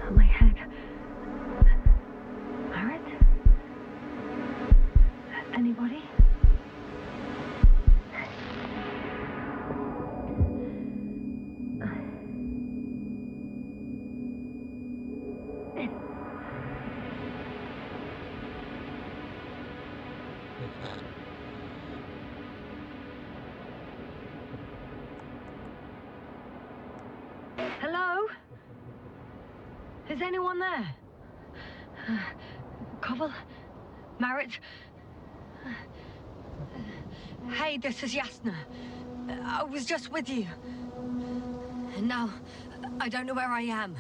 My head. Barrett? Anybody? Hello? Is anyone there? Koval? Marit? Hey, this is Yasna. I was just with you. And now, I don't know where I am.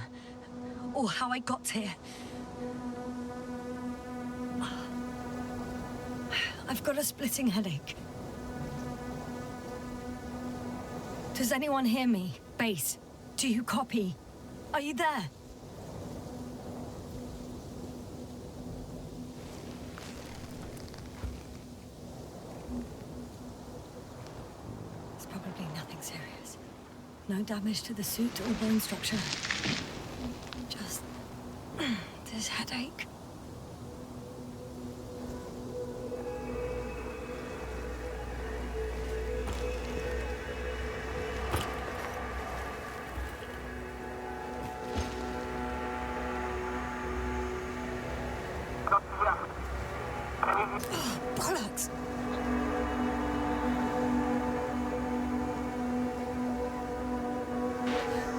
Or how I got here. I've got a splitting headache. Does anyone hear me? Base, do you copy? Are you there? It's probably nothing serious. No damage to the suit or bone structure. Just this headache. Oh, bollocks!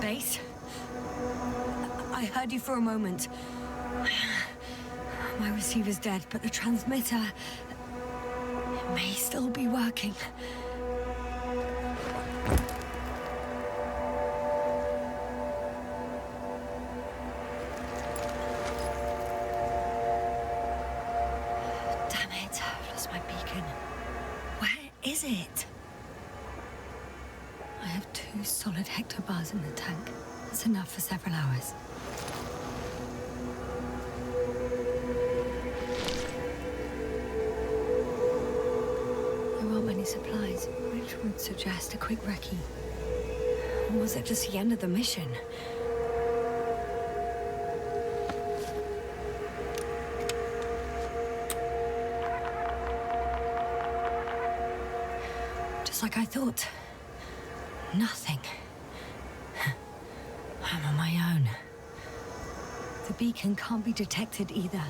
Base? I heard you for a moment. My receiver's dead, but the transmitter may still be working. Damn it, I've lost my beacon. Where is it? I have 2 solid hectobars in the tank. That's enough for several hours. There aren't many supplies, which would suggest a quick recce. Or was it just the end of the mission? Just like I thought. Nothing. I'm on my own. The beacon can't be detected either.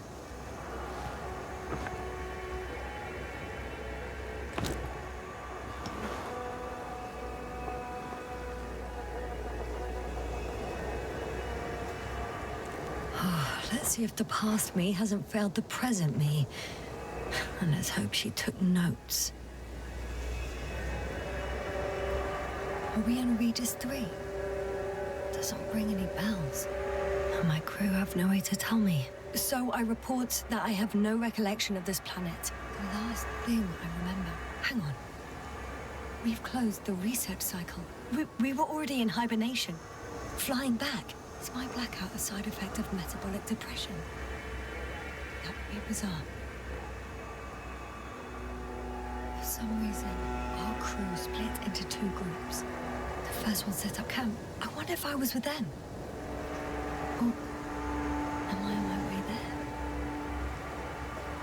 Let's see if the past me hasn't failed the present me. And let's hope she took notes. Are we in Regis 3? Doesn't ring any bells. And my crew have no way to tell me. So I report that I have no recollection of this planet. The last thing I remember. Hang on. We've closed the research cycle. We were already in hibernation. Flying back. Is my blackout a side effect of metabolic depression? That would be bizarre. For some reason, our crew split into 2 groups. The first one set up camp. I wonder if I was with them. Or am I on my way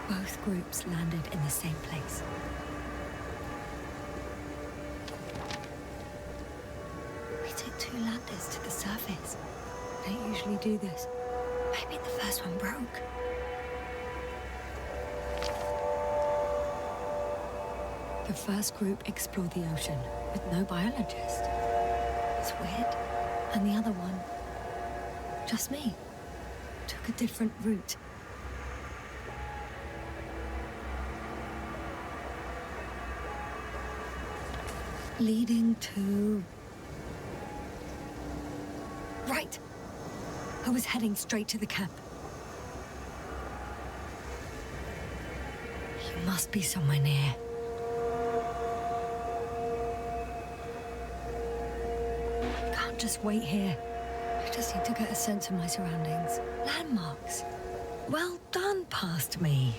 there? Both groups landed in the same place. We took 2 landers to the surface. Don't usually do this. Maybe the first one broke. The first group explored the ocean with no biologist. It's weird. And the other one, just me, took a different route. Leading to... Right! I was heading straight to the camp. You must be somewhere near. I can't just wait here. just need to get a sense of my surroundings. Landmarks. Well done, past me.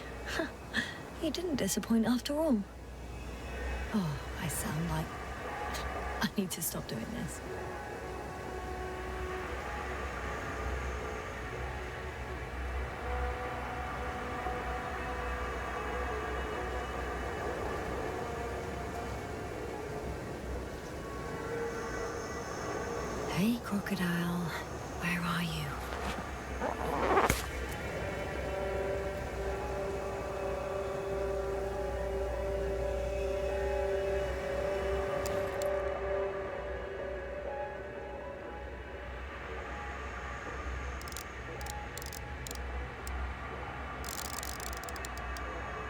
You didn't disappoint after all. Oh, I sound like... I need to stop doing this. Hey, crocodile. Where are you?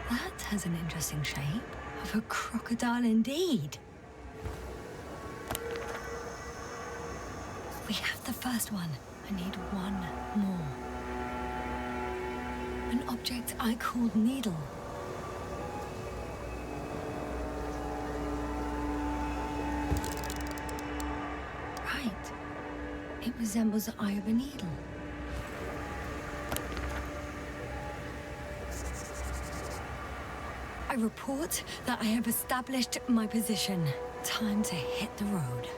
That has an interesting shape. Of a crocodile indeed. We have the first one. I need one more. An object I called needle. Right. It resembles the eye of a needle. I report that I have established my position. Time to hit the road.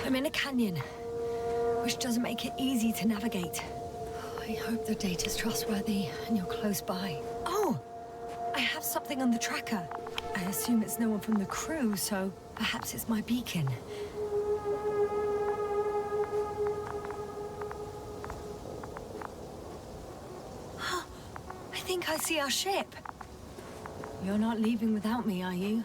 I'm in a canyon, which doesn't make it easy to navigate. I hope the data's trustworthy and you're close by. Oh! I have something on the tracker. I assume it's no one from the crew, so perhaps it's my beacon. I think I see our ship. You're not leaving without me, are you?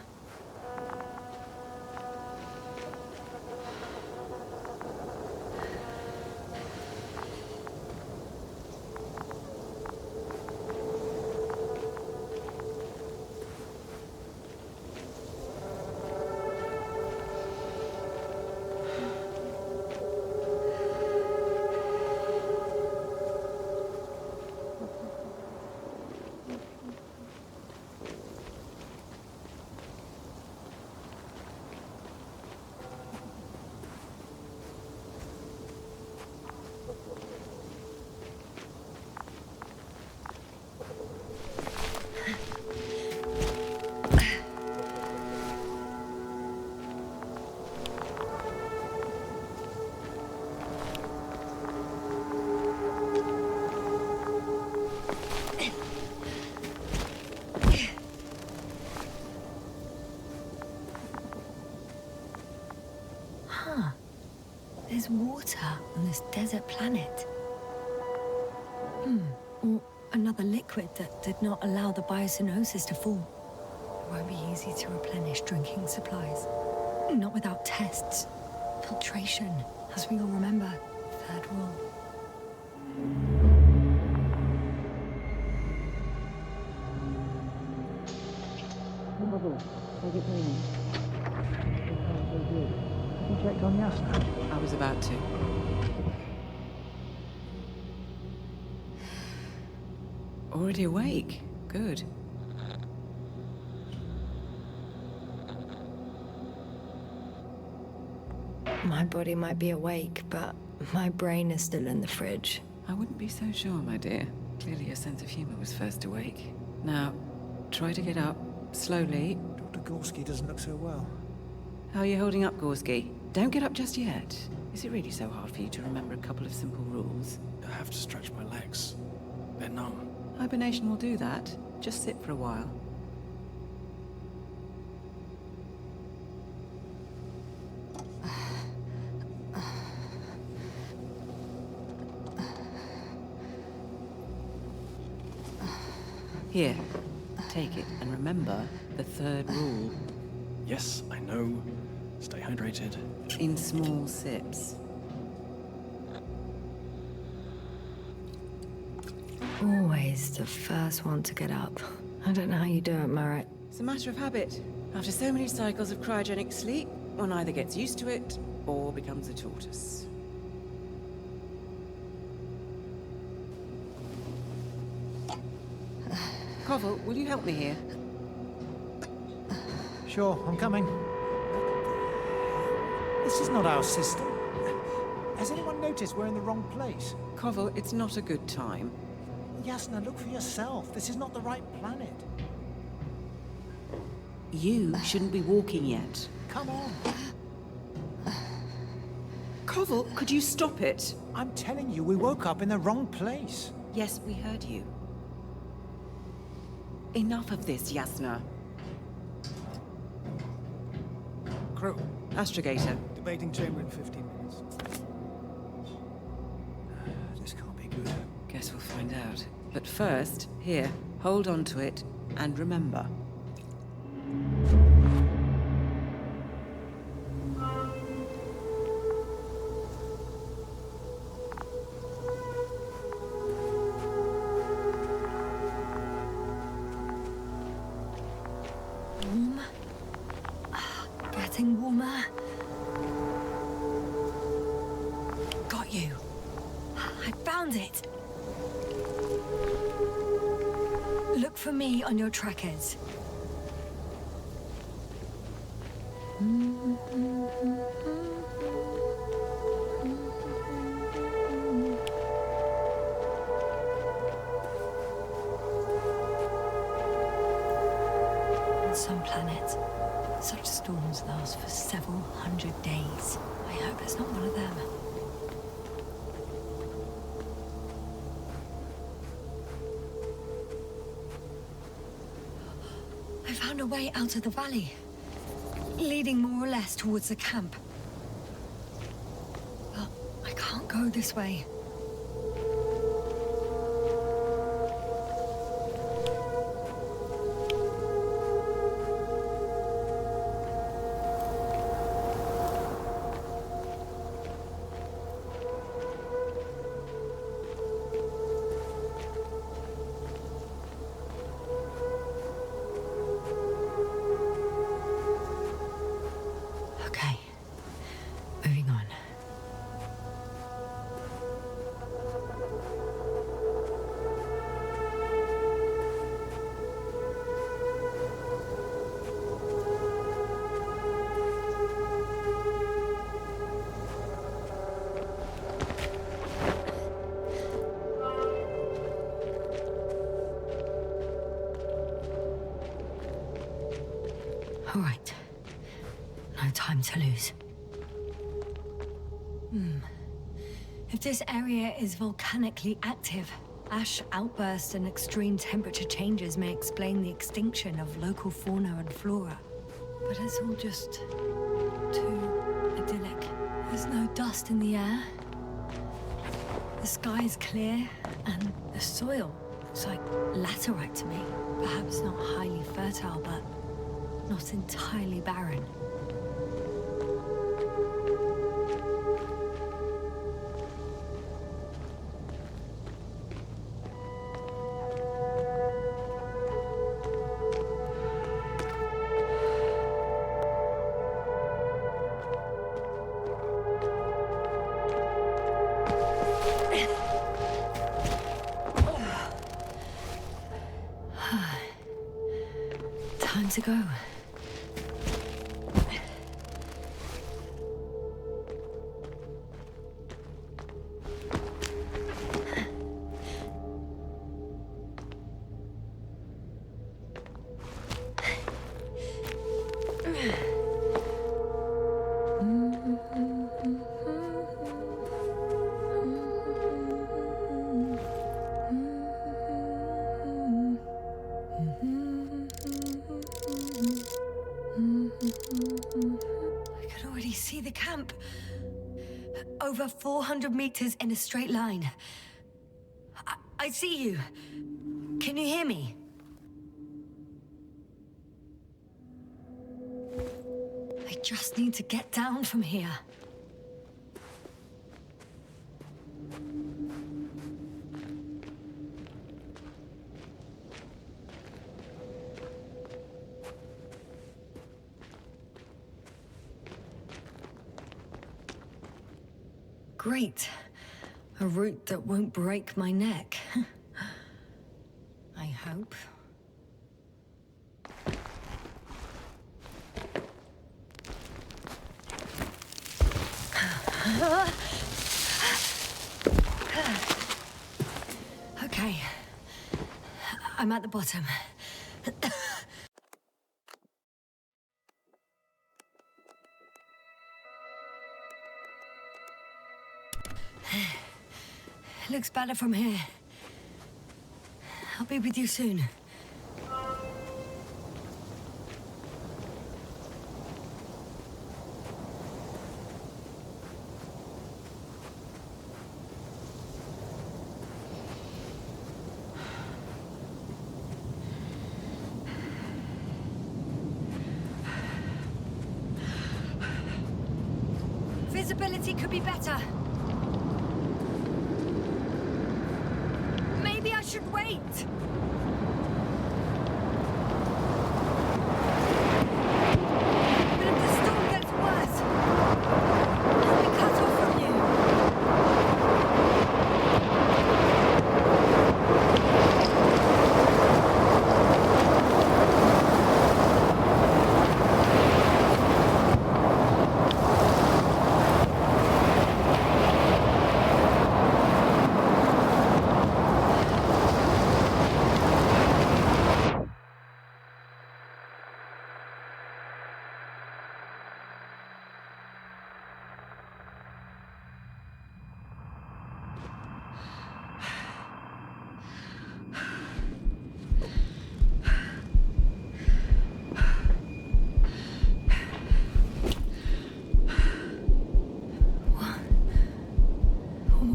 There's water on this desert planet. Or another liquid that did not allow the biocenosis to fall. It won't be easy to replenish drinking supplies. Not without tests. Filtration, as we all remember. Third rule. You checked on Yasna? I was about to. Already awake? Good. My body might be awake, but my brain is still in the fridge. I wouldn't be so sure, my dear. Clearly your sense of humor was first awake. Now, try to get up, slowly. Dr. Gorski doesn't look so well. How are you holding up, Gorski? Don't get up just yet. Is it really so hard for you to remember a couple of simple rules? I have to stretch my legs. They're numb. Hibernation will do that. Just sit for a while. Here, take it, and remember the third rule. Yes, I know. Stay hydrated. In small sips. Always the first one to get up. I don't know how you do it, Merritt. It's a matter of habit. After so many cycles of cryogenic sleep, one either gets used to it or becomes a tortoise. Koval, will you help me here? Sure, I'm coming. This is not our system. Has anyone noticed we're in the wrong place? Koval, it's not a good time. Yasna, look for yourself. This is not the right planet. You shouldn't be walking yet. Come on. Koval, could you stop it? I'm telling you, we woke up in the wrong place. Yes, we heard you. Enough of this, Yasna. Crew, Astrogator. debating chamber in 15 minutes. This can't be good. Guess we'll find out. But first, here, hold on to it, and remember. Warm. Getting warmer. Got you. I found it. Look for me on your trackers. On some planets, such storms last for several hundred days. I hope it's not one of them. I found a way out of the valley, leading more or less towards the camp. But I can't go this way. Okay, moving on. All right. No time to lose. If this area is volcanically active, ash outbursts and extreme temperature changes may explain the extinction of local fauna and flora. But it's all just too idyllic. There's no dust in the air. The sky is clear, and the soil looks like laterite to me. Perhaps not highly fertile, but not entirely barren. Time to go. I can already see the camp. Over 400 meters in a straight line. I see you. Can you hear me? I just need to get down from here. Great. A route that won't break my neck. I hope. Okay. I'm at the bottom. Looks better from here. I'll be with you soon. Visibility could be better. Maybe I should wait. But if the storm gets worse, I'll be cut off from you.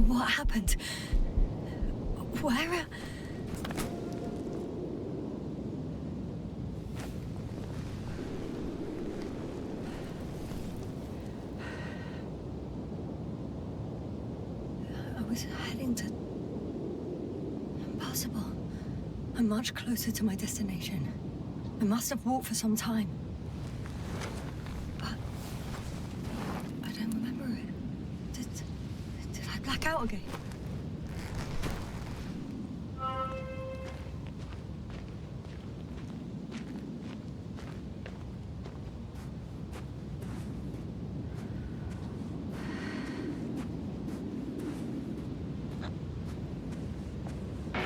What happened? Where? I was heading to... Impossible. I'm much closer to my destination. I must have walked for some time. But... I don't remember it. Did I black out again?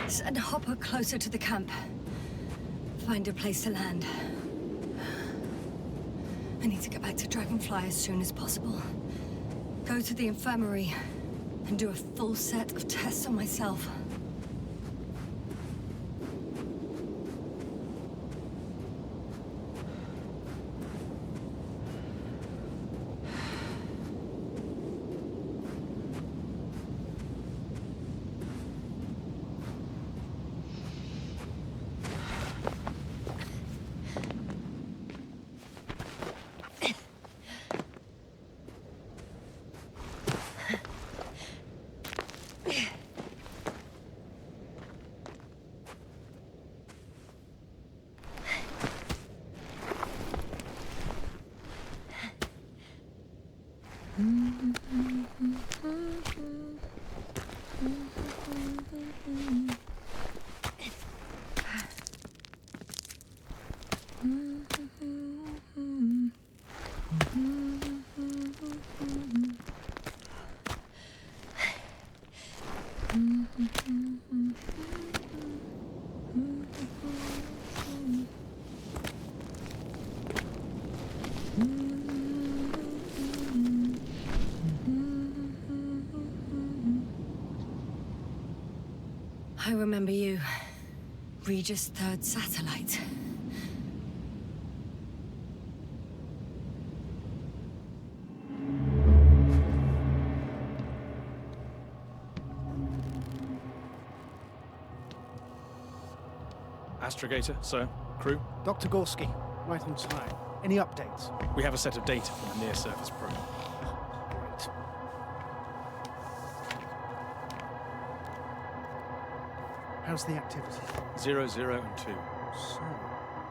Send Hopper closer to the camp. Find a place to land. I need to get back to Dragonfly as soon as possible. Go to the infirmary and do a full set of tests on myself. I remember you. Regis' third satellite. Astrogator, sir. Crew? Dr. Gorski, right on time. Any updates? We have a set of data from the near-surface probe. Great. How's the activity? 0, 0, and 2. So,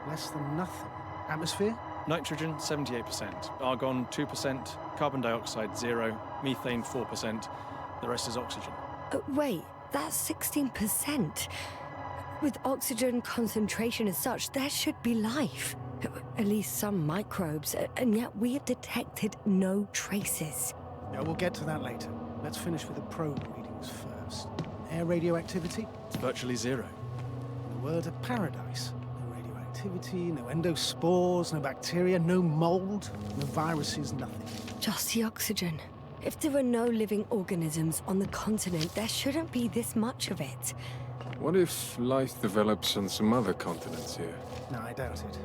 less than nothing. Atmosphere? Nitrogen, 78%. Argon, 2%. Carbon dioxide, 0. Methane, 4%. The rest is oxygen. Wait, that's 16%. With oxygen concentration as such, there should be life. At least some microbes, and yet we have detected no traces. Yeah, we'll get to that later. Let's finish with the probe readings first. Air radioactivity? It's virtually 0. In a word, a paradise. No radioactivity, no endospores, no bacteria, no mold, no viruses, nothing. Just the oxygen. If there are no living organisms on the continent, there shouldn't be this much of it. What if life develops on some other continents here? No, I doubt it.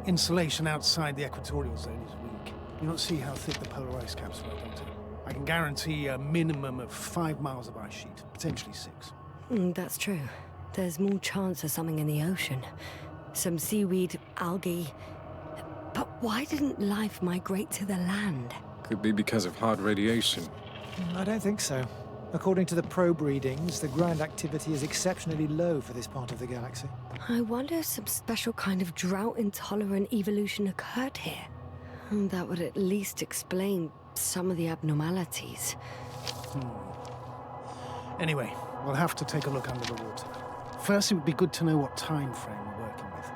Insulation outside the equatorial zone is weak. You don't see how thick the polar ice caps were, don't you? I can guarantee a minimum of 5 miles of ice sheet, potentially 6. That's true. There's more chance of something in the ocean. Some seaweed, algae. But why didn't life migrate to the land? Could be because of hard radiation. I don't think so. According to the probe readings, the ground activity is exceptionally low for this part of the galaxy. I wonder if some special kind of drought-intolerant evolution occurred here. That would at least explain some of the abnormalities. Anyway, we'll have to take a look under the water. First, it would be good to know what time frame we're working with.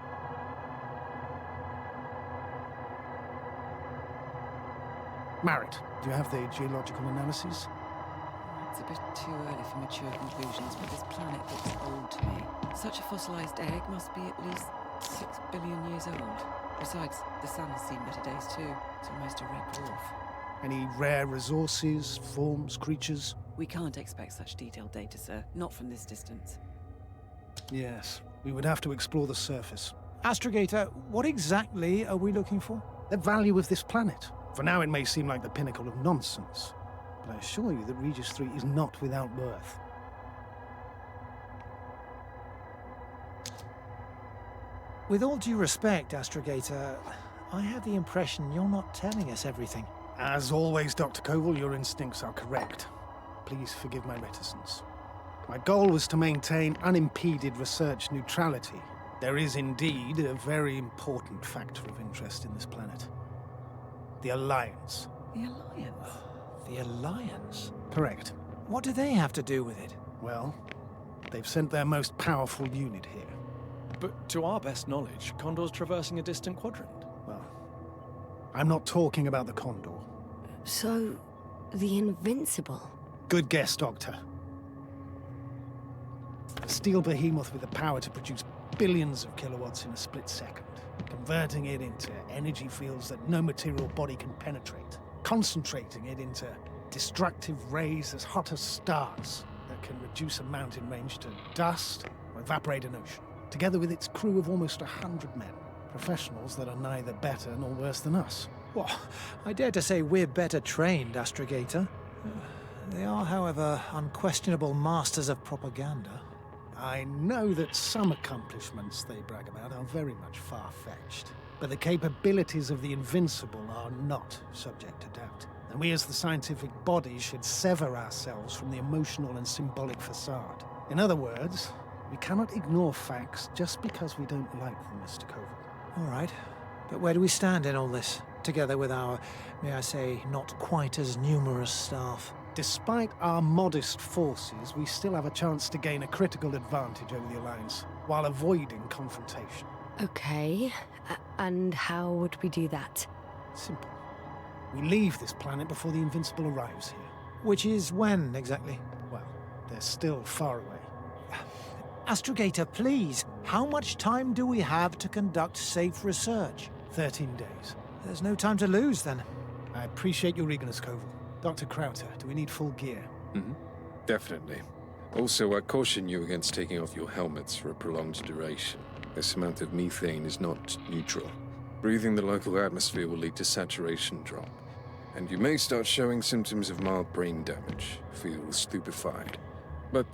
Marit, do you have the geological analyses? It's a bit too early for mature conclusions, but this planet looks old to me. Such a fossilized egg must be at least 6 billion years old. Besides, the sun has seen better days too. It's almost a red dwarf. Any rare resources, forms, creatures? We can't expect such detailed data, sir. Not from this distance. Yes, we would have to explore the surface. Astrogator, what exactly are we looking for? The value of this planet. For now, it may seem like the pinnacle of nonsense, but I assure you that Regis 3 is not without worth. With all due respect, Astrogator, I have the impression you're not telling us everything. As always, Dr. Koval, your instincts are correct. Please forgive my reticence. My goal was to maintain unimpeded research neutrality. There is indeed a very important factor of interest in this planet. The Alliance. The Alliance? The Alliance? Correct. What do they have to do with it? Well, they've sent their most powerful unit here. But to our best knowledge, Condor's traversing a distant quadrant. Well, I'm not talking about the Condor. So, the Invincible. Good guess, Doctor. A steel behemoth with the power to produce billions of kilowatts in a split second, converting it into energy fields that no material body can penetrate, concentrating it into destructive rays as hot as stars that can reduce a mountain range to dust or evaporate an ocean, together with its crew of almost 100 men, professionals that are neither better nor worse than us. Well, I dare to say we're better trained, Astrogator. They are, however, unquestionable masters of propaganda. I know that some accomplishments they brag about are very much far-fetched, but the capabilities of the Invincible are not subject to doubt. And we as the scientific body should sever ourselves from the emotional and symbolic facade. In other words, we cannot ignore facts just because we don't like them, Mr. Koval. All right. But where do we stand in all this, together with our, may I say, not quite as numerous staff? Despite our modest forces, we still have a chance to gain a critical advantage over the Alliance, while avoiding confrontation. Okay, and how would we do that? Simple. We leave this planet before the Invincible arrives here. Which is when, exactly? Well, they're still far away. Astrogator, please, how much time do we have to conduct safe research? 13 days. There's no time to lose, then. I appreciate your eagerness, Koval. Dr. Crowther, do we need full gear? Definitely. Also, I caution you against taking off your helmets for a prolonged duration. This amount of methane is not neutral. Breathing the local atmosphere will lead to saturation drop, and you may start showing symptoms of mild brain damage, feel stupefied. But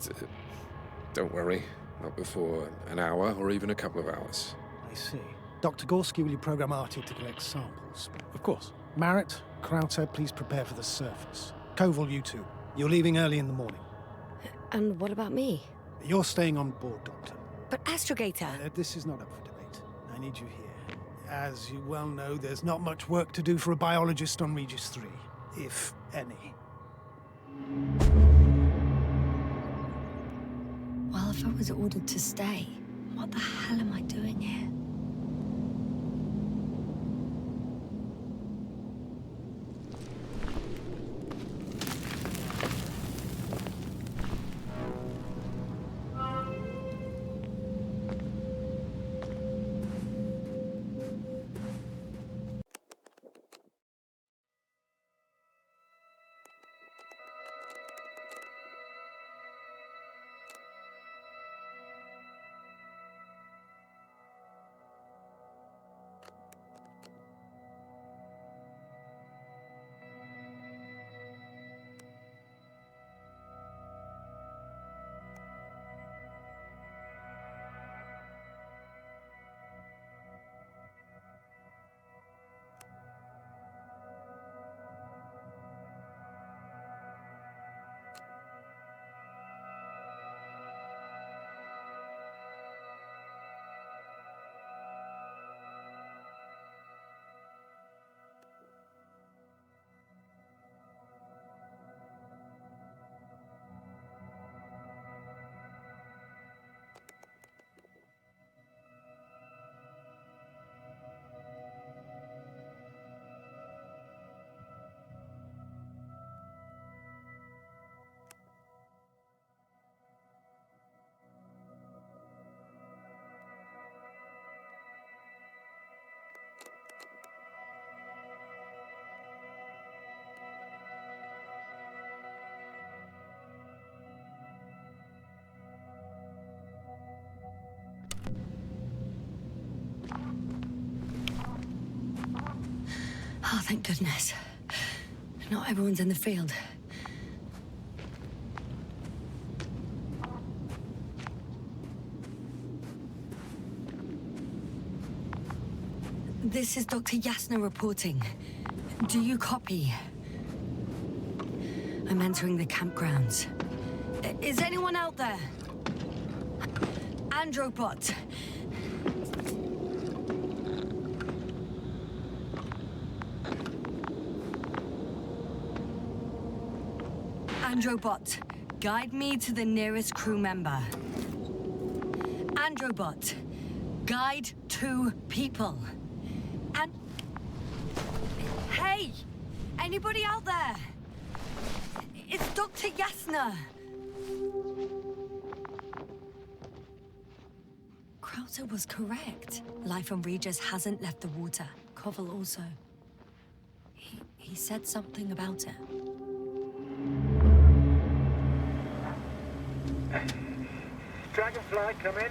don't worry, not before an hour or even a couple of hours. I see. Dr. Gorski, will you program Artie to collect samples? Of course. Marrett, Krauter, please prepare for the surface. Koval, you two. You're leaving early in the morning. And what about me? You're staying on board, Doctor. But Astrogator... This is not up for debate. I need you here. As you well know, there's not much work to do for a biologist on Regis 3, if any. Well, if I was ordered to stay, what the hell am I doing here? Oh, thank goodness. Not everyone's in the field. This is Dr. Yasna reporting. Do you copy? I'm entering the campgrounds. Is anyone out there? Androbot. Androbot, guide me to the nearest crew member. Androbot, guide 2 people. And... Hey! Anybody out there? It's Dr. Yasna! Krauter was correct. Life on Regis hasn't left the water. Koval also. He said something about it. Dragonfly, come in.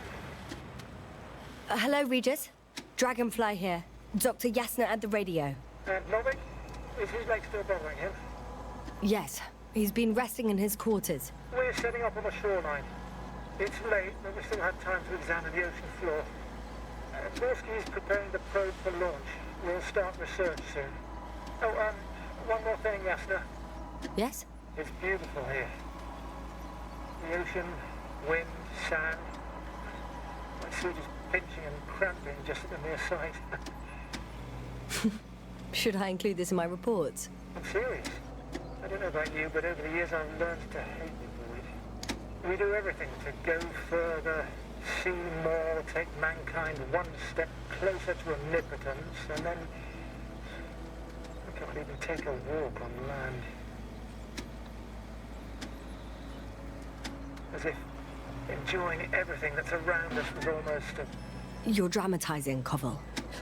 Hello, Regis. Dragonfly here. Dr. Yasna at the radio. Novik? Is his leg still bothering him? Yes, he's been resting in his quarters. We're setting up on the shoreline. It's late, but we still have time to examine the ocean floor. Gorski is preparing the probe for launch. We'll start research soon. Oh, one more thing, Yasna. Yes? It's beautiful here. The ocean, wind, sand. My suit is pinching and cramping just at the mere sight. Should I include this in my reports? I'm serious. I don't know about you, but over the years I've learned to hate the void. We do everything to go further, see more, take mankind one step closer to omnipotence, and then we can't even take a walk on land. As if enjoying everything that's around us was almost a... You're dramatizing, Koval.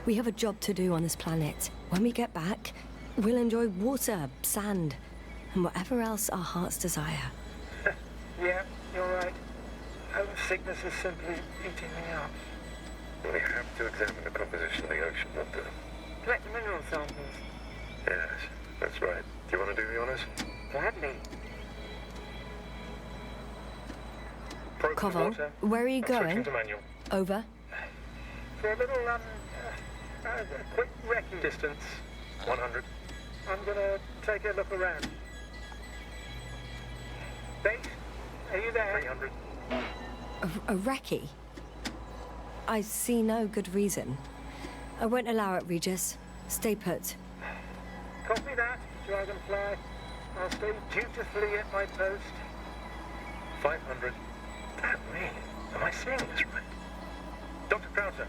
We have a job to do on this planet. When we get back, we'll enjoy water, sand, and whatever else our hearts desire. Yeah, you're right. Homesickness is simply eating me up. We have to examine the composition of the ocean water. Collect the mineral samples. Yes, that's right. Do you want to do the honors? Gladly. Probe the Koval, water. where are you I'm switching going? to manual. Over. For a little, A quick recce. Distance 100. I'm gonna take a look around. Base, are you there? 300. A recce? I see no good reason. I won't allow it, Regis. Stay put. Copy that, Dragonfly. I'll stay dutifully at my post. 500. Damn me. Am I seeing this right? Dr. Krauser,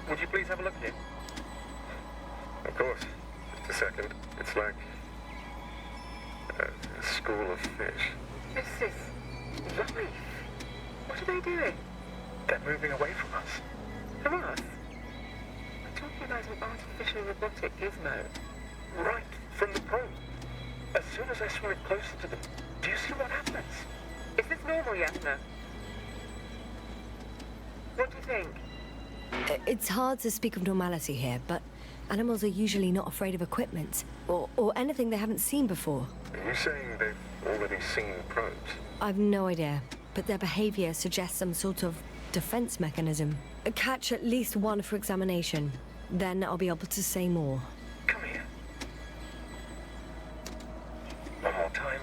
would you please have a look here? Of course. Just a second. It's like a school of fish. This is life. What are they doing? They're moving away from us. From us? We're talking about an artificial robotic gizmo. Right from the probe. As soon as I swim it closer to them, do you see what happens? Is this normal, Yasna? What do you think? It's hard to speak of normality here, but animals are usually not afraid of equipment or anything they haven't seen before. Are you saying they've already seen probes? I've no idea, but their behavior suggests some sort of defense mechanism. Catch at least one for examination. Then I'll be able to say more. Come here. One more time.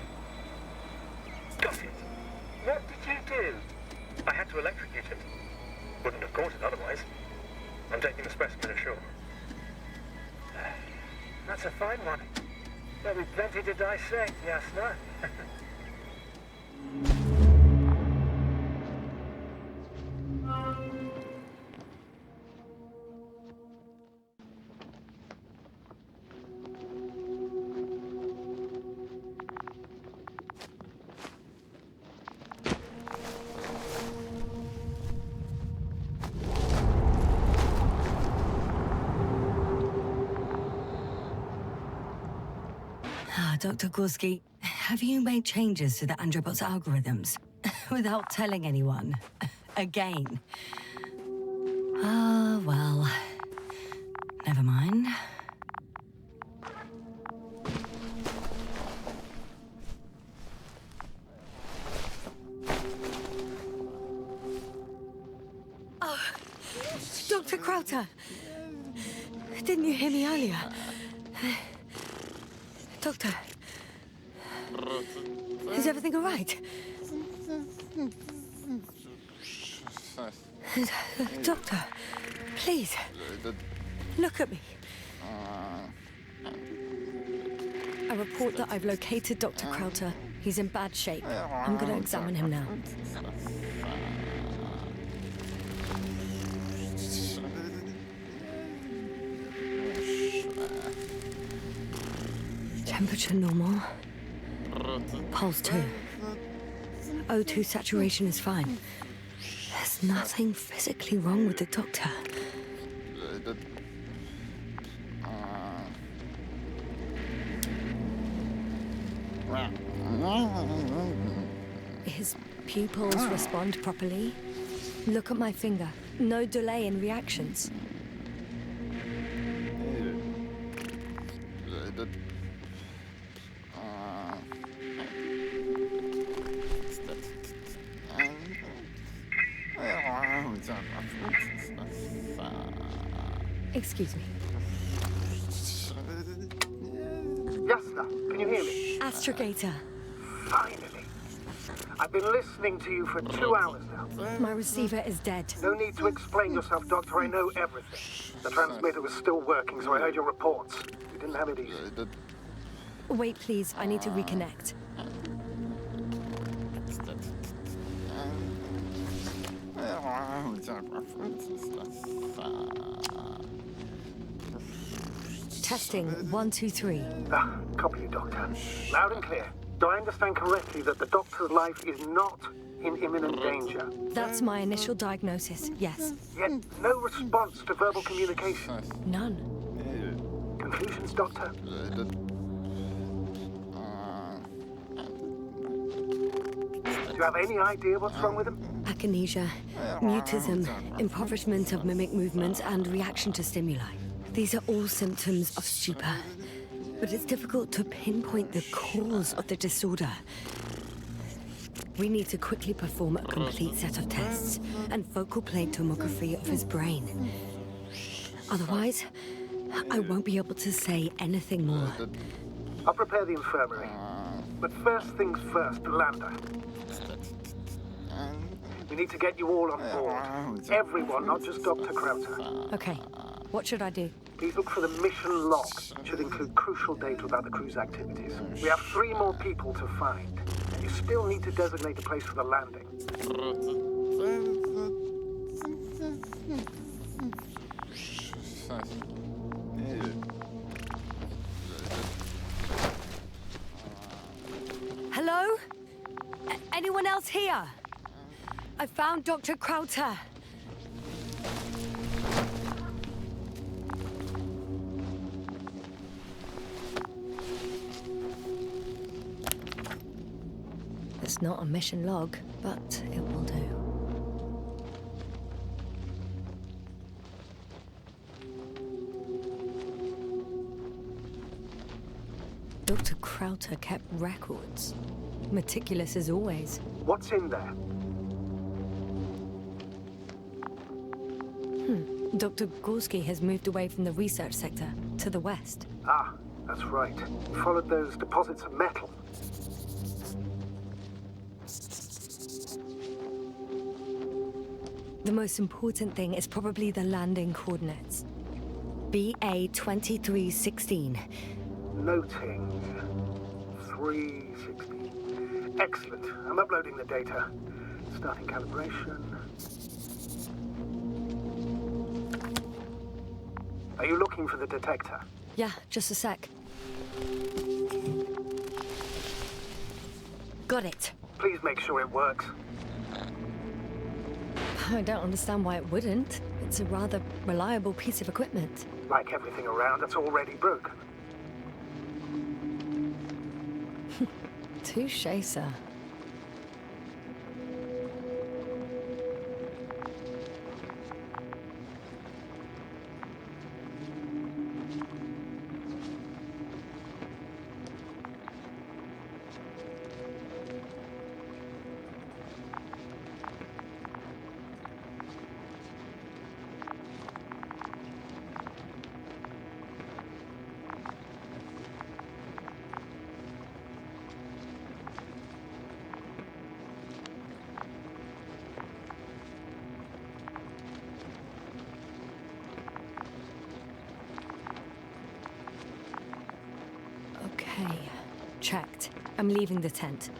Got it. What did you do? I had to electrocute it. Wouldn't have caught it otherwise. I'm taking the specimen ashore. That's a fine one. There'll be plenty to dissect, Yasna. Dr. Gorski, have you made changes to the Androbot's algorithms without telling anyone? Again? Ah, well, never mind. Oh, Dr. Krauter! Didn't you hear me earlier? Doctor, is everything all right? Doctor, please, look at me. I report that I've located Dr. Krauter. He's in bad shape. I'm going to examine him now. Temperature normal. Pulse 2. O2 saturation is fine. There's nothing physically wrong with the doctor. His pupils respond properly. Look at my finger. No delay in reactions. Excuse me. Yasna, can you hear me? Astrogator. Finally. I've been listening to you for 2 hours now. My receiver is dead. No need to explain yourself, Doctor. I know everything. The transmitter was still working, so I heard your reports. You didn't have it easy. Wait, please. I need to reconnect. Testing 1, 2, 3. Copy you, Doctor. Loud and clear. Do I understand correctly that the Doctor's life is not in imminent danger? That's my initial diagnosis, yes. Yet no response to verbal communication. None. Conclusions, Doctor? Do you have any idea what's wrong with him? Akinesia, mutism, impoverishment of mimic movement, and reaction to stimuli. These are all symptoms of stupor. But it's difficult to pinpoint the cause of the disorder. We need to quickly perform a complete set of tests and focal plane tomography of his brain. Otherwise, I won't be able to say anything more. I'll prepare the infirmary. But first things first, the lander. We need to get you all on board. Everyone, not just Dr. Krauter. Okay, what should I do? Please look for the mission log. It should include crucial data about the crew's activities. We have 3 more people to find. And you still need to designate a place for the landing. Hello? Anyone else here? I found Dr. Krauter. It's not a mission log, but it will do. Dr. Krauter kept records. Meticulous as always. What's in there? Dr. Gorski has moved away from the research sector to the west. Ah, that's right. We followed those deposits of metal. The most important thing is probably the landing coordinates. BA 2316. Noting. 360. Excellent. I'm uploading the data. Starting calibration. Are you looking for the detector? Yeah, just a sec. Got it. Please make sure it works. I don't understand why it wouldn't. It's a rather reliable piece of equipment. Like everything around, it's already broken. Touché, sir. Okay, checked. I'm leaving the tent.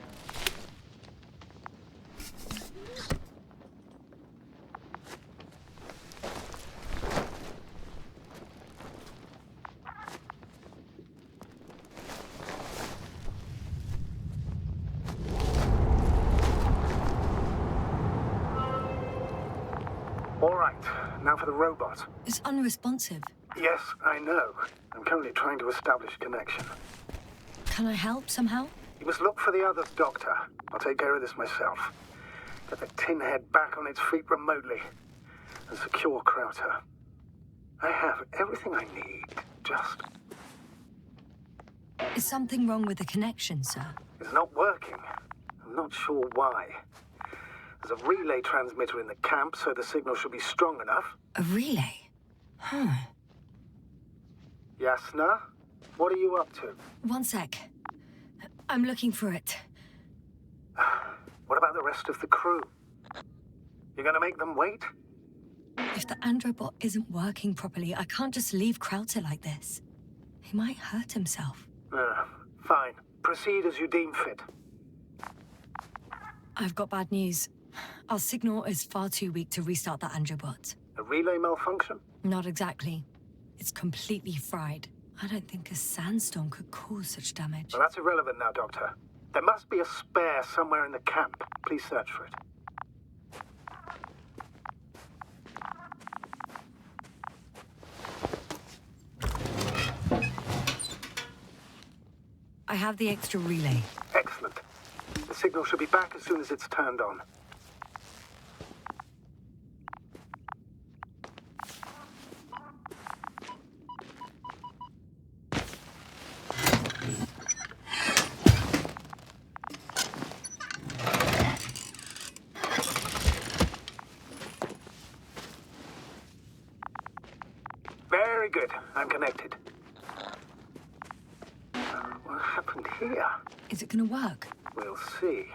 All right, now for the robot. It's unresponsive. Yes, I know. I'm currently trying to establish a connection. Can I help somehow? You must look for the others, Doctor. I'll take care of this myself. Get the tin head back on its feet remotely. And secure Krauter. I have everything I need. Just... Is something wrong with the connection, sir? It's not working. I'm not sure why. There's a relay transmitter in the camp, so the signal should be strong enough. A relay? Huh. Yasna? What are you up to? One sec. I'm looking for it. What about the rest of the crew? You're gonna make them wait? If the androbot isn't working properly, I can't just leave Krauter like this. He might hurt himself. Fine. Proceed as you deem fit. I've got bad news. Our signal is far too weak to restart the androbot. A relay malfunction? Not exactly. It's completely fried. I don't think a sandstorm could cause such damage. Well, that's irrelevant now, Doctor. There must be a spare somewhere in the camp. Please search for it. I have the extra relay. Excellent. The signal should be back as soon as it's turned on. Good. I'm connected. What happened here? Is it gonna work? We'll see.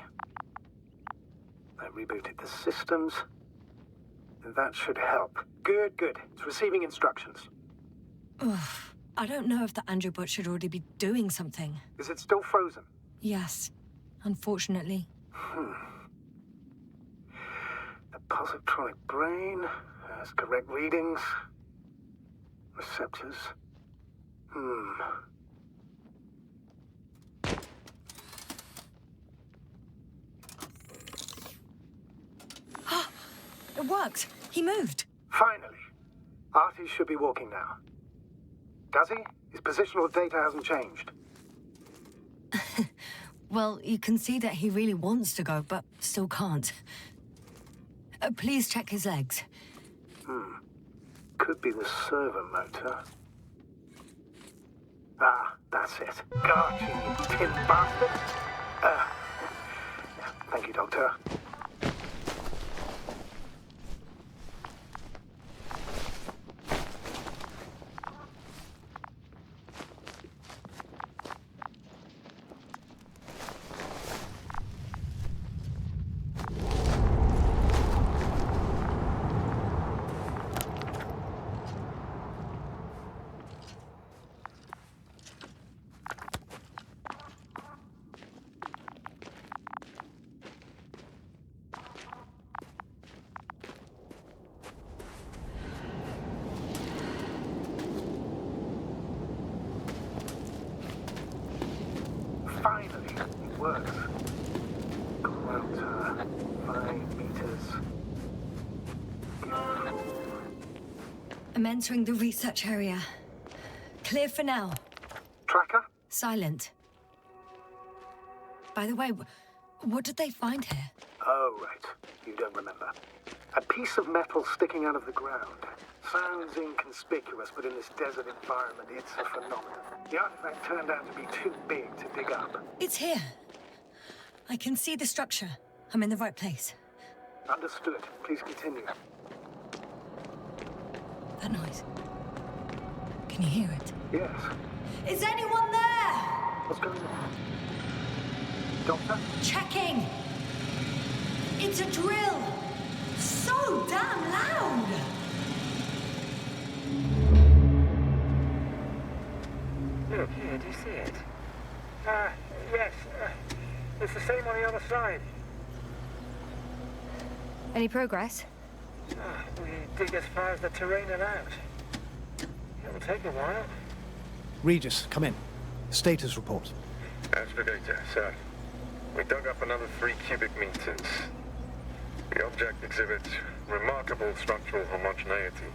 I rebooted the systems. That should help. Good. It's receiving instructions. Ugh. I don't know if the Androbot should already be doing something. Is it still frozen? Yes, unfortunately. The positronic brain has correct readings. Receptors. It worked. He moved. Finally. Artie should be walking now. Does he? His positional data hasn't changed. Well, you can see that he really wants to go, but still can't. Please check his legs. Could be the servo motor. Ah, that's it. Gotcha, you tin bastard. Thank you, Doctor. Finally, it works. Quota, 5 meters. I'm entering the research area. Clear for now. Tracker? Silent. By the way, what did they find here? Oh, right. You don't remember. A piece of metal sticking out of the ground. Sounds inconspicuous, but in this desert environment, it's a phenomenon. The artifact turned out to be too big to dig up. It's here. I can see the structure. I'm in the right place. Understood. Please continue. That noise. Can you hear it? Yes. Is anyone there? What's going on? Doctor? Checking. It's a drill. So damn loud. Look, here, do you see it? Yes. It's the same on the other side. Any progress? We dig as far as the terrain allowed. It'll take a while. Regis, come in. Status report. Astrogator, sir. We dug up another 3 cubic meters. The object exhibits remarkable structural homogeneity.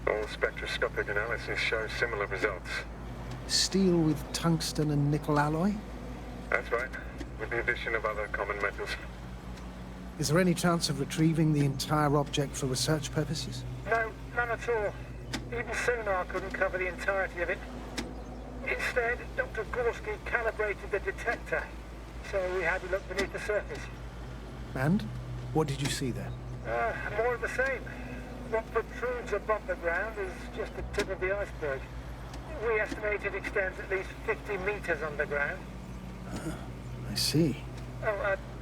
All spectroscopic analysis shows similar results. Steel with tungsten and nickel alloy? That's right, with the addition of other common metals. Is there any chance of retrieving the entire object for research purposes? No, none at all. Even sonar couldn't cover the entirety of it. Instead, Dr. Gorski calibrated the detector, so we had to look beneath the surface. And? What did you see there? More of the same. What protrudes above the ground is just the tip of the iceberg. We estimate it extends at least 50 meters underground. I see.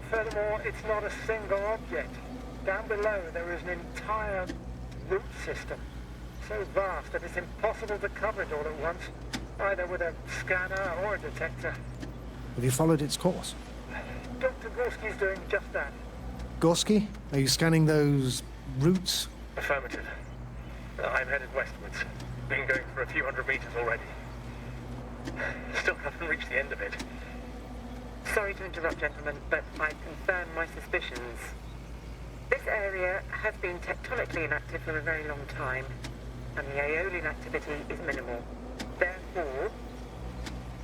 Furthermore, it's not a single object. Down below, there is an entire root system, so vast that it's impossible to cover it all at once, either with a scanner or a detector. Have you followed its course? Dr. Gorski's doing just that. Gorski, are you scanning those roots? Affirmative. I'm headed westwards. Been going for a few hundred meters already. Still haven't reached the end of it. Sorry to interrupt, gentlemen, but I confirm my suspicions. This area has been tectonically inactive for a very long time, and the aeolian activity is minimal. Therefore,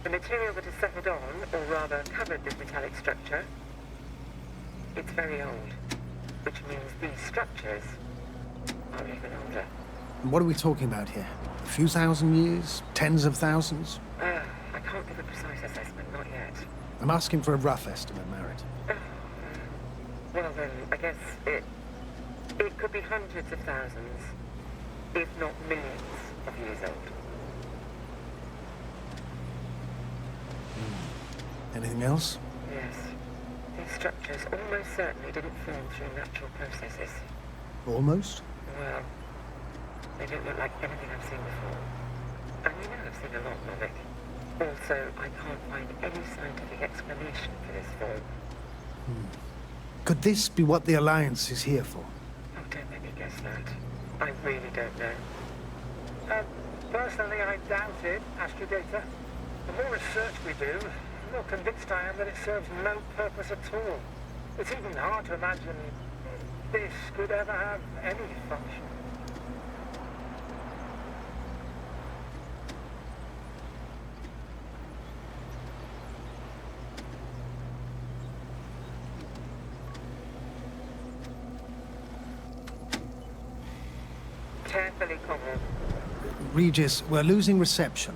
the material that has settled on, or rather covered this metallic structure, it's very old, which means these structures are even older. And what are we talking about here? A few thousand years? Tens of thousands? I can't give a precise assessment, not yet. I'm asking for a rough estimate, Merritt. Well then, I guess it could be hundreds of thousands. if not millions of years old. Anything else? Yes. These structures almost certainly didn't form through natural processes. Almost? Well, they don't look like anything I've seen before. And you know I've seen a lot of it. Also, I can't find any scientific explanation for this form. Could this be what the Alliance is here for? Oh, don't make me guess that. I really don't know. Personally, I doubt it, Astrogator. The more research we do, the more convinced I am that it serves no purpose at all. It's even hard to imagine this could ever have any function. Carefully, Conrad. Regis, we're losing reception.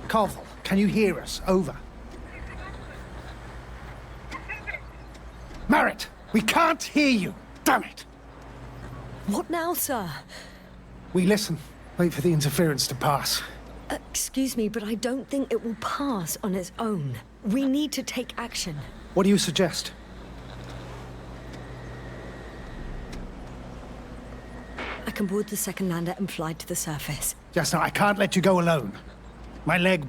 Koval, can you hear us? Over. Merritt, we can't hear you. Damn it. What now, sir? We listen. Wait for the interference to pass. Excuse me, but I don't think it will pass on its own. We need to take action. What do you suggest? I can board the second lander and fly to the surface. Jasna, I can't let you go alone. My leg...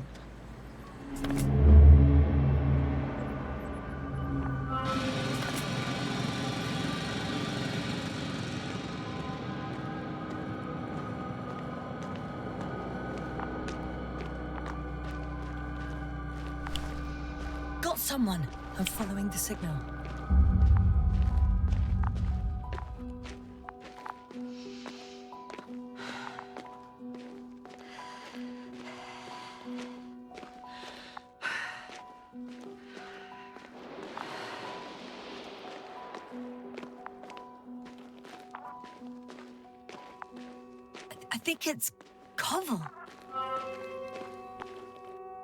Got someone. I'm following the signal. I think it's Koval.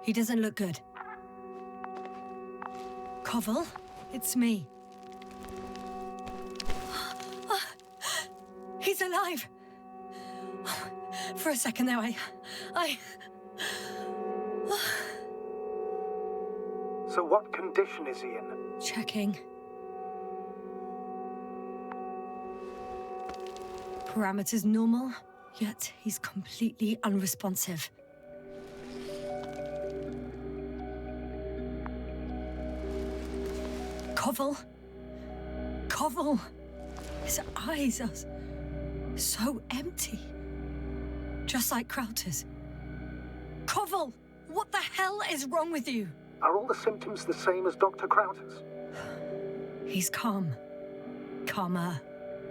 He doesn't look good. Koval, it's me. He's alive. For a second there, I... So what condition is he in? Checking. Parameters normal, yet he's completely unresponsive. Koval? Koval? His eyes are so empty. Just like Krauter's. Koval! What the hell is wrong with you? Are all the symptoms the same as Dr. Krauter's? He's calm. Calmer.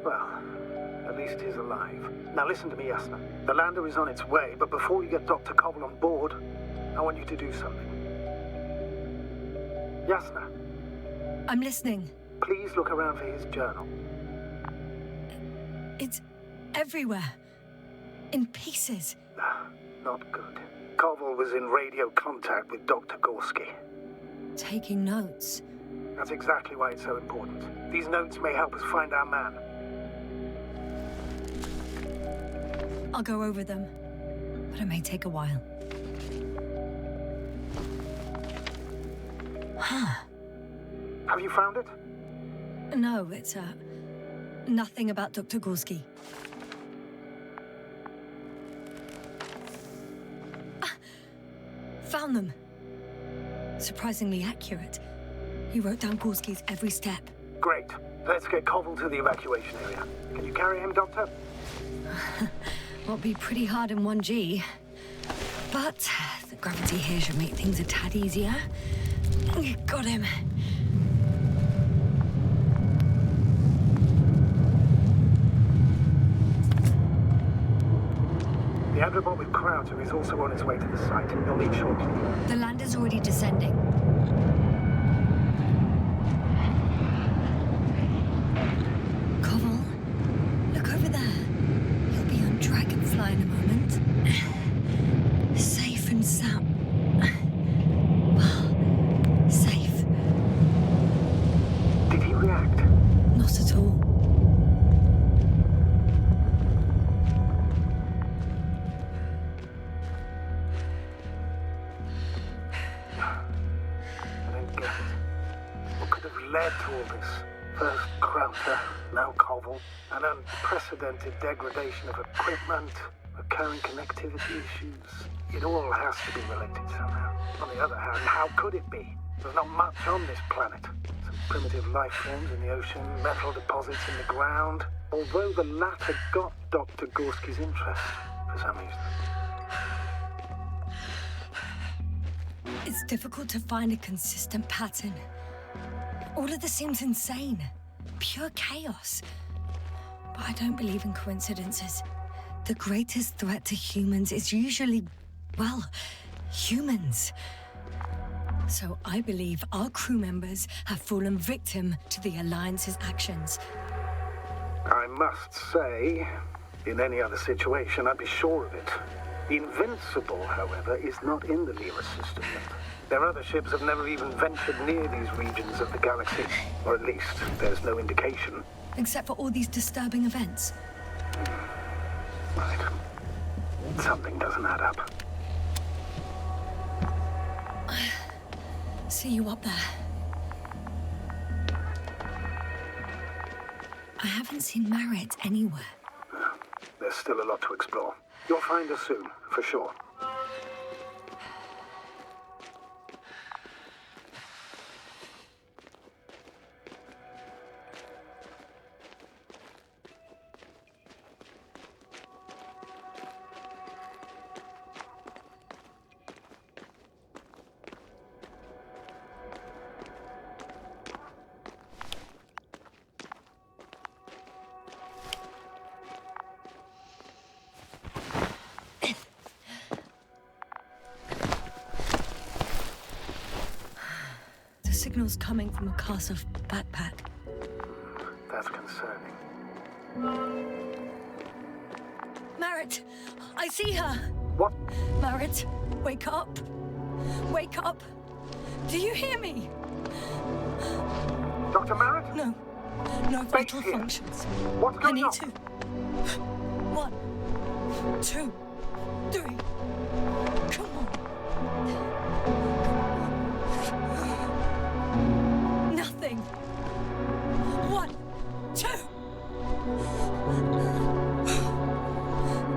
Well, at least he's alive. Now listen to me, Jasna. The lander is on its way, but before you get Dr. Koval on board, I want you to do something. Jasna, I'm listening. please look around for his journal. It's everywhere. In pieces. Not good. Koval was in radio contact with Dr. Gorski. Taking notes. That's exactly why it's so important. These notes may help us find our man. I'll go over them. But it may take a while. Huh. Have you found it? No, it's, nothing about Dr. Gorski. Found them. Surprisingly accurate. He wrote down Gorski's every step. Great. Let's get Koval to the evacuation area. Can you carry him, Doctor? Will be pretty hard in 1G. But the gravity here should make things a tad easier. Got him. The Androbot with Krauter is also on its way to the site. You'll meet shortly. The lander's already descending. Koval, look over there. He'll be on Dragonfly in a moment. Safe and sound. Well, safe. Did he react? Not at all. led to all this? First Krauter, now Koval, an unprecedented degradation of equipment, recurring connectivity issues. It all has to be related somehow. On the other hand, how could it be? There's not much on this planet. Some primitive life forms in the ocean, metal deposits in the ground. Although the latter got Dr. Gorski's interest, for some reason. It's difficult to find a consistent pattern. All of this seems insane. Pure chaos. But I don't believe in coincidences. The greatest threat to humans is usually, well, humans. So I believe our crew members have fallen victim to the Alliance's actions. I must say, in any other situation, I'd be sure of it. The Invincible, however, is not in the Lyra system yet. Their other ships have never even ventured near these regions of the galaxy. Or at least, there's no indication. Except for all these disturbing events. Right. Something doesn't add up. See you up there. I haven't seen Marit anywhere. There's still a lot to explore. You'll find her soon, for sure. Signals coming from a castle backpack. That's concerning. Marit! I see her! What? Marit, wake up! Wake up! Do you hear me? Dr. Marit? No. No vital functions. What's going on? I need to. 1, 2, 3. Come on. Nothing. 1, 2.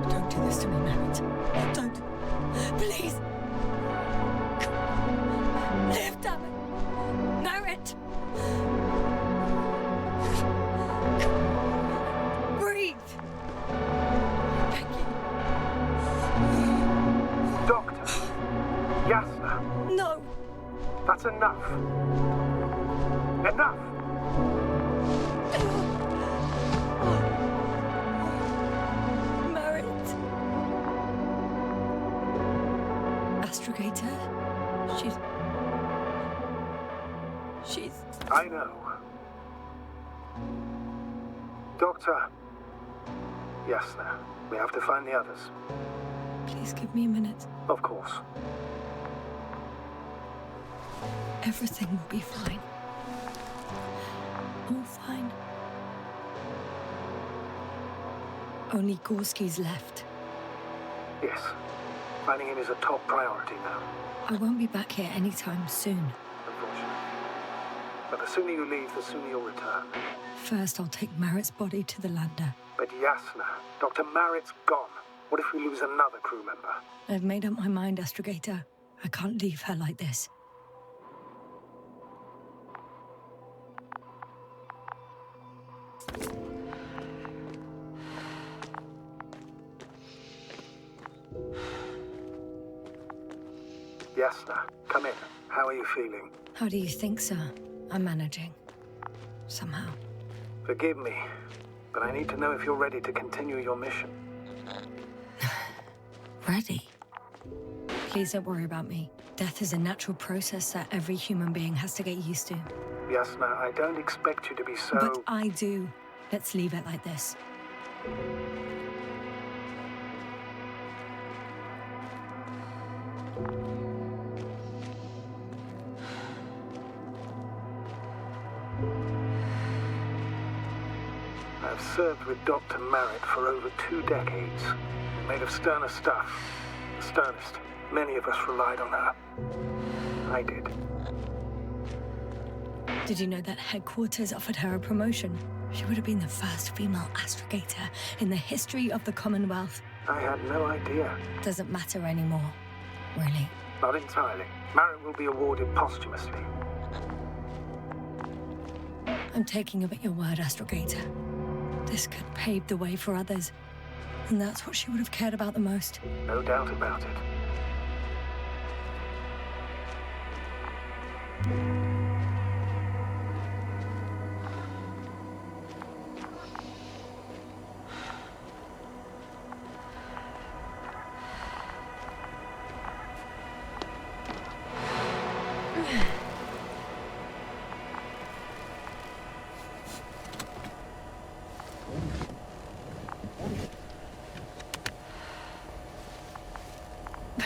Don't do this to me, Marit. Don't. Please. Live, damn it. Marit. Breathe. Becky. Doctor. Yasna. No. That's enough. Enough! Marit. Astrogator. She's... I know. Doctor. Yasna, we have to find the others. Please give me a minute. Of course. Everything will be fine. All fine. Only Gorski's left. Yes. Finding him is a top priority now, I won't be back here anytime soon. unfortunately. But the sooner you leave, the sooner you'll return. First, I'll take Marit's body to the lander. But Yasna, Dr. Marit's gone. What if we lose another crew member? I've made up my mind, Astrogator. I can't leave her like this. Yasna, come in. How are you feeling? How do you think, sir? I'm managing. Somehow. Forgive me, but I need to know if you're ready to continue your mission. Ready? Please don't worry about me. Death is a natural process that every human being has to get used to. Yasna, I don't expect you to be so... But I do. Let's leave it like this. I've served with Dr. Marit for over 2 decades. Made of sterner stuff. The sternest. Many of us relied on her. I did. Did you know that headquarters offered her a promotion? She would have been the first female astrogator in the history of the Commonwealth. I had no idea. Doesn't matter anymore, really. Not entirely. Marek will be awarded posthumously. I'm taking you at your word, astrogator. This could pave the way for others. And that's what she would have cared about the most. No doubt about it.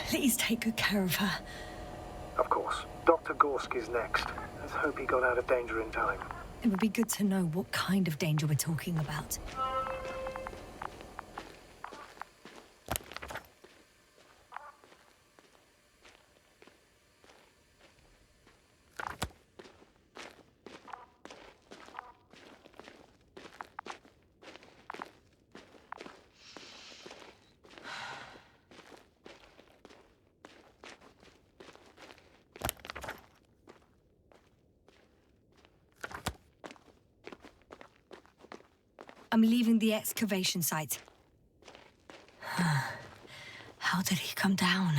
Please take good care of her. Of course. Dr. Gorski's next. Let's hope he got out of danger in time. It would be good to know what kind of danger we're talking about. I'm leaving the excavation site. How did he come down?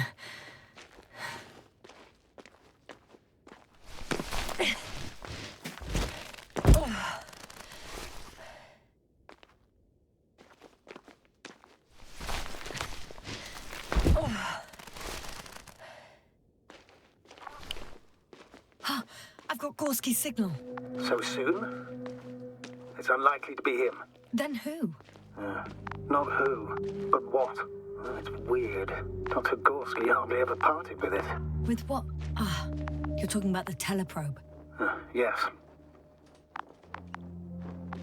I've got Gorski's signal. So soon? It's unlikely to be him. Then who? Not who, but what. It's weird. Dr. Gorski hardly ever parted with it. With what? You're talking about the teleprobe. Yes.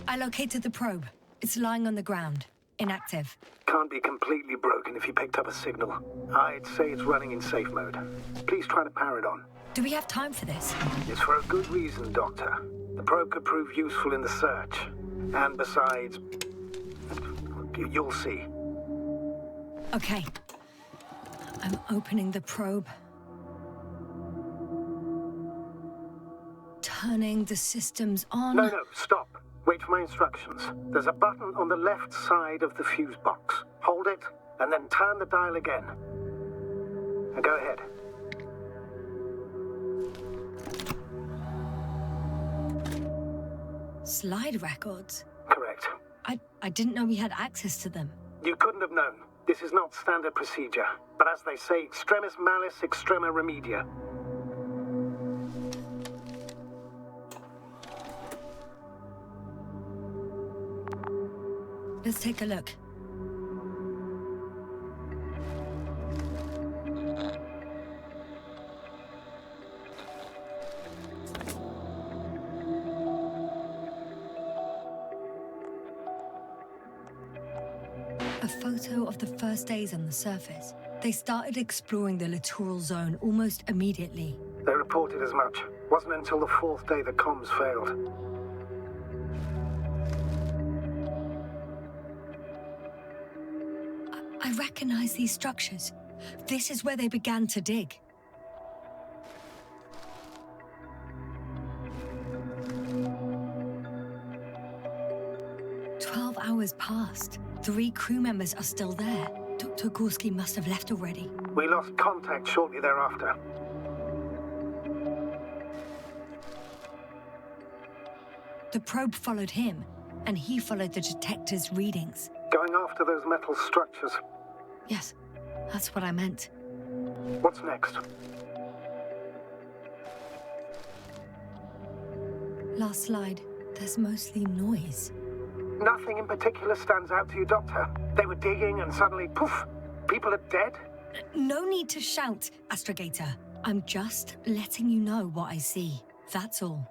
I located the probe. It's lying on the ground. Inactive. Can't be completely broken if you picked up a signal. I'd say it's running in safe mode. Please try to power it on. Do we have time for this? It's for a good reason, Doctor. The probe could prove useful in the search. And besides, you'll see. Okay. I'm opening the probe. Turning the systems on. No, stop. Wait for my instructions. There's a button on the left side of the fuse box. Hold it, and then turn the dial again. Now go ahead. Slide records? Correct. I didn't know we had access to them. You couldn't have known. This is not standard procedure. But as they say, extremis malis, extrema remedia. Let's take a look. A photo of the first days on the surface. They started exploring the littoral zone almost immediately. They reported as much. Wasn't until the fourth day the comms failed. I recognize these structures. This is where they began to dig. Hours passed. 3 crew members are still there. Dr. Gorski must have left already. We lost contact shortly thereafter. The probe followed him, and he followed the detector's readings. Going after those metal structures. Yes, that's what I meant. What's next? Last slide. There's mostly noise. Nothing in particular stands out to you, Doctor. They were digging and suddenly, poof, people are dead? No need to shout, Astrogator. I'm just letting you know what I see. That's all.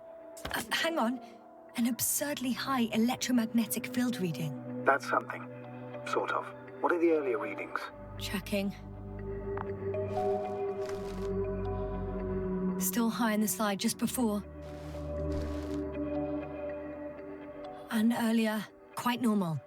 Hang on. An absurdly high electromagnetic field reading. That's something. Sort of. What are the earlier readings? Checking. Still high in the slide just before. and earlier, quite normal.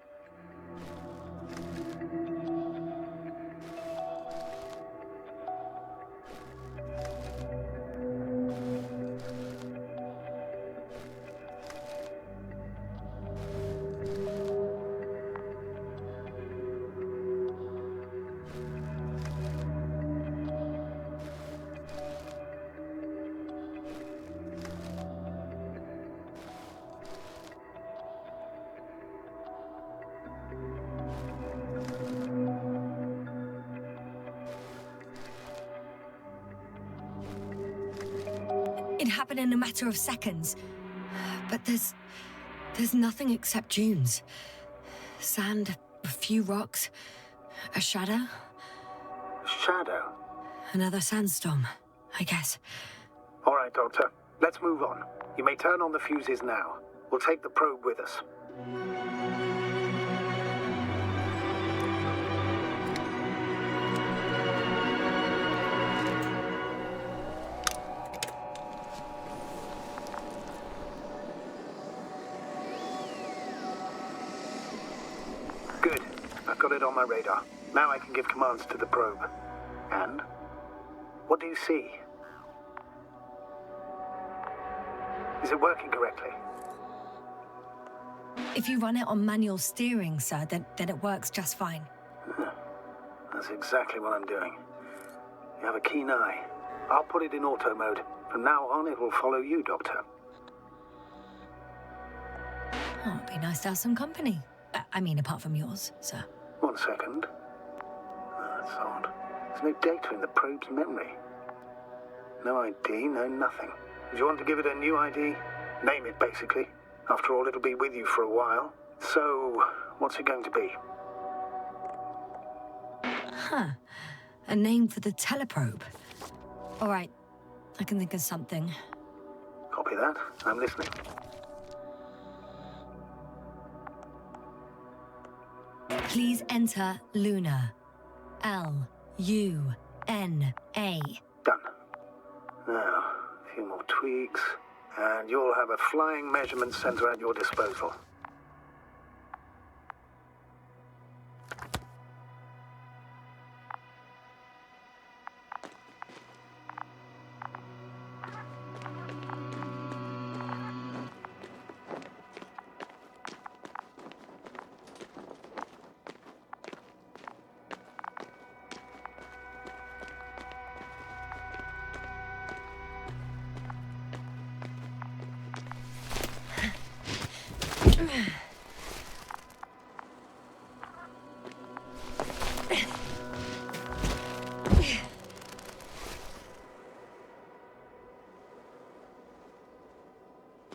It happened in a matter of seconds. But there's nothing except dunes. Sand, a few rocks, a shadow, Shadow? another sandstorm, I guess. All right, Doctor. Let's move on. You may turn on the fuses now. We'll take the probe with us. Good. I've got it on my radar. Now I can give commands to the probe. And? What do you see? Is it working correctly? If you run it on manual steering, sir, then it works just fine. That's exactly what I'm doing. You have a keen eye. I'll put it in auto mode. From now on, it will follow you, Doctor. Oh, it'd be nice to have some company. I mean, apart from yours, sir. 1 second. That's odd. There's no data in the probe's memory. No ID, no nothing. Do you want to give it a new ID? Name it, basically. After all, it'll be with you for a while. So, what's it going to be? Huh. A name for the teleprobe. All right, I can think of something. Copy that. I'm listening. Please enter Luna. L-U-N-A. Done. Now, a few more tweaks, and you'll have a flying measurement center at your disposal.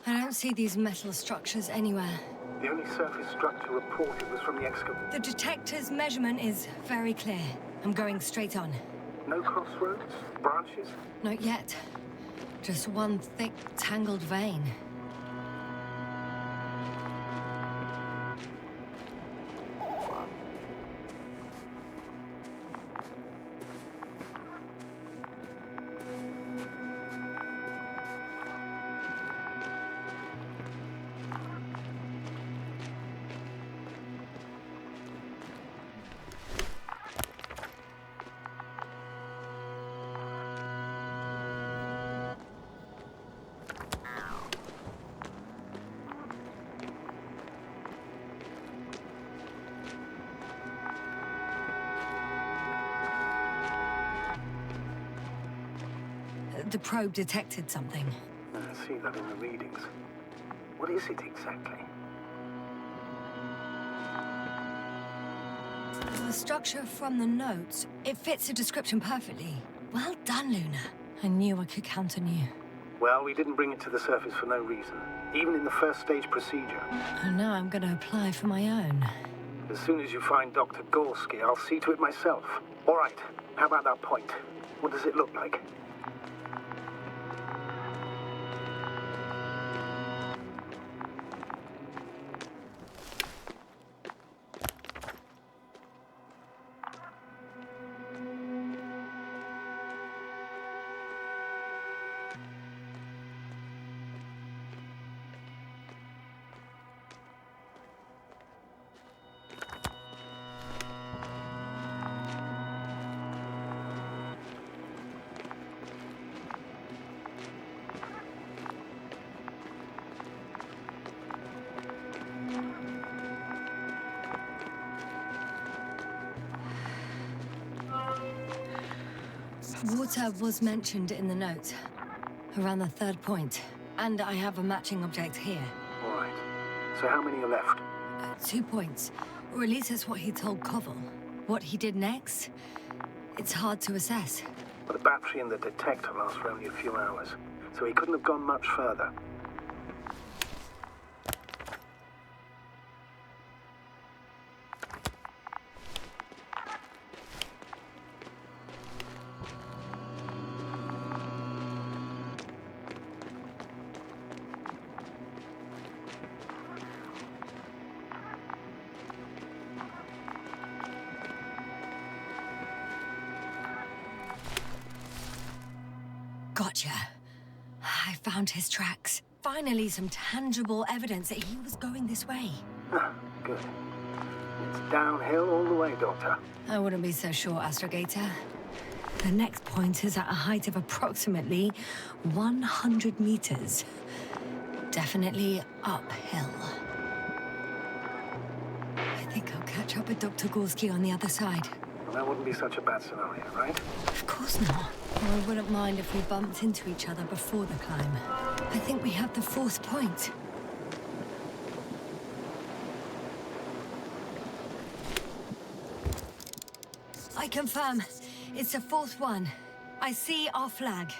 I don't see these metal structures anywhere. The only surface structure reported was from the excavation. The detector's measurement is very clear. I'm going straight on. No crossroads? Branches? Not yet. Just one thick, tangled vein. The probe detected something. I see that in the readings. What is it exactly? The structure from the notes, it fits the description perfectly. Well done, Luna. I knew I could count on you. Well, we didn't bring it to the surface for no reason. Even in the first stage procedure. And now I'm going to apply for my own. As soon as you find Dr. Gorski, I'll see to it myself. All right, how about that point? What does it look like? Water was mentioned in the note, around the 3rd point. And I have a matching object here. All right. So how many are left? 2 points. Or at least that's what he told Koval. What he did next, it's hard to assess. Well, the battery and the detector last for only a few hours, so he couldn't have gone much further. Gotcha. I found his tracks. Finally, some tangible evidence that he was going this way. Good. It's downhill all the way, Doctor. I wouldn't be so sure, Astrogator. The next point is at a height of approximately 100 meters. Definitely uphill. I think I'll catch up with Dr. Gorski on the other side. Well, that wouldn't be such a bad scenario, right? Of course not. Or I wouldn't mind if we bumped into each other before the climb. I think we have the 4th point. I confirm. It's the 4th one. I see our flag.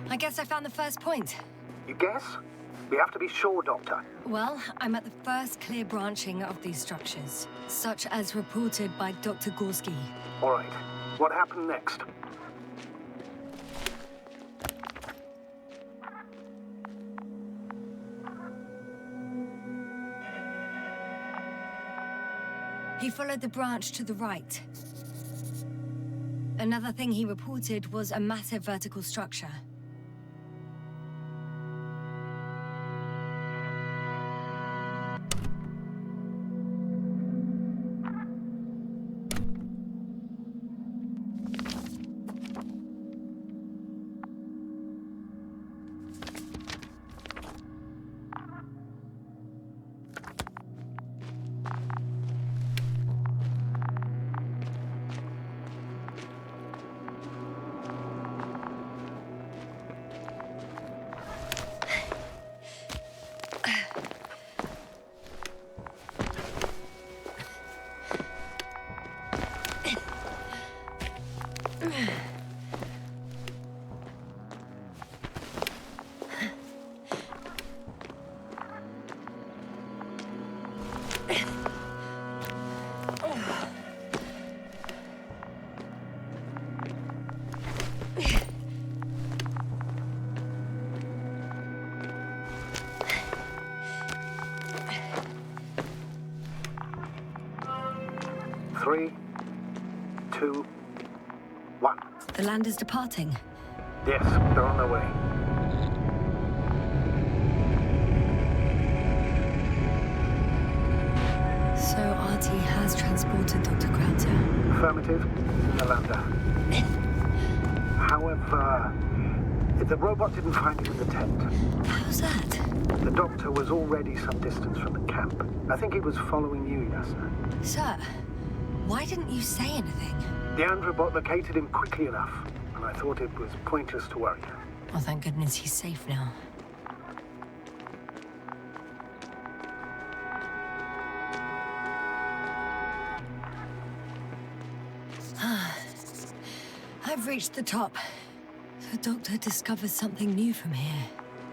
I guess I found the 1st point. You guess? We have to be sure, Doctor. Well, I'm at the first clear branching of these structures, such as reported by Dr. Gorski. All right. What happened next? He followed the branch to the right. Another thing he reported was a massive vertical structure. Three, two, one. The land is departing. Yes, they're on their way. So RT has transported Dr. Krauter. Affirmative, in the lander. However, the robot didn't find him in the tent. How's that? The doctor was already some distance from the camp. I think he was following you, Yasna. Sir, why didn't you say anything? The androbot located him quickly enough. and I thought it was pointless to worry you. Well, thank goodness he's safe now. I've reached the top. The doctor discovered something new from here.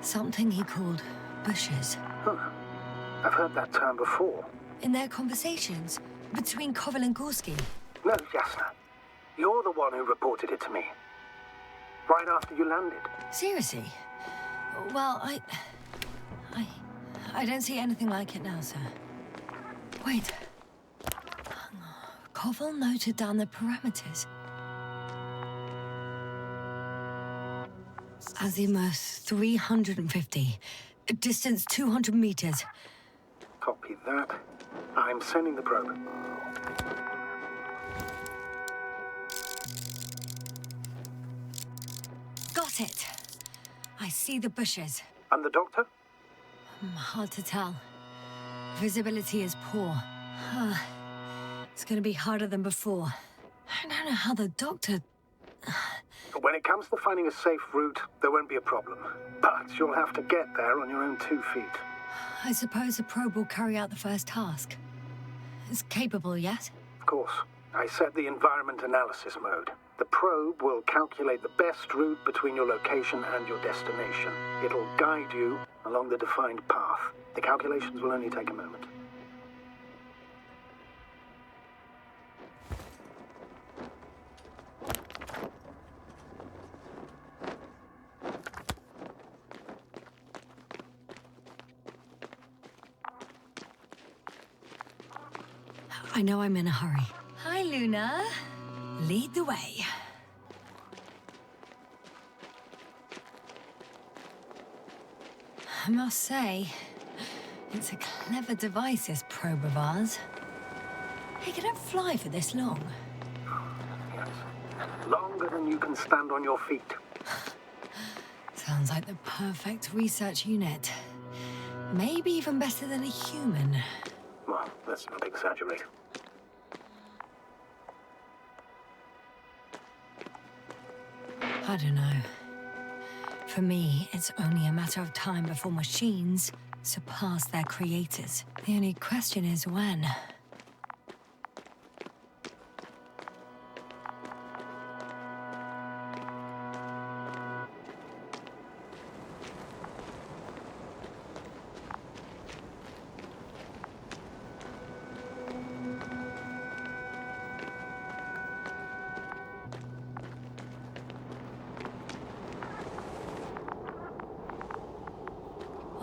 Something he called bushes. Huh. I've heard that term before. In their conversations between Koval and Gorski. No, Jasna. You're the one who reported it to me. Right after you landed. Seriously? Well, I don't see anything like it now, sir. Wait. Koval noted down the parameters. Azimuth 350. Distance 200 meters. Copy that. I'm sending the probe. Got it. I see the bushes. And the doctor? Hard to tell. Visibility is poor. It's gonna be harder than before. I don't know how the doctor... When it comes to finding a safe route, there won't be a problem. But you'll have to get there on your own 2 feet. I suppose the probe will carry out the first task. It's capable yet? Of course. I set the environment analysis mode. The probe will calculate the best route between your location and your destination. It'll guide you along the defined path. The calculations will only take a moment. I know I'm in a hurry. Hi, Luna. Lead the way. I must say, it's a clever device, this probe of ours. It can fly for this long. Yes. Longer than you can stand on your feet. Sounds like the perfect research unit. Maybe even better than a human. Well, let's not exaggerate. I don't know. For me, it's only a matter of time before machines surpass their creators. The only question is when.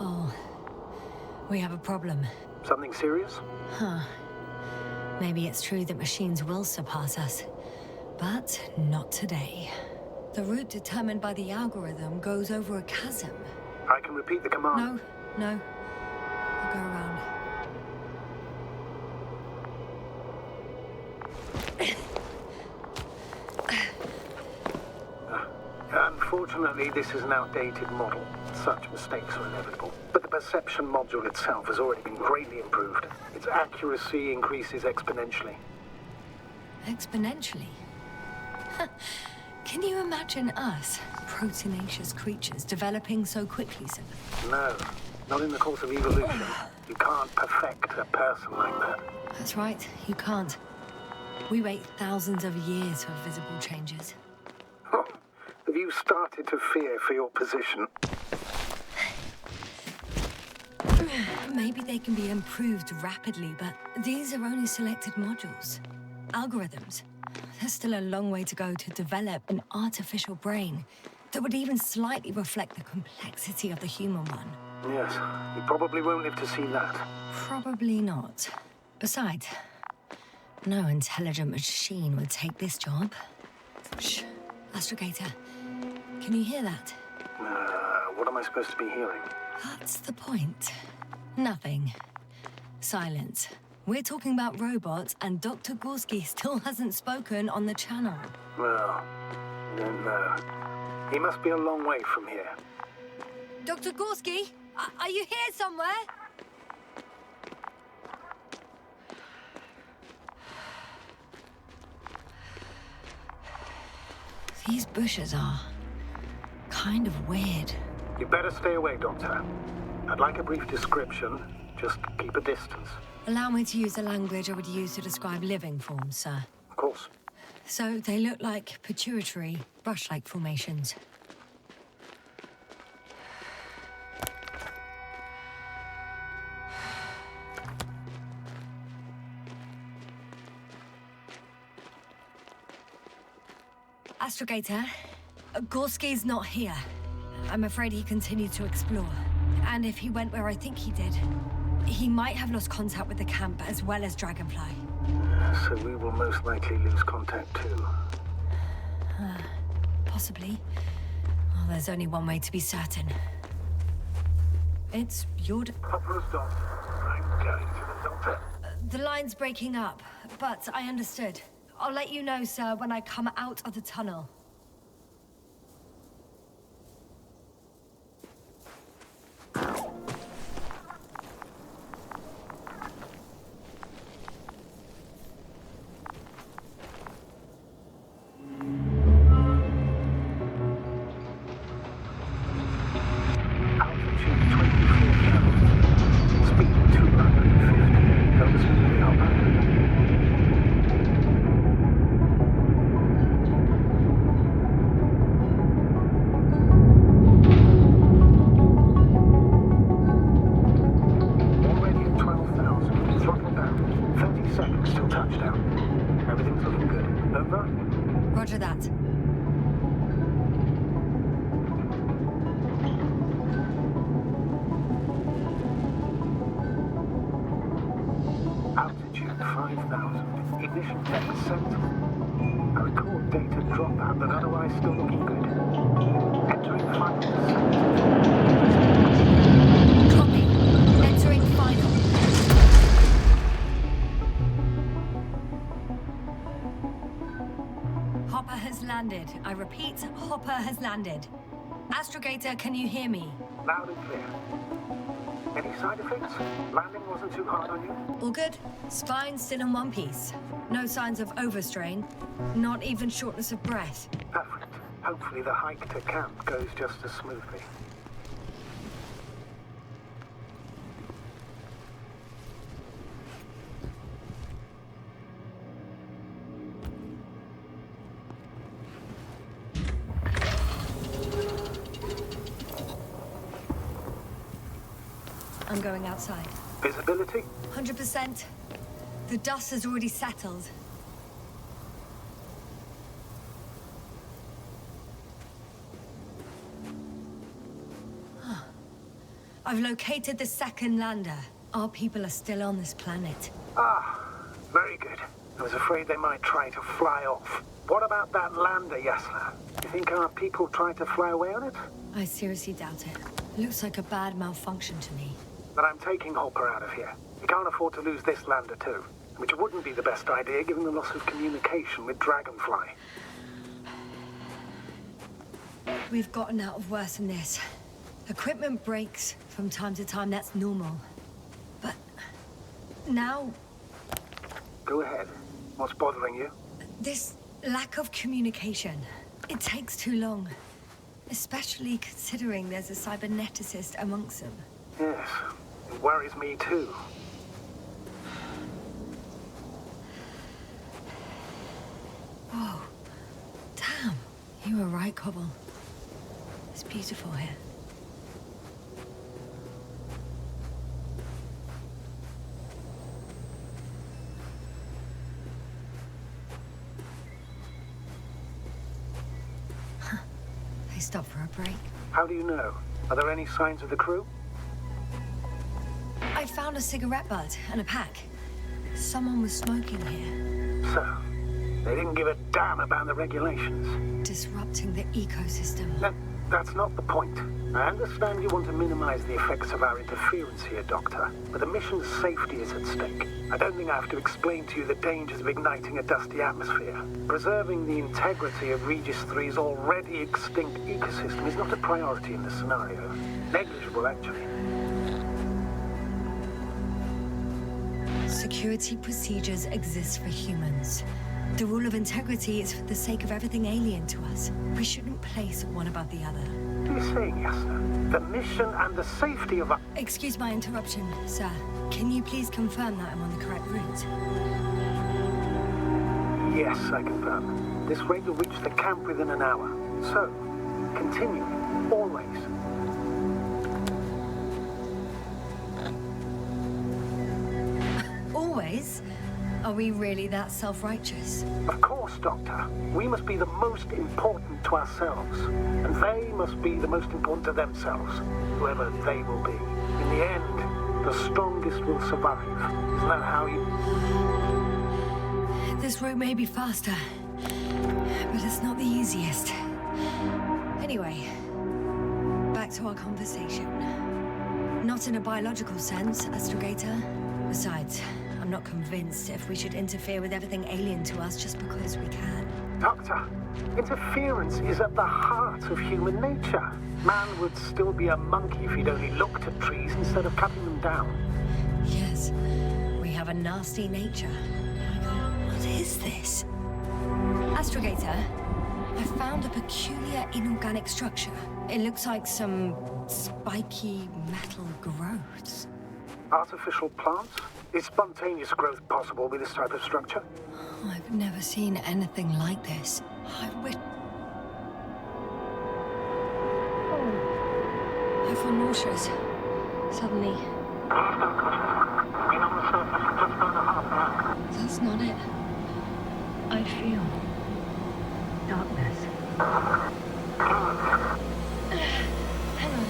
Oh, we have a problem. Something serious? Huh. Maybe it's true that machines will surpass us, but not today. The route determined by the algorithm goes over a chasm. I can repeat the command. No. I'll go around. Unfortunately, this is an outdated model. Such mistakes are inevitable. But the perception module itself has already been greatly improved. Its accuracy increases exponentially. Exponentially? Can you imagine us, proteinaceous creatures, developing so quickly, sir? No, not in the course of evolution. You can't perfect a person like that. That's right, you can't. We wait thousands of years for visible changes. Have you started to fear for your position? Maybe they can be improved rapidly, but these are only selected modules. Algorithms. There's still a long way to go to develop an artificial brain that would even slightly reflect the complexity of the human one. Yes, you probably won't live to see that. Probably not. Besides, no intelligent machine would take this job. Shh. Astrogator, can you hear that? What am I supposed to be hearing? That's the point. Nothing. Silence. We're talking about robots, and Dr. Gorski still hasn't spoken on the channel. Well, then, he must be a long way from here. Dr. Gorski, are you here somewhere? These bushes are kind of weird. You better stay away, Doctor. I'd like a brief description. Just keep a distance. Allow me to use the language I would use to describe living forms, sir. Of course. So they look like pituitary, brush-like formations. Astrogator, Gorski's not here. I'm afraid he continued to explore. And if he went where I think he did, he might have lost contact with the camp as well as Dragonfly. So we will most likely lose contact too. Possibly. Well, there's only one way to be certain. It's your... Hopper's doctor. I'm going to the doctor. The line's breaking up, but I understood. I'll let you know, sir, when I come out of the tunnel. Altitude 24,000. Speed 250. Go to speed, Hopper. Already at 12,000. Throttle down. 30 seconds till touchdown. Everything's looking good. Over? Roger that. Altitude 5,000. Ignition 10%. I record data dropout, but otherwise still looking good. Entering final descent. Copy. Entering final. Hopper has landed. I repeat, Hopper has landed. Astrogator, can you hear me? Loud and clear. Any side effects? Landing wasn't too hard on you? All good. Spine still in one piece. No signs of overstrain. Not even shortness of breath. Perfect. Hopefully the hike to camp goes just as smoothly. I'm going outside. Visibility? 100%. The dust has already settled. I've located the second lander. Our people are still on this planet. Ah, very good. I was afraid they might try to fly off. What about that lander, Yasna? You think our people tried to fly away on it? I seriously doubt it. Looks like a bad malfunction to me. But I'm taking Hopper out of here. We can't afford to lose this lander too. Which wouldn't be the best idea given the loss of communication with Dragonfly. We've gotten out of worse than this. Equipment breaks from time to time, that's normal. But now, Go ahead. What's bothering you? this lack of communication, it takes too long. Especially considering there's a cyberneticist amongst them. Yes, it worries me too. Whoa. Damn. You were right, Cobble. It's beautiful here. Huh. They stopped for a break. How do you know? Are there any signs of the crew? I found a cigarette butt and a pack. Someone was smoking here. So, they didn't give a damn about the regulations. Disrupting the ecosystem. That's not the point. I understand you want to minimize the effects of our interference here, Doctor, but the mission's safety is at stake. I don't think I have to explain to you the dangers of igniting a dusty atmosphere. Preserving the integrity of Regis 3's already extinct ecosystem is not a priority in this scenario. Negligible, actually. Security procedures exist for humans. The rule of integrity is for the sake of everything alien to us. We shouldn't place one above the other. What are you saying, Yasna? The mission and the safety of our... Excuse my interruption, sir. Can you please confirm that I'm on the correct route? Yes, I confirm. This rate will reach the camp within an hour. So, continue. Always. Always? Are we really that self-righteous? Of course, Doctor. We must be the most important to ourselves. And they must be the most important to themselves, whoever they will be. In the end, the strongest will survive. Isn't that how you... This route may be faster, but it's not the easiest. Anyway, back to our conversation. Not in a biological sense, Astrogator. Besides, I'm not convinced if we should interfere with everything alien to us just because we can. Doctor, interference is at the heart of human nature. Man would still be a monkey if he'd only looked at trees instead of cutting them down. Yes, we have a nasty nature. What is this? Astrogator, I found a peculiar inorganic structure. It looks like some spiky metal growths. Artificial plants? Is spontaneous growth possible with this type of structure? I've never seen anything like this. I feel nauseous. Suddenly. That's not it. I feel darkness. Hang on.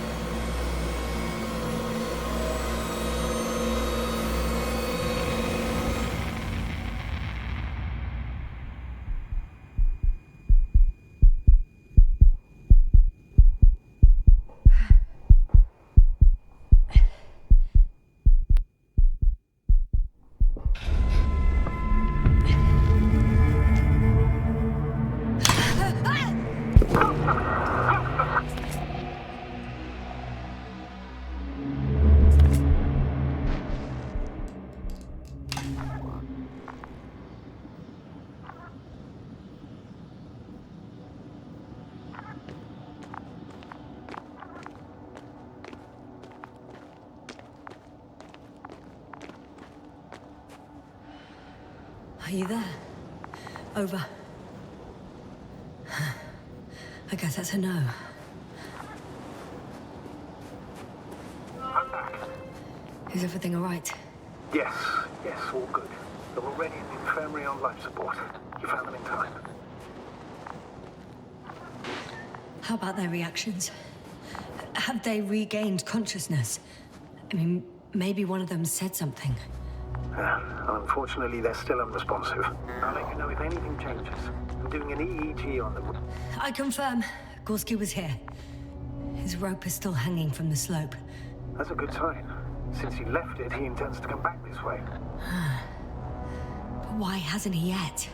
Are you there? Over. I guess that's a no. I'm back. Is everything all right? Yes, all good. They're already in the infirmary on life support. You found them in time. How about their reactions? Have they regained consciousness? I mean, maybe one of them said something. Unfortunately, they're still unresponsive. I'll let you know if anything changes. I'm doing an EEG on them. I confirm. Gorski was here. His rope is still hanging from the slope. That's a good sign. Since he left it, he intends to come back this way. But why hasn't he yet?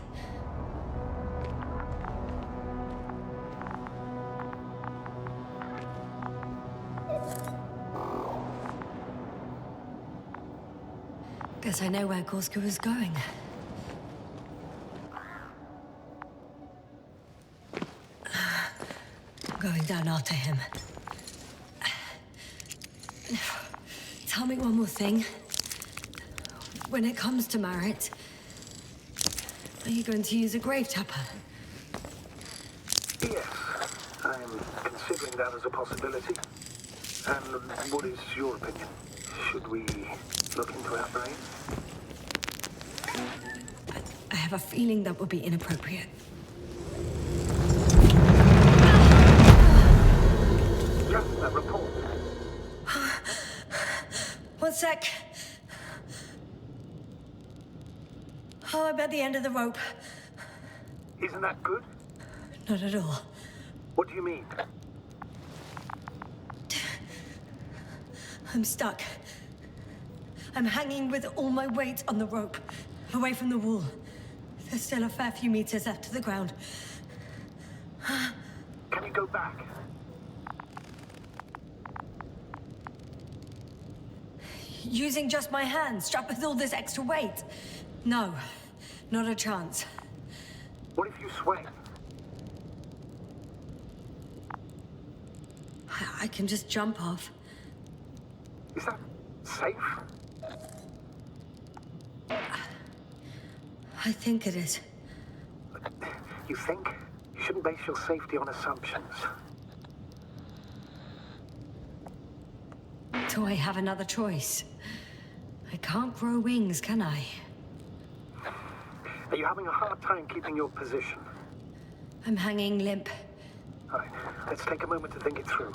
Guess I know where Gorski was going. I'm going down after him. Tell me one more thing. When it comes to Marit, are you going to use a grave tapper? Yes, I'm considering that as a possibility. And what is your opinion? Should we look into our brains? I have a feeling that would be inappropriate. Just a report. One sec. Oh, I'm at the end of the rope. Isn't that good? Not at all. What do you mean? I'm stuck. I'm hanging with all my weight on the rope, away from the wall. There's still a fair few meters left to the ground. Can you go back? Using just my hands, strapped with all this extra weight? No, not a chance. What if you swing? I can just jump off. Is that safe? I think it is. You think? You shouldn't base your safety on assumptions. Do I have another choice? I can't grow wings, can I? Are you having a hard time keeping your position? I'm hanging limp. All right, let's take a moment to think it through.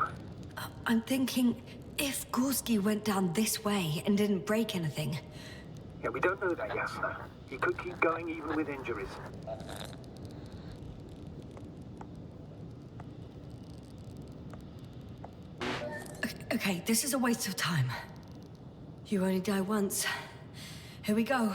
I'm thinking, if Gorski went down this way and didn't break anything... Yeah, we don't know that, Yasna. He could keep going even with injuries. Okay, this is a waste of time. You only die once. Here we go.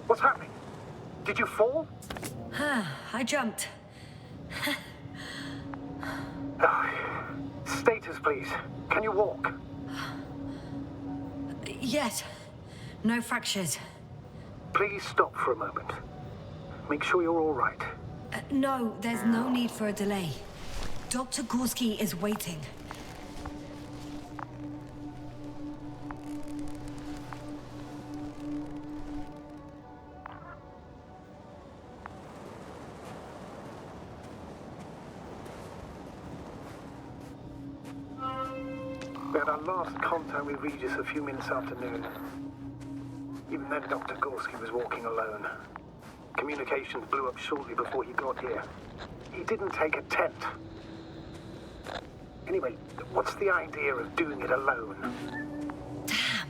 What's happening? Did you fall? I jumped. Status, please. Can you walk? Yes. No fractures. Please stop for a moment. Make sure you're all right. No, there's no need for a delay. Dr. Gorski is waiting. We had our last contact with Regis a few minutes after noon. Even then, Dr. Gorski was walking alone. Communications blew up shortly before he got here. He didn't take a tent. Anyway, what's the idea of doing it alone? Damn.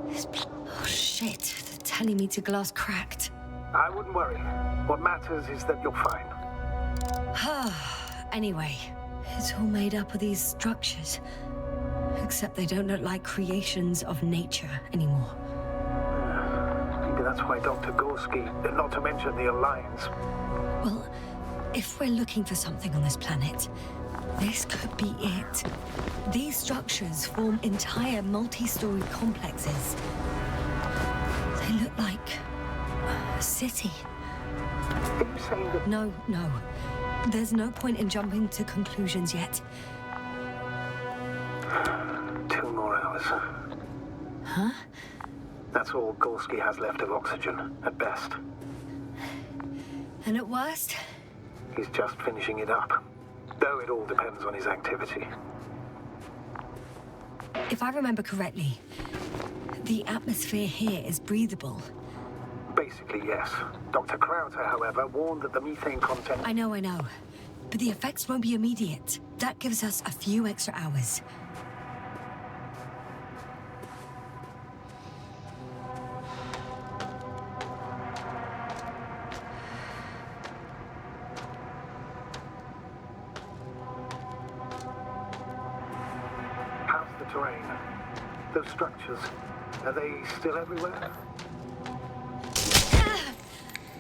Oh, shit. The 10-meter glass cracked. I wouldn't worry. What matters is that you're fine. Anyway, it's all made up of these structures. Except they don't look like creations of nature anymore. Maybe that's why Dr. Gorski, not to mention the Alliance. Well, if we're looking for something on this planet, this could be it. These structures form entire multi-story complexes. They look like a city. Are you saying that... No. There's no point in jumping to conclusions yet. 2 more hours. Huh? That's all Gorski has left of oxygen, at best. And at worst? He's just finishing it up. Though it all depends on his activity. If I remember correctly, the atmosphere here is breathable. Basically, yes. Dr. Krauter, however, warned that the methane content... I know. But the effects won't be immediate. That gives us a few extra hours. How's the terrain? Those structures, are they still everywhere?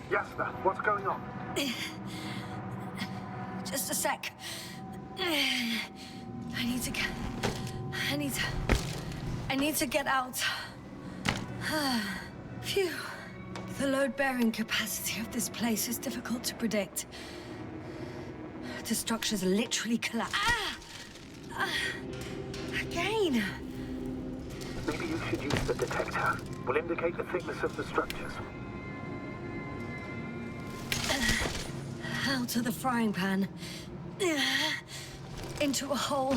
Yasna, what's going on? Just a sec. I need to get out. Phew. The load-bearing capacity of this place is difficult to predict. The structures literally collapse. Again. Maybe you should use the detector. Will indicate the thickness of the structures. Out of the frying pan. Into a hole.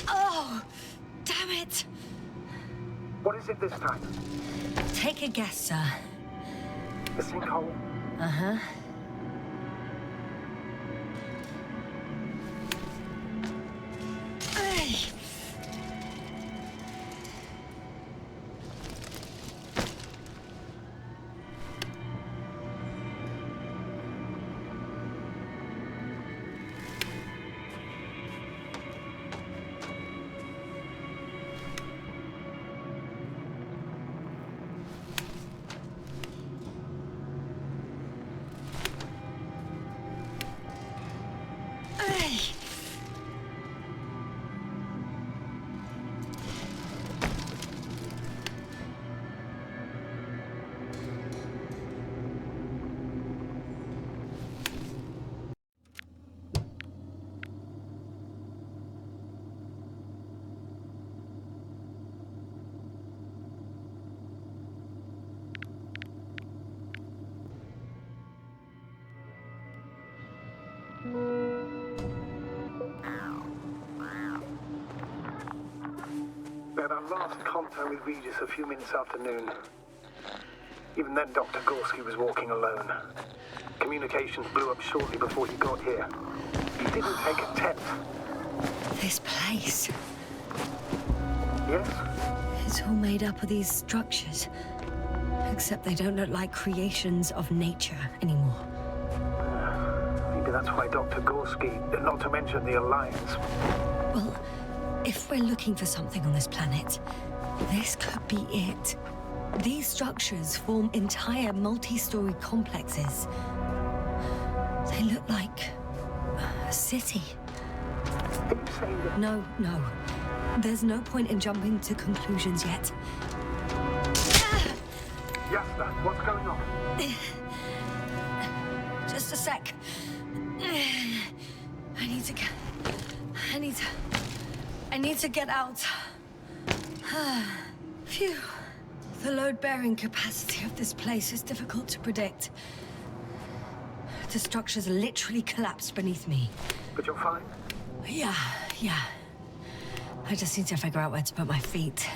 Oh, damn it. What is it this time? Take a guess, sir. A sinkhole? Uh-huh. Hey. We had our last contact with Regis a few minutes after noon. Even then, Dr. Gorski was walking alone. Communications blew up shortly before he got here. He didn't take a tent. This place. Yes? It's all made up of these structures. Except they don't look like creations of nature anymore. Maybe that's why Dr. Gorski, not to mention the Alliance. Well, if we're looking for something on this planet, this could be it. These structures form entire multi-story complexes. They look like a city. Are you saying that... No. There's no point in jumping to conclusions yet. Yasna, what's going on? Just a sec. I need to get out. Phew. The load-bearing capacity of this place is difficult to predict. The structures literally collapsed beneath me. But you're fine? Yeah. I just need to figure out where to put my feet.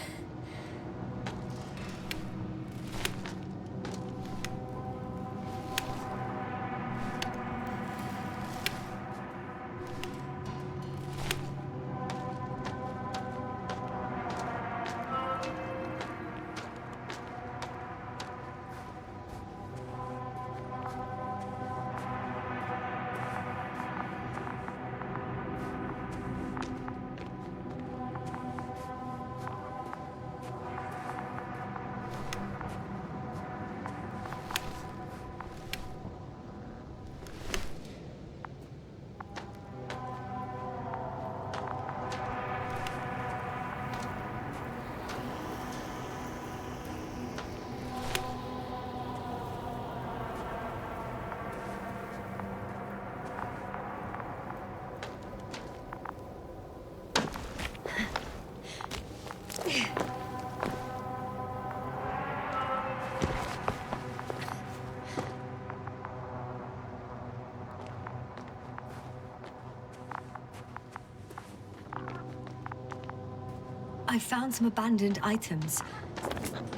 I found some abandoned items.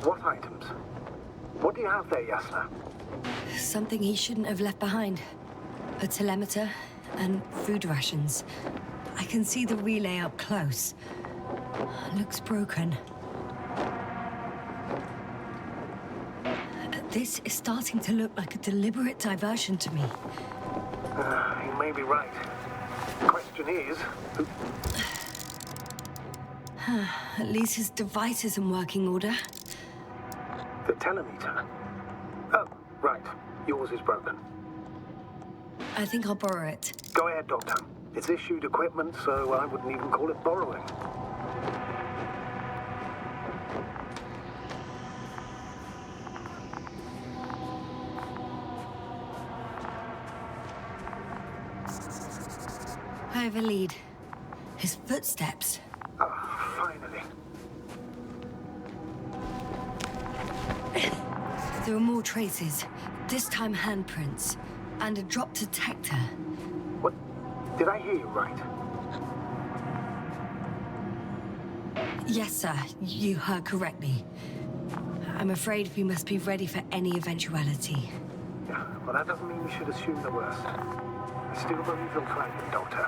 What items? What do you have there, Yasna? Something he shouldn't have left behind. A telemeter and food rations. I can see the relay up close. Looks broken. This is starting to look like a deliberate diversion to me. You may be right. The question is, who... At least his device is in working order. The telemeter? Oh, right. Yours is broken. I think I'll borrow it. Go ahead, Doctor. It's issued equipment, so I wouldn't even call it borrowing. I have a lead. His footsteps. Ah, finally. There are more traces. This time handprints. And a drop detector. What? Did I hear you right? Yes, sir. You heard correctly. I'm afraid we must be ready for any eventuality. Yeah, well, that doesn't mean we should assume the worst. I still believe you'll find him, Doctor.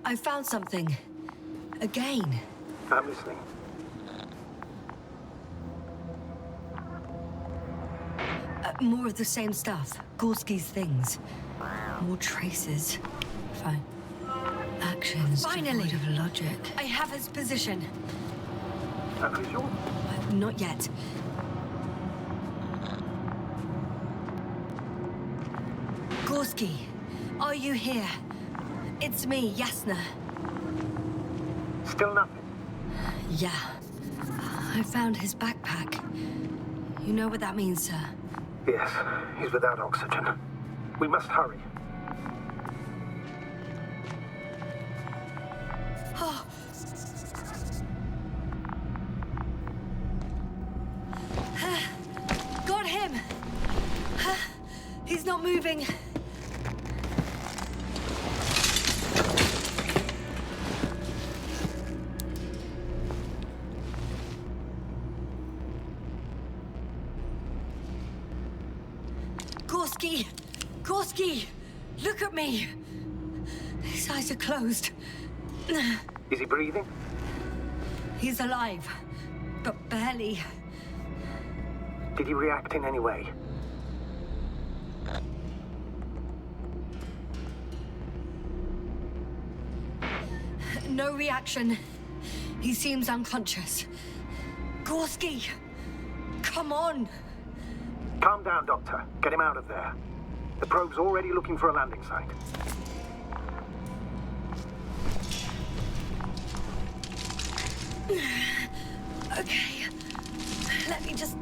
I found something. Again. I'm listening. More of the same stuff. Gorski's things. More traces. Fine. Actions devoid of logic. I have his position. A visual? Not yet. Gorski, are you here? It's me, Yasna. Still nothing. Yeah. I found his backpack. You know what that means, sir? Yes, he's without oxygen. We must hurry. Oh. Got him! He's not moving. Gorski! Gorski! Look at me! His eyes are closed. Is he breathing? He's alive, but barely. Did he react in any way? No reaction. He seems unconscious. Gorski! Come on! Calm down, Doctor. Get him out of there. The probe's already looking for a landing site. Okay. Let me just...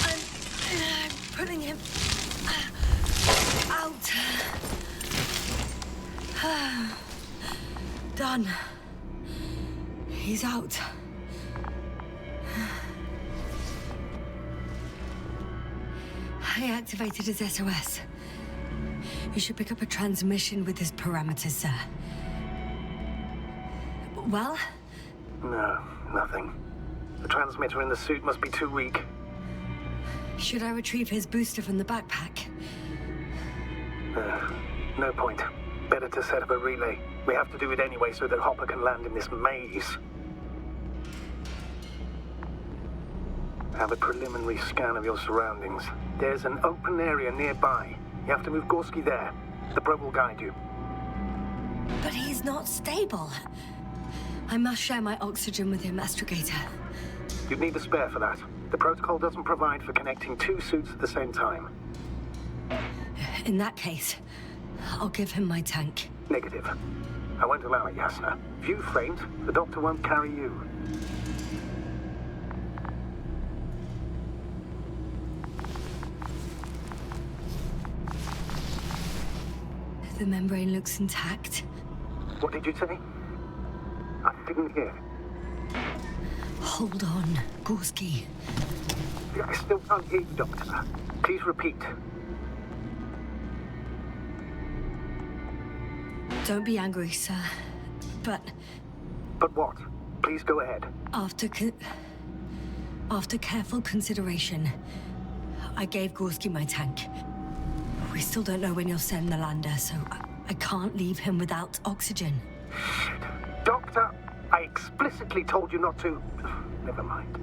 I'm pulling him... out. Done. He's out. I activated his SOS. You should pick up a transmission with his parameters, sir. Well? No, nothing. The transmitter in the suit must be too weak. Should I retrieve his booster from the backpack? No point. Better to set up a relay. We have to do it anyway so that Hopper can land in this maze. Have a preliminary scan of your surroundings. There's an open area nearby. You have to move Gorski there. The probe will guide you. But he's not stable. I must share my oxygen with him, Astrogator. You'd need a spare for that. The protocol doesn't provide for connecting two suits at the same time. In that case, I'll give him my tank. Negative. I won't allow it, Yasna. If you faint, the doctor won't carry you. The membrane looks intact. What did you say? I didn't hear. Hold on, Gorski. I still can't hear you, Doctor. Please repeat. Don't be angry, sir. But But what? Please go ahead. after careful consideration, I gave Gorski my tank. We still don't know when you'll send the lander, so I can't leave him without oxygen. Doctor, I explicitly told you not to... Never mind.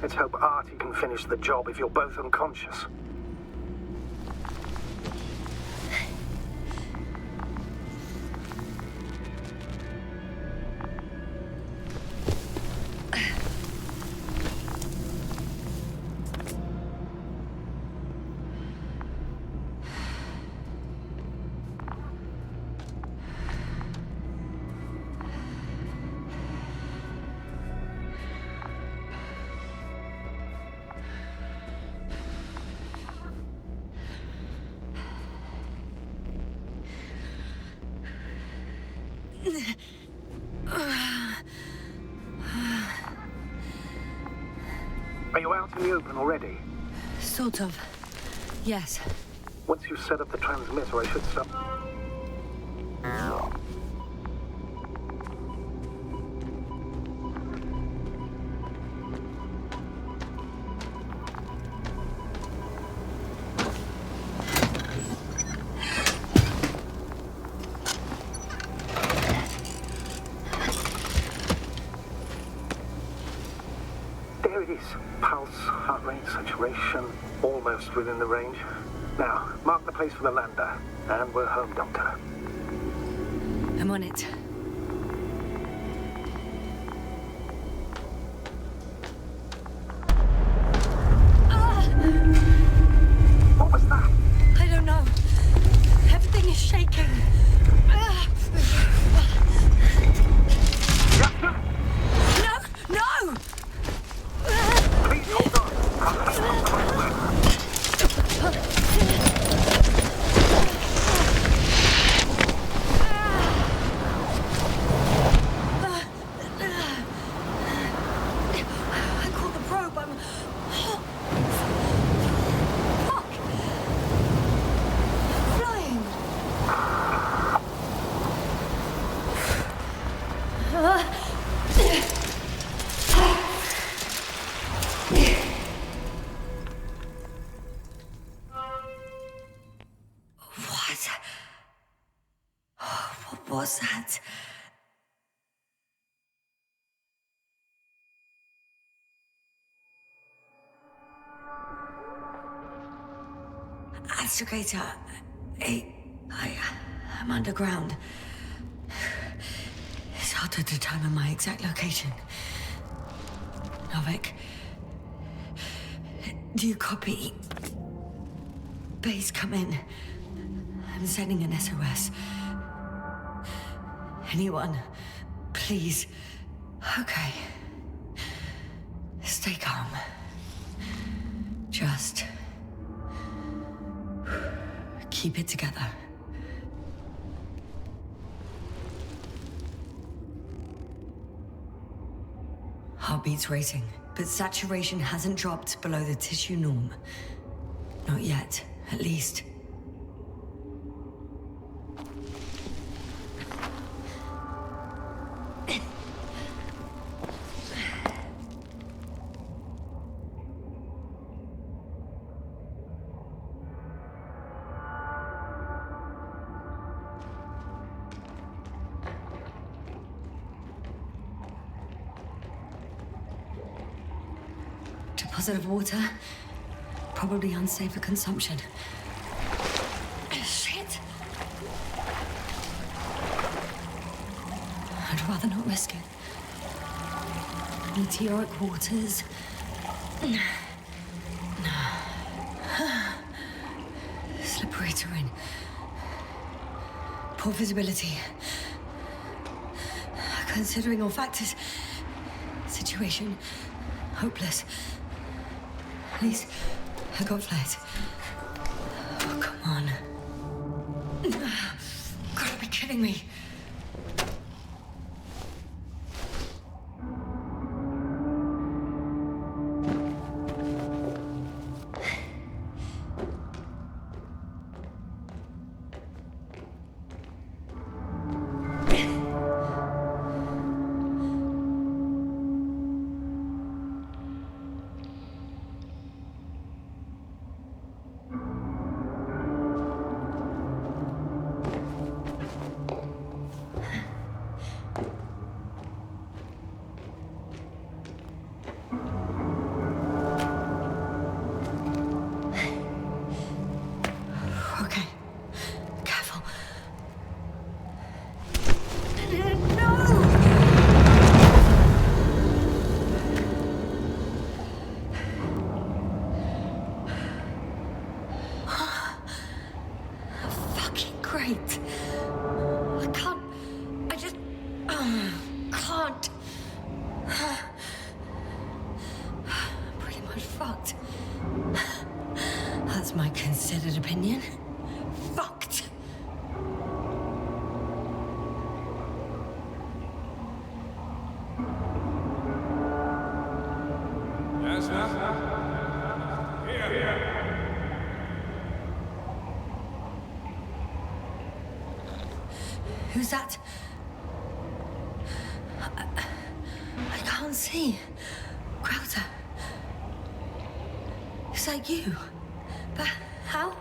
Let's hope Artie can finish the job if you're both unconscious. Are you out in the open already? Sort of. Yes. Once you've set up the transmitter, I should stop. Pulse, heart rate, saturation, almost within the range. Now, mark the place for the lander, and we're home, Doctor. I'm on it. What was that? I don't know. Everything is shaking. No! No! Please hold on. I'll take off the microwave. I caught the probe. I'm... Fuck! Flying! What was that? Astrogator, I'm underground. It's hard to determine my exact location. Novik, do you copy? Base, come in. I'm sending an SOS. Anyone, please. Okay. Stay calm. Just keep it together. Heartbeat's racing, but saturation hasn't dropped below the tissue norm. Not yet, at least. Deposit of water, probably unsafe for consumption. Shit! I'd rather not risk it. Meteoric waters. Slippery terrain. Poor visibility. Considering all factors, situation hopeless. At least I got flight. Oh, come on. Gotta be kidding me. Great. I can't. I just. Can't. Pretty much fucked. That's my considered opinion. Fucked. Yes, sir. Here. Who's that? I can't see. Crowther. Is that you? But how?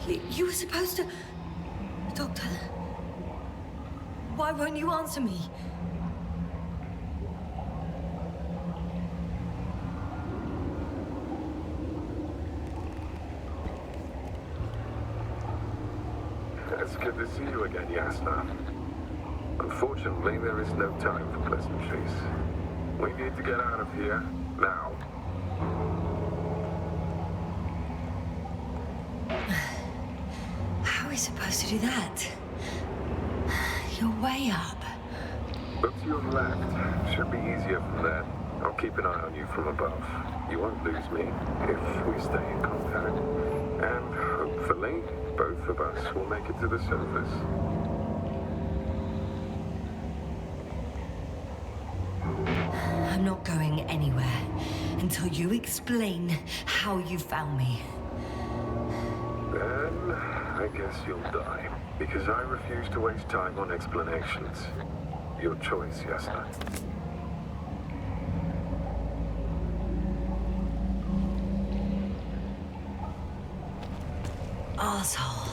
You were supposed to... Doctor. Why won't you answer me? It's good to see you again, Yasna. Unfortunately, there is no time for pleasantries. We need to get out of here, now. How are we supposed to do that? You're way up. Look to your left. Should be easier from there. I'll keep an eye on you from above. You won't lose me if we stay in contact. And hopefully, both of us will make it to the surface. I'm not going anywhere until you explain how you found me. Then, I guess you'll die. Because I refuse to waste time on explanations. Your choice, Yasna. Arsehole.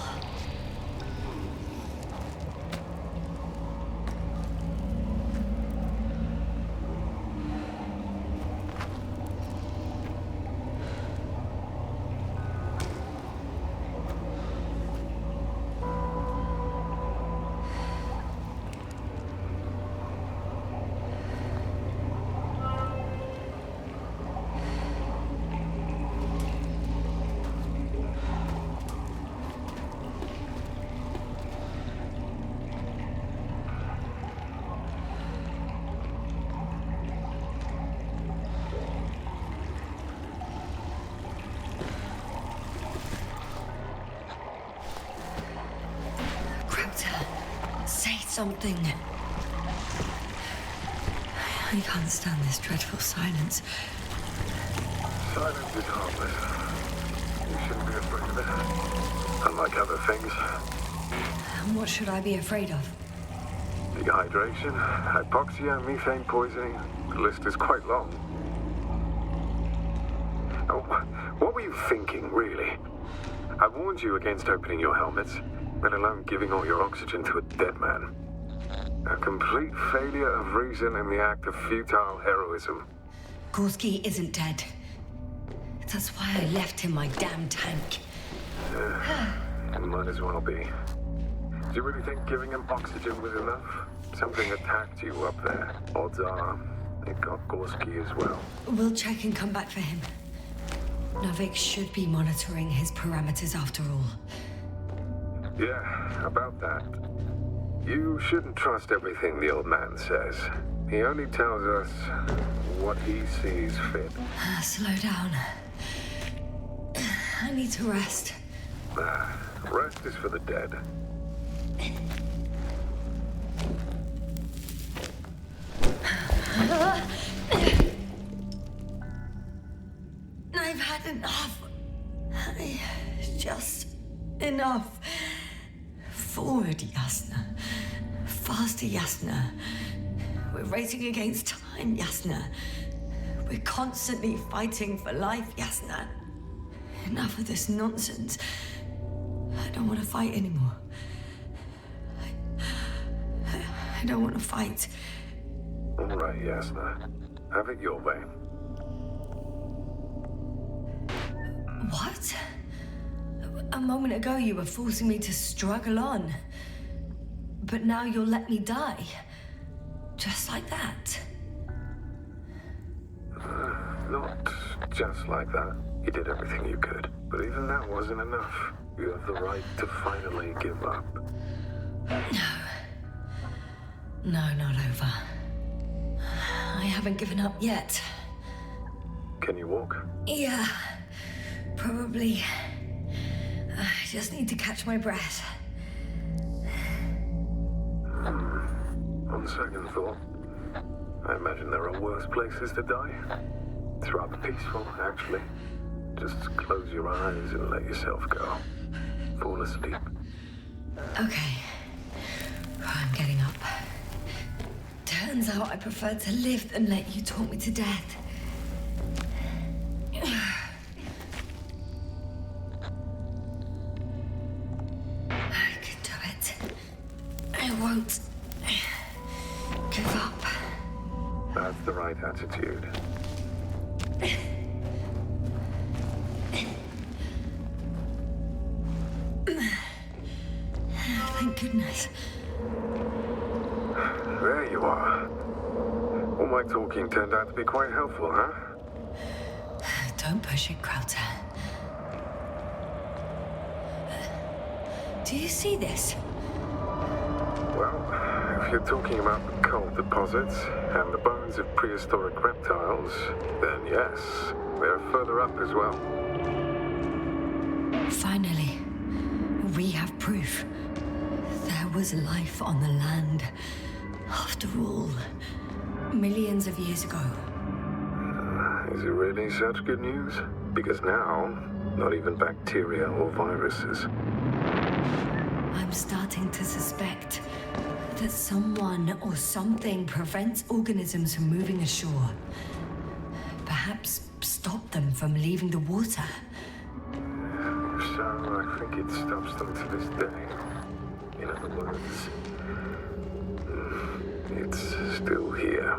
Say something. I can't stand this dreadful silence. Silence is harmless. You shouldn't be afraid of it. Unlike other things. And what should I be afraid of? Dehydration, hypoxia, methane poisoning. The list is quite long. Oh, what were you thinking, really? I warned you against opening your helmets, let alone giving all your oxygen to a dead man. A complete failure of reason in the act of futile heroism. Gorski isn't dead. That's why I left him my damn tank. Might as well be. Do you really think giving him oxygen was enough? Something attacked you up there. Odds are, it got Gorski as well. We'll check and come back for him. Novik should be monitoring his parameters after all. Yeah, about that. You shouldn't trust everything the old man says. He only tells us what he sees fit. Slow down. I need to rest. Rest is for the dead. I've had enough. Just enough. Forward, Yasna. Faster, Yasna. We're racing against time, Yasna. We're constantly fighting for life, Yasna. Enough of this nonsense. I don't want to fight anymore. I don't want to fight. All right, Yasna. Have it your way. What? A moment ago you were forcing me to struggle on. But now you'll let me die. Just like that. Not just like that. You did everything you could. But even that wasn't enough. You have the right to finally give up. No, not over. I haven't given up yet. Can you walk? Yeah, probably. I just need to catch my breath. On second thought, I imagine there are worse places to die. It's rather peaceful, actually. Just close your eyes and let yourself go. Fall asleep. Okay. I'm getting up. Turns out I prefer to live than let you talk me to death. I can do it. I won't give up. That's the right attitude. goodness. There you are. All my talking turned out to be quite helpful, huh? Don't push it, Krauter. Do you see this? Well, if you're talking about the coal deposits and the bones of prehistoric reptiles, then yes, they're further up as well. Finally, we have proof. There was life on the land. After all, millions of years ago. Is it really such good news? Because now, not even bacteria or viruses. I'm starting to suspect that someone or something prevents organisms from moving ashore. Perhaps stop them from leaving the water. So I think it stops them to this day. In other words, it's still here.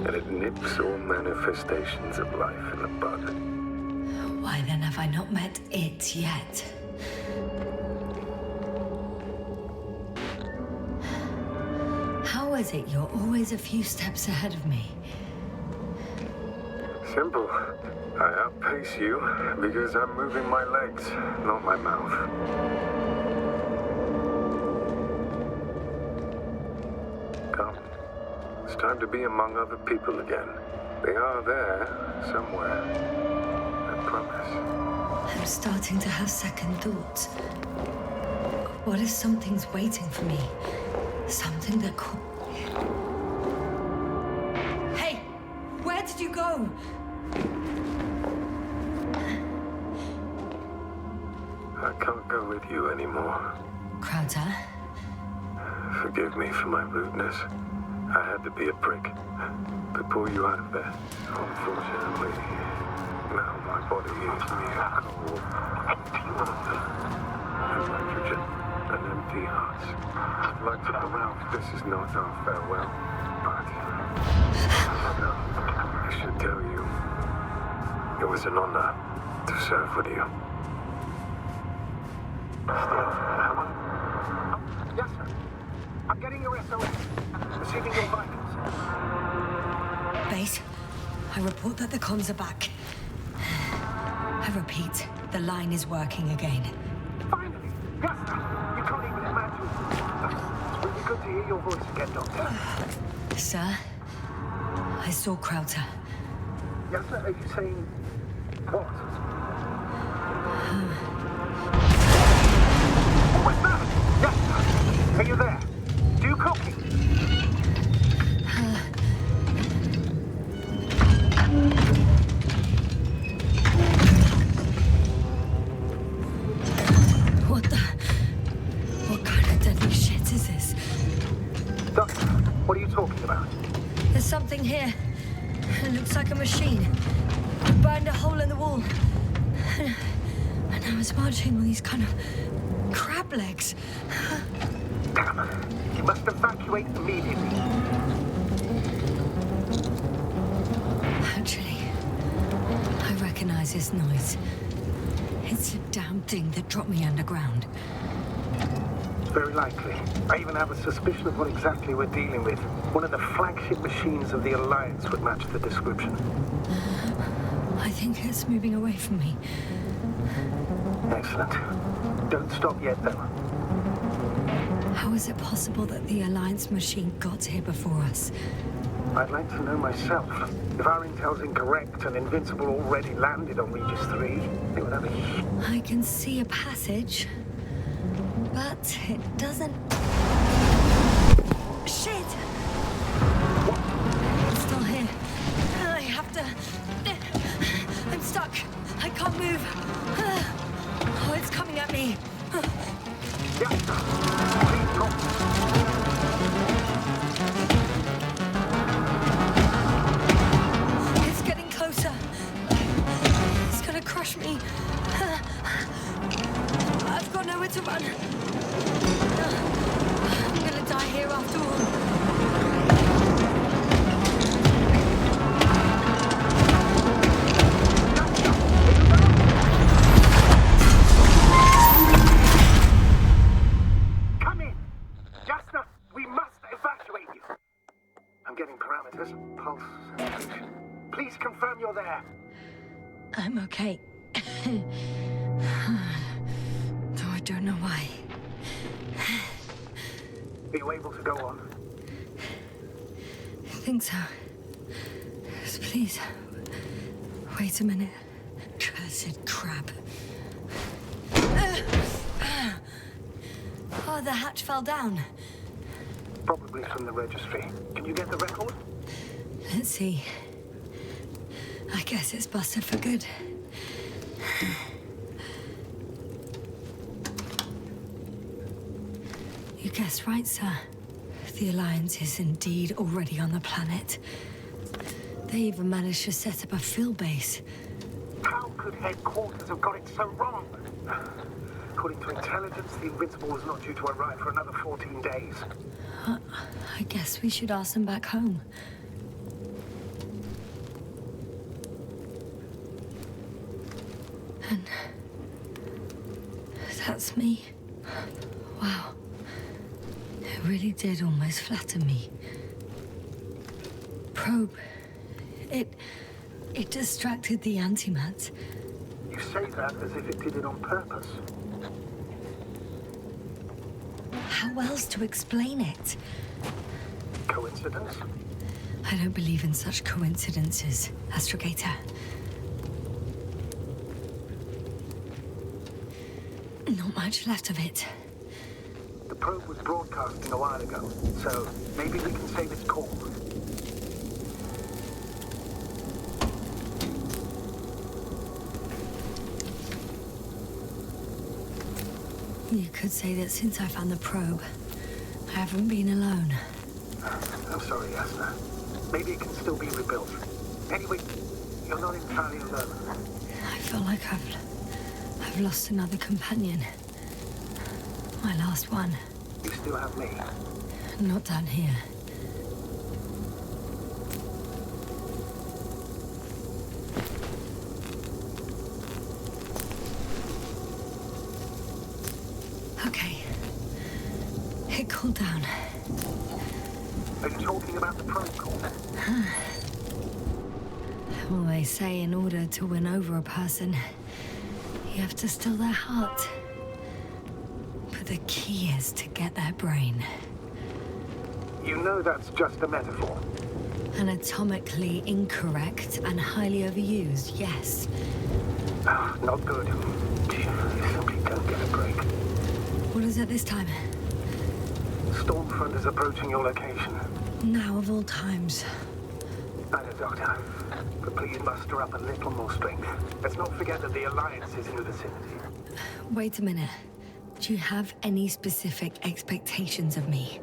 And it nips all manifestations of life in the bud. Why then have I not met it yet? How is it you're always a few steps ahead of me? Simple. I outpace you because I'm moving my legs, not my mouth. Come. It's time to be among other people again. They are there, somewhere. I promise. I'm starting to have second thoughts. What if something's waiting for me? Something that could... Hey! Where did you go? I can't go with you anymore. Krauter? Forgive me for my rudeness. I had to be a prick. To pull you out of there. Unfortunately, now my body is mere coal, empty water, and nitrogen, and empty hearts. I'd like to pronounce this is not our farewell, but I should tell you, it was an honor to serve with you. Yes, sir. I'm getting your SOS. Receiving your vitals. Base, I report that the comms are back. I repeat, the line is working again. Finally! Yes, sir. You can't even imagine. It's really good to hear your voice again, Doctor. Sir, I saw Krauter. Yes, sir. Are you saying what? What was that? Yes, sir. Are you there? Do you copy? What kind of deadly shit is this? Doctor, what are you talking about? There's something here. It looks like a machine. It burned a hole in the wall. And now it's marching on these kind of crab legs. Damn. You must evacuate immediately. Actually, I recognize this noise. It's the damn thing that dropped me underground. Very likely. I even have a suspicion of what exactly we're dealing with. One of the flagship machines of the Alliance would match the description. I think it's moving away from me. Excellent. Don't stop yet, though. How is it possible that the Alliance machine got here before us? I'd like to know myself. If our intel's incorrect and Invincible already landed on Regis 3, it would have a... I can see a passage, but it doesn't... Shit! It's still here. I have to... I'm stuck. I can't move. Oh, it's coming at me. Yeah. Please drop. It's getting closer. It's gonna crush me. I've got nowhere to run. I'm gonna die here after all. Come I'm okay. Though I don't know why. Are you able to go on? I think so. Just please. Wait a minute. Cursed crap. Oh, the hatch fell down. Probably from the registry. Can you get the record? Let's see. I guess it's busted for good. You guessed right, sir. The Alliance is indeed already on the planet. They even managed to set up a field base. How could headquarters have got it so wrong? According to intelligence, the Invincible was not due to arrive for another 14 days. I guess we should ask them back home. And that's me. Wow. It really did almost flatten me. Probe. It distracted the antimats. You say that as if it did it on purpose. How else to explain it? Coincidence? I don't believe in such coincidences, Astrogator. Not much left of it. The probe was broadcasting a while ago, so maybe we can save its call. You could say that since I found the probe, I haven't been alone. I'm sorry, Yasna. Maybe it can still be rebuilt. Anyway, you're not entirely alone. I feel like I've lost another companion. My last one. You still have me. Not down here. Okay. It cooled down. Are you talking about the probe call? Well, they say in order to win over a person, you have to steal their heart. But the key is to get their brain. You know that's just a metaphor. Anatomically incorrect and highly overused, yes. Not good. You simply don't get a break. What is it this time? Stormfront is approaching your location. Now of all times. I know, Doctor. But please muster up a little more strength. Let's not forget that the Alliance is in the vicinity. Wait a minute. Do you have any specific expectations of me?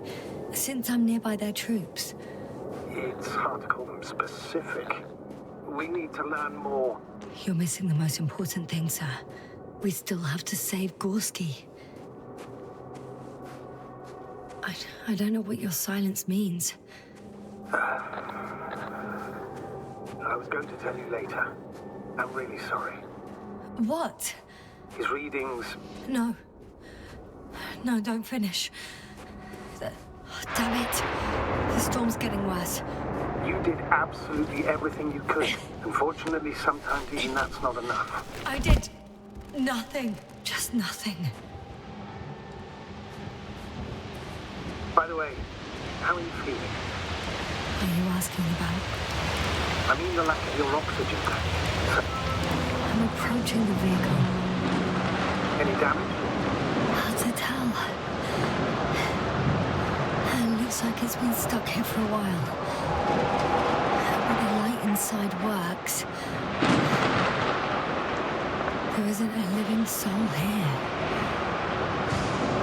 Since I'm nearby their troops. It's hard to call them specific. We need to learn more. You're missing the most important thing, sir. We still have to save Gorski. I don't know what your silence means. I was going to tell you later. I'm really sorry. What? His readings... No. No, don't finish. Damn it. The storm's getting worse. You did absolutely everything you could. Unfortunately, sometimes even that's not enough. I did nothing. Just nothing. By the way, how are you feeling? Are you asking about? I mean the lack of your oxygen. I'm approaching the vehicle. Any damage? Hard to tell. It looks like it's been stuck here for a while. But the light inside works. There isn't a living soul here.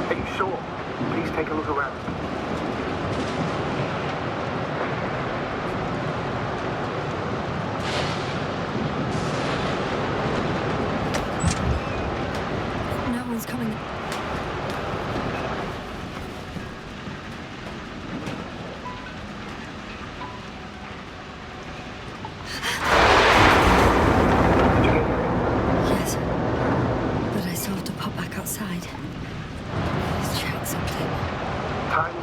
Are you sure? Please take a look around. No one's coming. Yes, but I still have to pop back outside. Let's check something. Time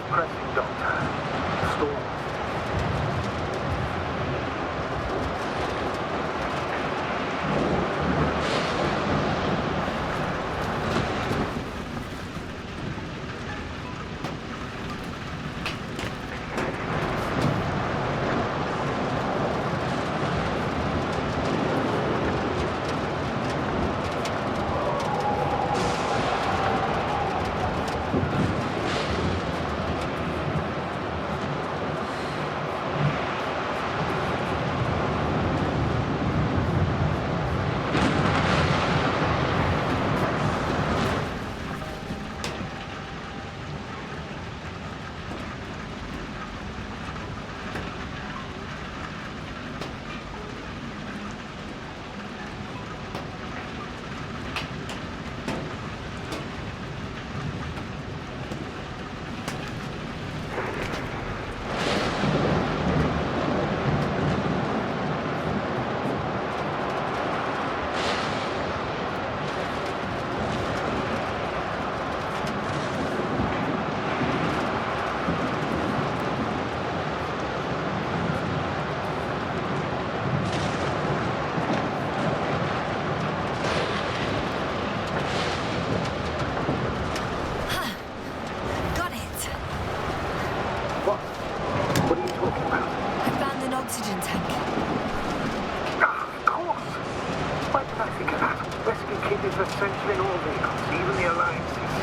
That rescue kit is essential in all vehicles, even the Alliances.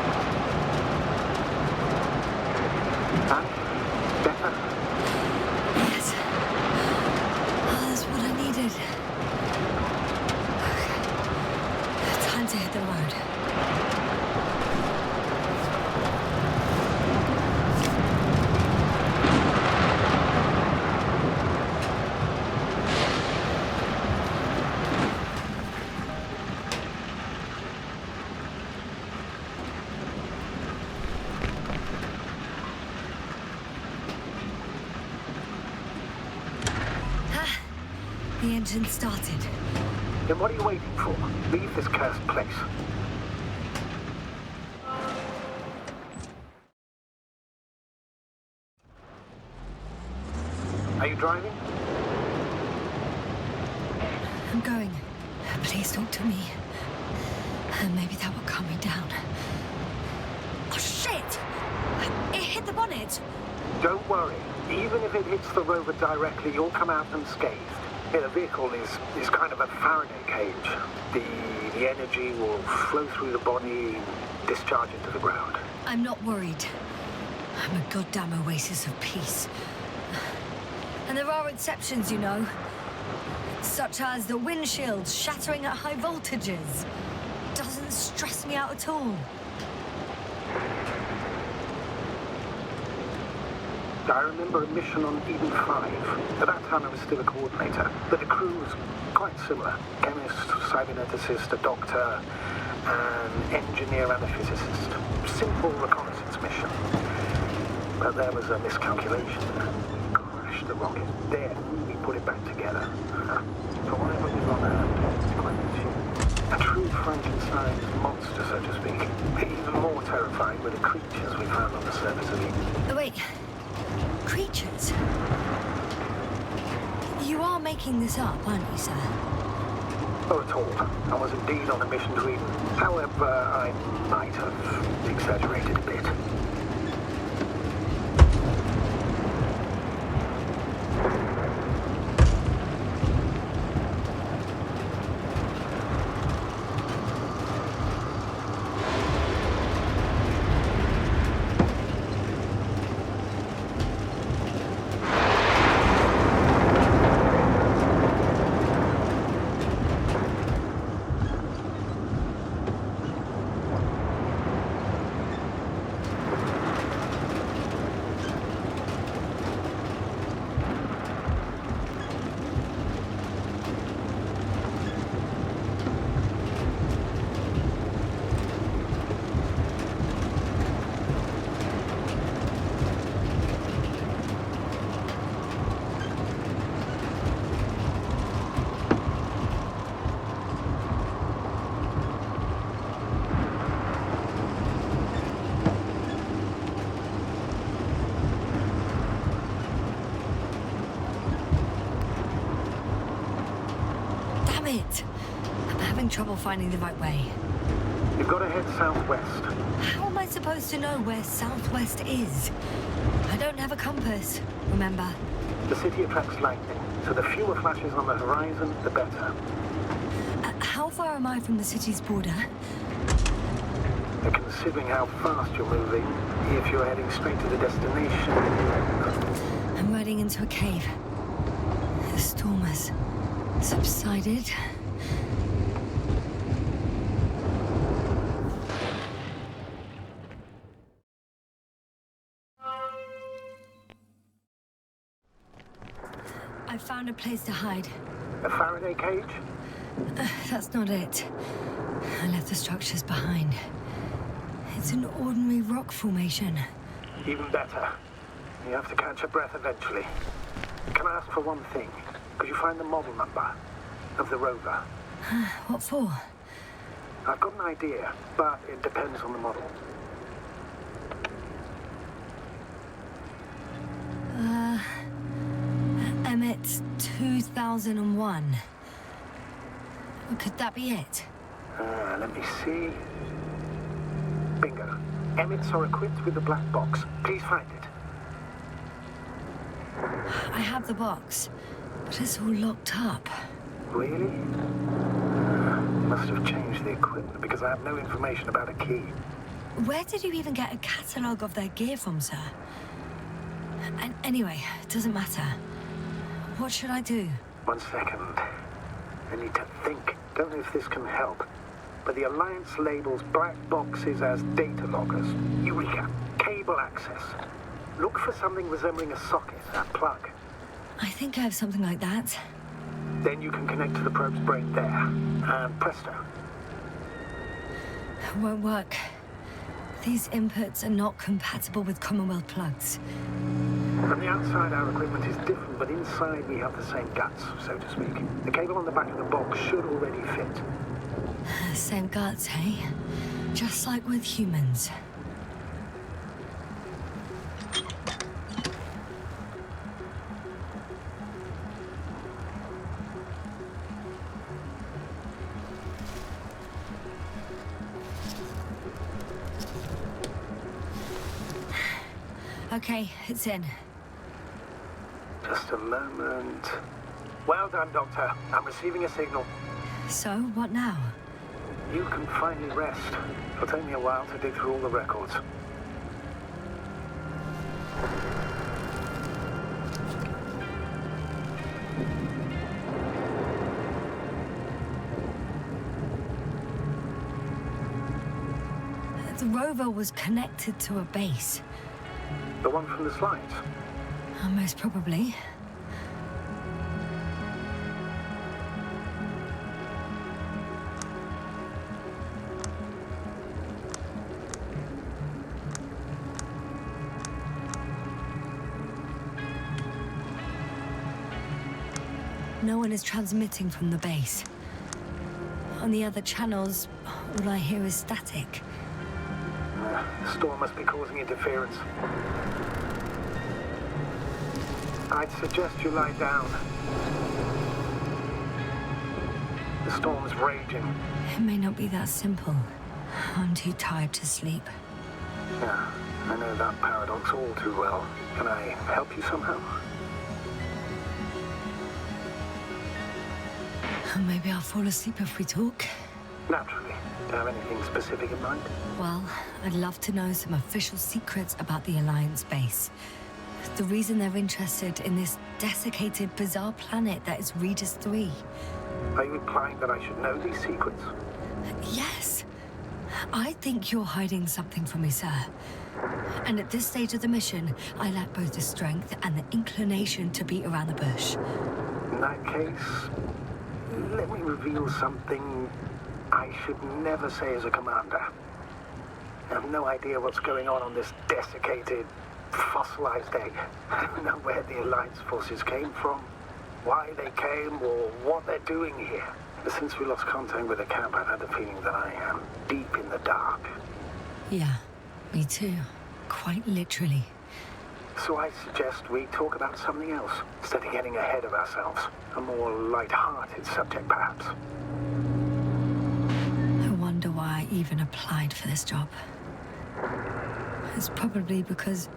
And better. Yes. Oh, that's what I needed. Okay. Time to hit the road. The engine started. Then what are you waiting for? Leave this cursed place. Are you driving? I'm going. Please talk to me. Maybe that will calm me down. Oh, shit! It hit the bonnet! Don't worry. Even if it hits the rover directly, you'll come out unscathed. Yeah, the vehicle is kind of a Faraday cage. The energy will flow through the body and discharge into the ground. I'm not worried. I'm a goddamn oasis of peace. And there are exceptions, you know. Such as the windshield shattering at high voltages. Doesn't stress me out at all. I remember a mission on Eden 5. At that time I was still a coordinator, but the crew was quite similar. Chemist, cyberneticist, a doctor, an engineer and a physicist. Simple reconnaissance mission. But there was a miscalculation. We crashed the rocket. Then we put it back together. For whatever was on hand, it's quite a machine. A true Frankenstein's monster, so to speak. Even more terrifying were the creatures we found on the surface of Eden. Oh, wait. Creatures? You are making this up, aren't you, sir? Not at all. I was indeed on a mission to Eden. However, I might have exaggerated a bit. I'm having trouble finding the right way. You've got to head southwest. How am I supposed to know where southwest is? I don't have a compass, remember? The city attracts lightning, so the fewer flashes on the horizon, the better. How far am I from the city's border? Considering how fast you're moving, if you're heading straight to the destination... I'm riding into a cave. The storm has subsided. I found a place to hide. A Faraday cage? That's not it. I left the structures behind. It's an ordinary rock formation. Even better. You have to catch your breath eventually. Can I ask for one thing? Could you find the model number of the rover? What for? I've got an idea, but it depends on the model. Emmet 2001. Could that be it? Let me see. Bingo. Emmets are equipped with a black box. Please find it. I have the box, but it's all locked up. Really? Must have changed the equipment because I have no information about a key. Where did you even get a catalogue of their gear from, sir? And anyway, it doesn't matter. What should I do? 1 second. I need to think. Don't know if this can help. But the Alliance labels black boxes as data loggers. Eureka! Cable access. Look for something resembling a socket, a plug. I think I have something like that. Then you can connect to the probe's brain there. And presto. Won't work. These inputs are not compatible with Commonwealth plugs. From the outside, our equipment is different, but inside we have the same guts, so to speak. The cable on the back of the box should already fit. Same guts, hey? Just like with humans. Okay, it's in. Just a moment. Well done, Doctor. I'm receiving a signal. So, what now? You can finally rest. It'll take me a while to dig through all the records. The rover was connected to a base. The one from the slides? Most probably. No one is transmitting from the base. On the other channels, all I hear is static. The storm must be causing interference. I'd suggest you lie down. The storm's raging. It may not be that simple. I'm too tired to sleep. Yeah, I know that paradox all too well. Can I help you somehow? Maybe I'll fall asleep if we talk. Naturally. Do you have anything specific in mind? Well, I'd love to know some official secrets about the Alliance base. The reason they're interested in this desiccated, bizarre planet that is Regis 3. Are you implying that I should know these secrets? Yes. I think you're hiding something from me, sir. And at this stage of the mission, I lack both the strength and the inclination to beat around the bush. In that case, let me reveal something I should never say as a commander. I have no idea what's going on this desiccated, fossilized egg. I don't know where the Alliance forces came from, why they came, or what they're doing here. But since we lost contact with the camp, I've had the feeling that I am deep in the dark. Yeah, me too. Quite literally. So I suggest we talk about something else, instead of getting ahead of ourselves. A more light-hearted subject, perhaps. I wonder why I even applied for this job. It's probably because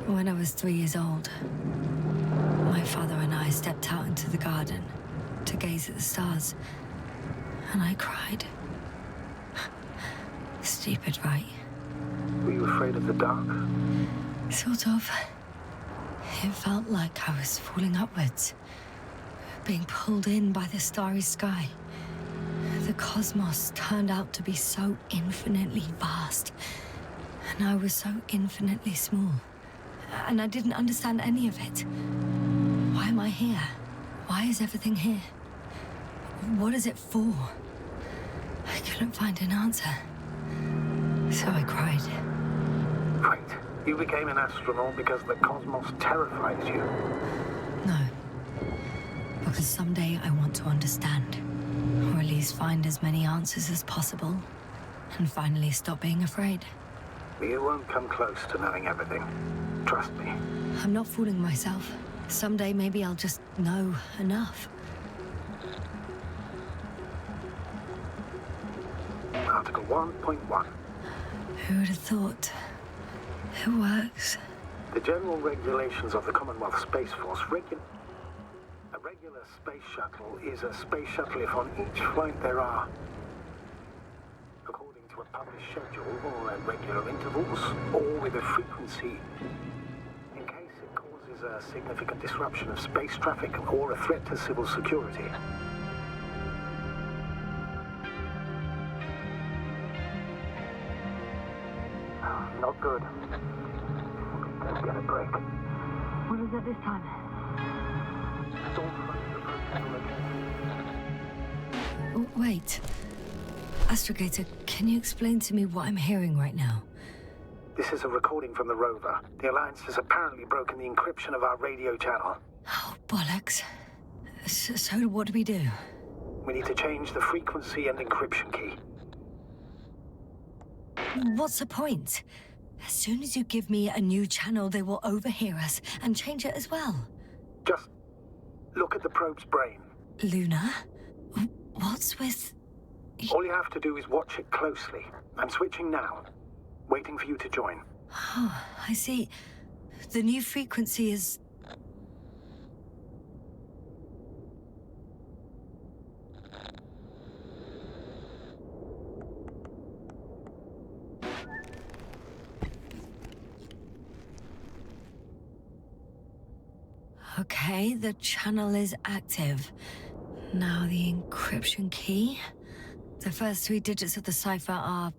when I was 3 years old, my father and I stepped out into the garden to gaze at the stars, and I cried. Stupid, right? Were you afraid of the dark? Sort of. It felt like I was falling upwards, being pulled in by the starry sky. The cosmos turned out to be so infinitely vast, and I was so infinitely small. And I didn't understand any of it. Why am I here? Why is everything here? What is it for? I couldn't find an answer. So I cried. Right. You became an astronaut because the cosmos terrifies you. No. Because someday I want to understand. Or at least find as many answers as possible. And finally stop being afraid. You won't come close to knowing everything. Trust me. I'm not fooling myself. Someday maybe I'll just know enough. Article 1.1. Who would have thought? It works. The general regulations of the Commonwealth Space Force a regular space shuttle is a space shuttle if on each flight there are published schedule, or at regular intervals, or with a frequency in case it causes a significant disruption of space traffic or a threat to civil security. Not good. Let's get a break. What is it this time? Wait. Astrogator, can you explain to me what I'm hearing right now? This is a recording from the rover. The Alliance has apparently broken the encryption of our radio channel. Oh, bollocks. So what do we do? We need to change the frequency and encryption key. What's the point? As soon as you give me a new channel, they will overhear us and change it as well. Just look at the probe's brain. Luna? What's with... All you have to do is watch it closely. I'm switching now. Waiting for you to join. Oh, I see. The new frequency is... Okay, the channel is active. Now the encryption key. The first 3 digits of the cipher are...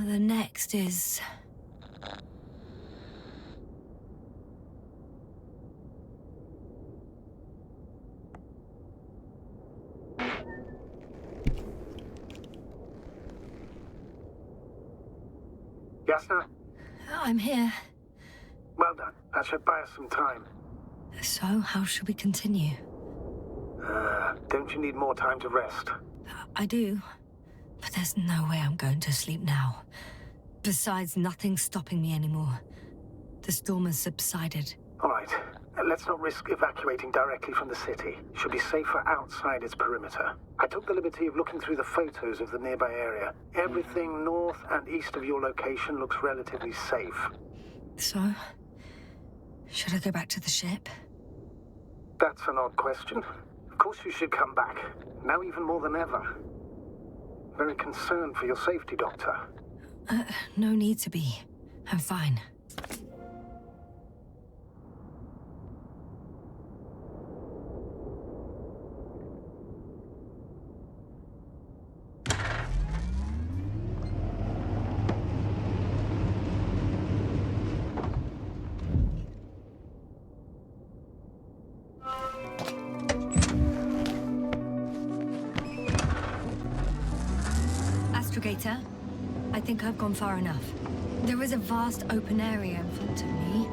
The next is... Yes, sir? I'm here. Well done. That should buy us some time. So, how should we continue? Don't you need more time to rest? I do. But there's no way I'm going to sleep now. Besides, nothing's stopping me anymore. The storm has subsided. All right. Let's not risk evacuating directly from the city. Should be safer outside its perimeter. I took the liberty of looking through the photos of the nearby area. Everything north and east of your location looks relatively safe. So, should I go back to the ship? That's an odd question. Of course you should come back. Now even more than ever. Very concerned for your safety, Doctor. No need to be. I'm fine. Astrogator, I think I've gone far enough. There is a vast open area in front of me.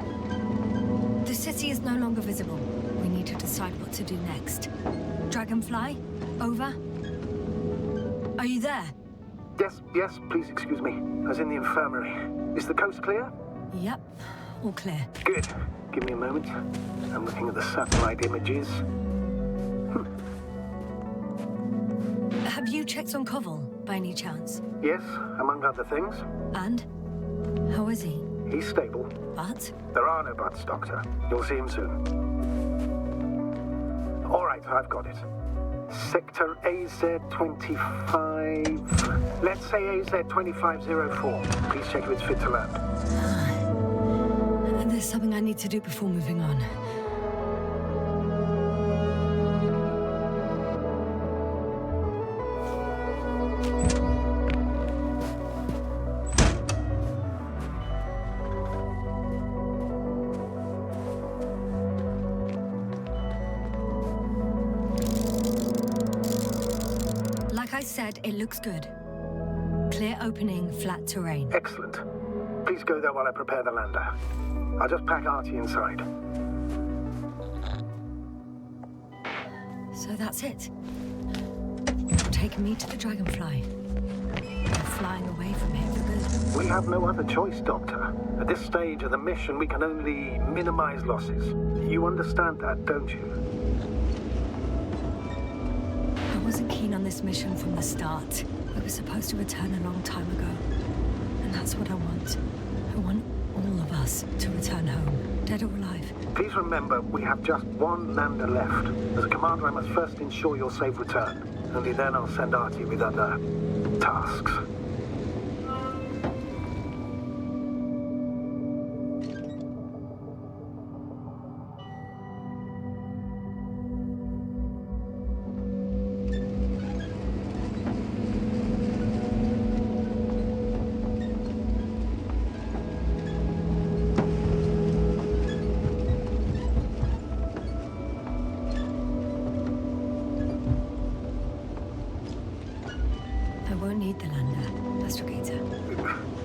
The city is no longer visible. We need to decide what to do next. Dragonfly, over. Are you there? Yes, please excuse me. I was in the infirmary. Is the coast clear? Yep, all clear. Good. Give me a moment. I'm looking at the satellite images. Have you checked on Koval, by any chance? Yes, among other things. And? How is he? He's stable. But? There are no buts, Doctor. You'll see him soon. All right, I've got it. Sector AZ-25... Let's say AZ-2504. Please check if it's fit to land. There's something I need to do before moving on. Like I said, it looks good. Clear opening, flat terrain. Excellent. Please go there while I prepare the lander. I'll just pack Artie inside. So that's it. Taking me to the Dragonfly. Flying away from here for good. We have no other choice, Doctor. At this stage of the mission, we can only minimize losses. You understand that, don't you? I wasn't keen on this mission from the start. was supposed to return a long time ago. And that's what I want. I want all of us to return home, dead or alive. Please remember, we have just one lander left. As a commander, I must first ensure your safe return. Only then I'll send Artie with other tasks. I won't need the lander, Astrogator.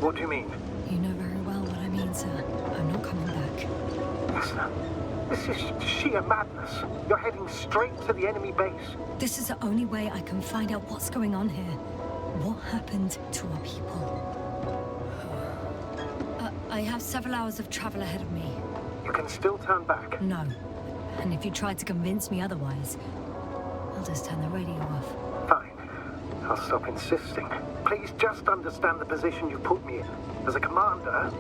What do you mean? You know very well what I mean, sir. I'm not coming back. Listen, this is sheer madness. You're heading straight to the enemy base. This is the only way I can find out what's going on here. What happened to our people? I have several hours of travel ahead of me. You can still turn back. No. And if you try to convince me otherwise, I'll just turn the radio off. Fine. I'll stop insisting. Please just understand the position you put me in. As a commander,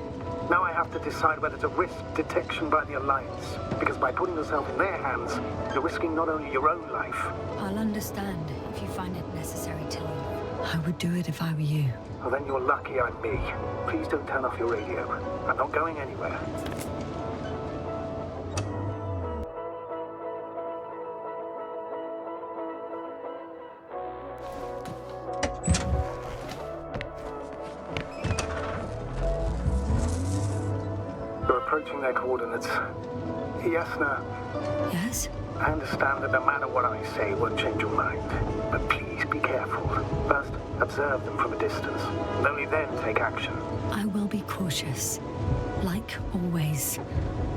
now I have to decide whether to risk detection by the Alliance. Because by putting yourself in their hands, you're risking not only your own life. I'll understand if you find it necessary to leave. I would do it if I were you. Well, then you're lucky I'm me. Please don't turn off your radio. I'm not going anywhere. You're approaching their coordinates. Yasna, Yes? I understand that no matter what I say won't change your mind. But please be careful. First, observe them from a distance. And only then take action. I will be cautious. Like always.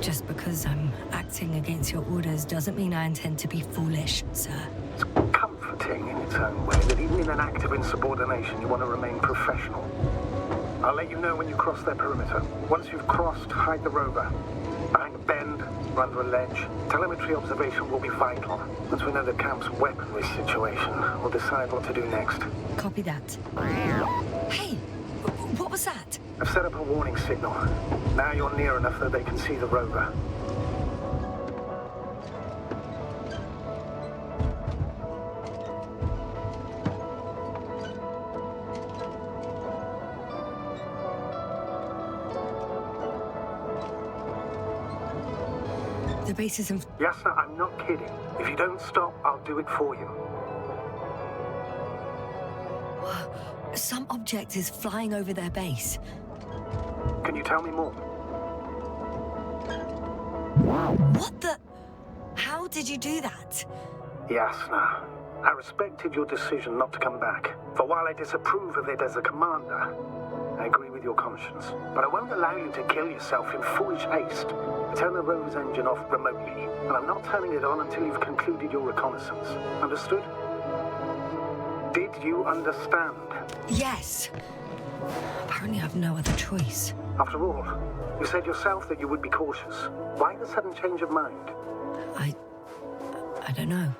Just because I'm acting against your orders doesn't mean I intend to be foolish, sir. It's comforting in its own way that even in an act of insubordination you want to remain professional. I'll let you know when you cross their perimeter. Once you've crossed, hide the rover. Behind a bend, or under a ledge. Telemetry observation will be vital. Once we know the camp's weaponry situation, we'll decide what to do next. Copy that. Hey! What was that? I've set up a warning signal. Now you're near enough that they can see the rover. The base is in... Yes, sir, I'm not kidding. If you don't stop, I'll do it for you. Some object is flying over their base. Can you tell me more? What the... How did you do that? Yasna, I respected your decision not to come back. For while I disapprove of it as a commander, I agree with your conscience. But I won't allow you to kill yourself in foolish haste. Turn the rover's engine off remotely, and I'm not turning it on until you've concluded your reconnaissance. Understood? Did you understand? Yes. Apparently I've no other choice. After all, you said yourself that you would be cautious. Why the sudden change of mind? I don't know.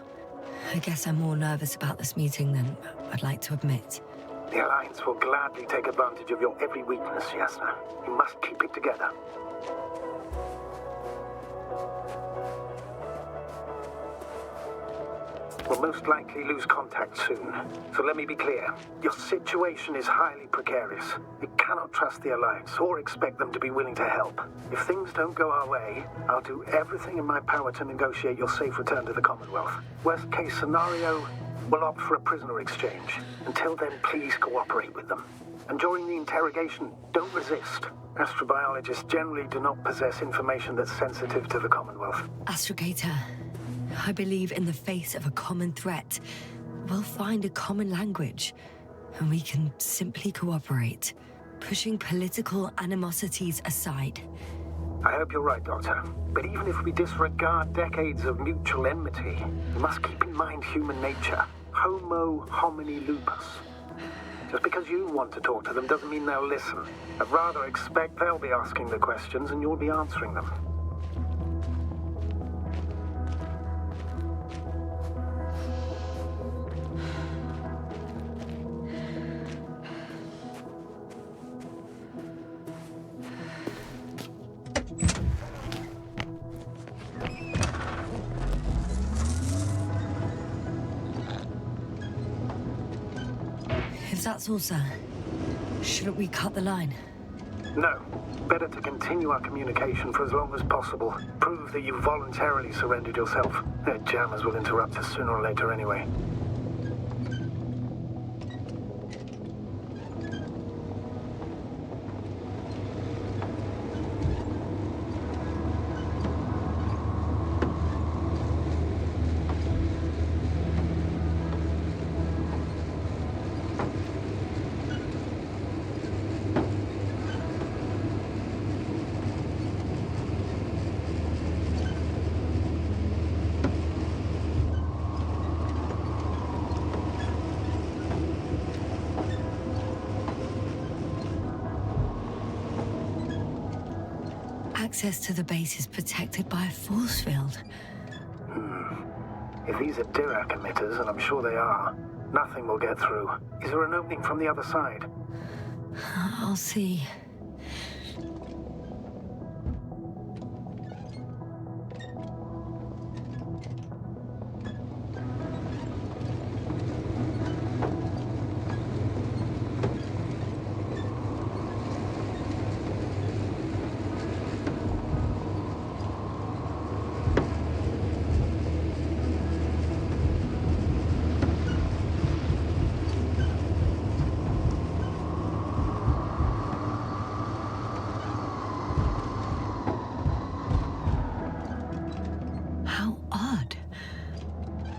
I guess I'm more nervous about this meeting than I'd like to admit. The Alliance will gladly take advantage of your every weakness, Yasna. You must keep it together. We'll most likely lose contact soon. So let me be clear. Your situation is highly precarious. You cannot trust the Alliance or expect them to be willing to help. If things don't go our way, I'll do everything in my power to negotiate your safe return to the Commonwealth. Worst case scenario, we'll opt for a prisoner exchange. Until then, please cooperate with them. And during the interrogation, don't resist. Astrobiologists generally do not possess information that's sensitive to the Commonwealth. Astrogator, I believe in the face of a common threat, we'll find a common language, and we can simply cooperate, pushing political animosities aside. I hope you're right, Doctor. But even if we disregard decades of mutual enmity, we must keep in mind human nature. Homo homini lupus. Just because you want to talk to them doesn't mean they'll listen. I'd rather expect they'll be asking the questions and you'll be answering them. If that's all, sir, shouldn't we cut the line? No. Better to continue our communication for as long as possible. Prove that you voluntarily surrendered yourself. Their jammers will interrupt us sooner or later anyway. Access to the base is protected by a force field. If these are Dirac emitters, and I'm sure they are, nothing will get through. Is there an opening from the other side? I'll see. How odd.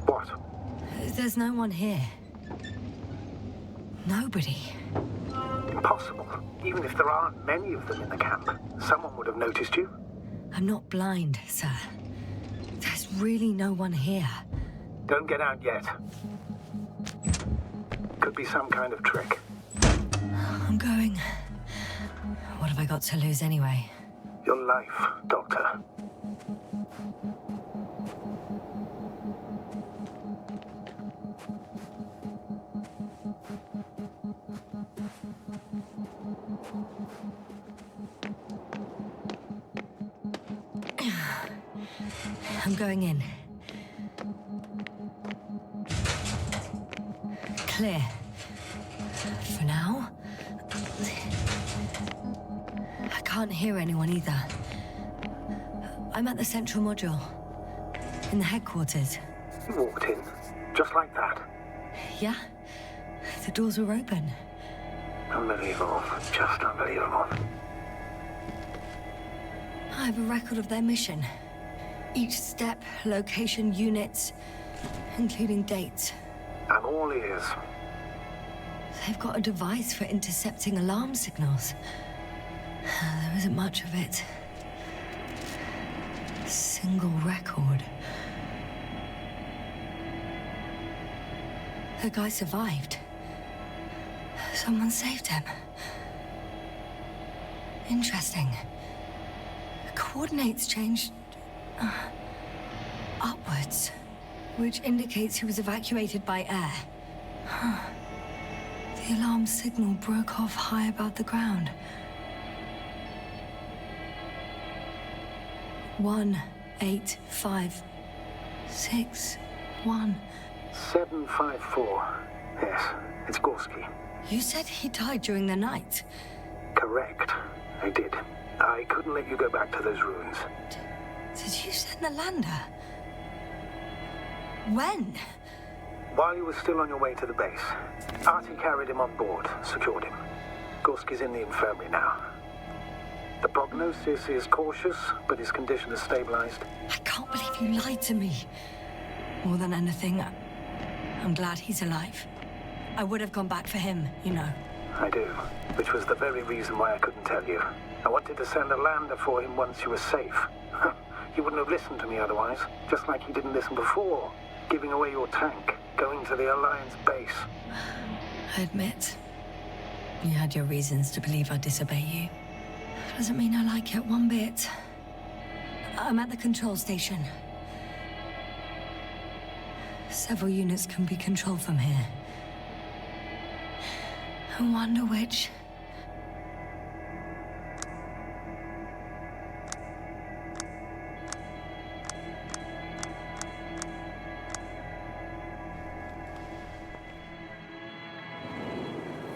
What? There's no one here. Nobody. Impossible. Even if there aren't many of them in the camp, someone would have noticed you. I'm not blind, sir. There's really no one here. Don't get out yet. Could be some kind of trick. I'm going. What have I got to lose anyway? Your life, Doctor. I'm going in. Clear. For now. I can't hear anyone either. I'm at the central module. In the headquarters. You walked in, just like that. Yeah? The doors were open. Unbelievable. Just unbelievable. I have a record of their mission. Each step, location, units, including dates. I'm all ears. They've got a device for intercepting alarm signals. There isn't much of it. Single record. The guy survived. Someone saved him. Interesting. Coordinates changed upwards, which indicates he was evacuated by air. The alarm signal broke off high above the ground. 18561. 754. Yes, it's Gorski. You said he died during the night. Correct. I did. I couldn't let you go back to those ruins. Did you send the lander? When? While you were still on your way to the base, Artie carried him on board, secured him. Gorski's in the infirmary now. The prognosis is cautious, but his condition has stabilized. I can't believe you lied to me. More than anything, I'm glad he's alive. I would have gone back for him, you know. I do, which was the very reason why I couldn't tell you. I wanted to send a lander for him once you were safe. You wouldn't have listened to me otherwise, just like you didn't listen before. Giving away your tank, going to the Alliance base. I admit, you had your reasons to believe I'd disobey you. Doesn't mean I like it one bit. I'm at the control station. Several units can be controlled from here. I wonder which.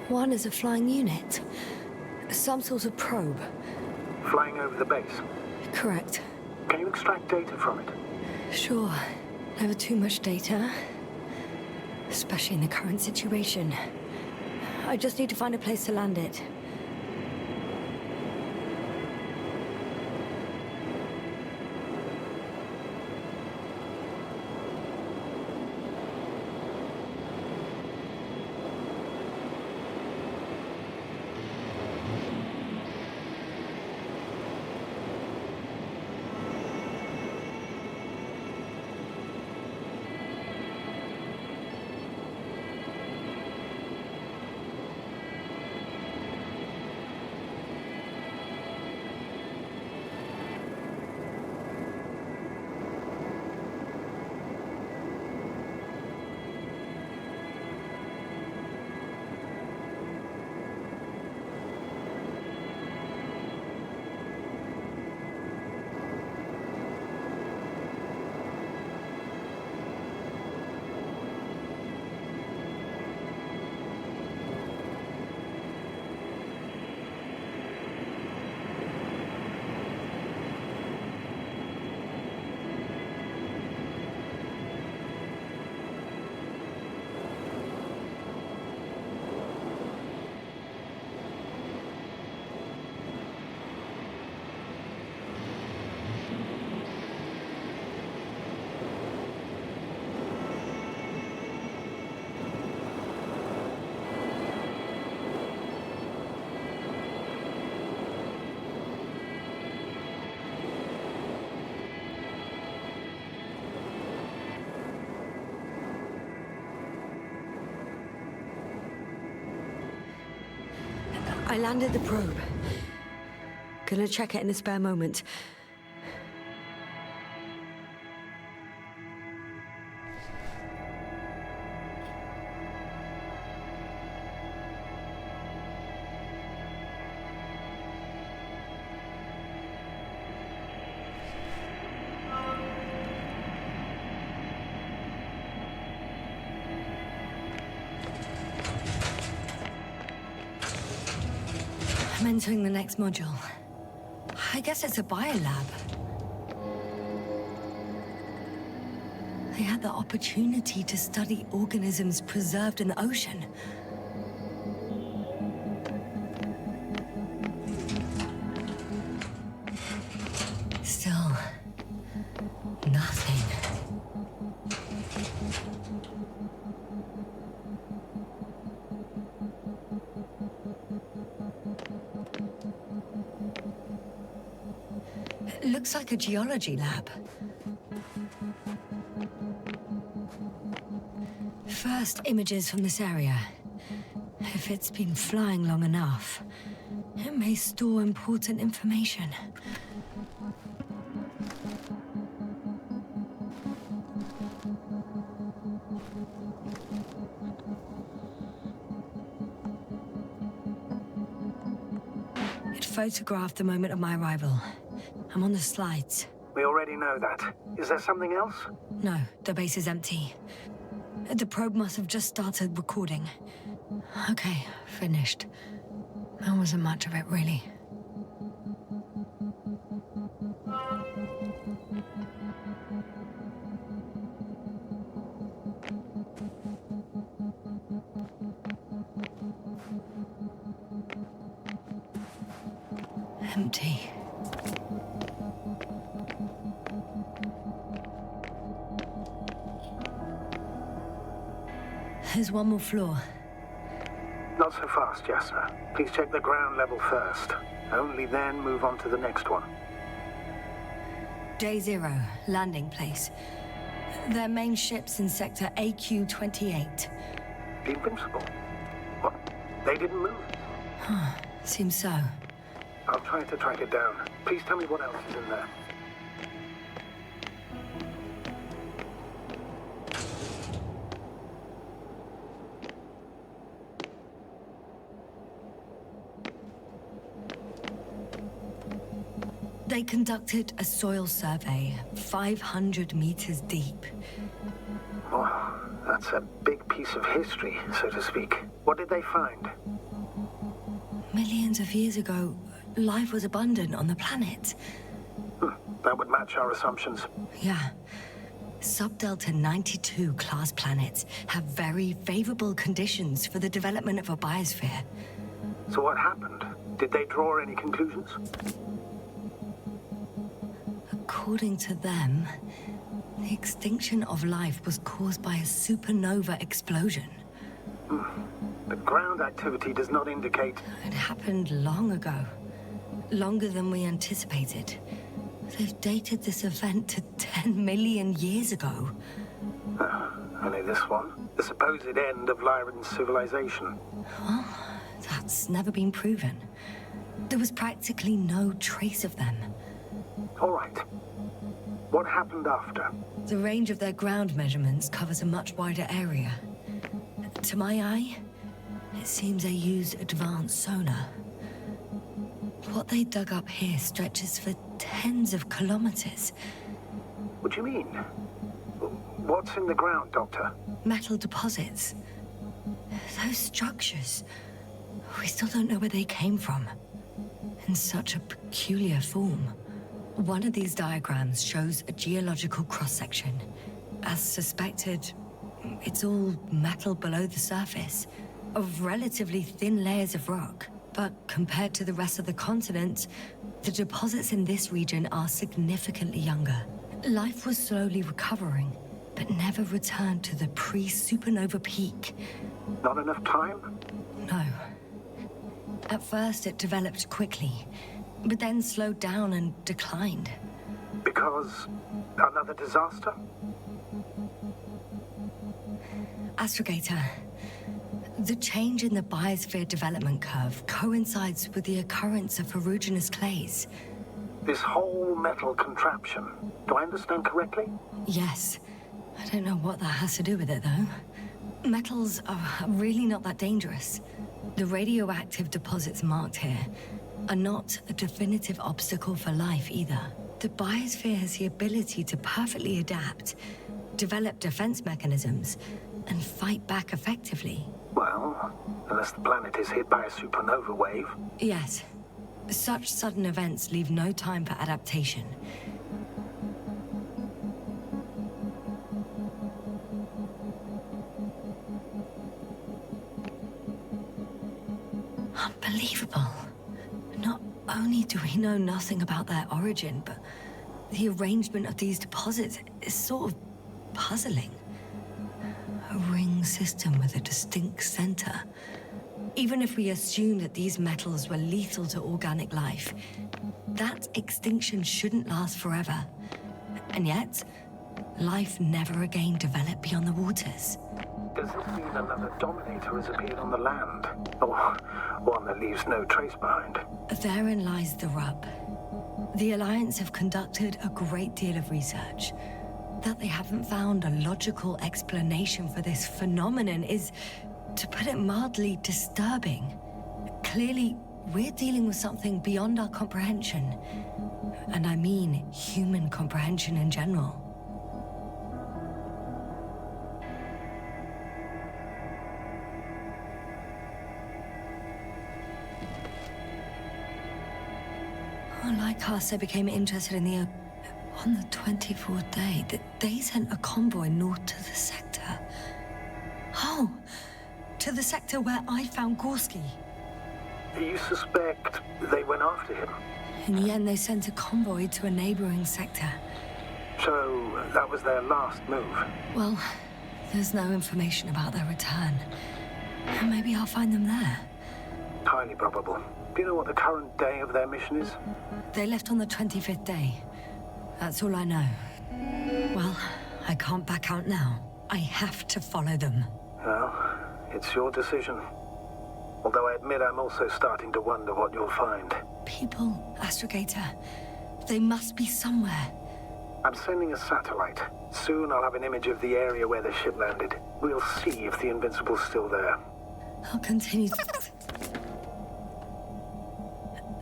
One is a flying unit. Some sort of probe. Flying over the base. Correct. Can you extract data from it? Sure. Never too much data. Especially in the current situation. I just need to find a place to land it. I landed the probe. Gonna check it in a spare moment. I'm entering the next module. I guess it's a biolab. They had the opportunity to study organisms preserved in the ocean. Still, nothing. It looks like a geology lab. First images from this area. If it's been flying long enough, it may store important information. It photographed the moment of my arrival. I'm on the slides. We already know that. Is there something else? No, the base is empty. The probe must have just started recording. Okay, finished. There wasn't much of it, really. Empty. There's one more floor. Not so fast, Jasper. Please check the ground level first. Only then move on to the next one. Day 0, landing place. Their main ship's in sector AQ-28. The Invincible? What? They didn't move? Seems so. I'll try to track it down. Please tell me what else is in there. They conducted a soil survey, 500 meters deep. Oh, that's a big piece piece of history, so to speak. What did they find? Millions of years ago, life was abundant on the planet. That would match our assumptions. Yeah. Subdelta 92 class planets have very favorable conditions for the development of a biosphere. So what happened? Did they draw any conclusions? According to them, the extinction of life was caused by a supernova explosion. But ground activity does not indicate... It happened long ago. Longer than we anticipated. They've dated this event to 10 million years ago. Only this one? The supposed end of Lyran's civilization? Well, that's never been proven. There was practically no trace of them. All right. What happened after? The range of their ground measurements covers a much wider area. To my eye, it seems they used advanced sonar. What they dug up here stretches for tens of kilometers. What do you mean? What's in the ground, Doctor? Metal deposits. Those structures. We still don't know where they came from. In such a peculiar form. One of these diagrams shows a geological cross-section. As suspected, it's all metal below the surface, of relatively thin layers of rock. But compared to the rest of the continent, the deposits in this region are significantly younger. Life was slowly recovering, but never returned to the pre-supernova peak. Not enough time? No. At first, it developed quickly, but then slowed down and declined. Because another disaster? Astrogator, the change in the biosphere development curve coincides with the occurrence of ferruginous clays. This whole metal contraption, do I understand correctly? Yes. I don't know what that has to do with it, though. Metals are really not that dangerous. The radioactive deposits marked here are not a definitive obstacle for life either. The biosphere has the ability to perfectly adapt, develop defense mechanisms, and fight back effectively. Well, unless the planet is hit by a supernova wave. Yes. Such sudden events leave no time for adaptation. Unbelievable. Not only do we know nothing about their origin, but the arrangement of these deposits is sort of puzzling. A ring system with a distinct center. Even if we assume that these metals were lethal to organic life, that extinction shouldn't last forever. And yet, life never again developed beyond the waters. Does this mean another Dominator has appeared on the land? Or one that leaves no trace behind? Therein lies the rub. The Alliance have conducted a great deal of research. That they haven't found a logical explanation for this phenomenon is, to put it mildly, disturbing. Clearly, we're dealing with something beyond our comprehension. And I mean human comprehension in general. Like us, I became interested in the... On the 24th day, they sent a convoy north to the sector. Oh, to the sector where I found Gorski. You suspect they went after him? In the end, they sent a convoy to a neighboring sector. So, that was their last move? Well, there's no information about their return. Maybe I'll find them there. Highly probable. Do you know what the current day of their mission is? They left on the 25th day. That's all I know. Well, I can't back out now. I have to follow them. Well, it's your decision. Although I admit I'm also starting to wonder what you'll find. People, Astrogator. They must be somewhere. I'm sending a satellite. Soon I'll have an image of the area where the ship landed. We'll see if the Invincible's still there. I'll continue.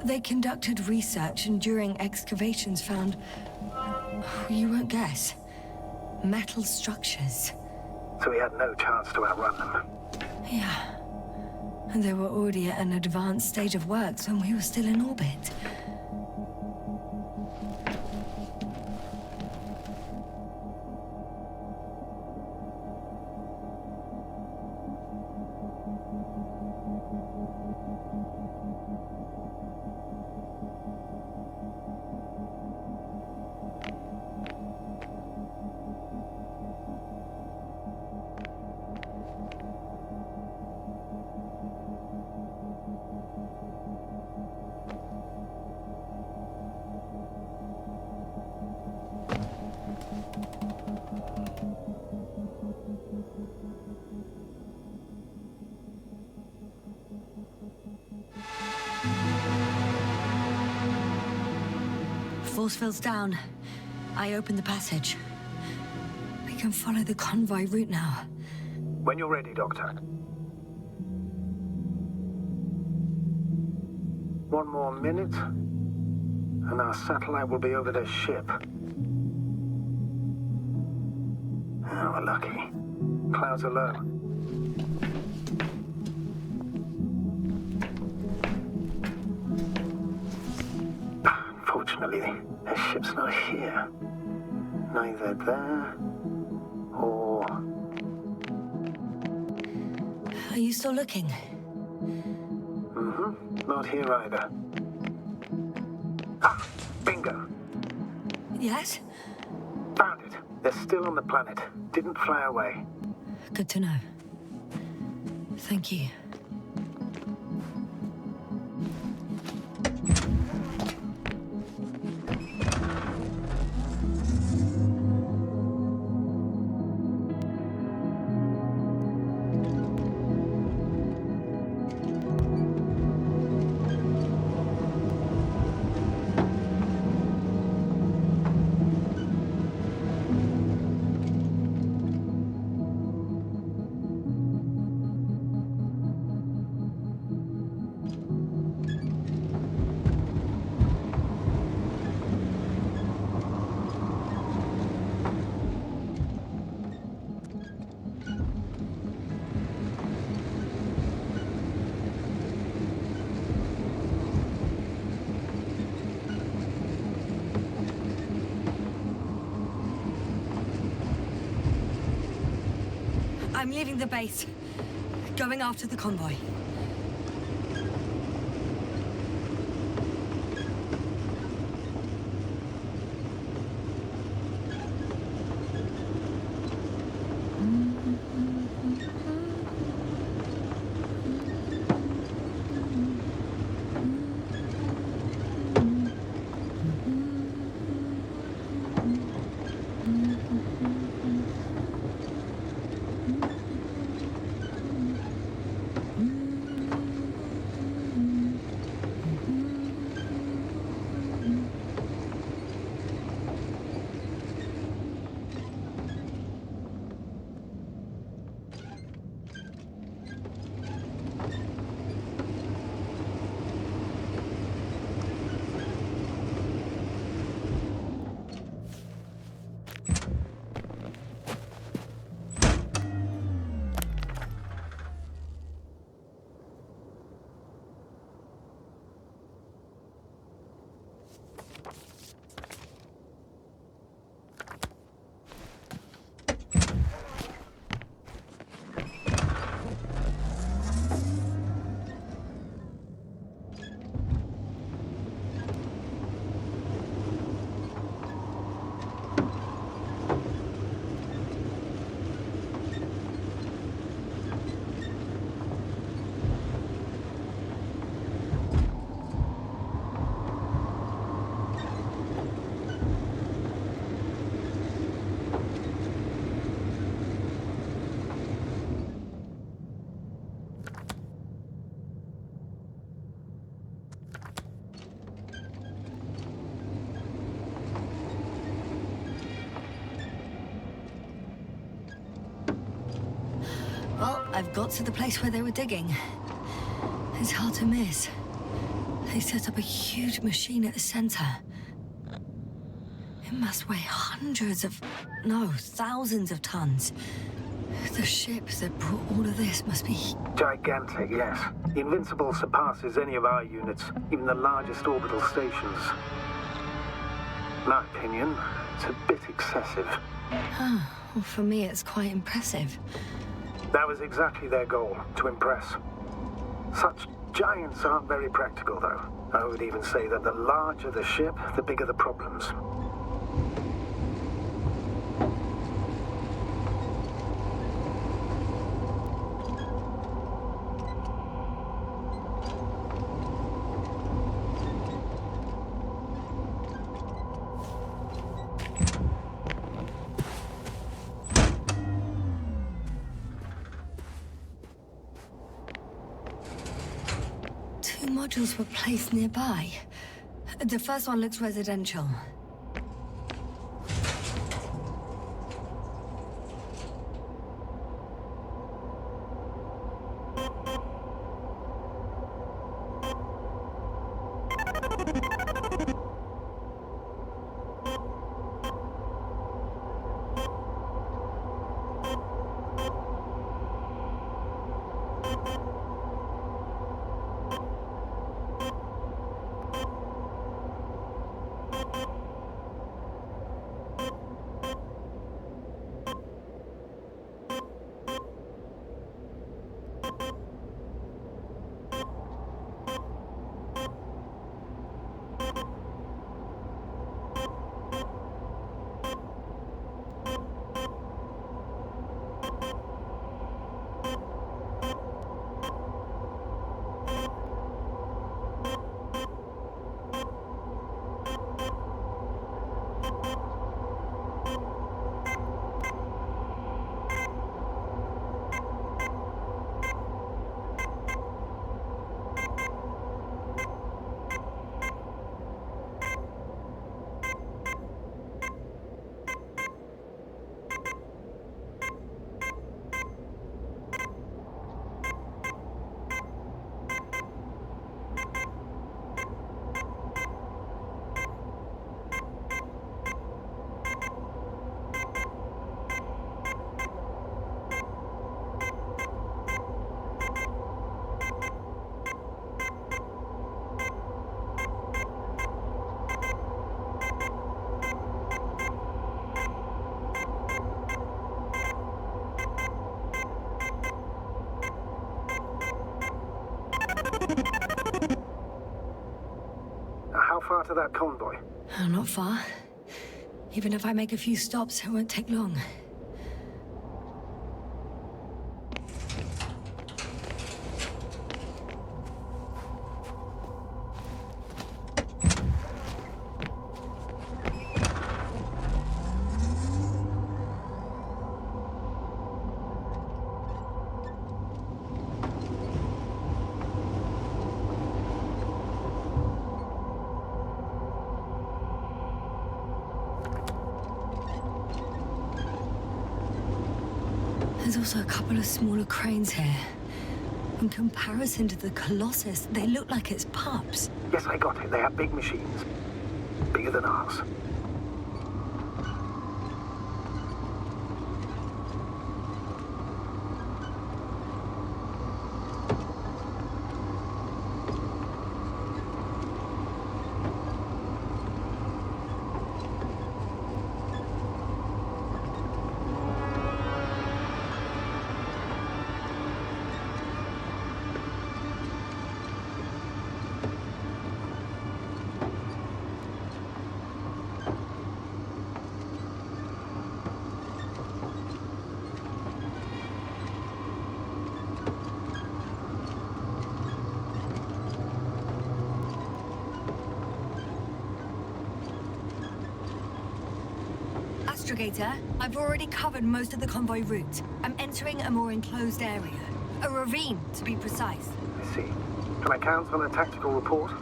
They conducted research and during excavations found... You won't guess. Metal structures. so we had no chance to outrun them. Yeah. And they were already at an advanced stage of works when we were still in orbit. Force field's down. I opened the passage. We can follow the convoy route now. When you're ready, Doctor. One more minute, and our satellite will be over their ship. Oh, we're lucky. Clouds are low. Unfortunately, their ship's not here. Neither there or... Are you still looking? Mm-hmm. Not here either. Ah! Bingo! Yes? Found it. They're still on the planet. Didn't fly away. Good to know. Thank you. I'm leaving the base. Going after the convoy. Well, I've got to the place where they were digging. It's hard to miss. They set up a huge machine at the center. It must weigh hundreds of... no, thousands of tons. The ship that brought all of this must be... Gigantic, yes. The Invincible surpasses any of our units, even the largest orbital stations. In my opinion, it's a bit excessive. Well, for me, it's quite impressive. That was exactly their goal, to impress. Such giants aren't very practical, though. I would even say that the larger the ship, the bigger the problems. Two modules were placed nearby. The first one looks residential. How far to that convoy? Oh, not far. Even if I make a few stops, it won't take long. There's also a couple of smaller cranes here. In comparison to the Colossus, they look like it's pups. Yes, I got it. They have big machines. Bigger than ours. Astrogator, I've already covered most of the convoy route. I'm entering a more enclosed area. A ravine, to be precise. I see. Can I count on a tactical report?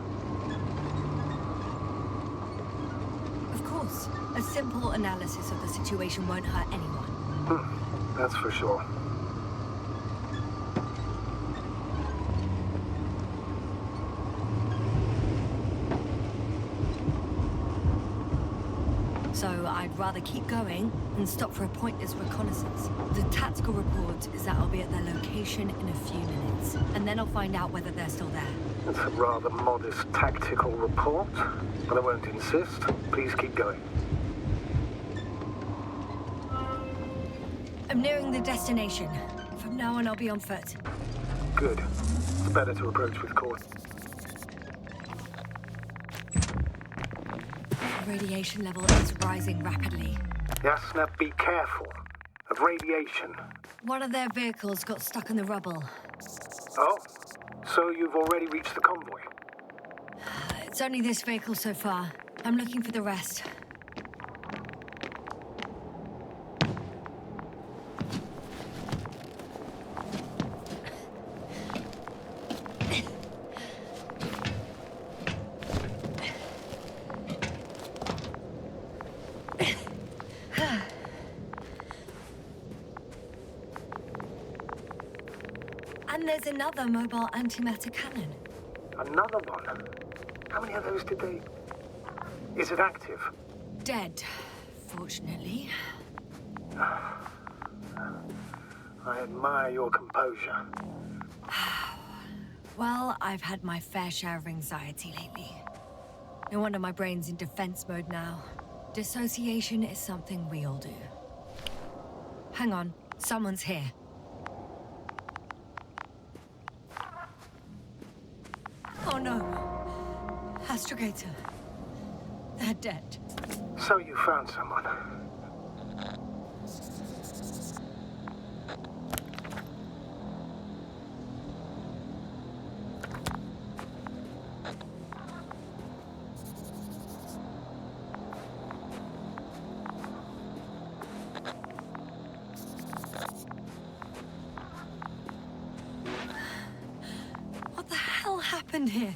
Of course. A simple analysis of the situation won't hurt anyone. That's for sure. So, I'd rather keep going and stop for a pointless reconnaissance. The tactical report is that I'll be at their location in a few minutes, and then I'll find out whether they're still there. It's a rather modest tactical report, but I won't insist. Please keep going. I'm nearing the destination. From now on, I'll be on foot. Good. It's better to approach with caution. The radiation level is rising rapidly. Yasna, be careful. Of radiation. One of their vehicles got stuck in the rubble. Oh? So you've already reached the convoy? It's only this vehicle so far. I'm looking for the rest. And there's another mobile antimatter cannon. Another one? How many of those did they... Is it active? Dead, fortunately. I admire your composure. Well, I've had my fair share of anxiety lately. No wonder my brain's in defense mode now. Dissociation is something we all do. Hang on, someone's here. Oh no. Astrogator. They're dead. So you found someone. What the hell happened here?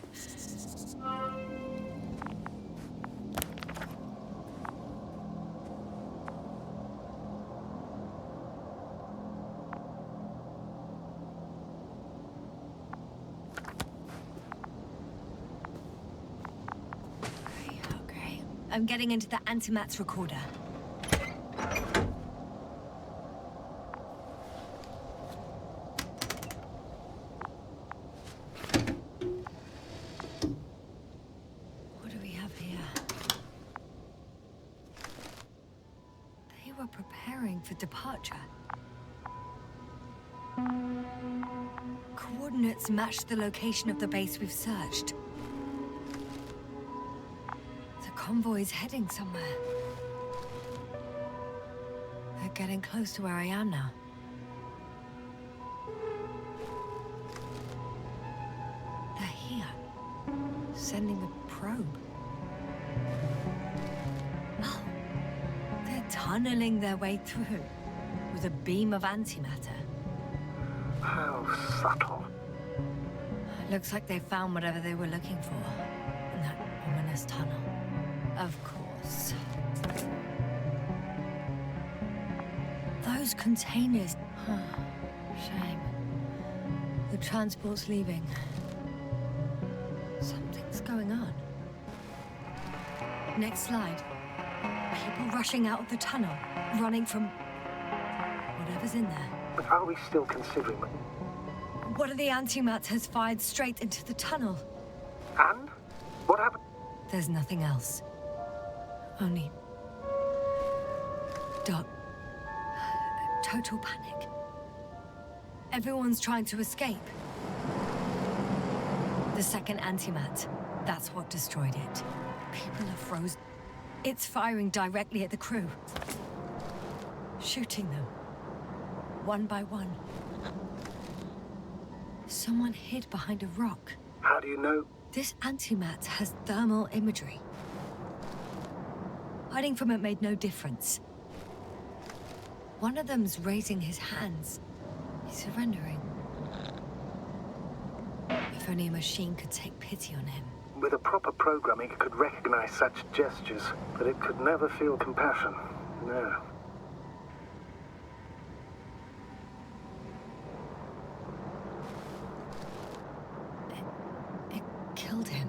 Okay. I'm getting into the antimat's recorder. What do we have here? They were preparing for departure. Coordinates matched the location of the base we've searched. The convoy's heading somewhere. They're getting close to where I am now. They're here. Sending a probe. Oh. They're tunneling their way through with a beam of antimatter. How subtle. Looks like they found whatever they were looking for in that ominous tunnel. Of course. Those containers. Shame. The transport's leaving. Something's going on. Next slide. People rushing out of the tunnel, running from whatever's in there. But are we still considering... One of the antimats has fired straight into the tunnel. And? What happened? There's nothing else. Only... total panic. Everyone's trying to escape. The second antimat, that's what destroyed it. People are frozen. It's firing directly at the crew. Shooting them. One by one. Someone hid behind a rock. How do you know? This antimat has thermal imagery. Hiding from it made no difference. One of them's raising his hands. He's surrendering. If only a machine could take pity on him. With a proper programming, it could recognize such gestures, but it could never feel compassion. No. It killed him.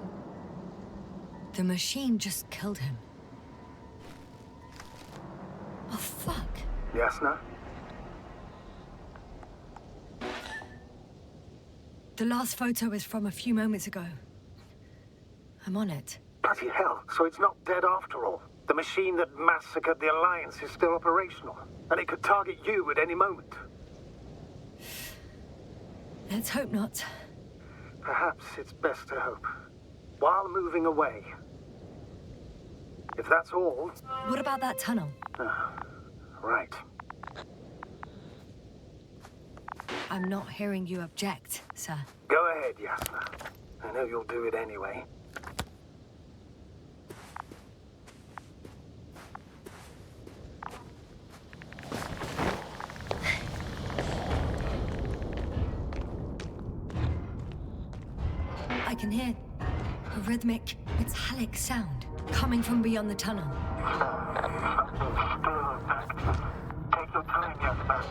The machine just killed him. Yasna? The last photo is from a few moments ago. I'm on it. Bloody hell, so it's not dead after all. The machine that massacred the Alliance is still operational, and it could target you at any moment. Let's hope not. Perhaps it's best to hope. While moving away. If that's all... What about that tunnel? Right. I'm not hearing you object, sir. Go ahead, Yasna. I know you'll do it anyway. I can hear a rhythmic, metallic sound coming from beyond the tunnel. Take your time, Yasna.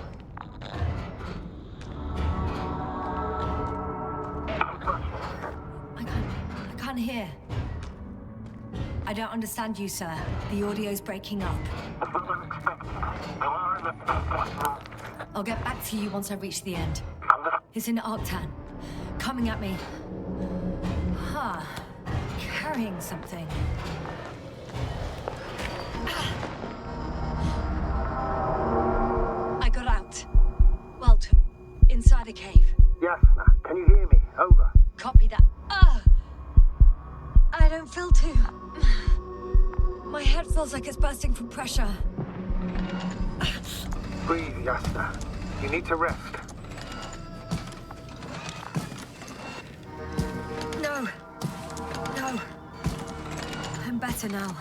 I can't hear. I don't understand you, sir. The audio's breaking up. I'll get back to you once I reach the end. It's in Arctan. Coming at me. Huh. Carrying something. I got out. Well, inside a cave. Yasna, can you hear me? Over. Copy that. I don't feel too... My head feels like it's bursting from pressure. Breathe, Yasna. You need to rest. No. I'm better now.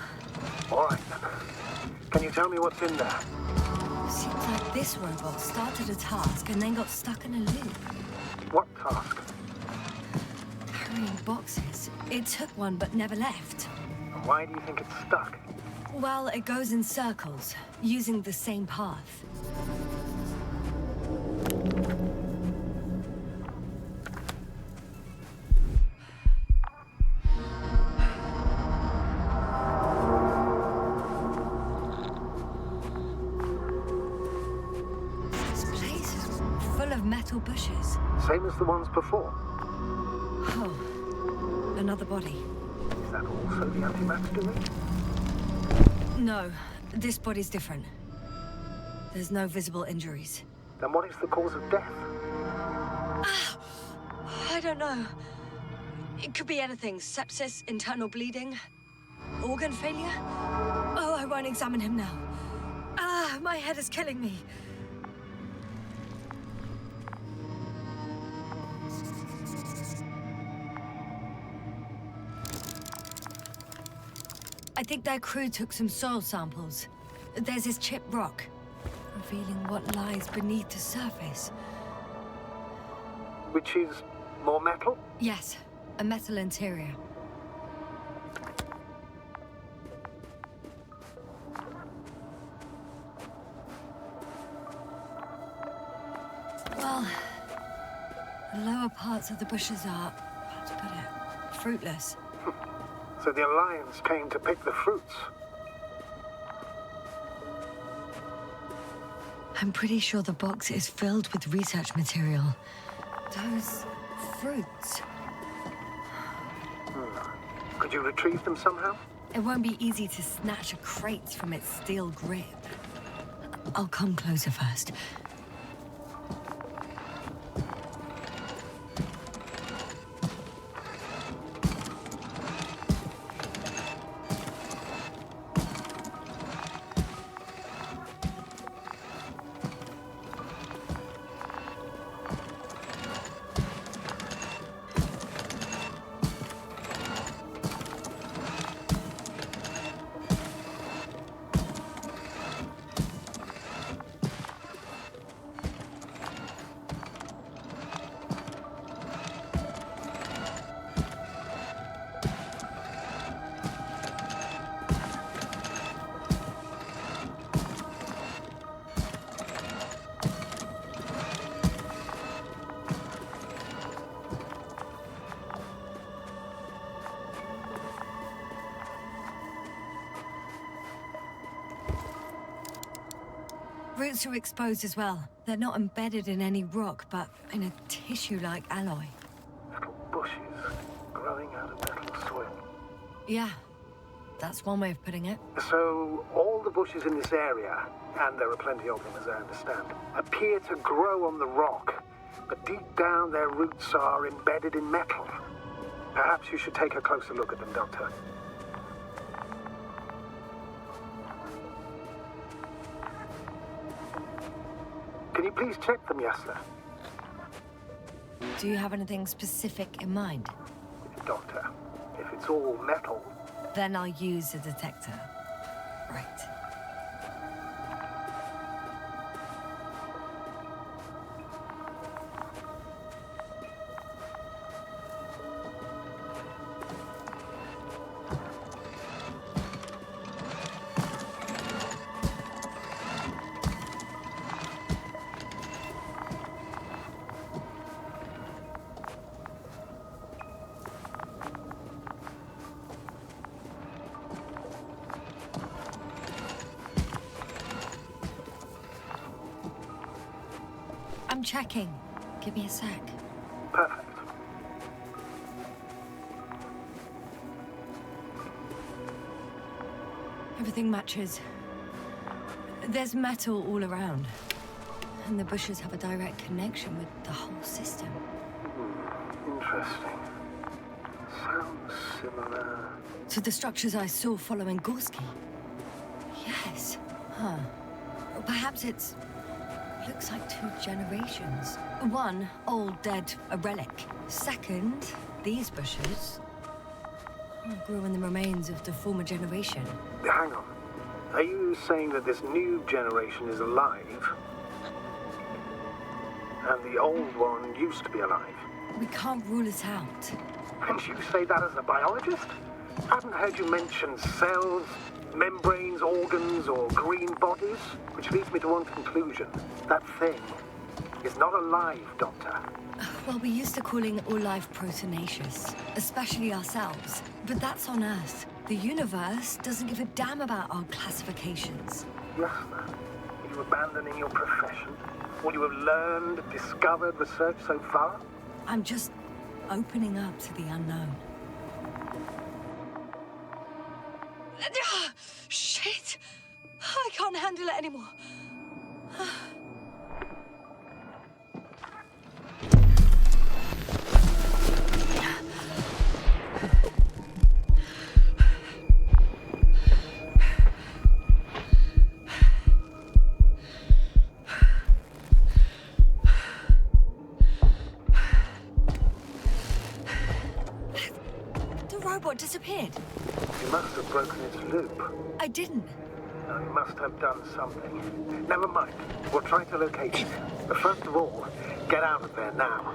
All right, then. Can you tell me what's in there? Seems like this robot started a task and then got stuck in a loop. What task? Carrying boxes. It took one but never left. Why do you think it's stuck? Well, it goes in circles, using the same path. This place is full of metal bushes. Same as the ones before. Oh, another body. Is that also the anti-max doing? No, this body's different. There's no visible injuries. Then what is the cause of death? I don't know. It could be anything. Sepsis, internal bleeding, organ failure. Oh, I won't examine him now. My head is killing me. I think their crew took some soil samples. There's this chipped rock, revealing what lies beneath the surface. Which is more metal? Yes, a metal interior. Well, the lower parts of the bushes are, how to put it, fruitless. So the Alliance came to pick the fruits. I'm pretty sure the box is filled with research material. Those fruits. Could you retrieve them somehow? It won't be easy to snatch a crate from its steel grip. I'll come closer first. Roots are exposed as well. They're not embedded in any rock, but in a tissue-like alloy. Little bushes growing out of metal soil. Yeah, that's one way of putting it. So, all the bushes in this area, and there are plenty of them as I understand, appear to grow on the rock, but deep down their roots are embedded in metal. Perhaps you should take a closer look at them, Doctor. Can you please check them, Yasna? Do you have anything specific in mind? Doctor, if it's all metal... Then I'll use a detector. Right. I'm checking. Give me a sec. Perfect. Everything matches. There's metal all around. And the bushes have a direct connection with the whole system. Interesting. Sounds similar... To the structures I saw following Gorski. Yes. Huh. Perhaps it's... Looks like 2 generations. One, old, dead, a relic. Second, these bushes grew in the remains of the former generation. Hang on. Are you saying that this new generation is alive? And the old one used to be alive? We can't rule it out. And you say that as a biologist? I haven't heard you mention cells, membranes, organs, or green bodies, which leads me to one conclusion. That thing is not alive, Doctor. Well, we used to calling all life proteinaceous, especially ourselves. But that's on Earth. The universe doesn't give a damn about our classifications. Yasna, are you abandoning your profession? What you have learned, discovered, researched so far? I'm just opening up to the unknown. Shit! I can't handle it anymore. The robot disappeared. You must have broken its loop. I didn't. No, you must have done something. Never mind. We'll try to locate it. But first of all, get out of there now.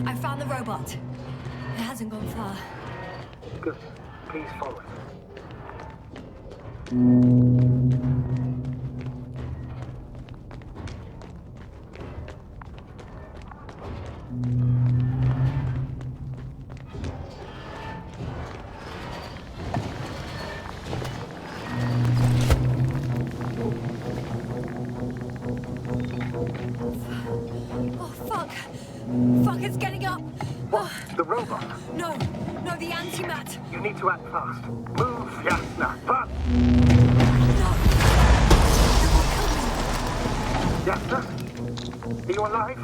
I found the robot. It hasn't gone far. Good. Please follow it. Oh, fuck. Fuck, it's getting up. What? The robot? No, the antimat. You need to act fast. Move, Yasna. But... No. Yasna? Are you alive?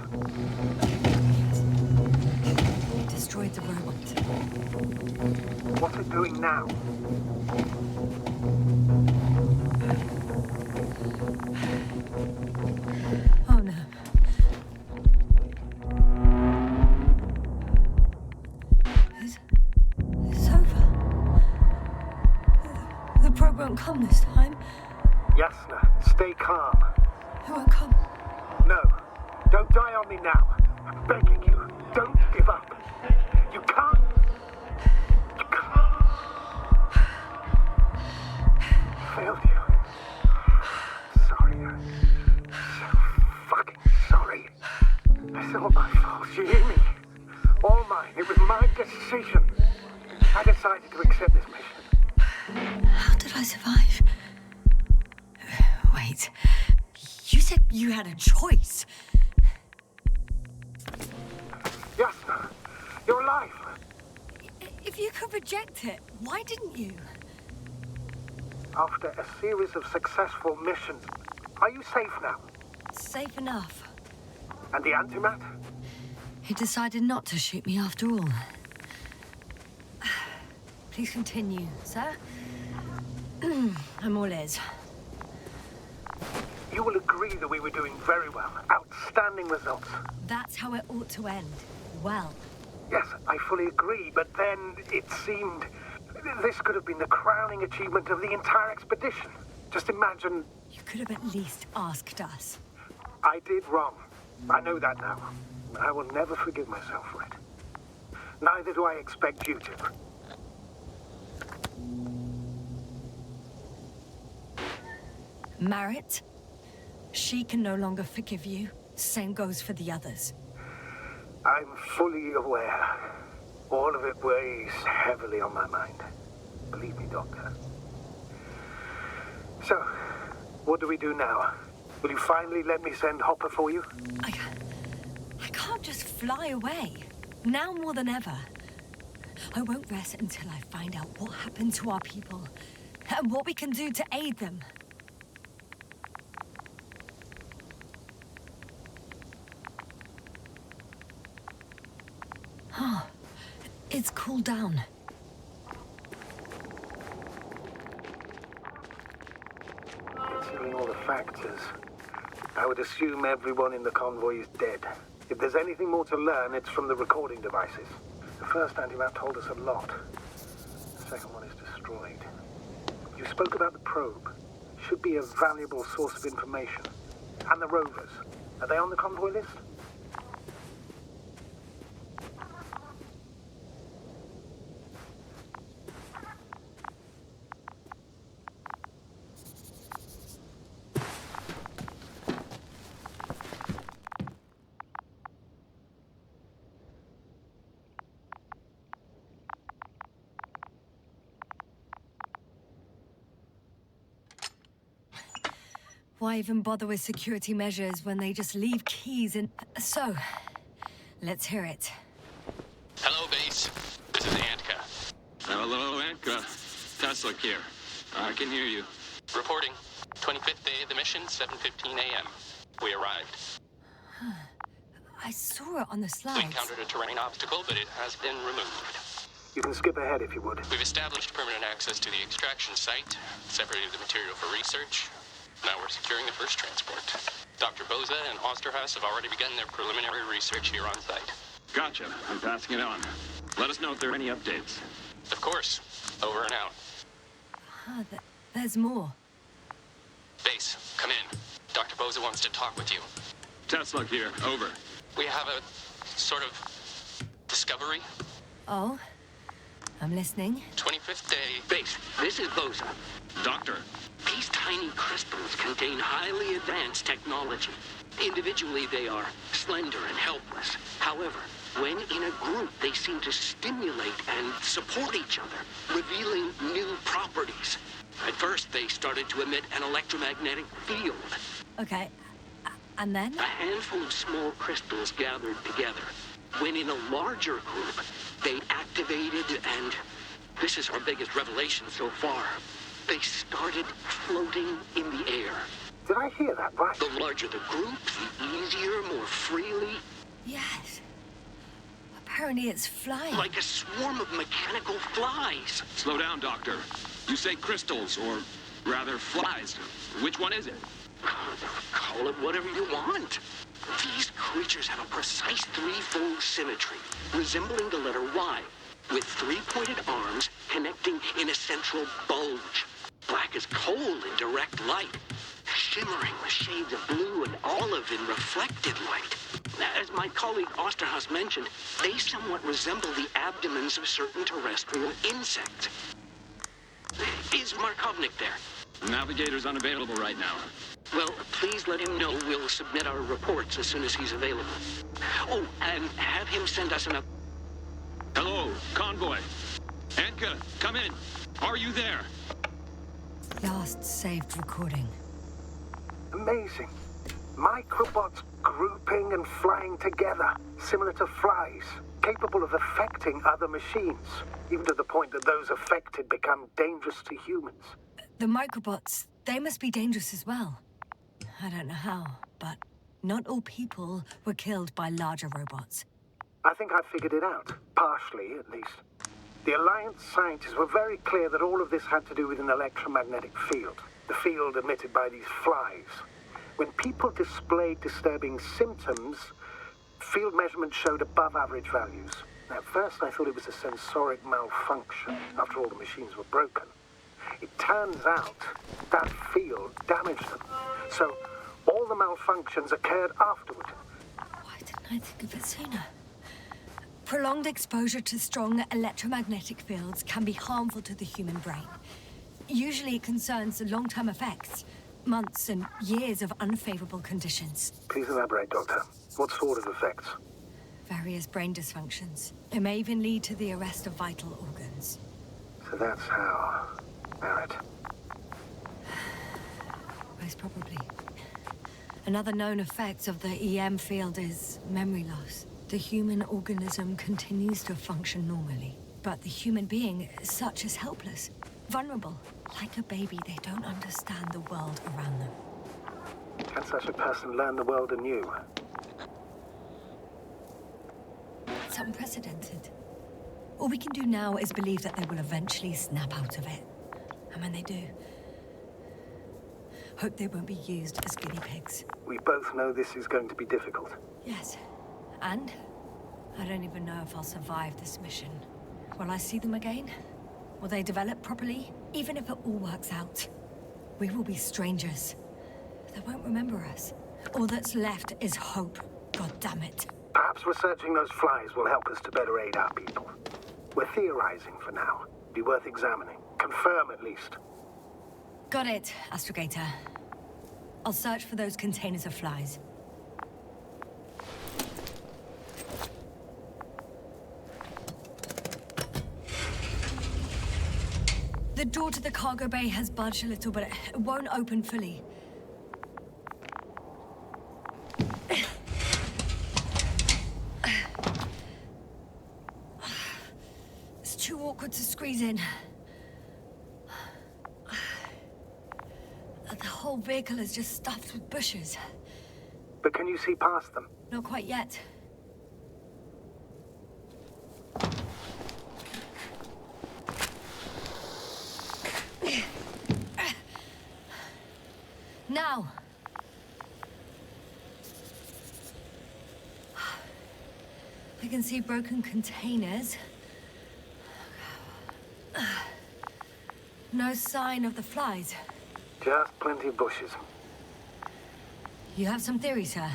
It destroyed the robot. What's it doing now? Oh, no. It's over. The probe won't come this time. Yasna, stay calm. It won't come. No, don't die on me now. I'm begging you, don't give up. You can't. You can't. Failed you. Sorry. I'm so fucking sorry. It's all my fault. You hear me? All mine. It was my decision. I decided to accept this mission. How did I survive? Wait, said you had a choice. Yasna, you're alive. If you could reject it, why didn't you? After a series of successful missions, are you safe now? Safe enough. And the antimat? He decided not to shoot me after all. Please continue, sir. I'm all ears. You will agree that we were doing very well. Outstanding results. That's how it ought to end. Well. Yes, I fully agree, but then it seemed this could have been the crowning achievement of the entire expedition. Just imagine... You could have at least asked us. I did wrong. I know that now. I will never forgive myself for it. Neither do I expect you to. Marit, she can no longer forgive you. Same goes for the others. I'm fully aware. All of it weighs heavily on my mind. Believe me, Doctor. So, what do we do now? Will you finally let me send Hopper for you? I can't just fly away. Now more than ever. I won't rest until I find out what happened to our people and what we can do to aid them. Oh, it's cooled down. Considering all the factors, I would assume everyone in the convoy is dead. If there's anything more to learn, it's from the recording devices. The first antimat told us a lot. The second one is destroyed. You spoke about the probe. Should be a valuable source of information. And the rovers. Are they on the convoy list? Why even bother with security measures when they just leave keys in... So, let's hear it. Hello, base. This is Antka. Hello, Antka. Tesla here. I can hear you. Reporting. 25th day of the mission, 7:15 a.m. We arrived. I saw it on the We slides. encountered a terrain obstacle, but it has been removed. You can skip ahead if you would. We've established permanent access to the extraction site, separated the material for research. Now we're securing the first transport. Dr. Boza and Osterhaus have already begun their preliminary research here on site. Gotcha. I'm passing it on. Let us know if there are any updates. Of course. Over and out. There's more. Base, come in. Dr. Boza wants to talk with you. Tesla here. Over. We have a sort of discovery. Oh? I'm listening. 25th day. Base, this is Boza. Doctor. These tiny crystals contain highly advanced technology. Individually, they are slender and helpless. However, when in a group, they seem to stimulate and support each other, revealing new properties. At first, they started to emit an electromagnetic field. Okay. And then? A handful of small crystals gathered together. When in a larger group, they activated and... This is our biggest revelation so far. They started floating in the air. Did I hear that right? The larger the group, the easier, more freely. Yes. Apparently it's flying. Like a swarm of mechanical flies. Slow down, Doctor. You say crystals, or rather flies. Which one is it? Call it whatever you want. These creatures have a precise threefold symmetry, resembling the letter Y, with three-pointed arms connecting in a central bulge. Black as coal in direct light, shimmering with shades of blue and olive in reflected light. As my colleague Osterhaus mentioned, they somewhat resemble the abdomens of certain terrestrial insects. Is Markovnik there? Navigator's unavailable right now. Well, please let him know we'll submit our reports as soon as he's available. Oh, and have him send us an... Hello, convoy. Antka, come in. Are you there? Last saved recording. Amazing. Microbots grouping and flying together, similar to flies, capable of affecting other machines, even to the point that those affected become dangerous to humans. The microbots, they must be dangerous as well. I don't know how, but not all people were killed by larger robots. I think I figured it out, partially at least. The Alliance scientists were very clear that all of this had to do with an electromagnetic field, the field emitted by these flies. When people displayed disturbing symptoms, field measurements showed above average values. At first I thought it was a sensoric malfunction, after all the machines were broken. It turns out that field damaged them. So all the malfunctions occurred afterward. Why didn't I think of it sooner? Prolonged exposure to strong electromagnetic fields can be harmful to the human brain. Usually it concerns long-term effects, months and years of unfavorable conditions. Please elaborate, Doctor. What sort of effects? Various brain dysfunctions. It may even lead to the arrest of vital organs. So that's how... Barrett. Most probably. Another known effect of the EM field is memory loss. The human organism continues to function normally, but the human being is such as helpless, vulnerable. Like a baby, they don't understand the world around them. Can such a person learn the world anew? It's unprecedented. All we can do now is believe that they will eventually snap out of it. And when they do, hope they won't be used as guinea pigs. We both know this is going to be difficult. Yes. And I don't even know if I'll survive this mission. Will I see them again? Will they develop properly? Even if it all works out, we will be strangers. They won't remember us. All that's left is hope. God damn it. Perhaps researching those flies will help us to better aid our people. We're theorizing for now. Be worth examining. Confirm at least. Got it, Astrogator. I'll search for those containers of flies. The door to the cargo bay has budged a little, but it won't open fully. It's too awkward to squeeze in. The whole vehicle is just stuffed with bushes. But can you see past them? Not quite yet. Now. I can see broken containers. No sign of the flies. Just plenty of bushes. You have some theory, sir?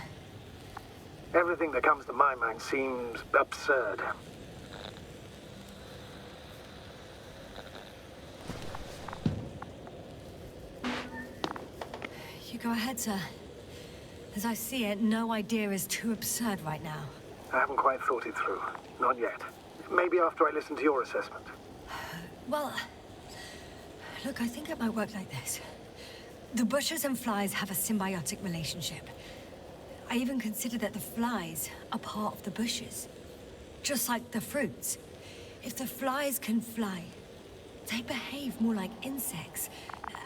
Everything that comes to my mind seems absurd. You go ahead, sir. As I see it, no idea is too absurd right now. I haven't quite thought it through. Not yet. Maybe after I listen to your assessment. Well, look, I think it might work like this. The bushes and flies have a symbiotic relationship. I even consider that the flies are part of the bushes. Just like the fruits. If the flies can fly, they behave more like insects,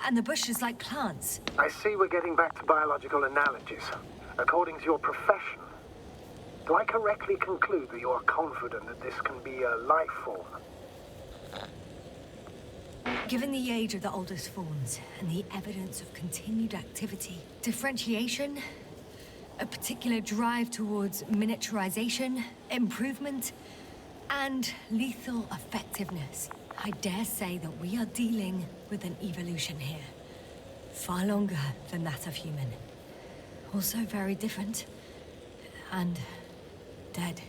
and the bushes like plants. I see we're getting back to biological analogies. According to your profession, do I correctly conclude that you are confident that this can be a life form? Given the age of the oldest forms and the evidence of continued activity, differentiation, a particular drive towards miniaturization, improvement, and lethal effectiveness, I dare say that we are dealing with an evolution here. Far longer than that of human. Also very different. And dead.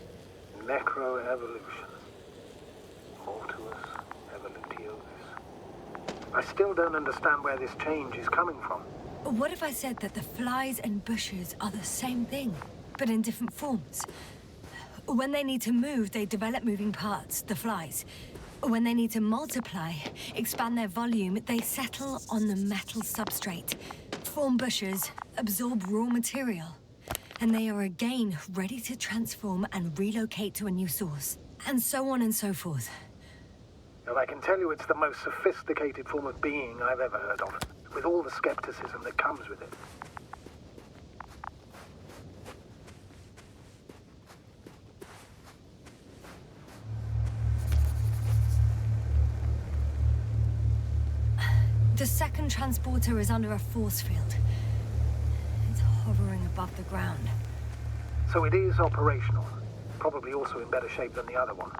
Necroevolution. Mortuus evolutionis. I still don't understand where this change is coming from. What if I said that the flies and bushes are the same thing, but in different forms? When they need to move, they develop moving parts, the flies. When they need to multiply, expand their volume, they settle on the metal substrate, form bushes, absorb raw material, and they are again ready to transform and relocate to a new source, and so on and so forth. Well, I can tell you it's the most sophisticated form of being I've ever heard of, with all the skepticism that comes with it. The second transporter is under a force field. It's hovering above the ground. So it is operational. Probably also in better shape than the other one.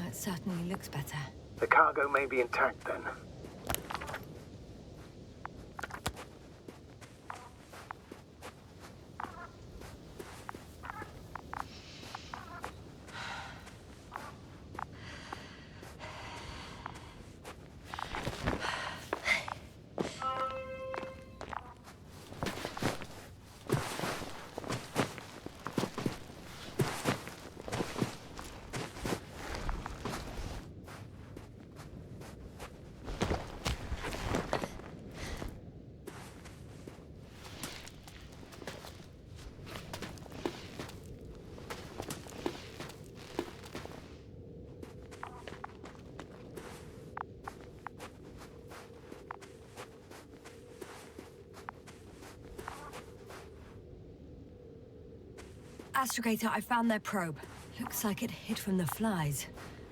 It certainly looks better. The cargo may be intact then. Astrogator, I found their probe. Looks like it hid from the flies.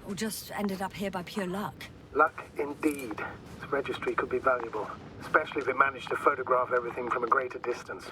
Or just ended up here by pure luck. Luck indeed. This registry could be valuable, especially if it managed to photograph everything from a greater distance.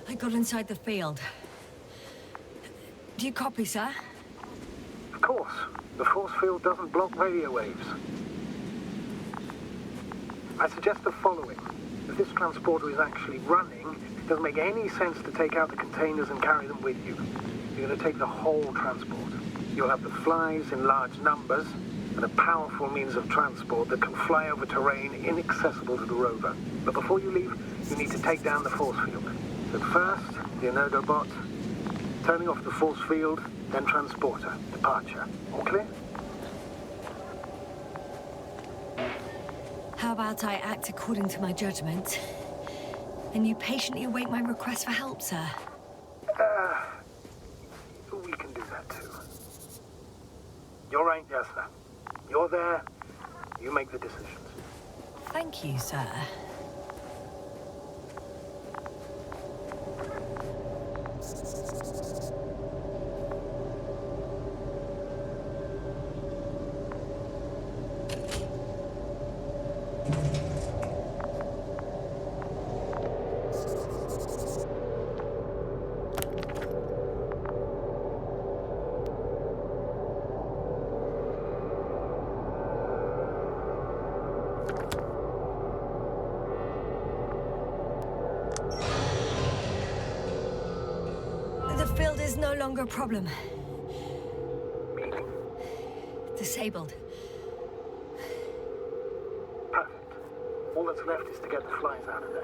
I got inside the field. Do you copy, sir? Of course. The force field doesn't block radio waves. I suggest the following. If this transporter is actually running, it doesn't make any sense to take out the containers and carry them with you. You're going to take the whole transport. You'll have the flies in large numbers, and a powerful means of transport that can fly over terrain inaccessible to the rover. But before you leave, you need to take down the force field. So first, the Enodobot, turning off the force field, then transporter, departure. All clear? How about I act according to my judgment, and you patiently await my request for help, sir? We can do that too. You're right, Yasna. You're there, you make the decisions. Thank you, sir. The field is no longer a problem. Meaning? Disabled. Perfect. All that's left is to get the flies out of there.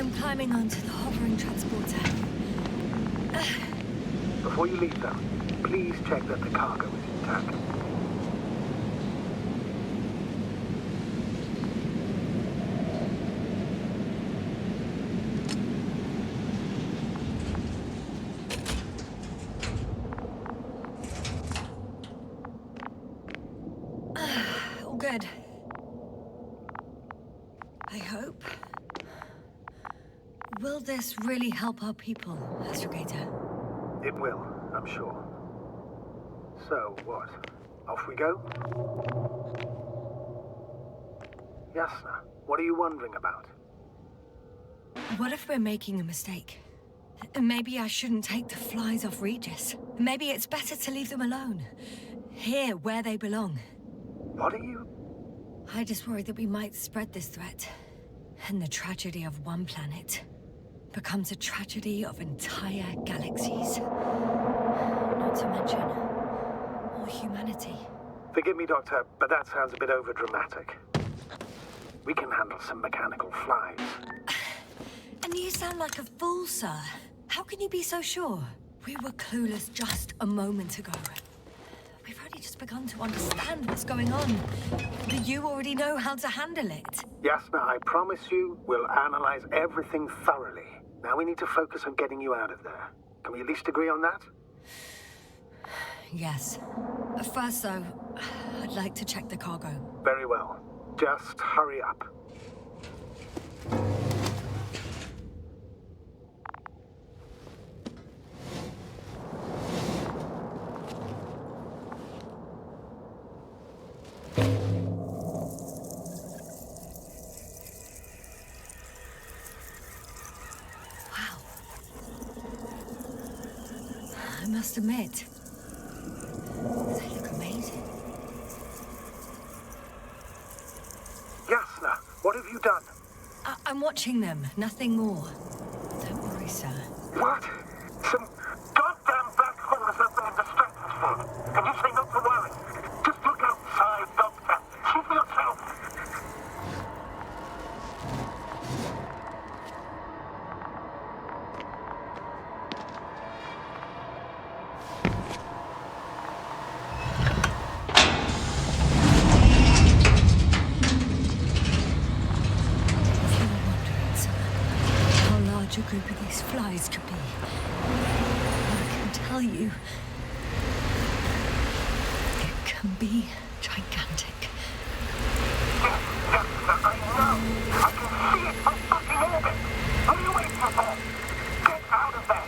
I'm climbing onto the hovering transporter. Before you leave, though, please check that the cargo is intact. All good. I hope. Will this really help our people, Astrogator? It will, I'm sure. So, what? Off we go? Yasna, what are you wondering about? What if we're making a mistake? Maybe I shouldn't take the flies off Regis. Maybe it's better to leave them alone. Here, where they belong. What are you... I just worry that we might spread this threat. And the tragedy of one planet becomes a tragedy of entire galaxies. Not to mention, all humanity. Forgive me, Doctor, but that sounds a bit overdramatic. We can handle some mechanical flies. And you sound like a fool, sir. How can you be so sure? We were clueless just a moment ago. We've only just begun to understand what's going on. But you already know how to handle it. Yasna, I promise you, we'll analyze everything thoroughly. Now we need to focus on getting you out of there. Can we at least agree on that? Yes. First, though, I'd like to check the cargo. Very well. Just hurry up. Wow. I must admit, they look amazing. Yasna, what have you done? I'm watching them, nothing more. Don't worry, sir. What? Some goddamn black hole has opened in the stratosphere. And you say not to worry. Just look outside, Doctor. See for yourself. If you were wondering, sir, how large a group of these flies could be, I can tell you, it can be gigantic. I know. I can see it from fucking orbit. What are you waiting for? Get out of there.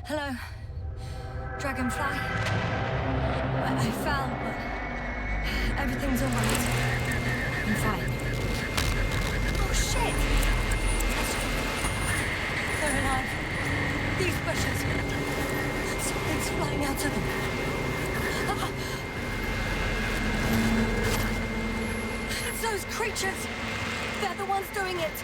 Hello, Dragonfly. I fell, but everything's all right. I'm fine. Oh, shit! They're alive. These bushes. Something's flying out of them. It's those creatures. They're the ones doing it.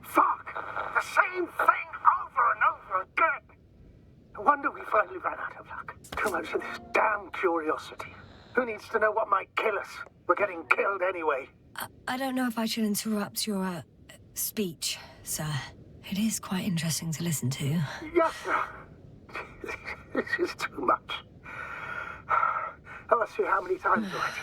Fuck! The same thing over and over again! finally ran out of luck. Too much of this damn curiosity. Who needs to know what might kill us? We're getting killed anyway. I don't know if I should interrupt your, speech, sir. It is quite interesting to listen to. Yes, sir. This is too much. I've asked you how many times already.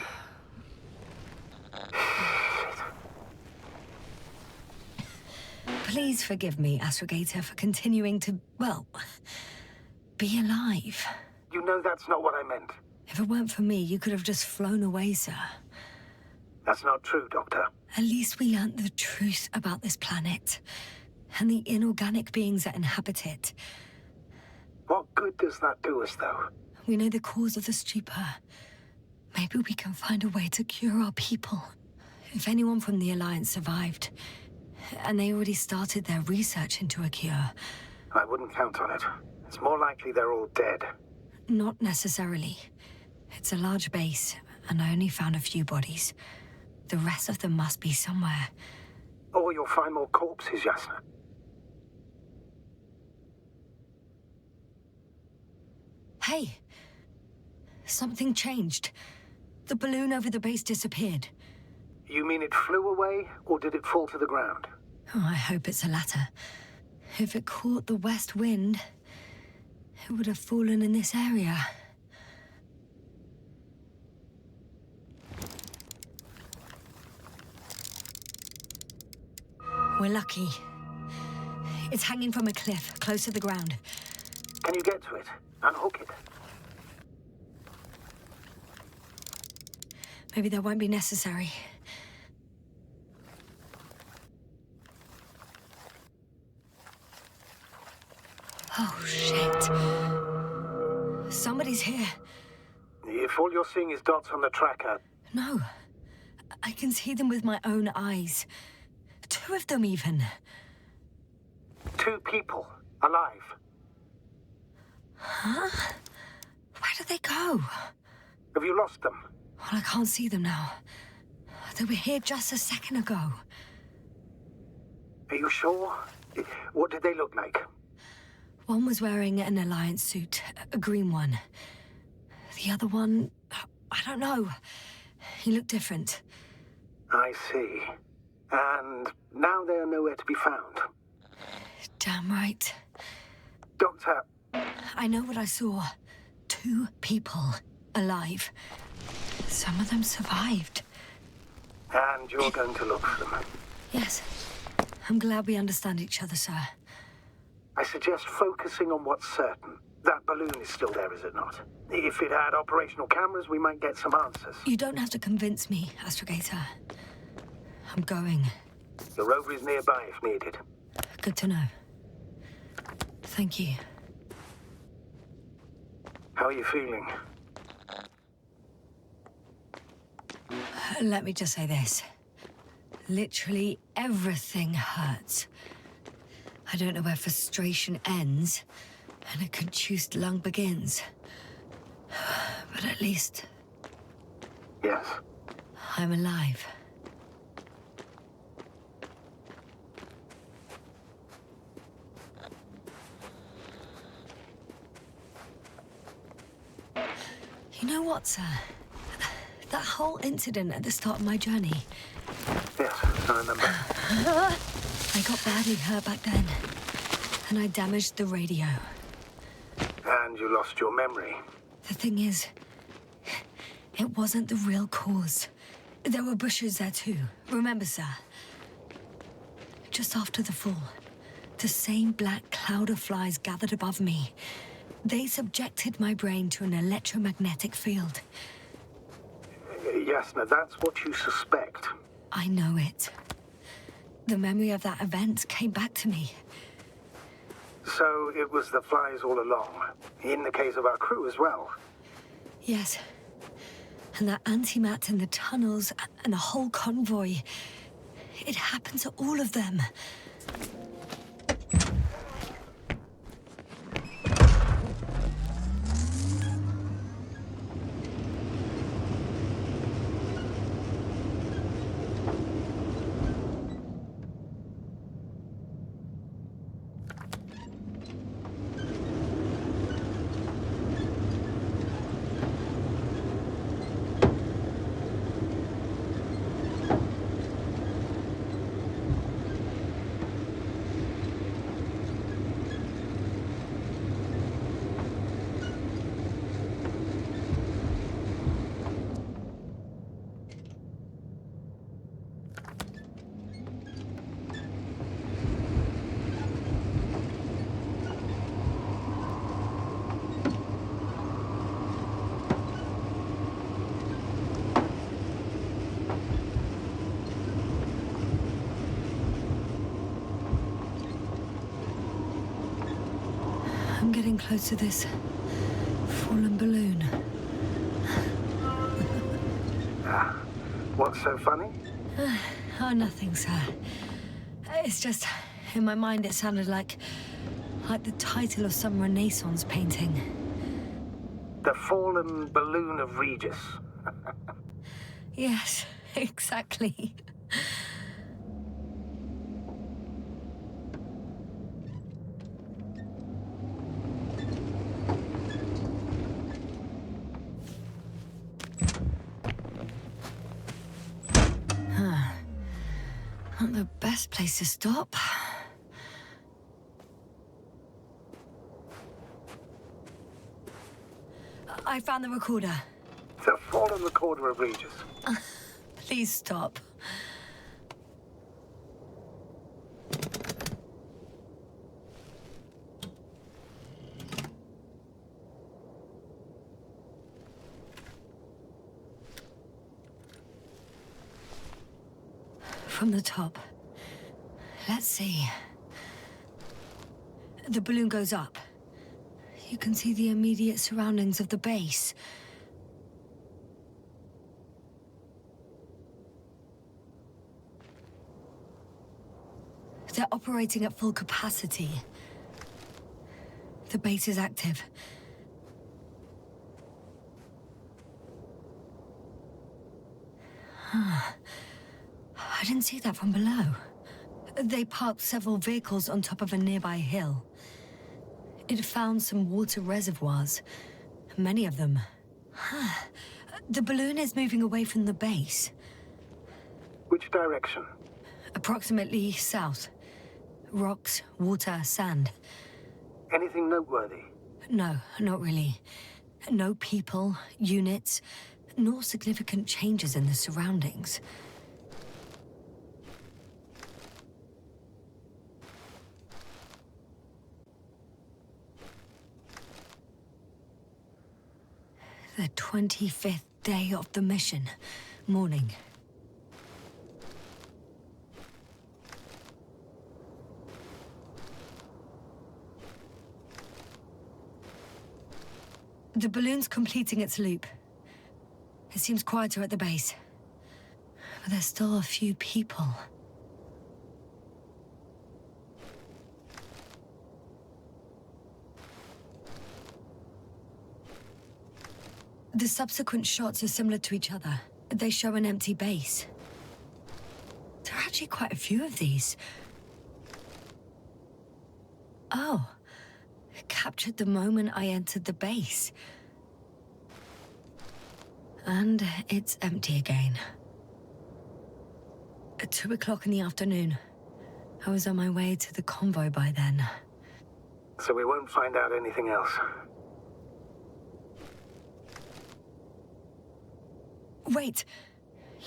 Please forgive me, Astrogator, for continuing to, well, be alive. You know that's not what I meant. If it weren't for me, you could have just flown away, sir. That's not true, Doctor. At least we learned the truth about this planet and the inorganic beings that inhabit it. What good does that do us, though? We know the cause of the stupor. Maybe we can find a way to cure our people. If anyone from the Alliance survived, and they already started their research into a cure. I wouldn't count on it. It's more likely they're all dead. Not necessarily. It's a large base, and I only found a few bodies. The rest of them must be somewhere. Or you'll find more corpses, Yasna. Hey! Something changed. The balloon over the base disappeared. You mean it flew away, or did it fall to the ground? Oh, I hope it's the latter. If it caught the west wind, it would have fallen in this area. We're lucky. It's hanging from a cliff, close to the ground. Can you get to it? Unhook it. Maybe that won't be necessary. Oh, shit. Somebody's here. If all you're seeing is dots on the tracker... No. I can see them with my own eyes. 2 of them, even. 2 people. Alive. Huh? Where did they go? Have you lost them? Well, I can't see them now. They were here just a second ago. Are you sure? What did they look like? One was wearing an Alliance suit, a green one. The other one, I don't know. He looked different. I see. And now they are nowhere to be found. Damn right. Doctor... I know what I saw. 2 people alive. Some of them survived. And you're going to look for them? Yes. I'm glad we understand each other, sir. I suggest focusing on what's certain. That balloon is still there, is it not? If it had operational cameras, we might get some answers. You don't have to convince me, Astrogator. I'm going. The rover is nearby if needed. Good to know. Thank you. How are you feeling? Let me just say this. Literally everything hurts. I don't know where frustration ends and a contused lung begins. But at least... Yes? I'm alive. You know what, sir? That whole incident at the start of my journey. Yes, I remember. I got badly hurt back then, and I damaged the radio. And you lost your memory. The thing is, it wasn't the real cause. There were bushes there too, remember, sir? Just after the fall, the same black cloud of flies gathered above me. They subjected my brain to an electromagnetic field. Yes, now that's what you suspect. I know it. The memory of that event came back to me. So it was the flies all along, in the case of our crew as well. Yes. And that antimat in the tunnels and the whole convoy. It happened to all of them. I'm getting close to this fallen balloon. What's so funny? Oh, nothing, sir. It's just, in my mind it sounded like the title of some Renaissance painting. The Fallen Balloon of Regis. Yes, exactly. Not the best place to stop. I found the recorder. The Fallen Recorder of Regis. Please stop. From the top. Let's see. The balloon goes up. You can see the immediate surroundings of the base. They're operating at full capacity. The base is active. I didn't see that from below. They parked several vehicles on top of a nearby hill. It found some water reservoirs. Many of them. The balloon is moving away from the base. Which direction? Approximately south. Rocks, water, sand. Anything noteworthy? No, not really. No people, units, nor significant changes in the surroundings. The 25th day of the mission. Morning. The balloon's completing its loop. It seems quieter at the base. But there's still a few people. The subsequent shots are similar to each other. They show an empty base. There are actually quite a few of these. Oh. Captured the moment I entered the base. And it's empty again. At 2 o'clock in the afternoon. I was on my way to the convoy by then. So we won't find out anything else. Wait,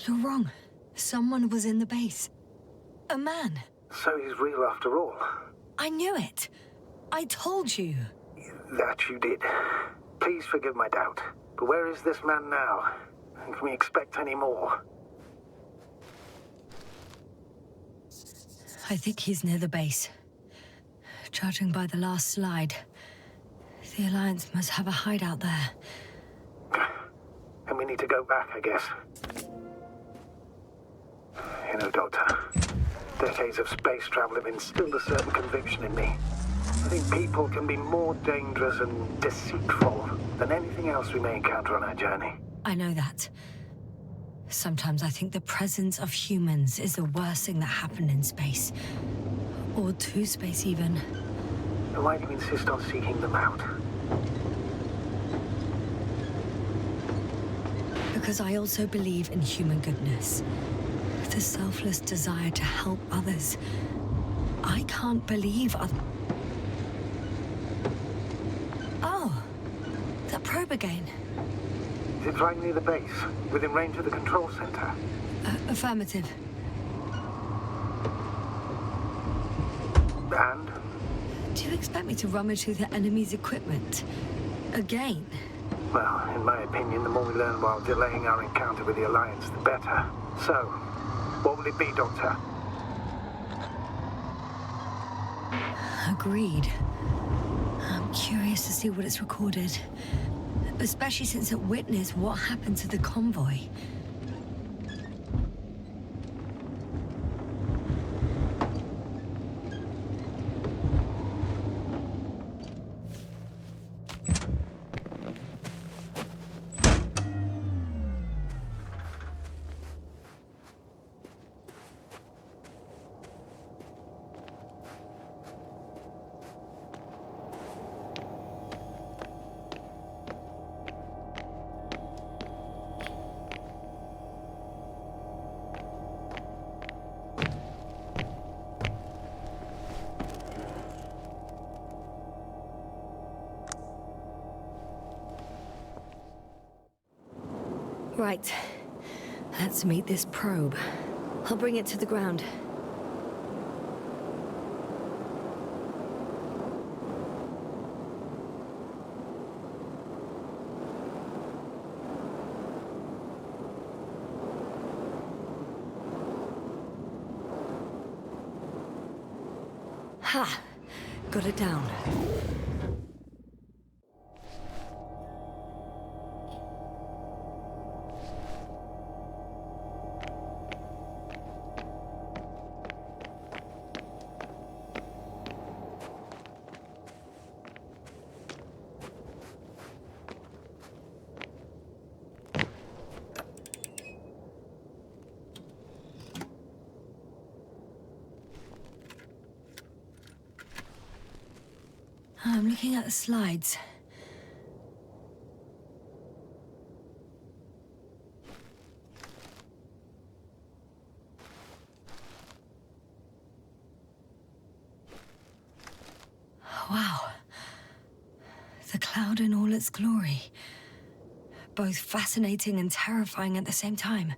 you're wrong. Someone was in the base. A man. So he's real after all. I knew it. I told you. That you did. Please forgive my doubt. But where is this man now? And can we expect any more? I think he's near the base. Judging by the last slide, the Alliance must have a hideout there. And we need to go back, I guess. You know, Doctor, decades of space travel have instilled a certain conviction in me. I think people can be more dangerous and deceitful than anything else we may encounter on our journey. I know that. Sometimes I think the presence of humans is the worst thing that happened in space. Or to space, even. Then why do you insist on seeking them out? Because I also believe in human goodness. The selfless desire to help others. I can't believe Oh! That probe again. Is it right near the base? Within range of the control center? Affirmative. And? Do you expect me to rummage through the enemy's equipment? Again? Well, in my opinion, the more we learn while delaying our encounter with the Alliance, the better. So, what will it be, Doctor? Agreed. I'm curious to see what it's recorded. Especially since it witnessed what happened to the convoy. Right. Let's meet this probe. I'll bring it to the ground. Ha! Got it down. I'm looking at the slides. Wow. The cloud in all its glory. Both fascinating and terrifying at the same time.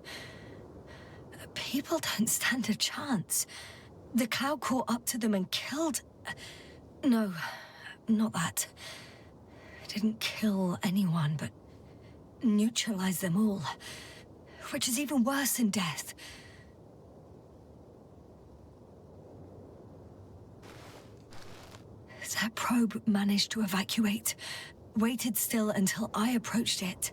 People don't stand a chance. The cloud caught up to them and killed... No, not that. It didn't kill anyone, but neutralized them all. Which is even worse than death. That probe managed to evacuate. Waited still until I approached it.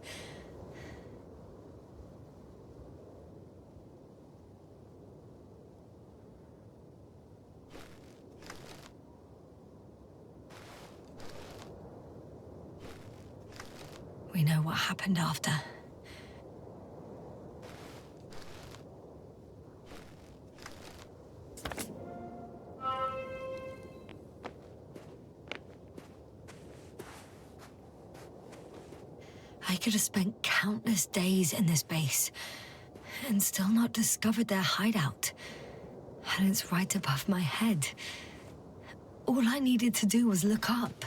We know what happened after. I could have spent countless days in this base and still not discovered their hideout. And it's right above my head. All I needed to do was look up.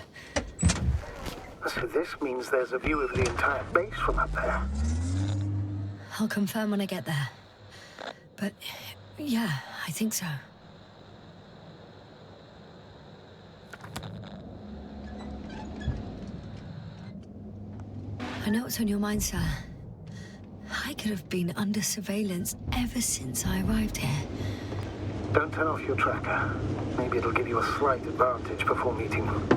So this means there's a view of the entire base from up there. I'll confirm when I get there. But yeah, I think so. I know what's on your mind, sir. I could have been under surveillance ever since I arrived here. Don't turn off your tracker. Maybe it'll give you a slight advantage before meeting them.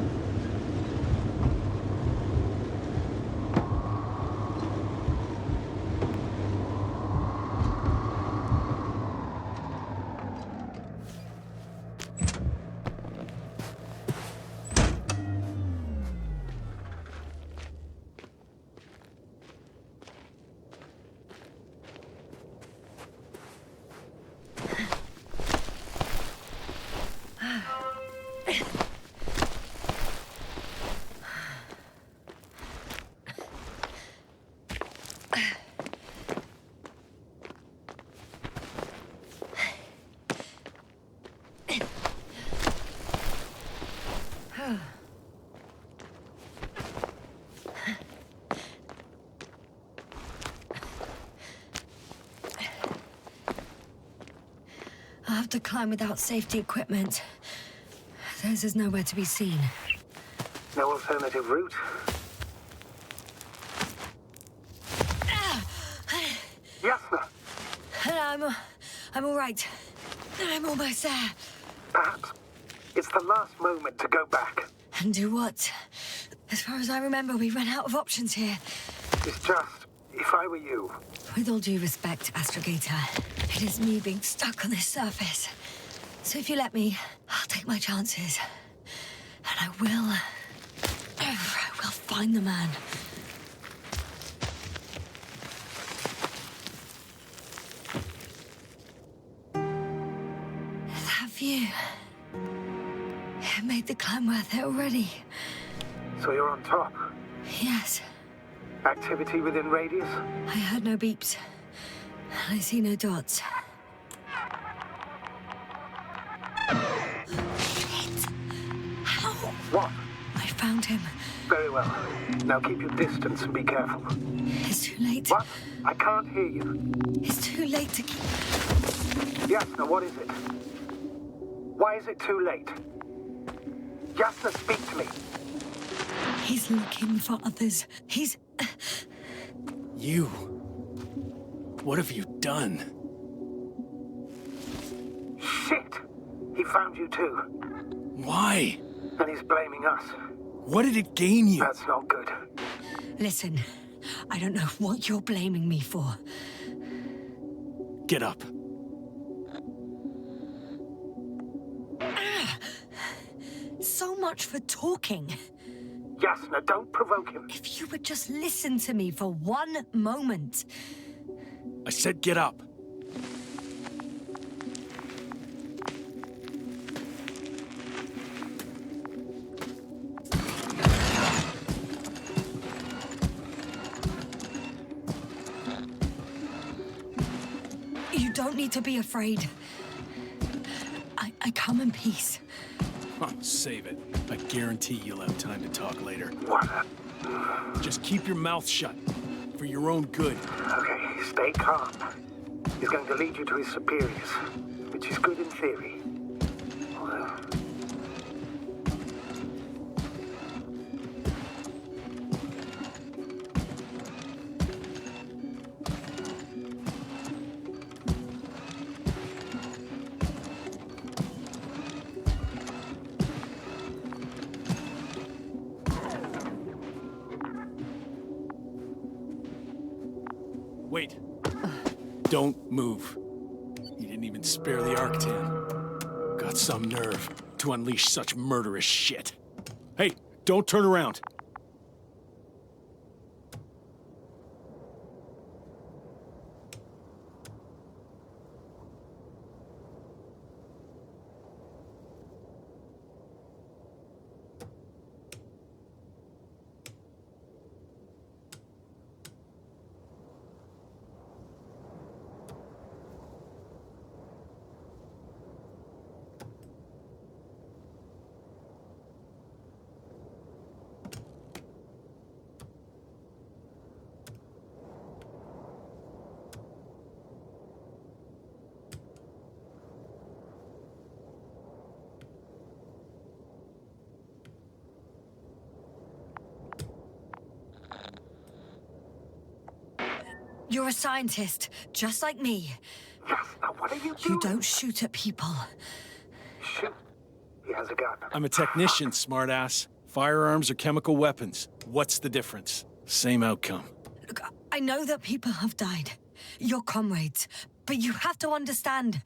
I'll have to climb without safety equipment. Theirs is nowhere to be seen. No alternative route? Yasna! I'm all right. I'm almost there. Perhaps It's the last moment to go back. And do what? As far as I remember, we ran out of options here. It's just, if I were you... With all due respect, Astrogator, it is me being stuck on this surface. So if you let me, I'll take my chances. And I will find the man. That view... It made the climb worth it already. So you're on top? Yes. Activity within radius? I heard no beeps. I see no dots. Shit! How? What? I found him. Very well. Now keep your distance and be careful. It's too late. What? I can't hear you. It's too late to keep... Yasna, what is it? Why is it too late? Yasna, speak to me. He's looking for others. He's... You... What have you done? Shit! He found you too. Why? And he's blaming us. What did it gain you? That's not good. Listen, I don't know what you're blaming me for. Get up. So much for talking. Yasna, don't provoke him. If you would just listen to me for one moment. I said get up. You don't need to be afraid. I come in peace. Oh, save it. I guarantee you'll have time to talk later. What? Just keep your mouth shut. For your own good. Okay, stay calm. He's going to lead you to his superiors, which is good in theory. Well... Wait. Don't move. You didn't even spare the Arctan. Got some nerve to unleash such murderous shit. Hey, don't turn around. You're a scientist, just like me. Yasna, what are you doing? You don't shoot at people. Shoot. He has a gun. I'm a technician, smartass. Firearms are chemical weapons. What's the difference? Same outcome. Look, I know that people have died. Your comrades. But you have to understand.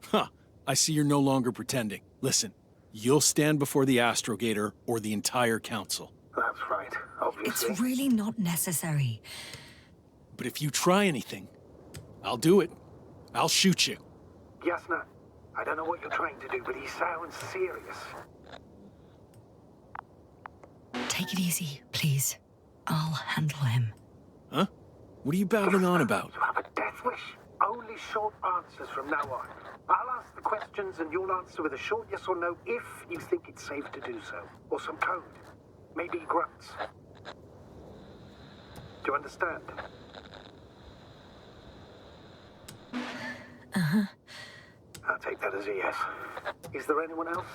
Huh. I see you're no longer pretending. Listen, you'll stand before the Astrogator or the entire council. That's right, obviously. It's really not necessary. But if you try anything, I'll do it. I'll shoot you. Yasna, I don't know what you're trying to do, but he sounds serious. Take it easy, please. I'll handle him. Huh? What are you babbling on about? You have a death wish? Only short answers from now on. I'll ask the questions and you'll answer with a short yes or no if you think it's safe to do so. Or some code. Maybe grunts. Do you understand? Uh-huh. I'll take that as a yes. Is there anyone else?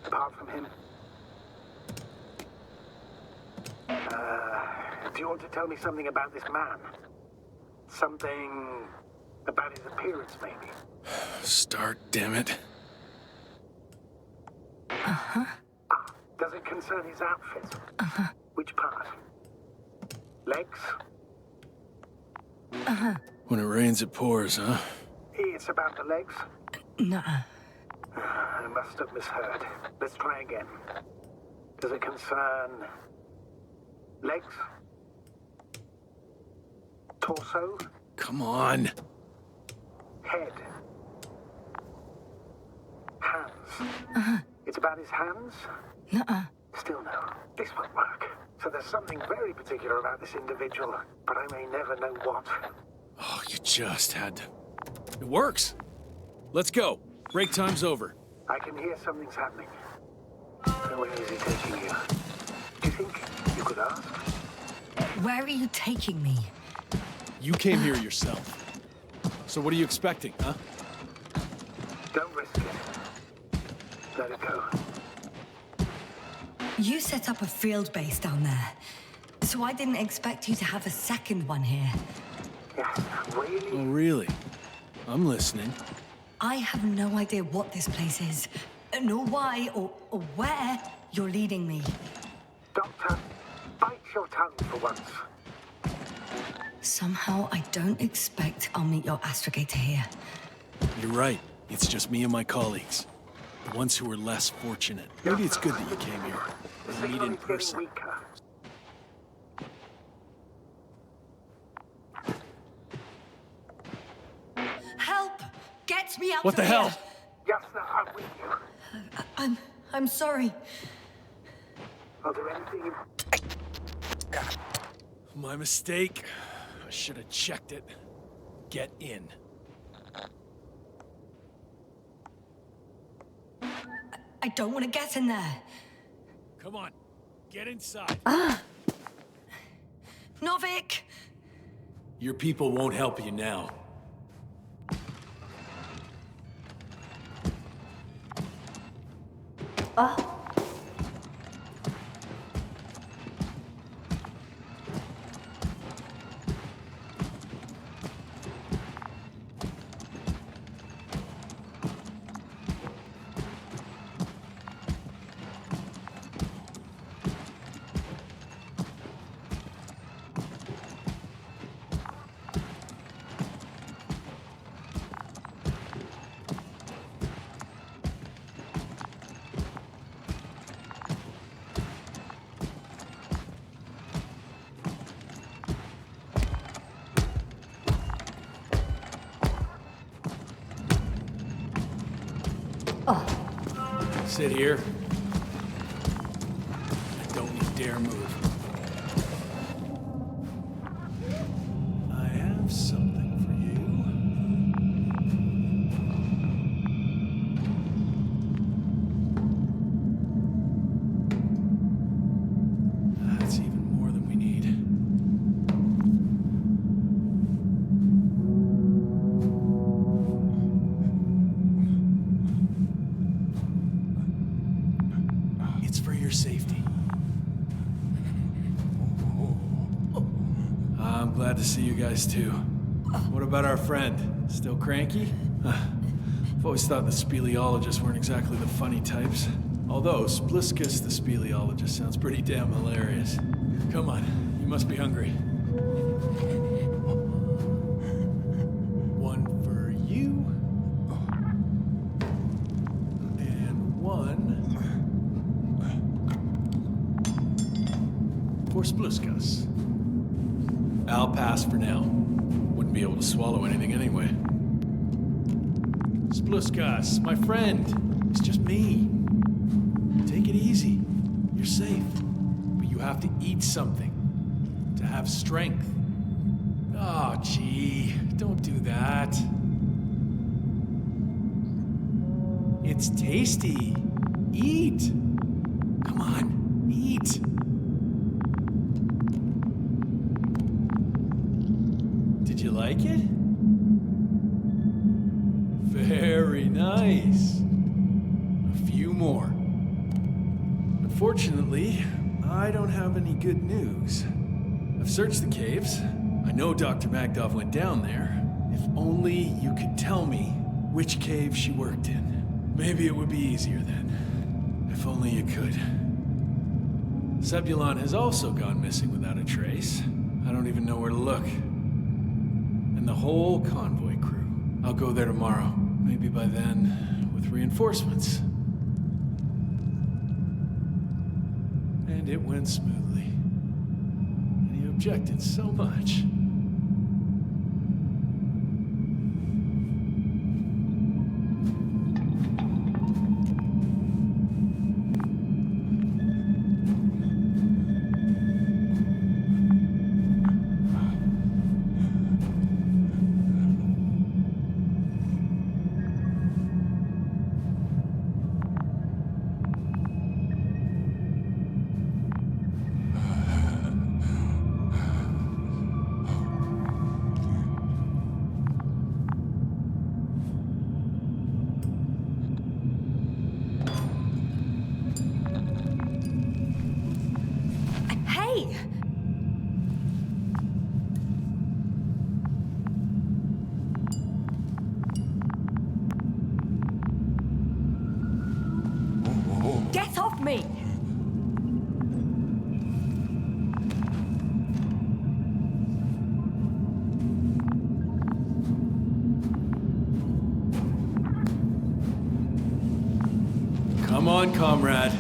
Apart from him? Do you want to tell me something about this man? Something About his appearance, maybe. Start, damn it. Does it concern his outfit? Which part? Legs? When it rains, it pours, huh? It's about the legs? Nuh-uh. I must have misheard. Let's try again. Does it concern... legs? Torso? Come on. Head? Hands? It's about his hands? Nuh-uh. Still no. This won't work. So there's something very particular about this individual, but I may never know what. Oh, you just had to... It works. Let's go. Break time's over. I can hear something's happening. So where is he taking you? Do you think you could ask? Where are you taking me? You came here yourself. So what are you expecting, huh? Don't risk it. Let it go. You set up a field base down there, so I didn't expect you to have a second one here. Yes, really? Oh, really? I'm listening. I have no idea what this place is, nor why or where you're leading me. Doctor, bite your tongue for once. Somehow I don't expect I'll meet your astrogator here. You're right. It's just me and my colleagues. The ones who are less fortunate. Maybe it's good that you came here. We meet in person. Weaker. Help! Get me out What of the here! hell? Yes, sir, I'm with you. I'm sorry. I'll do anything you... My mistake. I should have checked it. Get in. I don't want to get in there. Come on. Get inside. Novik! Your people won't help you now. Sit here. Don't you dare move. I have something for you. That's even more than we need. It's for your safety. I'm glad to see you guys too. What about our friend? Still cranky? I've always thought the speleologists weren't exactly the funny types. Although Spliskus the speleologist sounds pretty damn hilarious. Come on, you must be hungry. One for you. And one for Spliskus. I'll pass for now. Wouldn't be able to swallow anything anyway. Spliskus, my friend. It's just me. Take it easy. You're safe. But you have to eat something. To have strength. Oh, gee. Don't do that. It's tasty. Eat. Come on. Eat. Did you like it? Very nice. A few more. Unfortunately, I don't have any good news. I've searched the caves. I know Dr. Magdov went down there, If only you could tell me which cave she worked in. Maybe it would be easier then. If only you could. Zebulon has also gone missing without a trace. I don't even know where to look. And the whole convoy crew. I'll go there tomorrow. Maybe by then, with reinforcements. And it went smoothly. And you objected so much. Get off me! Come on, comrade.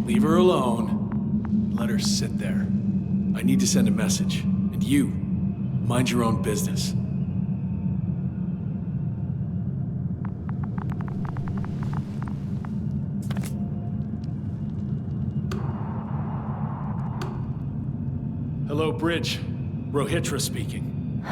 Leave her alone. Let her sit there. I need to send a message. And you, mind your own business. Hello, Bridge. Rohitra speaking.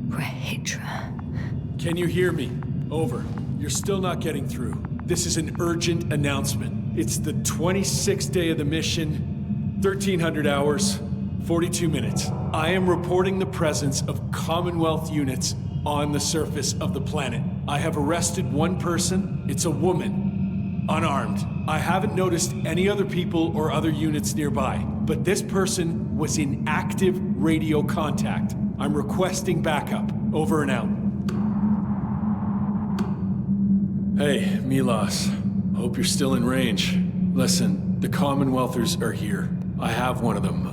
Rohitra. Can you hear me? Over. You're still not getting through. This is an urgent announcement. It's the 26th day of the mission, 1300 hours, 42 minutes. I am reporting the presence of Commonwealth units on the surface of the planet. I have arrested one person. It's a woman, unarmed. I haven't noticed any other people or other units nearby, but this person was in active radio contact. I'm requesting backup. Over and out. Hey, Milos. Hope you're still in range. Listen, the Commonwealthers are here. I have one of them,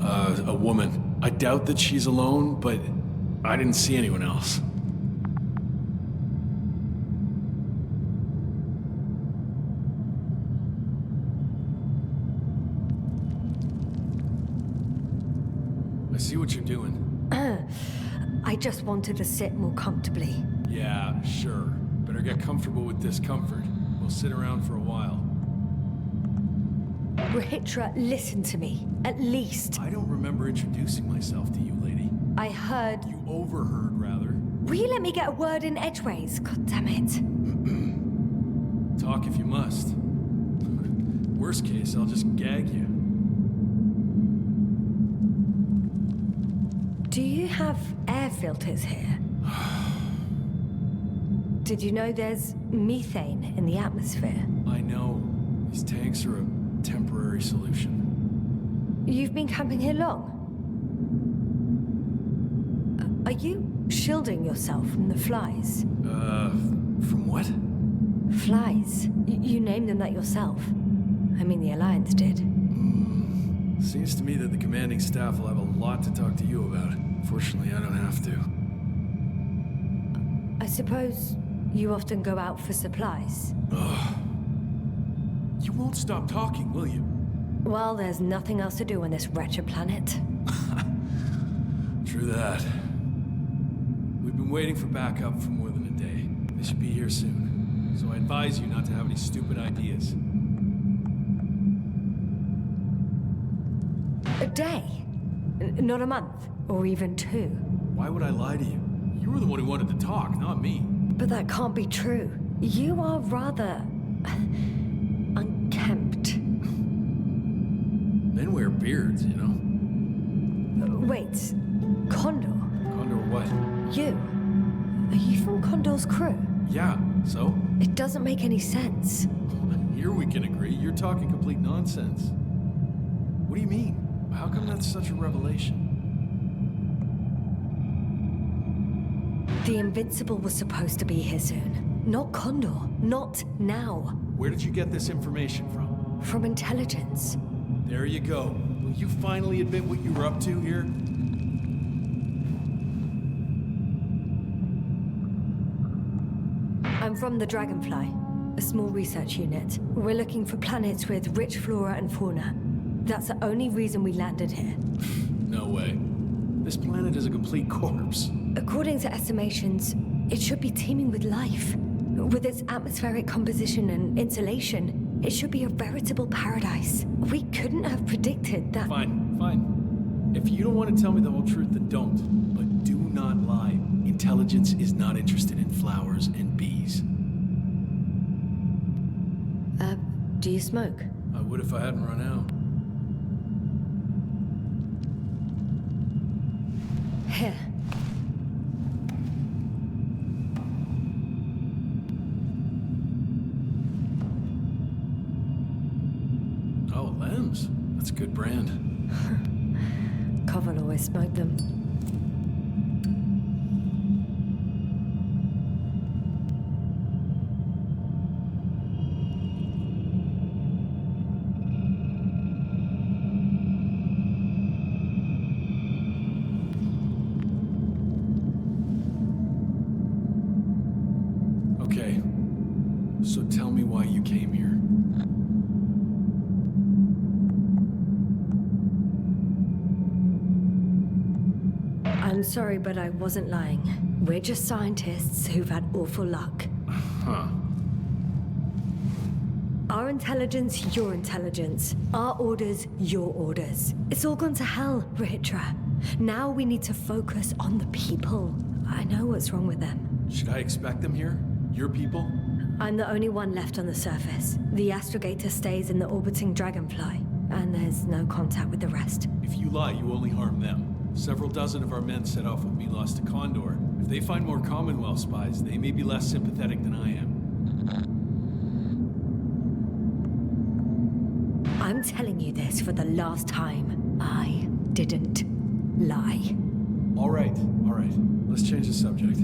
a woman. I doubt that she's alone, but I didn't see anyone else. I see what you're doing. I just wanted to sit more comfortably. Yeah, sure. Better get comfortable with discomfort. We'll sit around for a while. Rohitra, listen to me. At least. I don't remember introducing myself to you, lady. I heard... You overheard, rather. Will you let me get a word in edgeways? God damn it. Talk if you must. Worst case, I'll just gag you. Do you have air filters here? Did you know there's methane in the atmosphere? I know. These tanks are a temporary solution. You've been camping here long? Are you shielding yourself from the flies? From what? Flies. You named them that yourself. I mean, the Alliance did. Seems to me that the commanding staff will have a lot to talk to you about. Fortunately, I don't have to. I suppose you often go out for supplies? Ugh. You won't stop talking, will you? Well, there's nothing else to do on this wretched planet. True that. We've been waiting for backup for more than a day. They should be here soon. So I advise you not to have any stupid ideas. A day? Not a month? Or even 2? Why would I lie to you? You were the one who wanted to talk, not me. But that can't be true. You are rather... unkempt. Men wear beards, you know? Wait, Condor? Condor what? You? Are you from Condor's crew? Yeah, so? It doesn't make any sense. Here we can agree. You're talking complete nonsense. What do you mean? How come that's such a revelation? The Invincible was supposed to be here soon. Not Condor. Not now. Where did you get this information from? From intelligence. There you go. Will you finally admit what you were up to here? I'm from the Dragonfly, a small research unit. We're looking for planets with rich flora and fauna. That's the only reason we landed here. No way. This planet is a complete corpse. According to estimations, it should be teeming with life. With its atmospheric composition and insulation, it should be a veritable paradise. We couldn't have predicted that. Fine, fine. If you don't want to tell me the whole truth, then don't. But do not lie. Intelligence is not interested in flowers and bees. Do you smoke? I would if I hadn't run out. Here. Oh, Lambs. That's a good brand. Koval always smoked them. Okay. So tell me why you came here. I'm sorry, but I wasn't lying. We're just scientists who've had awful luck. Huh. Our intelligence, your intelligence. Our orders, your orders. It's all gone to hell, Ritra. Now we need to focus on the people. I know what's wrong with them. Should I expect them here? Your people? I'm the only one left on the surface. The astrogator stays in the orbiting Dragonfly, and there's no contact with the rest. If you lie, you only harm them. Several dozen of our men set off with Milos to Condor. If they find more Commonwealth spies, they may be less sympathetic than I am. I'm telling you this for the last time. I didn't lie. All right. Let's change the subject.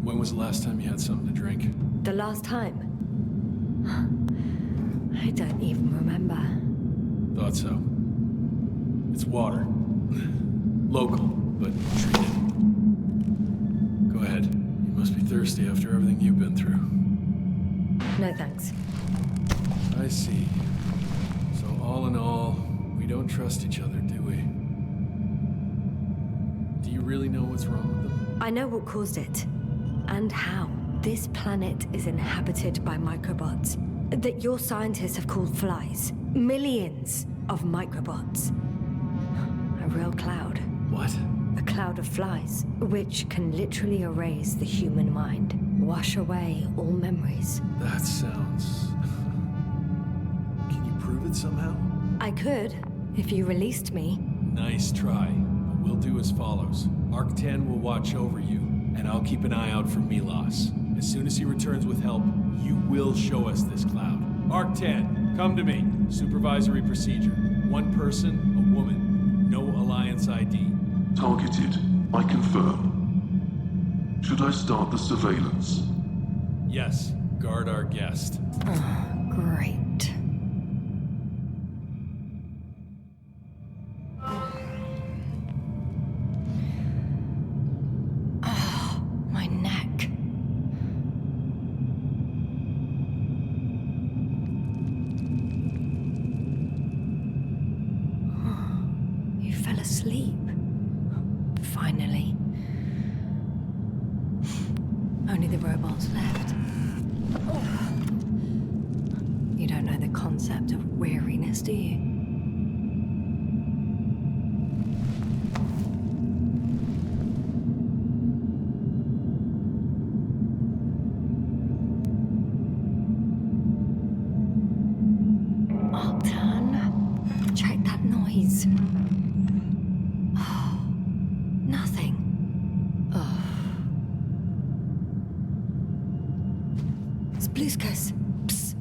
When was the last time you had something to drink? The last time? I don't even remember. Thought so. It's water. Local, but treated. Go ahead. You must be thirsty after everything you've been through. No thanks. I see. So all in all, we don't trust each other, do we? Do you really know what's wrong with them? I know what caused it. And how. This planet is inhabited by microbots that your scientists have called flies. Millions of microbots. A real cloud. What? A cloud of flies, which can literally erase the human mind. Wash away all memories. That sounds... Can you prove it somehow? I could, if you released me. Nice try. But we'll do as follows. Arc 10 will watch over you, and I'll keep an eye out for Milos. As soon as he returns with help, you will show us this cloud. Arc 10, come to me. Supervisory procedure. One person, a woman. No Alliance ID. Targeted. I confirm. Should I start the surveillance? Yes. Guard our guest. Oh, great. Asleep. Finally. Only the robots left. You don't know the concept of weariness, do you? Octane, check that noise. Nothing. Oh. It's Blueskus. Psst.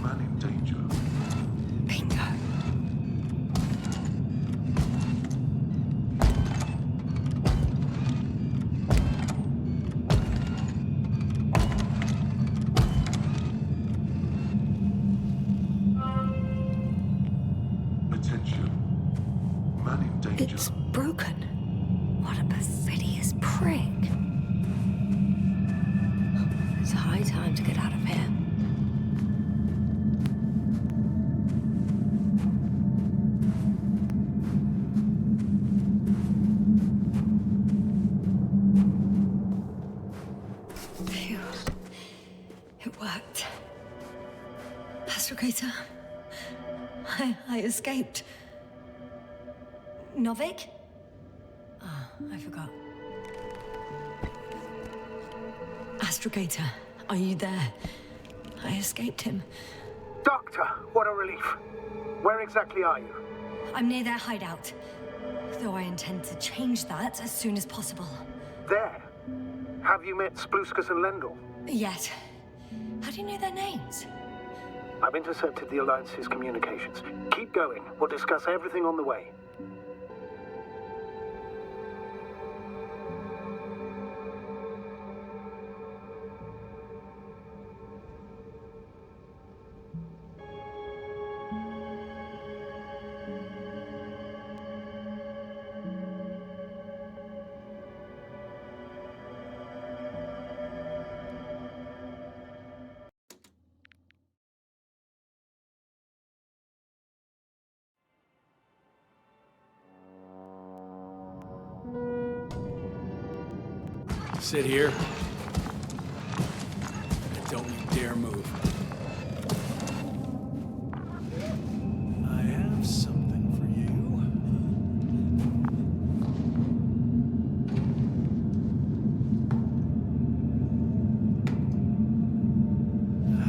Man in danger. Bingo. Attention. Man in danger. It's broken. What a perfidious prick. It's high time to get out of here. Phew. It worked. Astrogator. I escaped. Novik? Ah, I forgot. Astrogator, are you there? I escaped him. Doctor, what a relief. Where exactly are you? I'm near their hideout. Though I intend to change that as soon as possible. There. Have you met Spluskus and Lendl? Yet. How do you know their names? I've intercepted the Alliance's communications. Keep going. We'll discuss everything on the way. Sit here. And don't you dare move. I have something for you.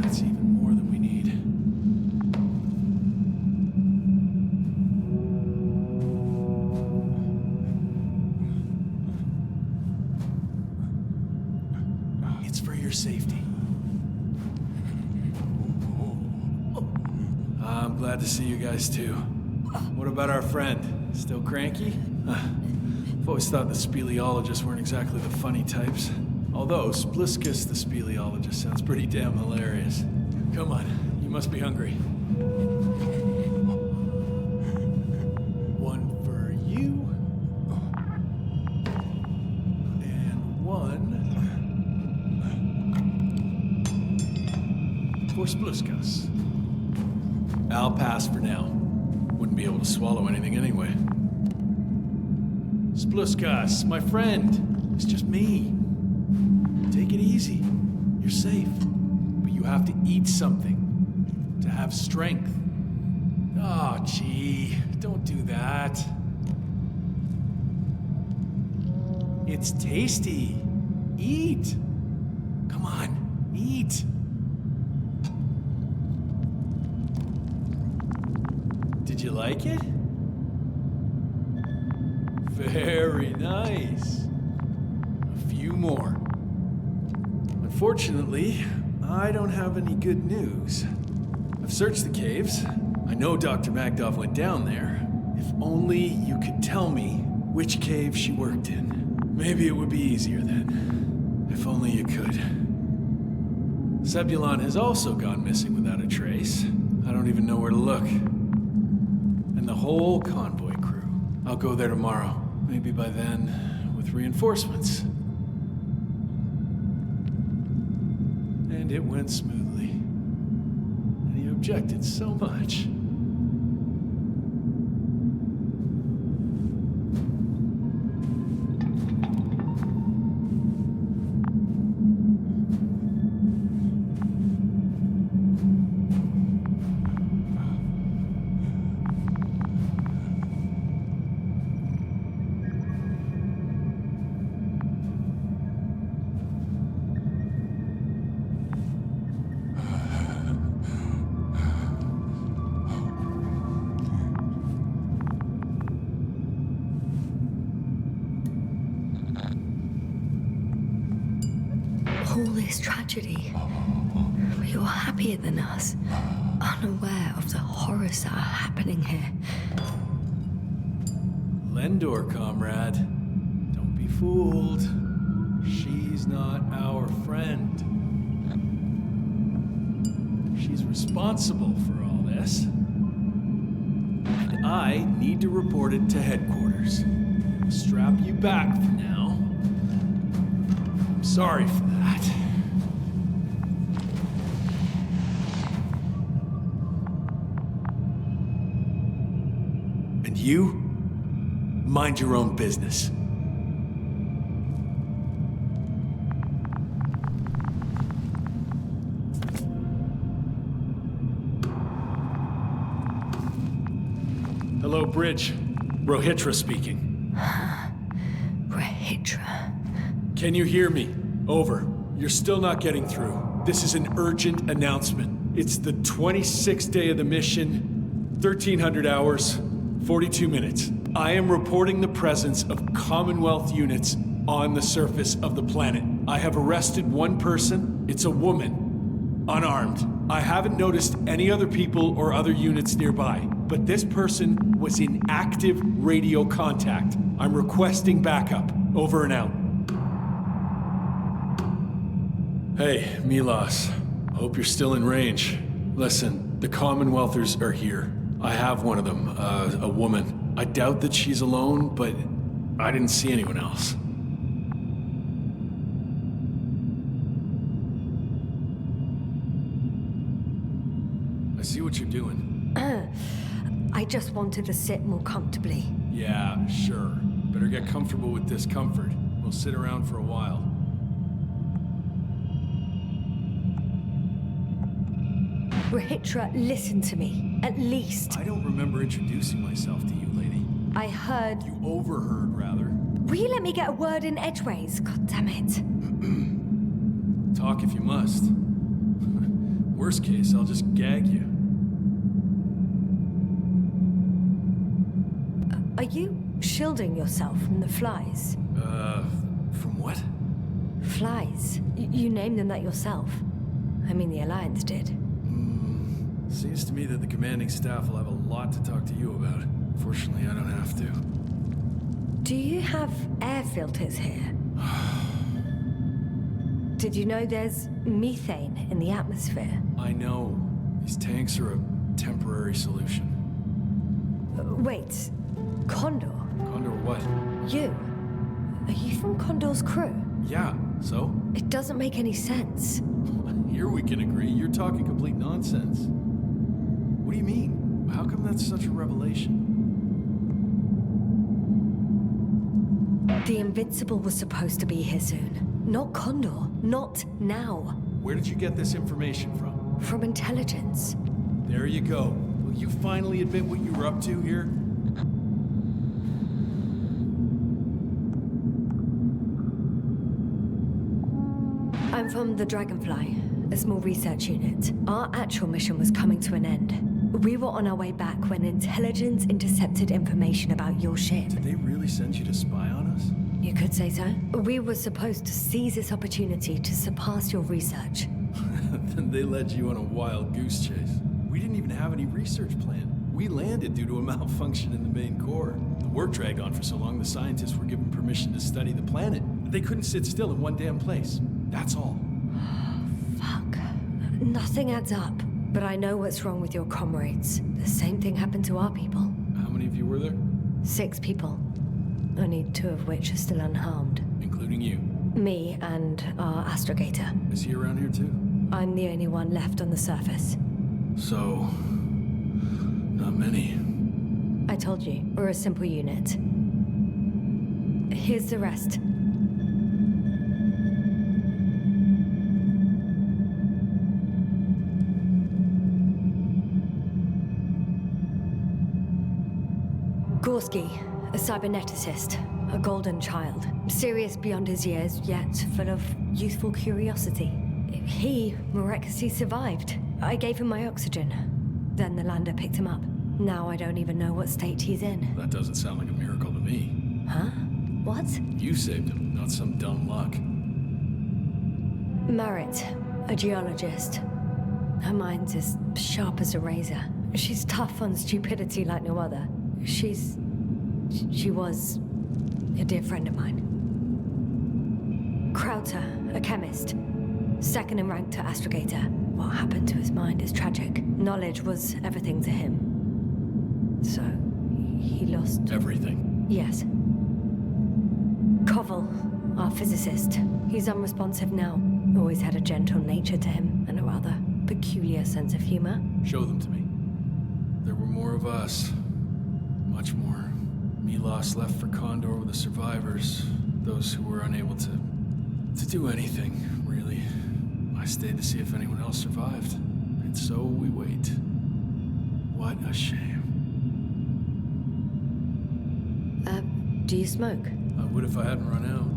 That's even more than we need. It's for your safety. I'm glad to see you guys too. What about our friend? Still cranky? I've always thought the speleologists weren't exactly the funny types. Although Spluskus the speleologist sounds pretty damn hilarious. Come on, you must be hungry. One for you. And one for Spluskus. I'll pass for now. Wouldn't be able to swallow anything anyway. Spluskus, my friend. It's just me. Take it easy. You're safe. But you have to eat something to have strength. Oh, gee. Don't do that. It's tasty. Eat. Come on, eat. Did you like it? Very nice. A few more. Unfortunately, I don't have any good news. I've searched the caves. I know Dr. Magdov went down there. If only you could tell me which cave she worked in. Maybe it would be easier then. If only you could. Zebulon has also gone missing without a trace. I don't even know where to look. And the whole convoy crew. I'll go there tomorrow. Maybe by then, with reinforcements. And it went smoothly. And he objected so much. All this tragedy. But you're happier than us. horrors that are happening here. Lendor, comrade. Don't be fooled. She's not our friend. She's responsible for all this. And I need to report it to headquarters. I'll strap you back for now. I'm sorry for that. And you? Mind your own business. Hello, Bridge. Rohitra speaking. Rohitra. Can you hear me? Over. You're still not getting through. This is an urgent announcement. It's the 26th day of the mission, 1300 hours, 42 minutes. I am reporting the presence of Commonwealth units on the surface of the planet. I have arrested one person. It's a woman, unarmed. I haven't noticed any other people or other units nearby, but this person was in active radio contact. I'm requesting backup. Over and out. Hey, Milos. Hope you're still in range. Listen, the Commonwealthers are here. I have one of them, a woman. I doubt that she's alone, but I didn't see anyone else. I see what you're doing. I just wanted to sit more comfortably. Yeah, sure. Better get comfortable with discomfort. We'll sit around for a while. Rohitra, listen to me. At least. I don't remember introducing myself to you, lady. I heard... You overheard, rather. Will you let me get a word in edgeways? God damn it. Talk if you must. Worst case, I'll just gag you. Are you shielding yourself from the flies? From what? Flies. You named them that yourself. I mean, the Alliance did. Seems to me that the commanding staff will have a lot to talk to you about. Fortunately, I don't have to. Do you have air filters here? Did you know there's methane in the atmosphere? I know. These tanks are a temporary solution. Wait, Condor? Condor what? You? Are you from Condor's crew? Yeah, so? It doesn't make any sense. Here we can agree. You're talking complete nonsense. What do you mean? How come that's such a revelation? The Invincible was supposed to be here soon. Not Condor. Not now. Where did you get this information from? From intelligence. There you go. Will you finally admit what you were up to here? I'm from the Dragonfly, a small research unit. Our actual mission was coming to an end. We were on our way back when intelligence intercepted information about your ship. Did they really send you to spy on us? You could say so. We were supposed to seize this opportunity to surpass your research. Then they led you on a wild goose chase. We didn't even have any research plan. We landed due to a malfunction in the main core. The work dragged on for so long the scientists were given permission to study the planet. They couldn't sit still in one damn place. That's all. Fuck. Nothing adds up. But I know what's wrong with your comrades. The same thing happened to our people. How many of you were there? 6 people. Only 2 of which are still unharmed. Including you? Me and our astrogator. Is he around here too? I'm the only one left on the surface. So... not many. I told you, we're a simple unit. Here's the rest. Gorski, a cyberneticist, a golden child. Serious beyond his years, yet full of youthful curiosity. He miraculously survived. I gave him my oxygen. Then the lander picked him up. Now I don't even know what state he's in. That doesn't sound like a miracle to me. Huh? What? You saved him, not some dumb luck. Merritt, a geologist. Her mind's as sharp as a razor. She's tough on stupidity like no other. She was a dear friend of mine. Krauter, a chemist. Second in rank to Astrogator. What happened to his mind is tragic. Knowledge was everything to him. So, he lost... Everything? Yes. Koval, our physicist. He's unresponsive now. Always had a gentle nature to him, and a rather peculiar sense of humor. Show them to me. There were more of us. Much more. Milos left for Condor with the survivors. Those who were unable to do anything, really. I stayed to see if anyone else survived. And so we wait. What a shame. Do you smoke? I would if I hadn't run out.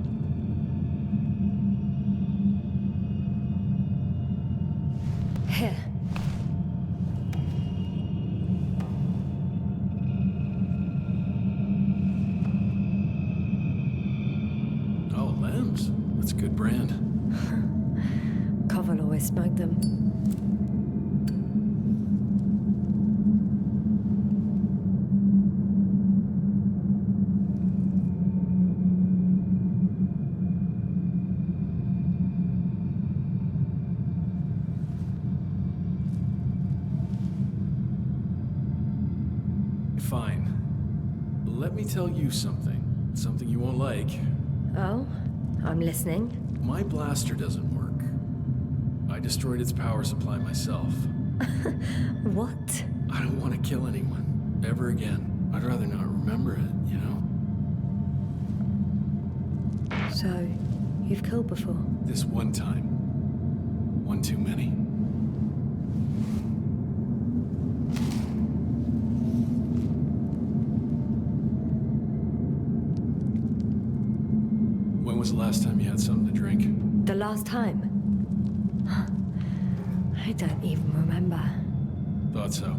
Here. Oh, Lambs. That's a good brand. Koval always smoked them. Fine. Let me tell you something. Something you won't like. Oh? I'm listening. My blaster doesn't work. I destroyed its power supply myself. What? I don't want to kill anyone. Ever again. I'd rather not remember it, you know? So, you've killed before? This one time. One too many. When was the last time you had something to drink? The last time? I don't even remember. Thought so.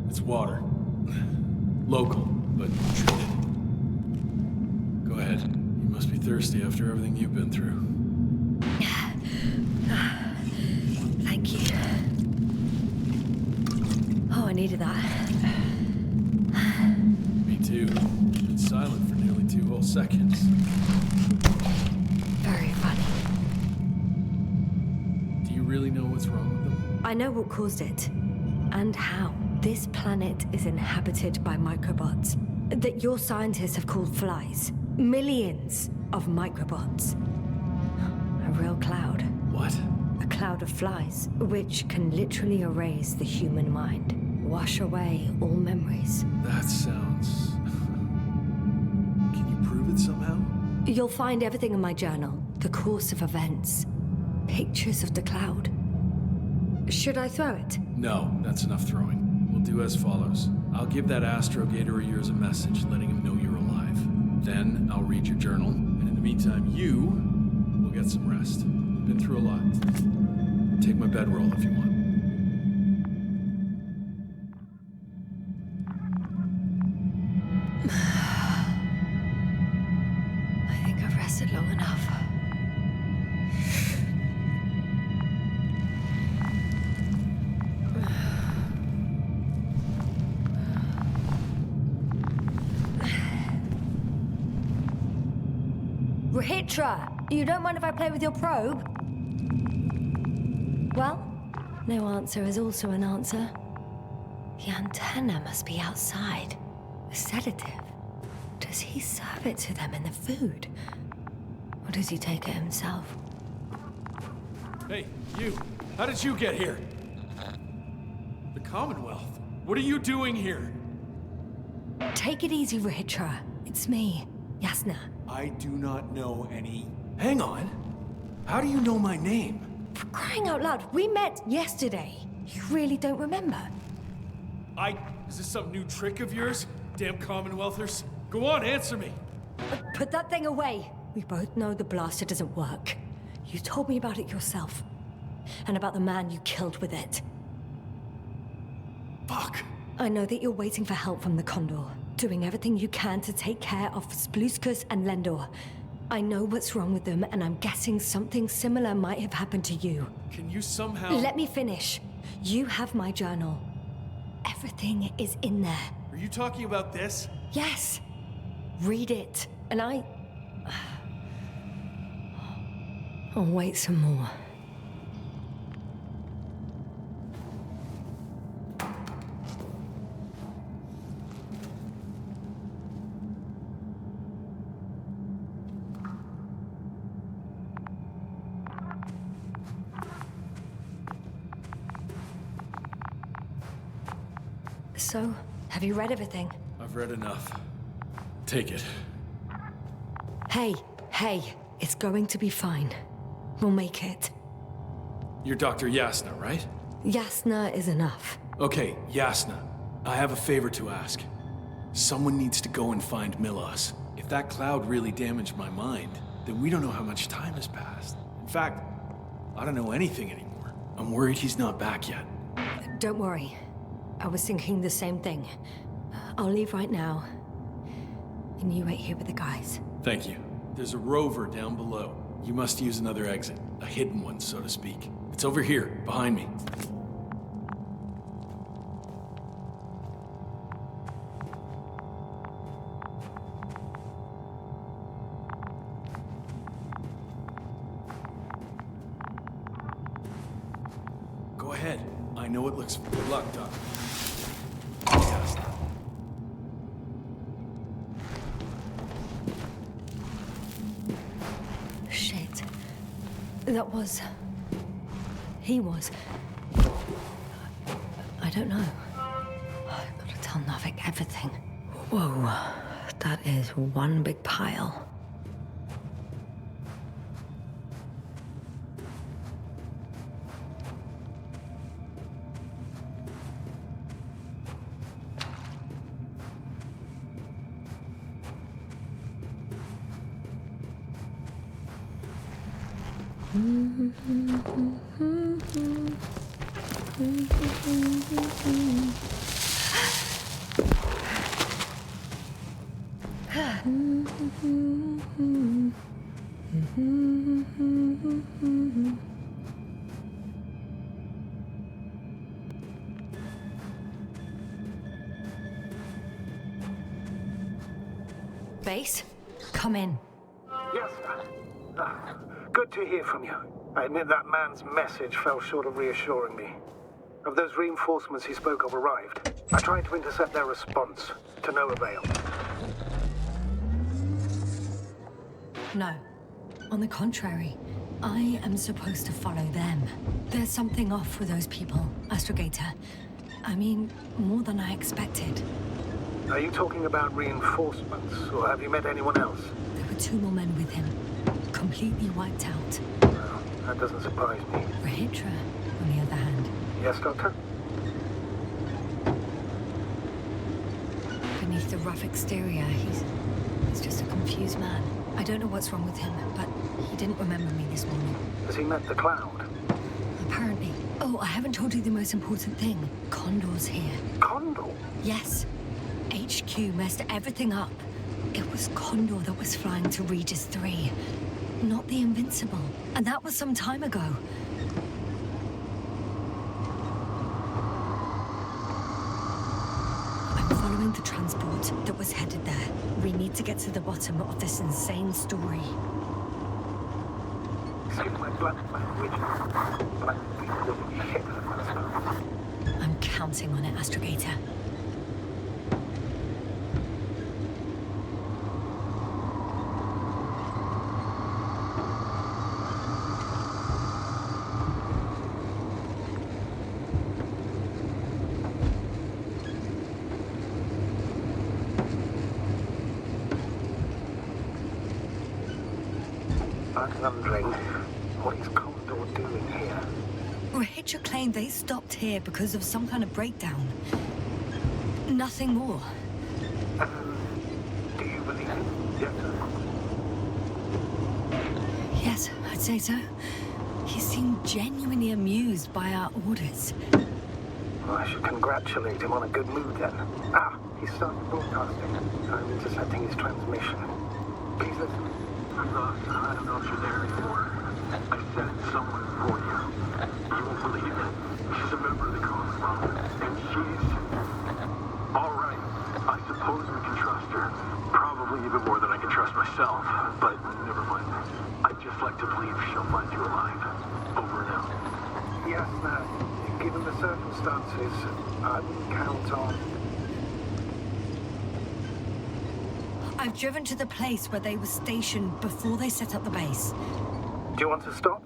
It's water. Local, but treated. Go ahead. You must be thirsty after everything you've been through. Thank you. Oh, I needed that. Me too. Been silent for nearly 2 whole seconds. Very funny. Do you really know what's wrong with them? I know what caused it. And how. This planet is inhabited by microbots that your scientists have called flies. Millions of microbots. A real cloud. What? A cloud of flies, which can literally erase the human mind. Wash away all memories. That sounds... Can you prove it somehow? You'll find everything in my journal. The course of events. Pictures of the cloud. Should I throw it? No, that's enough throwing. We'll do as follows. I'll give that Astrogator of yours a message letting him know you're alive. Then I'll read your journal, and in the meantime, you will get some rest. You've been through a lot. Take my bedroll if you want. I think I've rested long enough. Rahitra, you don't mind if I play with your probe? Well, no answer is also an answer. The antenna must be outside. A sedative. Does he serve it to them in the food? Or does he take it himself? Hey, you! How did you get here? The Commonwealth? What are you doing here? Take it easy, Rahitra. It's me, Yasna. I do not know any... Hang on. How do you know my name? For crying out loud, we met yesterday. You really don't remember? Is this some new trick of yours? Damn Commonwealthers. Go on, answer me. Put that thing away. We both know the blaster doesn't work. You told me about it yourself. And about the man you killed with it. Fuck. I know that you're waiting for help from the Condor. Doing everything you can to take care of Spluskus and Lendor. I know what's wrong with them, and I'm guessing something similar might have happened to you. Can you somehow... Let me finish. You have my journal. Everything is in there. Are you talking about this? Yes. Read it, and I'll wait some more. So, have you read everything? I've read enough. Take it. Hey, it's going to be fine. We'll make it. You're Dr. Yasna, right? Yasna is enough. Okay, Yasna. I have a favor to ask. Someone needs to go and find Milos. If that cloud really damaged my mind, then we don't know how much time has passed. In fact, I don't know anything anymore. I'm worried he's not back yet. Don't worry. I was thinking the same thing. I'll leave right now. And you wait here with the guys. Thank you. There's a rover down below. You must use another exit. A hidden one, so to speak. It's over here, behind me. Go ahead. I know it looks... Good luck, Doc. Shit. That was... He was... I don't know. I've got to tell Novik everything. Whoa. That is one big pile. Base, come in. Yes, sir. Good to hear from you. I admit that man's message fell short of reassuring me. Of those reinforcements he spoke of arrived. I tried to intercept their response, to no avail. No. On the contrary, I am supposed to follow them. There's something off with those people, Astrogator. I mean, more than I expected. Are you talking about reinforcements, or have you met anyone else? There were 2 more men with him, completely wiped out. Well, that doesn't surprise me. Rahitra, on the other hand. Yes, Doctor? Beneath the rough exterior, he's just a confused man. I don't know what's wrong with him, but he didn't remember me this morning. Has he met the cloud? Apparently. Oh, I haven't told you the most important thing. Condor's here. Condor? Yes. HQ messed everything up. It was Condor that was flying to Regis 3, not the Invincible. And that was some time ago. I'm following the transport that was headed there. We need to get to the bottom of this insane story. Excuse my blunt language, but I think we'll hit the first time. I'm counting on it, Astrogator. I'm wondering, what is Condor doing here? Rahitra claimed they stopped here because of some kind of breakdown. Nothing more. Do you believe it? Yes, sir. Yes, I'd say so. He seemed genuinely amused by our orders. Well, I should congratulate him on a good mood then. Ah, he started broadcasting. I'm intercepting his transmission. Please listen. Look, I don't know if you're there anymore. I sent someone for you. You won't believe it. She's a member of the Commonwealth. And she's... all right. I suppose we can trust her. Probably even more than I can trust myself. But never mind. I'd just like to believe she'll find you alive. Over and out. Yes, ma'am. Given the circumstances, I wouldn't count on... I've driven to the place where they were stationed before they set up the base. Do you want to stop?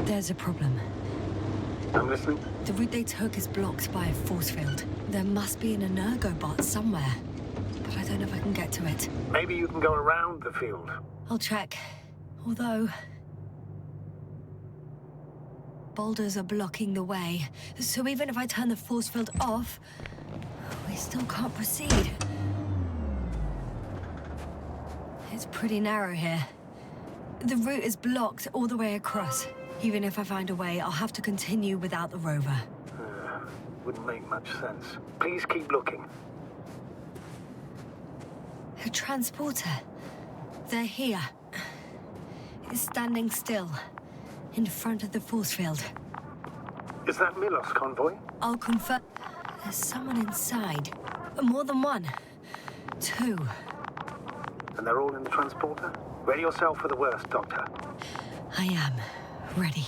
There's a problem. I'm listening. The route they took is blocked by a force field. There must be an energobot somewhere, but I don't know if I can get to it. Maybe you can go around the field. I'll check. Although... boulders are blocking the way, so even if I turn the force field off, we still can't proceed. It's pretty narrow here. The route is blocked all the way across. Even if I find a way, I'll have to continue without the rover. Wouldn't make much sense. Please keep looking. A transporter. They're here. It's standing still, in front of the force field. Is that Milos' convoy? I'll confirm. There's someone inside. More than one. Two. And they're all in the transporter? Ready yourself for the worst, Doctor. I am. Ready.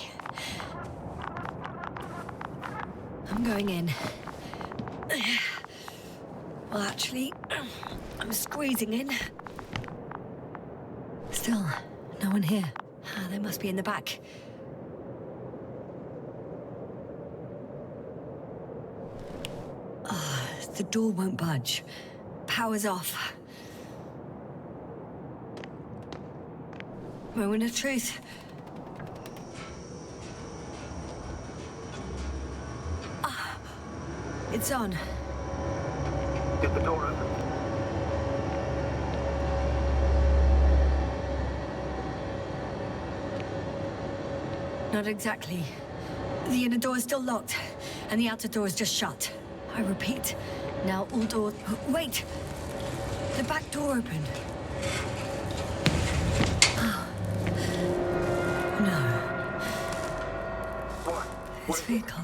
I'm going in. Well, actually, I'm squeezing in. Still, no one here. They must be in the back. The door won't budge. Power's off. Moment of truth. It's on. Get the door open. Not exactly. The inner door is still locked, and the outer door is just shut. I repeat, now all doors... Wait! The back door opened. Oh. No. What? This vehicle...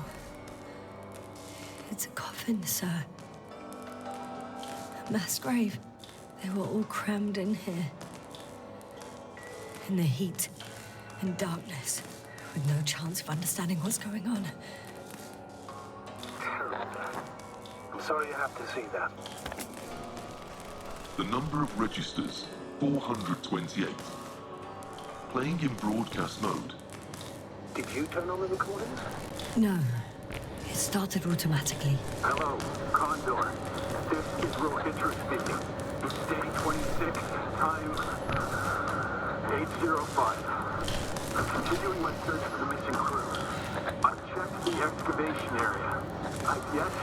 It's a coffin, sir. A mass grave. They were all crammed in here. In the heat and darkness, with no chance of understanding what's going on. Terrible. I'm sorry you have to see that. The number of registers, 428. Playing in broadcast mode. Did you turn on the recordings? No. It started automatically. Hello, Condor. This is Rohitra speaking. It's day 26, time 8:05. I'm continuing my search for the missing crew. I've checked the excavation area. I've yet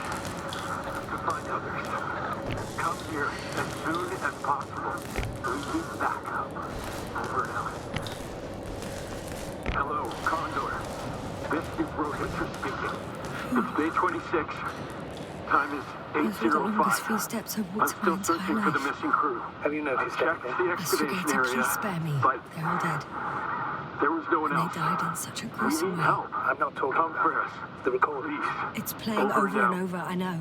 to find others. Come here as soon as possible. We need backup. Over and out. Hello, Condor. 26. Time is Those were the longest 8:05. few steps I've I'm walked in my still entire searching for the life. missing crew. Have you I've noticed checked anything? the excavation Astrogator, area, please spare me. but They're all dead. there was no one And else. they died in such a We gruesome need way. help. I'm not talking Come about for us. the recording. Please. It's playing Over over now. and over, I know.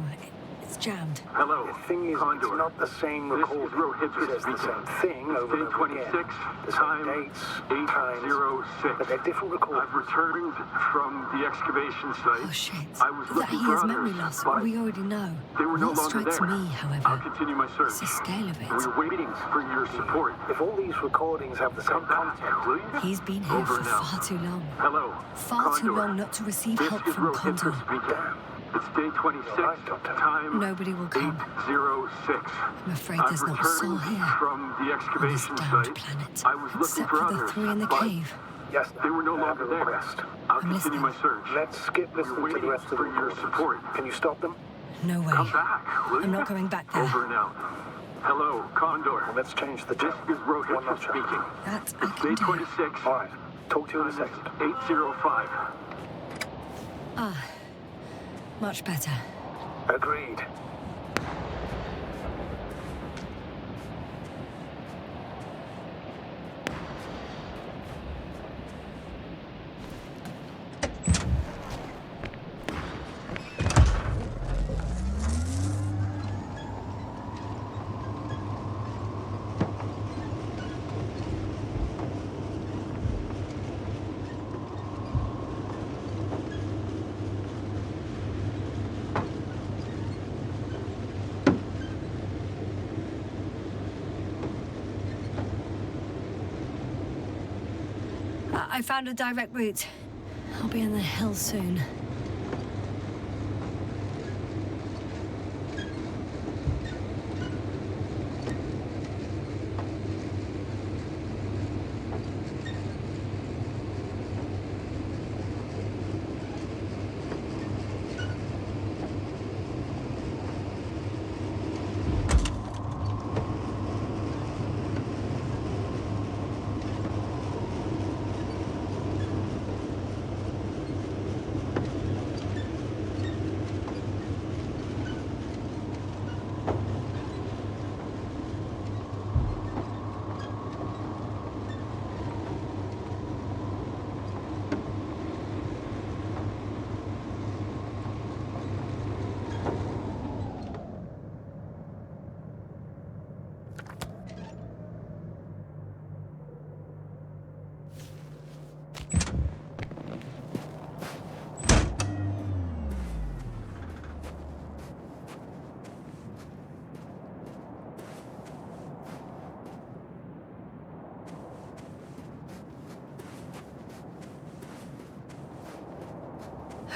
It's jammed. Hello, The thing is, Condor. it's not the same This recording. is Rohitra It says the speaking. same thing over Day and over again. 26, The same time dates, times, 8:06. but they're different recordings. I've returned from the excavation site. Oh shit. I was That looking he for has others, memory loss, but we already know. they were no What longer strikes there. me, I'll however, continue my search. is the scale of it. We're waiting for your support. If all these recordings have the same Come back, content, will you? He's been here Over for now. far too long. Hello, Far too Condor. long not to receive This help is from Rohitra Condor. speaking. It's day 26, You're right, Doctor. time Nobody will come. 8:06. I'm afraid I've there's not a soul returned here from the on this excavation damned site. planet. I was looking Except for for the others, three in the but cave. yes, they were no I have longer a there. request. I'll I'm continue listening. my search. Let's skip We're listening to the waiting rest of the for your recordings. support. Can you stop them? No way. Come back, will I'm you? not going back there. Over and out. Hello, Condor. Well, let's change the This tone. is One Rohitra notch up. speaking. That I It's can day do. 26. All right. Talk to you in a Time is second. 8:05. Ah, much better. Agreed. I found a direct route. I'll be in the hills soon.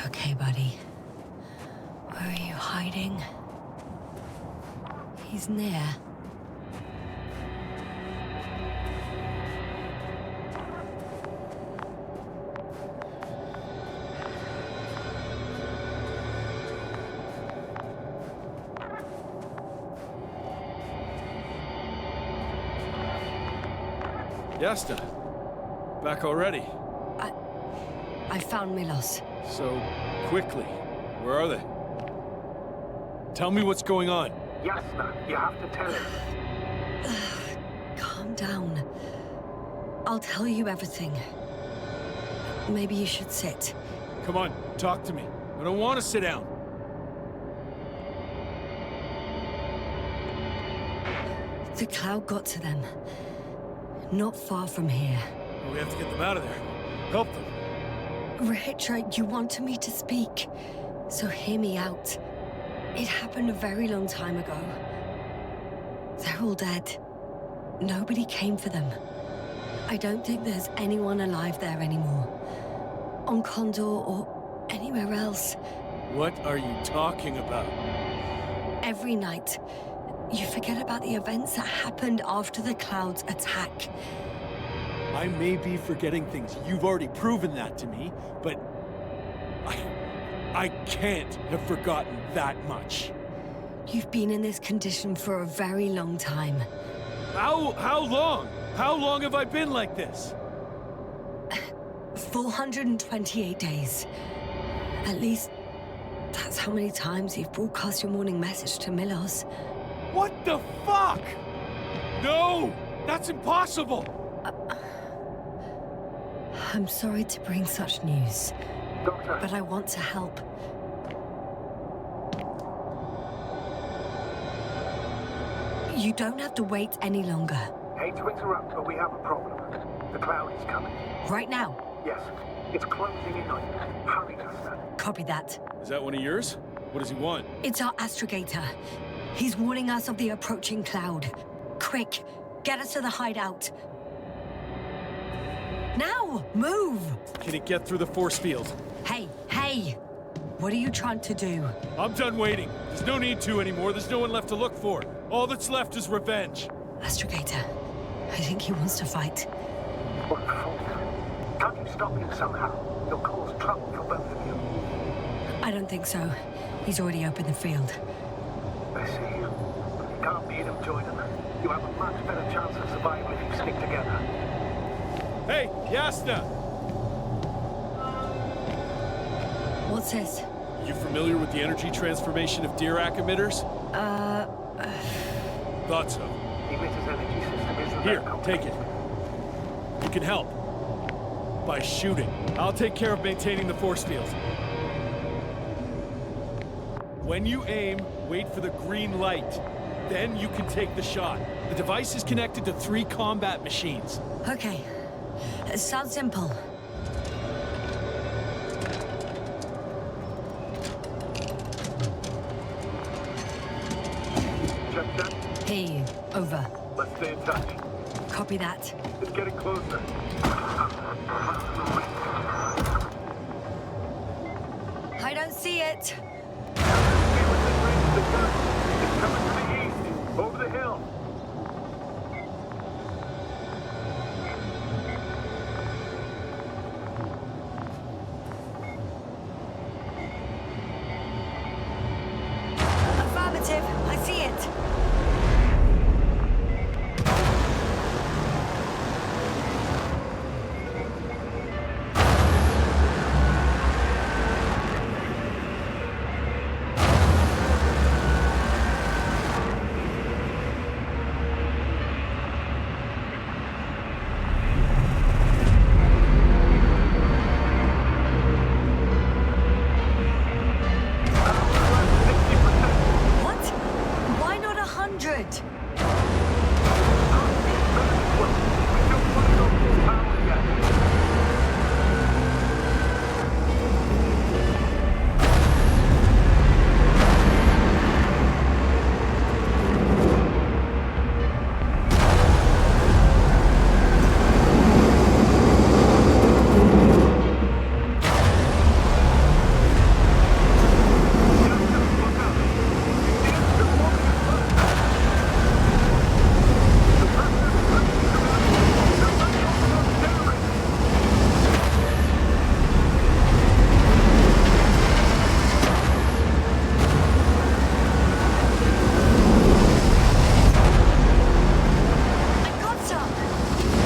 Okay, buddy. Where are you hiding? He's near. Yasta, back already. I found Milos. So quickly. Where are they? Tell me what's going on. Yasna, you have to tell us. Calm down. I'll tell you everything. Maybe you should sit. Come on, talk to me. I don't want to sit down. The cloud got to them. Not far from here. We have to get them out of there. Help them. Rohitra, you wanted me to speak, so hear me out. It happened a very long time ago. They're all dead. Nobody came for them. I don't think there's anyone alive there anymore. On Condor or anywhere else. What are you talking about? Every night, you forget about the events that happened after the Cloud's attack. I may be forgetting things. You've already proven that to me, but I can't have forgotten that much. You've been in this condition for a very long time. How long? How long have I been like this? 428 days. At least That's how many times you've broadcast your morning message to Milos. What the fuck? No! That's impossible! I'm sorry to bring such news, Doctor. but I want to help. You don't have to wait any longer. Hate to interrupt, but we have a problem. The cloud is coming. Right now? Yes. It's closing in on you. Hurry, Asta. Copy that. Is that one of yours? What does he want? It's our astrogator. He's warning us of the approaching cloud. Quick, get us to the hideout. Now, move! Can it get through the force field? Hey, hey! What are you trying to do? I'm done waiting. There's no need to anymore. There's no one left to look for. All that's left is revenge. Astrogator, I think he wants to fight. What for? Can't you stop him somehow? You'll cause trouble for both of you. I don't think so. He's already opened the field. I see. You can't beat him, Jordan. You have a much better chance of survival if you stick together. Hey, Yasna! What's this? You familiar with the energy transformation of Dirac emitters? Thought so. The emitter's energy system isn't Here, that complex. take it. You can help. By shooting. I'll take care of maintaining the force field. When you aim, wait for the green light. Then you can take the shot. The device is connected to 3 combat machines. Okay. It sounds simple. Check that. Hey, over. Let's stay in touch. Copy that. It's getting closer. I don't see it. It's coming to the east, over the hill. Affirmative. I see it. What? Why not 100? I got some.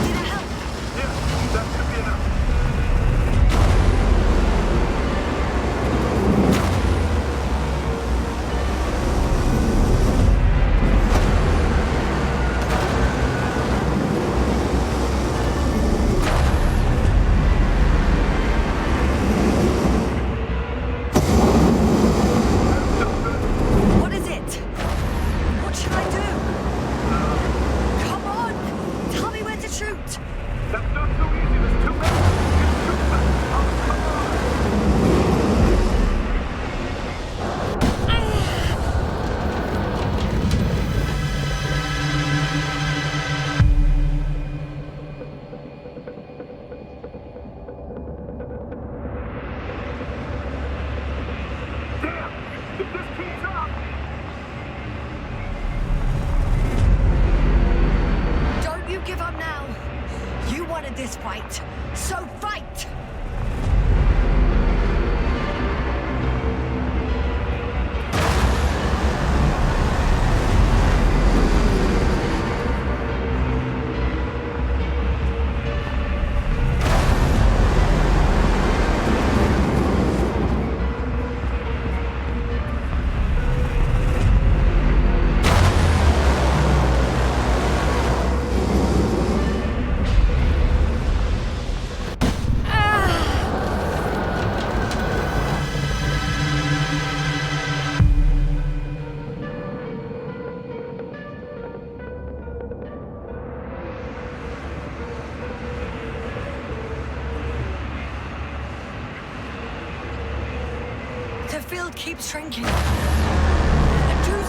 Did it help? Yeah, that should be enough. What is it? What should I do? Come on! Tell me where to shoot! That's not so easy. There's too many. It's too fast. Oh, come on. Damn! If this keeps up, Don't you give up now! You wanted this fight, so fight! field keeps shrinking. Do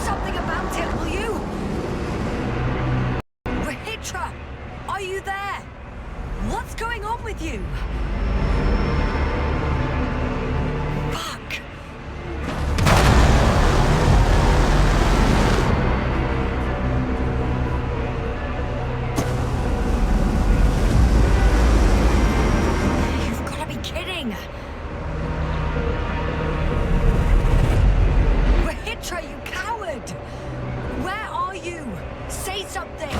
something about it, will you? Rahitra, are you there? What's going on with you? Fuck. You've got to be kidding. Rahitra, you coward! Where are you? Say something!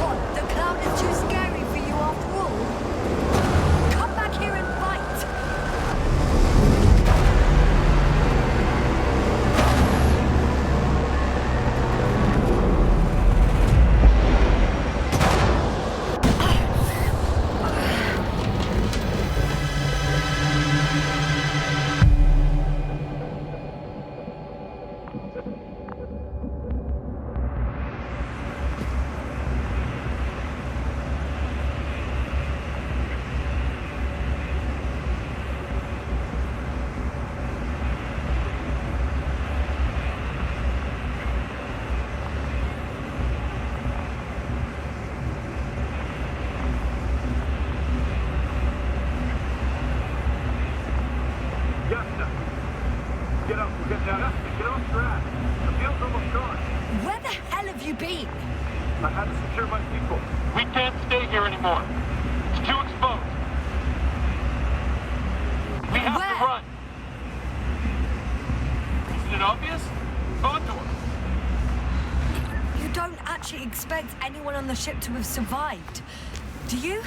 What, the cloud is too scary for you after all? Come back here and fight! Yasna! Get up, we're getting out. Get off your ass. The field's almost gone. Where the hell have you been? I had to secure my people. We can't stay here anymore. It's too exposed. We have Where? to run. Isn't it obvious? Condor. You don't actually expect anyone on the ship to have survived, do you?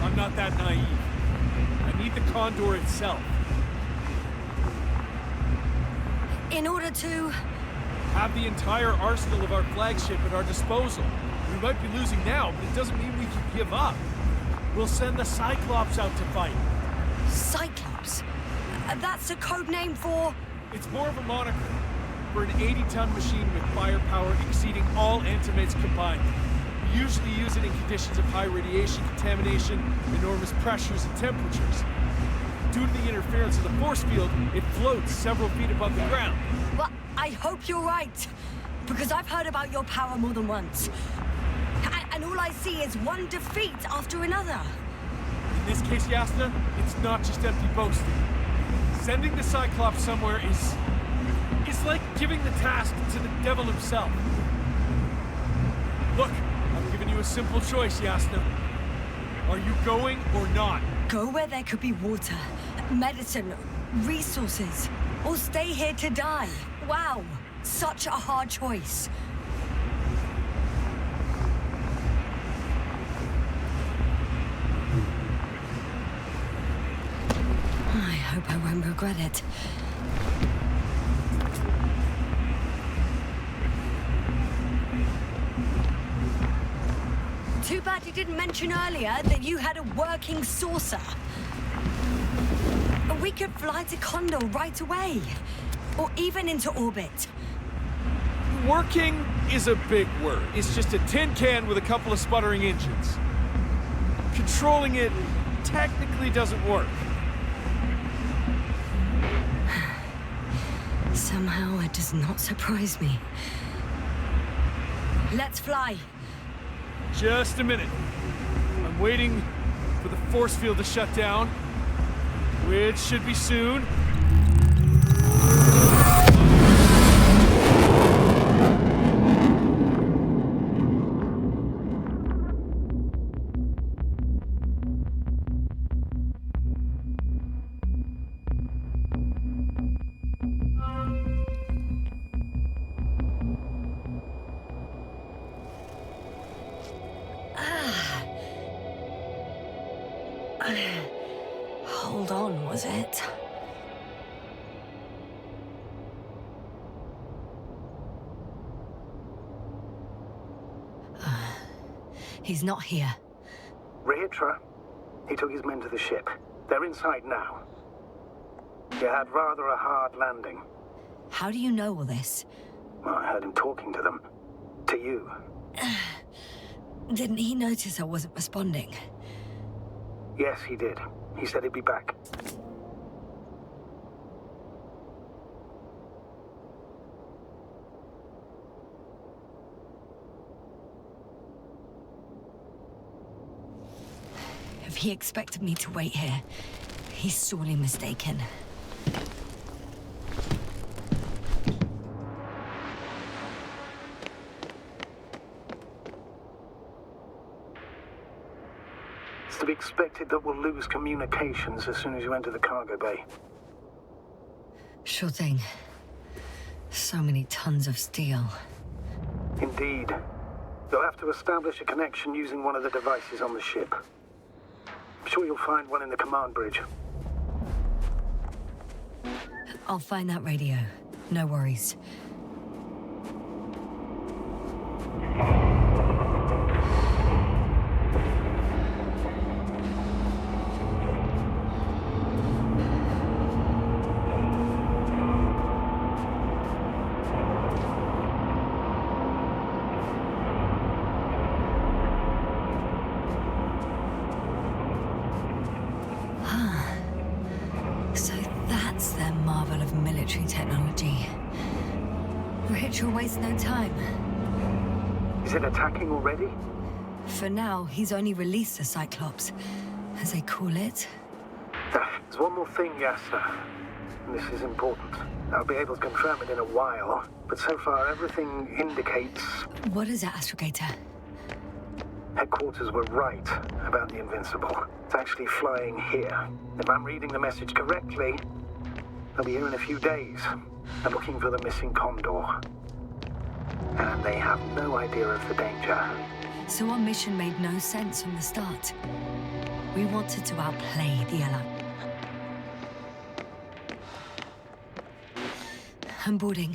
I'm not that naive. I need the Condor itself. In order to... Have the entire arsenal of our flagship at our disposal. We might be losing now, but it doesn't mean we can give up. We'll send the Cyclops out to fight. Cyclops? That's a code name for... It's more of a moniker for an 80-ton machine with firepower exceeding all Antimates combined. We usually use it in conditions of high radiation contamination, enormous pressures and temperatures. Due to the interference of the force field, it floats several feet above the ground. Well, I hope you're right, because I've heard about your power more than once. And all I see is one defeat after another. In this case, Yasna, it's not just empty boasting. Sending the Cyclops somewhere is like giving the task to the devil himself. Look, I've given you a simple choice, Yasna. Are you going or not? Go where there could be water, medicine, resources, or stay here to die. Wow, such a hard choice. I hope I won't regret it. Too bad you didn't mention earlier that you had a working saucer. We could fly to Condor right away, or even into orbit. Working is a big word. It's just a tin can with a couple of sputtering engines. Controlling it technically doesn't work. Somehow it does not surprise me. Let's fly. Just a minute. I'm waiting for the force field to shut down, which should be soon. Hold on, was it? He's not here. Rahitra, he took his men to the ship. They're inside now. You had rather a hard landing. How do you know all this? Well, I heard him talking to them. To you. Didn't he notice I wasn't responding? Yes, he did. He said he'd be back. he expected me to wait here, he's sorely mistaken. It's to be expected that we'll lose communications as soon as you enter the cargo bay. Sure thing. So many tons of steel. Indeed. You'll have to establish a connection using one of the devices on the ship. I'm sure you'll find one in the command bridge. I'll find that radio. No worries. So that's their marvel of military technology. Rich will waste no time. Is it attacking already? For now, he's only released the Cyclops, as they call it. There's one more thing, Yasser. And this is important. I'll be able to confirm it in a while, but so far everything indicates... What is it, Astrogator? Headquarters were right about the Invincible. It's actually flying here. If I'm reading the message correctly, they'll be here in a few days. They're looking for the missing Condor. And they have no idea of the danger. So our mission made no sense from the start. We wanted to outplay the Allies. I'm boarding.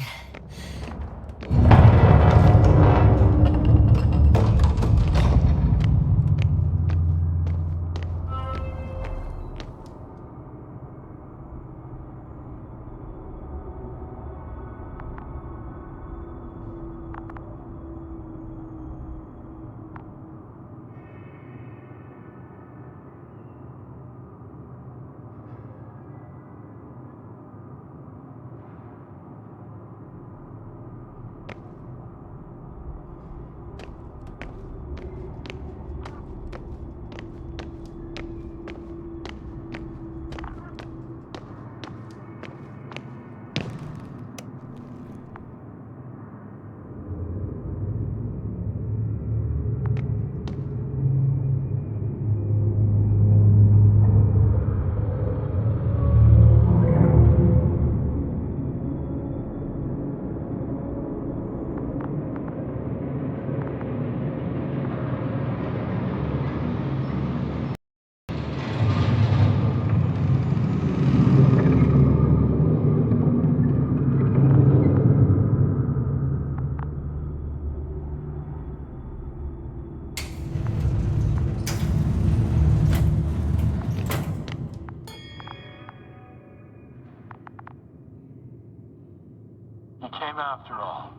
You came after all.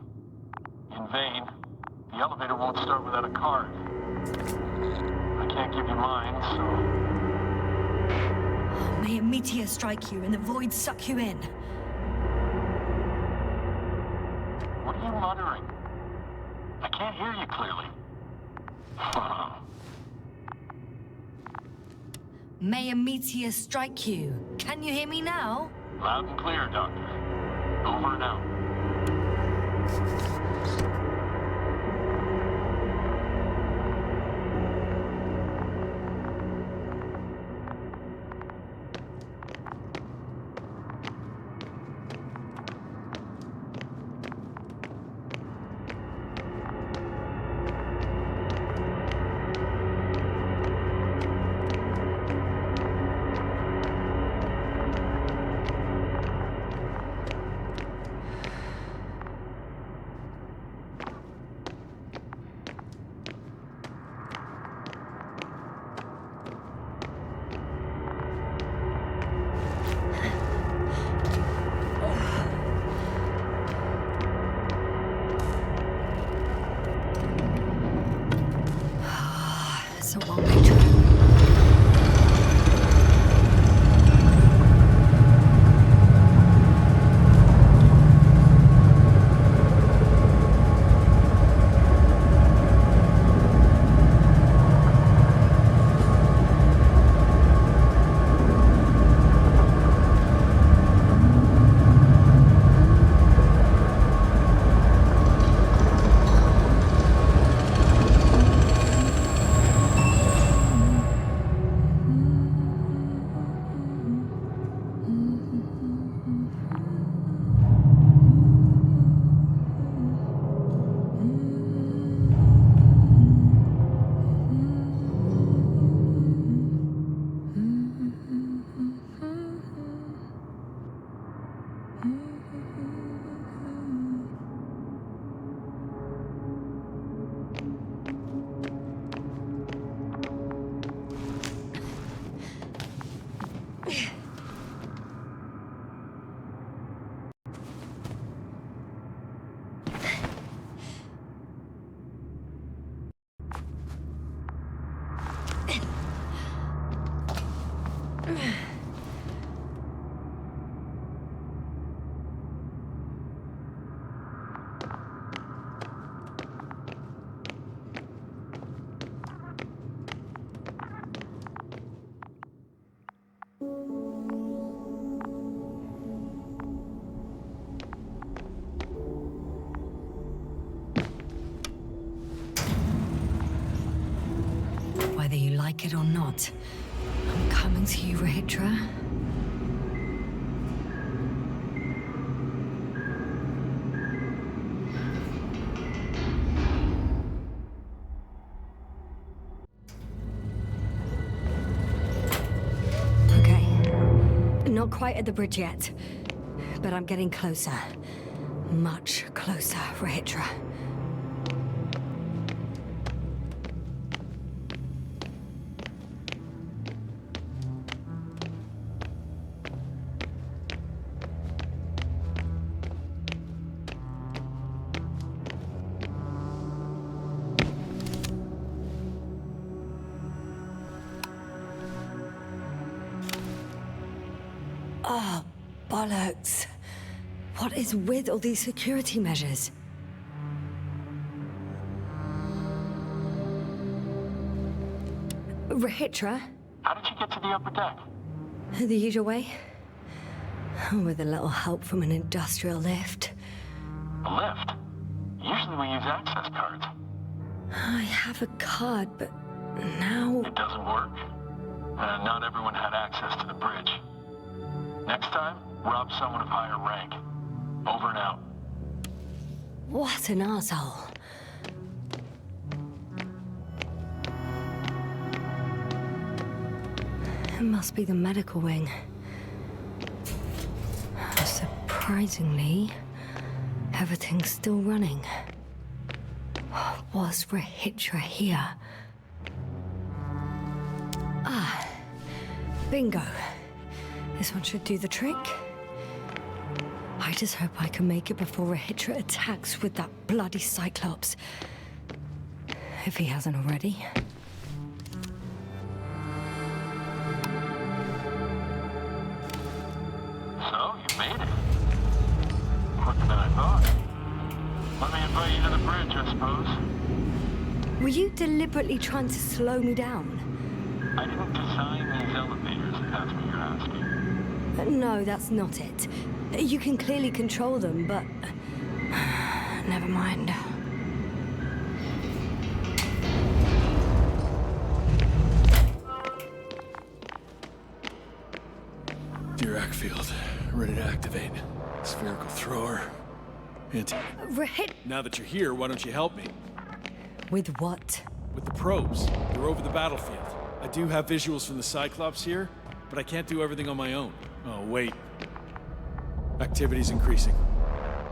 In vain. The elevator won't start without a card. I can't give you mine, so... May a meteor strike you and the void suck you in. What are you muttering? I can't hear you clearly. May a meteor strike you. Can you hear me now? Loud and clear, Doctor. Over and out. you like it or not. I'm coming to you, Rahitra. Okay. Not quite at the bridge yet, but I'm getting closer. Much closer, Rahitra. Oh, bollocks. What is with all these security measures? Rahitra? How did you get to the upper deck? The usual way. With a little help from an industrial lift. A lift? Usually we use access cards. I have a card, but now... It doesn't work. Not everyone had access to the bridge. Next time, rob someone of higher rank. Over and out. What an asshole. It must be the medical wing. Surprisingly, everything's still running. Was Rahitra here? Ah, bingo. This one should do the trick. I just hope I can make it before Rahitra attacks with that bloody Cyclops. If he hasn't already. So, you made it. Quicker than I thought. Let me invite you to the bridge, I suppose. Were you deliberately trying to slow me down? I didn't design these elevators, if that's what you're asking. No, that's not it. You can clearly control them, but... never mind. Dirac field. Ready to activate. Spherical thrower. Rahit... Now that you're here, why don't you help me? With what? With the probes. They're over the battlefield. I do have visuals from the Cyclops here, but I can't do everything on my own. Oh, wait. Activity's increasing.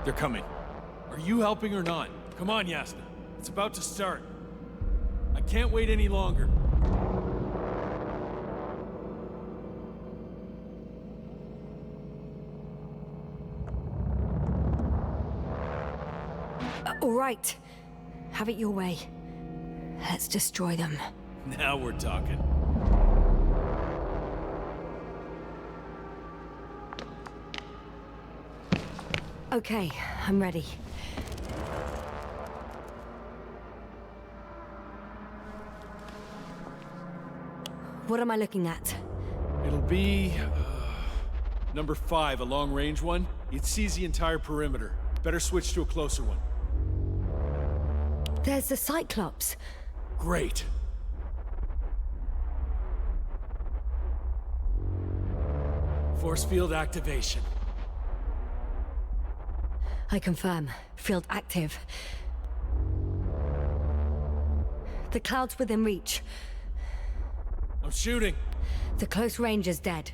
They're coming. Are you helping or not? Come on, Yasna. It's about to start. I can't wait any longer. All right. Have it your way. Let's destroy them. Now we're talking. Okay, I'm ready. What am I looking at? It'll be... number 5, a long-range one. It sees the entire perimeter. Better switch to a closer one. There's the Cyclops. Great. Force field activation. I confirm. Field active. The cloud's within reach. I'm shooting. The close range is dead.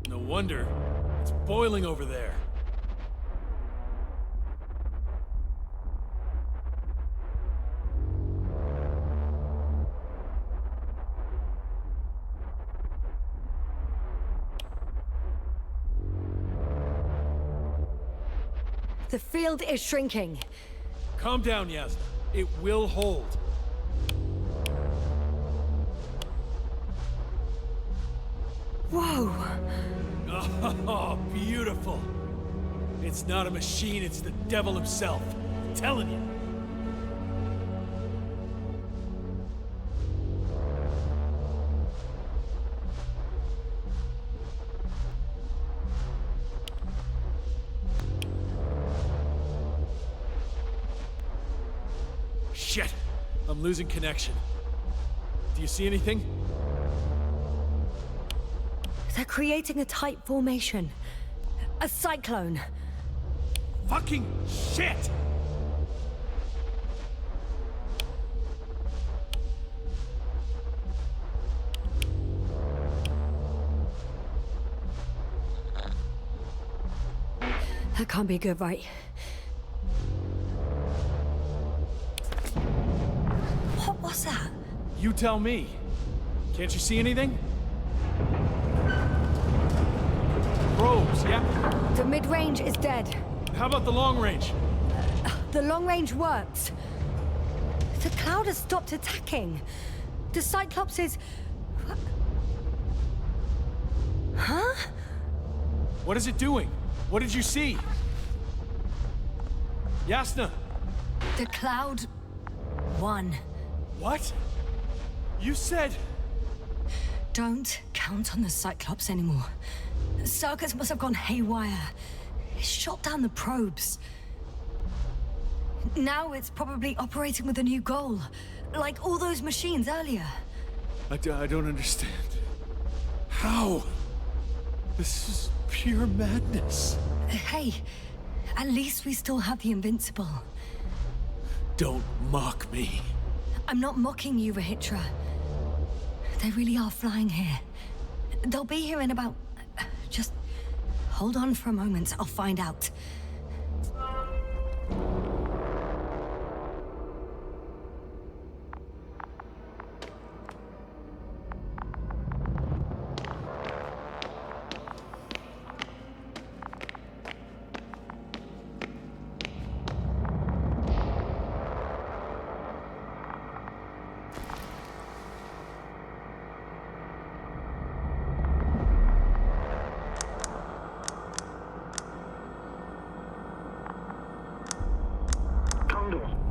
No wonder. It's boiling over there. The field is shrinking. Calm down, Yasna. It will hold. Whoa! Oh, beautiful. It's not a machine, it's the devil himself. I'm telling you. Shit! I'm losing connection. Do you see anything? They're creating a tight formation. A cyclone. Fucking shit! That can't be good, right? What was that? You tell me. Can't you see anything? Probes, yeah? The mid-range is dead. How about the long range? The long range works. The cloud has stopped attacking. The Cyclops is... Huh? What is it doing? What did you see? Yasna! The cloud won. What? You said... Don't count on the Cyclops anymore. Circus must have gone haywire. It shot down the probes. Now it's probably operating with a new goal. Like all those machines earlier. I don't understand. How? This is pure madness. Hey, at least we still have the Invincible. Don't mock me. I'm not mocking you, Rahitra. They really are flying here. They'll be here in about... Just hold on for a moment. I'll find out.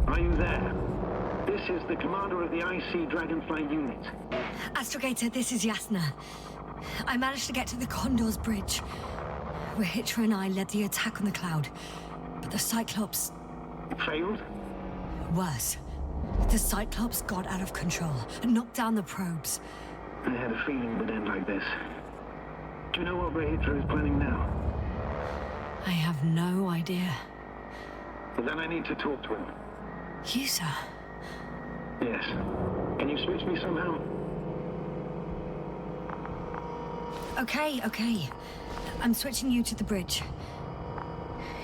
Are you there? This is the commander of the IC Dragonfly unit. Astrogator, this is Yasna. I managed to get to the Condor's bridge. Rahitra and I led the attack on the cloud, but the Cyclops... Failed? Worse. The Cyclops got out of control and knocked down the probes. I had a feeling it would end like this. Do you know what Rahitra is planning now? I have no idea. Well, then I need to talk to him. You, sir? Yes. Can you switch me somehow? Okay. I'm switching you to the bridge.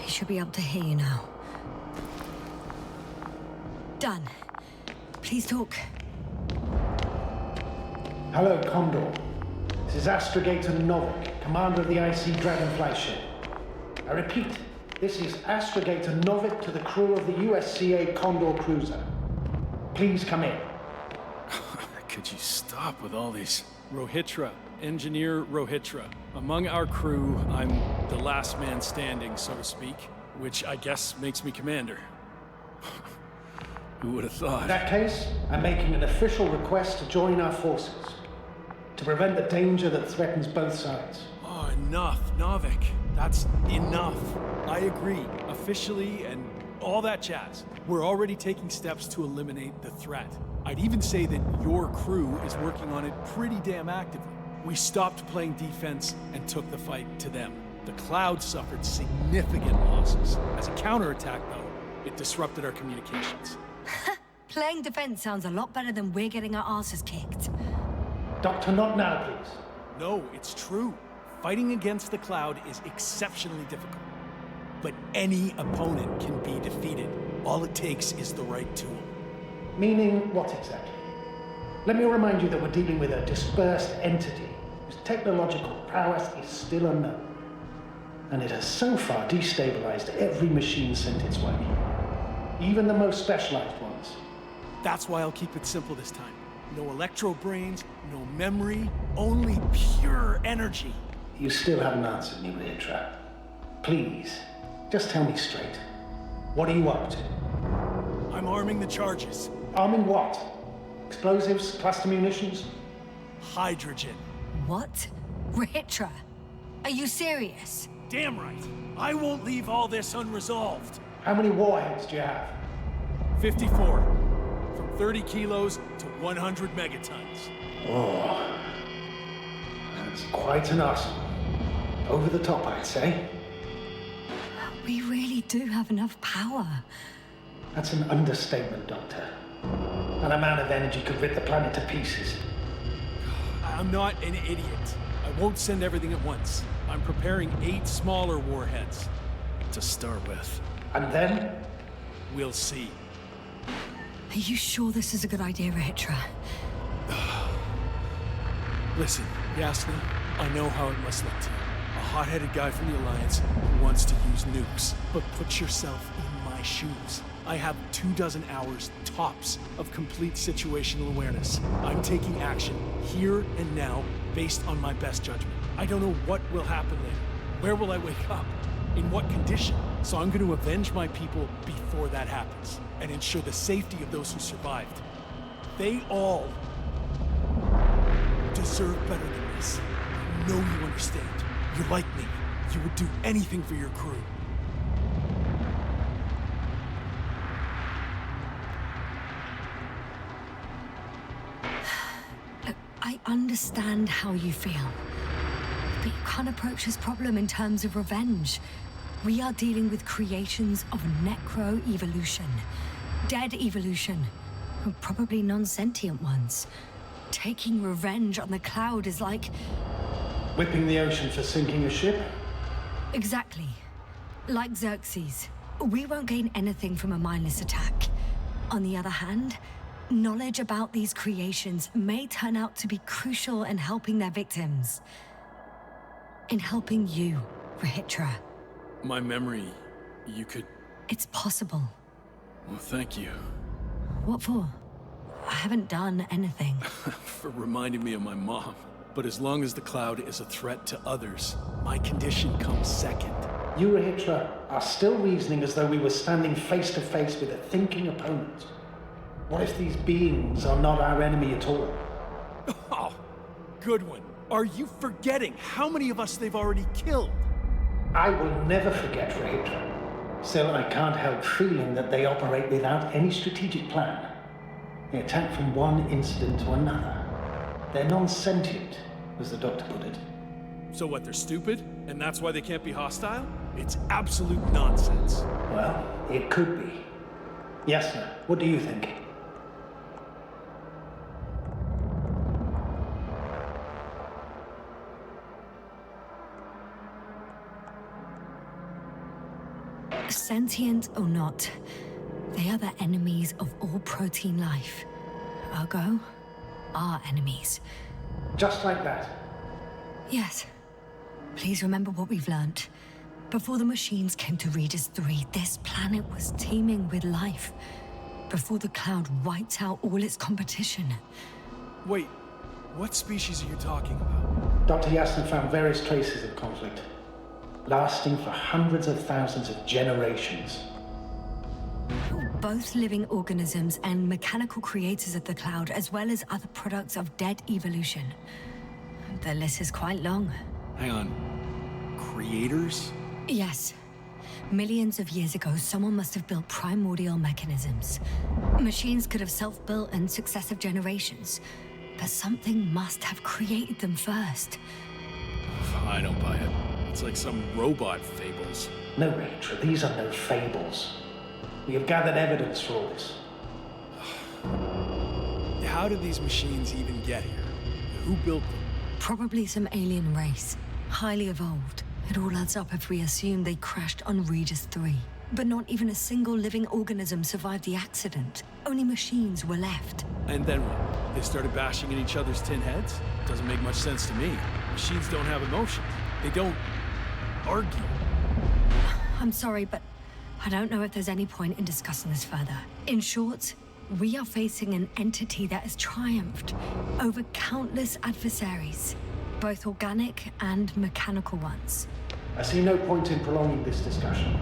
He should be able to hear you now. Done. Please talk. Hello, Condor. This is Astrogator Novik, commander of the IC Dragonfly ship. I repeat, this is Astrogator Novik to the crew of the USCA Condor cruiser. Please come in. Could you stop with all these? Rohitra, Engineer Rohitra. Among our crew, I'm the last man standing, so to speak, which I guess makes me commander. Who would have thought? In that case, I'm making an official request to join our forces, to prevent the danger that threatens both sides. Oh, enough, Novik. That's enough. I agree, officially, and all that jazz. We're already taking steps to eliminate the threat. I'd even say that your crew is working on it pretty damn actively. We stopped playing defense and took the fight to them. The Cloud suffered significant losses. As a counterattack, though, it disrupted our communications. Playing defense sounds a lot better than we're getting our asses kicked. Doctor, not now, please. No, it's true. Fighting against the Cloud is exceptionally difficult. But any opponent can be defeated. All it takes is the right tool. Meaning what exactly? Let me remind you that we're dealing with a dispersed entity whose technological prowess is still unknown. And it has so far destabilized every machine sent its way. Even the most specialized ones. That's why I'll keep it simple this time. No electro brains, no memory, only pure energy. You still haven't answered me, Rahitra. Please, just tell me straight. What are you up to? I'm arming the charges. Arming what? Explosives, cluster munitions? Hydrogen. What? Rahitra? Are you serious? Damn right. I won't leave all this unresolved. How many warheads do you have? 54. from 30 kilos to 100 megatons. Oh, that's quite an arsenal. Over the top, I'd say. We really do have enough power. That's an understatement, Doctor. An amount of energy could rip the planet to pieces. I'm not an idiot. I won't send everything at once. I'm preparing 8 smaller warheads to start with. And then? We'll see. Are you sure this is a good idea, Rahitra? Listen, Yasna, I know how it must look to you. A hot-headed guy from the Alliance who wants to use nukes. But put yourself in my shoes. I have 24 hours tops of complete situational awareness. I'm taking action here and now based on my best judgment. I don't know what will happen later. Where will I wake up? In what condition? So I'm going to avenge my people before that happens and ensure the safety of those who survived. They all deserve better than this. I know you understand. You're like me. You would do anything for your crew. Look, I understand how you feel. But you can't approach this problem in terms of revenge. We are dealing with creations of necro-evolution. Dead evolution. Probably non-sentient ones. Taking revenge on the Cloud is like... Whipping the ocean for sinking a ship? Exactly. Like Xerxes. We won't gain anything from a mindless attack. On the other hand, knowledge about these creations may turn out to be crucial in helping their victims. In helping you, Rahitra. My memory, you could... It's possible. Well, thank you. What for? I haven't done anything. For reminding me of my mom. But as long as the Cloud is a threat to others, my condition comes second. You, Rahitra, are still reasoning as though we were standing face to face with a thinking opponent. What if these beings are not our enemy at all? Oh, good one. Are you forgetting how many of us they've already killed? I will never forget, Rahitra. Still, I can't help feeling that they operate without any strategic plan. They attack from one incident to another. They're non-sentient, as the Doctor put it. So what, they're stupid? And that's why they can't be hostile? It's absolute nonsense. Well, it could be. Yasna, what do you think? Sentient or not, they are the enemies of all protein life. Ergo, our enemies. Just like that? Yes. Please remember what we've learnt. Before the machines came to Regis 3, this planet was teeming with life. Before the Cloud wiped out all its competition. Wait, what species are you talking about? Dr. Yasna found various traces of conflict, lasting for hundreds of thousands of generations. Both living organisms and mechanical creators of the Cloud, as well as other products of dead evolution. The list is quite long. Hang on. Creators? Yes. Millions of years ago, someone must have built primordial mechanisms. Machines could have self-built in successive generations, but something must have created them first. I don't buy it. It's like some robot fables. No, Rachel, these are no fables. We have gathered evidence for all this. How did these machines even get here? Who built them? Probably some alien race. Highly evolved. It all adds up if we assume they crashed on Regis 3. But not even a single living organism survived the accident. Only machines were left. And then what? They started bashing in each other's tin heads? Doesn't make much sense to me. Machines don't have emotions. They don't argue. I'm sorry, but I don't know if there's any point in discussing this further. In short, we are facing an entity that has triumphed over countless adversaries, both organic and mechanical ones. I see no point in prolonging this discussion.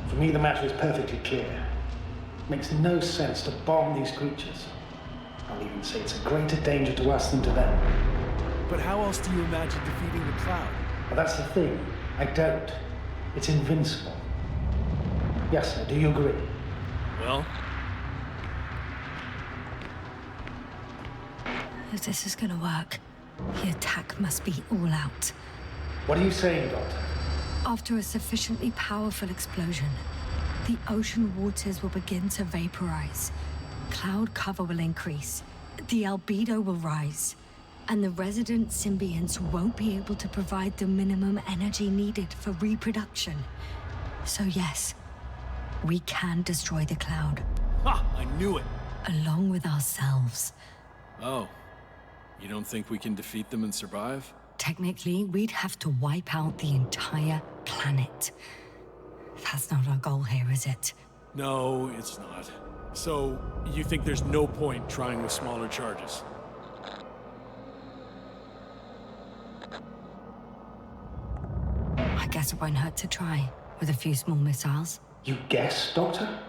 For me, the matter is perfectly clear. It makes no sense to bomb these creatures. I'll even say it's a greater danger to us than to them. But how else do you imagine defeating the Cloud? Well, that's the thing. I don't. It's invincible. Yes, sir, do you agree? Well, If this is gonna work, the attack must be all out. What are you saying, Doctor? After a sufficiently powerful explosion, the ocean waters will begin to vaporize. Cloud cover will increase, the albedo will rise, and the resident symbionts won't be able to provide the minimum energy needed for reproduction. So yes, we can destroy the cloud. Ha! I knew it! Along with ourselves. Oh. You don't think we can defeat them and survive? Technically, we'd have to wipe out the entire planet. That's not our goal here, is it? No, it's not. So, you think there's no point trying with smaller charges? I guess it won't hurt to try, with a few small missiles. You guess, Doctor?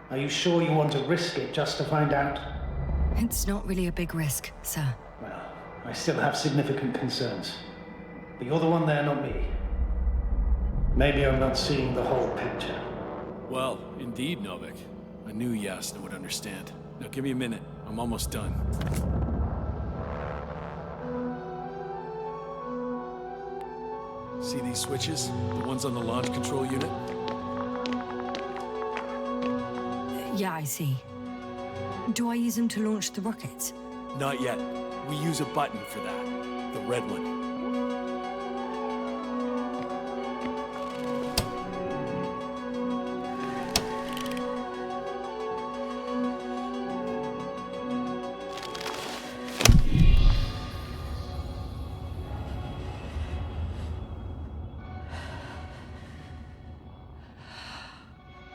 Are you sure you want to risk it just to find out? It's not really a big risk, sir. Well, I still have significant concerns. But you're the one there, not me. Maybe I'm not seeing the whole picture. Well, indeed, Novik. I knew Yasna would understand. Now give me a minute. I'm almost done. See these switches? The ones on the launch control unit? Yeah, I see. Do I use them to launch the rockets? Not yet. We use a button for that. The red one.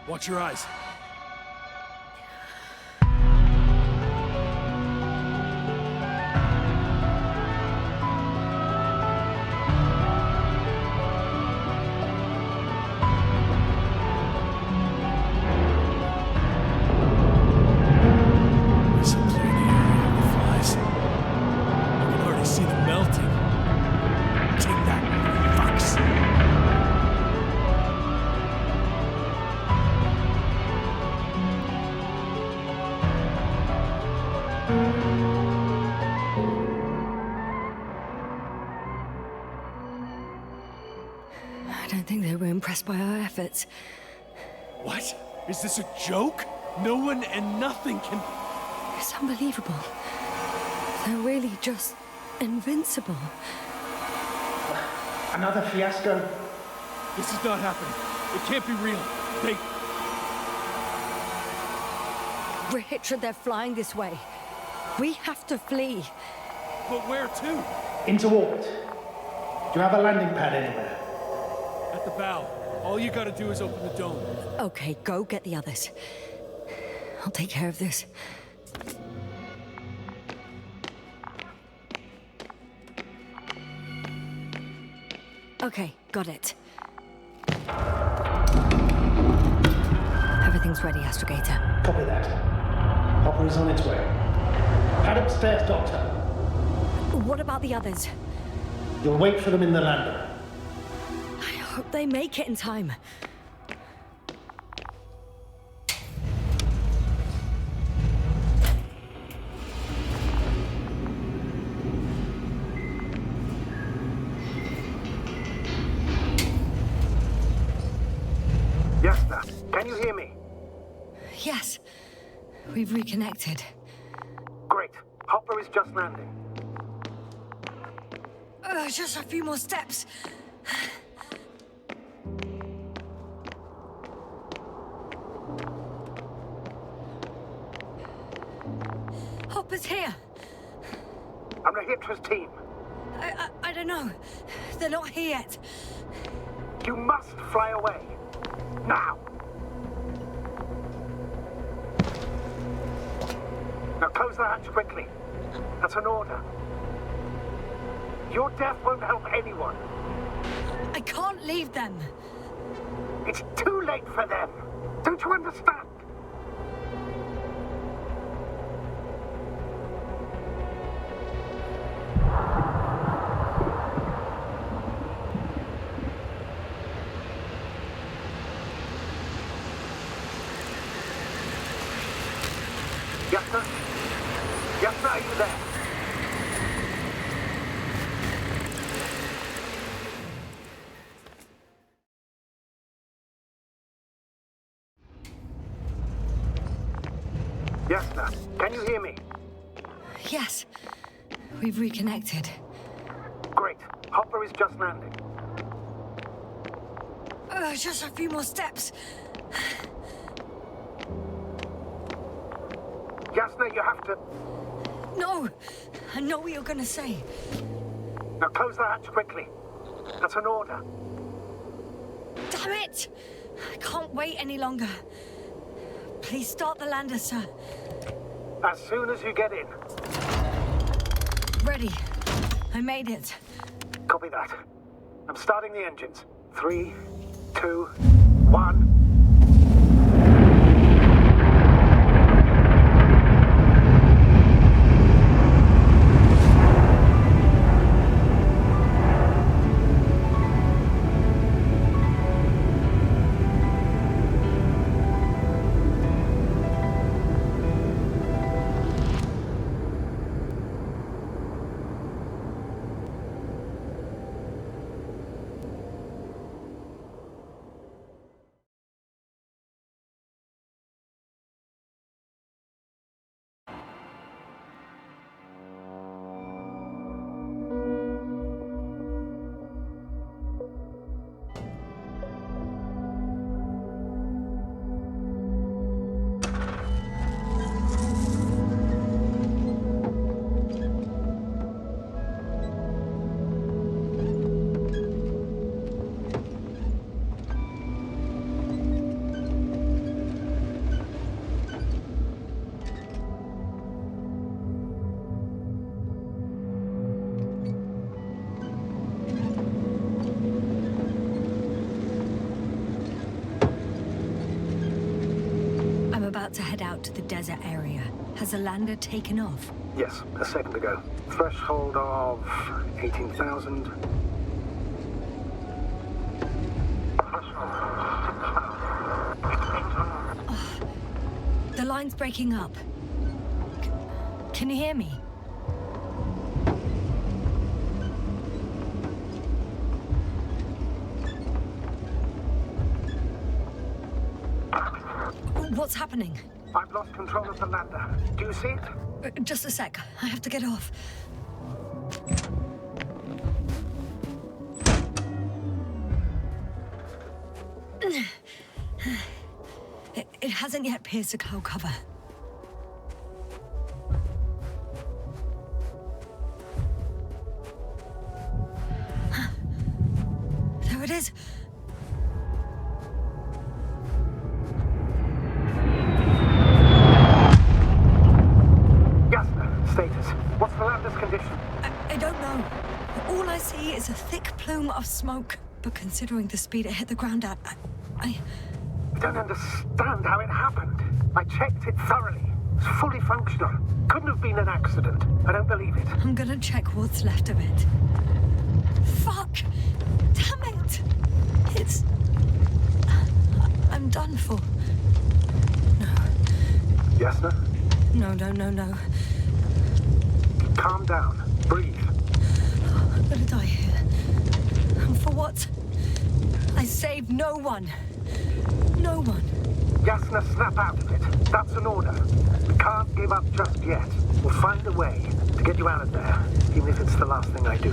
Watch your eyes. I don't think they were impressed by our efforts. What? Is this a joke? No one and nothing can... It's unbelievable. They're really just invincible. Another fiasco? This is not happening. It can't be real. We're hit, they're flying this way. We have to flee. But where to? Into orbit. Do you have a landing pad anywhere? At the bow. All you gotta do is open the dome. Okay, go get the others. I'll take care of this. Okay, got it. Everything's ready, Astrogator. Copy that. Hopper is on its way. Head upstairs, Doctor. What about the others? You'll wait for them in the lander. I hope they make it in time. Yes, sir. Can you hear me? Yes. We've reconnected. Great. Hopper is just landing. Just a few more steps. Hopper's here. I'm Rahitra's team. I don't know. They're not here yet. You must fly away. Now. Now close the hatch quickly. That's an order. Your death won't help anyone. I can't leave them. It's too late for them. Don't you understand? Yes, sir? Yes, sir, are you there? Yes, sir. Can you hear me? Yes. We've reconnected. Great. Hopper is just landing. Just a few more steps. Yasna, you have to... No! I know what you're gonna say. Now close the hatch quickly. That's an order. Damn it! I can't wait any longer. Please start the lander, sir. As soon as you get in. Ready. I made it. Copy that. I'm starting the engines. 3, 2, 1... About to head out to the desert area. Has the lander taken off? Yes, a second ago. Threshold of 18,000. Oh, the line's breaking up. Can you hear me? What's happening? I've lost control of the lander. Do you see it? Just a sec. I have to get off. It hasn't yet pierced the cloud cover. There it is. Status. What's the lander's condition? I don't know. All I see is a thick plume of smoke. But considering the speed it hit the ground at, I don't understand how it happened. I checked it thoroughly. It's fully functional. Couldn't have been an accident. I don't believe it. I'm gonna check what's left of it. Fuck! Damn it! It's... I'm done for. No. Yasna? No. Calm down. Breathe. I'm gonna die here. And for what? I saved no one. No one. Yasna, snap out of it. That's an order. We can't give up just yet. We'll find a way to get you out of there, even if it's the last thing I do.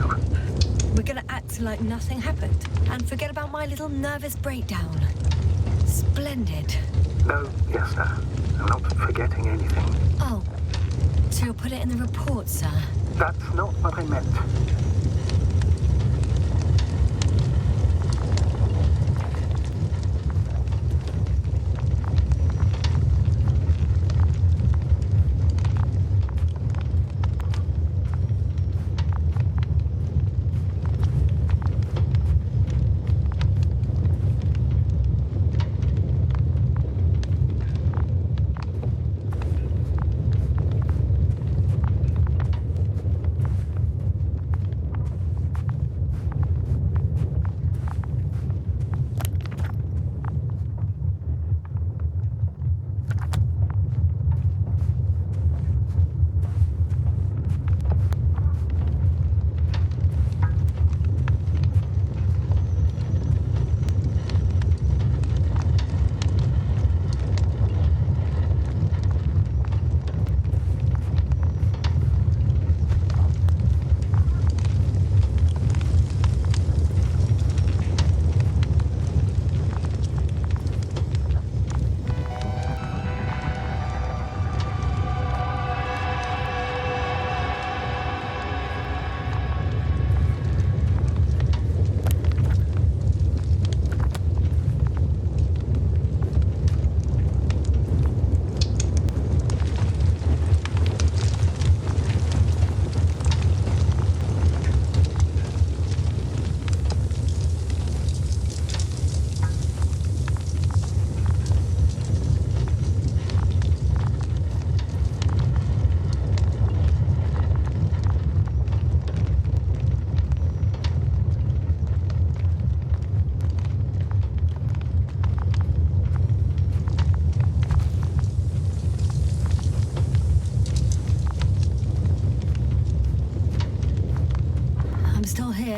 We're gonna act like nothing happened and forget about my little nervous breakdown. Splendid. No, Yasna. I'm not forgetting anything. Oh. So you'll put it in the report, sir? That's not what I meant.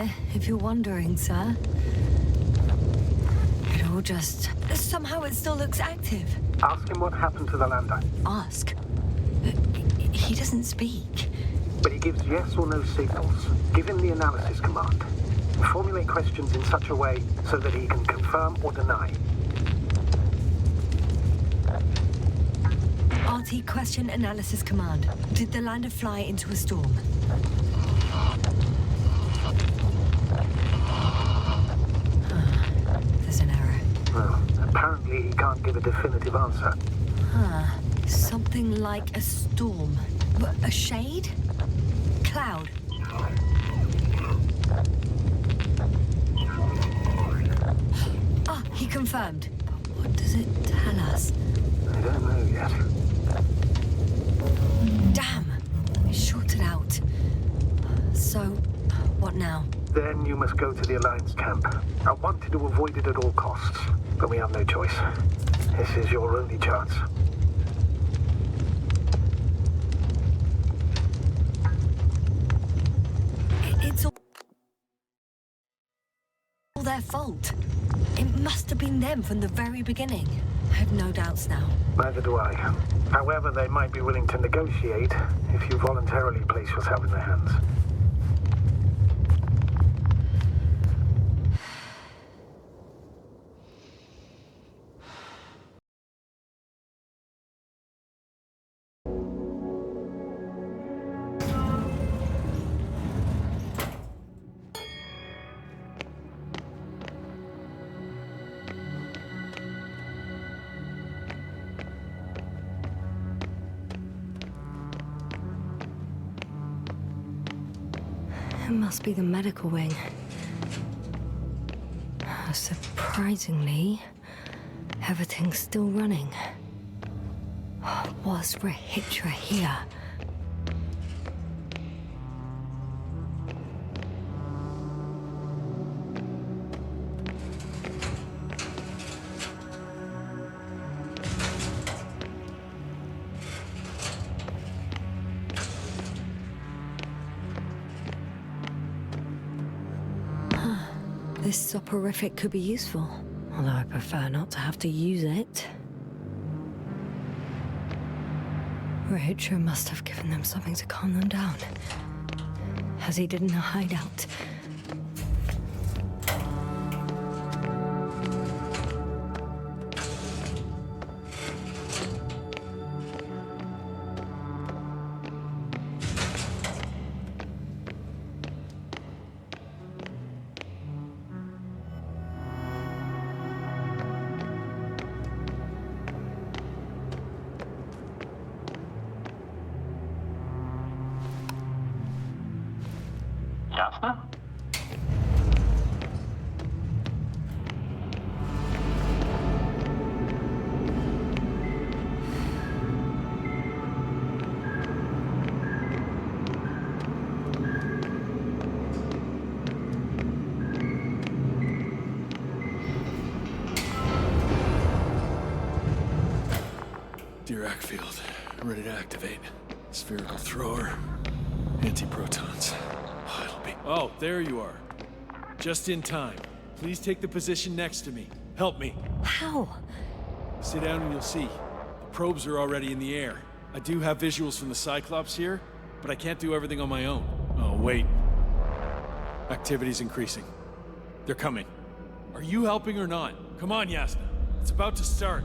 here, if you're wondering, sir. It all just... Somehow it still looks active. Ask him what happened to the lander. Ask? He doesn't speak. But he gives yes or no signals. Give him the analysis command. Formulate questions in such a way so that he can confirm or deny. RT question analysis command. Did the lander fly into a storm? There's an error. Well, apparently he can't give a definitive answer. Something like a storm. A shade? Cloud. He confirmed. But what does it tell us? I don't know yet. Damn! It shorted out. So, what now? Then you must go to the Alliance camp. I wanted to avoid it at all costs, but we have no choice. This is your only chance. It's all their fault. It must have been them from the very beginning. I have no doubts now. Neither do I. However, they might be willing to negotiate if you voluntarily place yourself in their hands. It must be the medical wing. Surprisingly, everything's still running. Was Rahitra here? This soporific could be useful, although I prefer not to have to use it. Rahitra must have given them something to calm them down, as he did in a hideout. Jasna? Dirac field, ready to activate. Spherical thrower, anti-protons. Oh, there you are. Just in time. Please take the position next to me. Help me. How? Sit down and you'll see. The probes are already in the air. I do have visuals from the Cyclops here, but I can't do everything on my own. Oh, wait. Activity's increasing. They're coming. Are you helping or not? Come on, Yasna. It's about to start.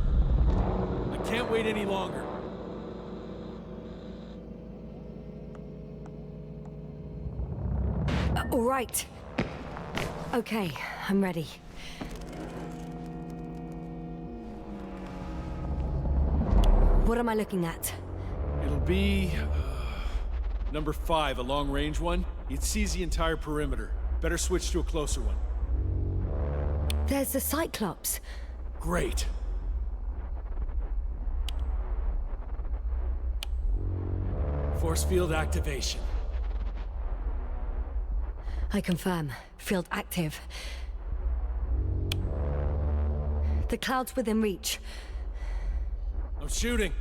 I can't wait any longer. All right. Okay, I'm ready. What am I looking at? It'll be... number 5, a long-range one. It sees the entire perimeter. Better switch to a closer one. There's the Cyclops. Great. Force field activation. I confirm. Field active. The cloud's within reach. I'm shooting.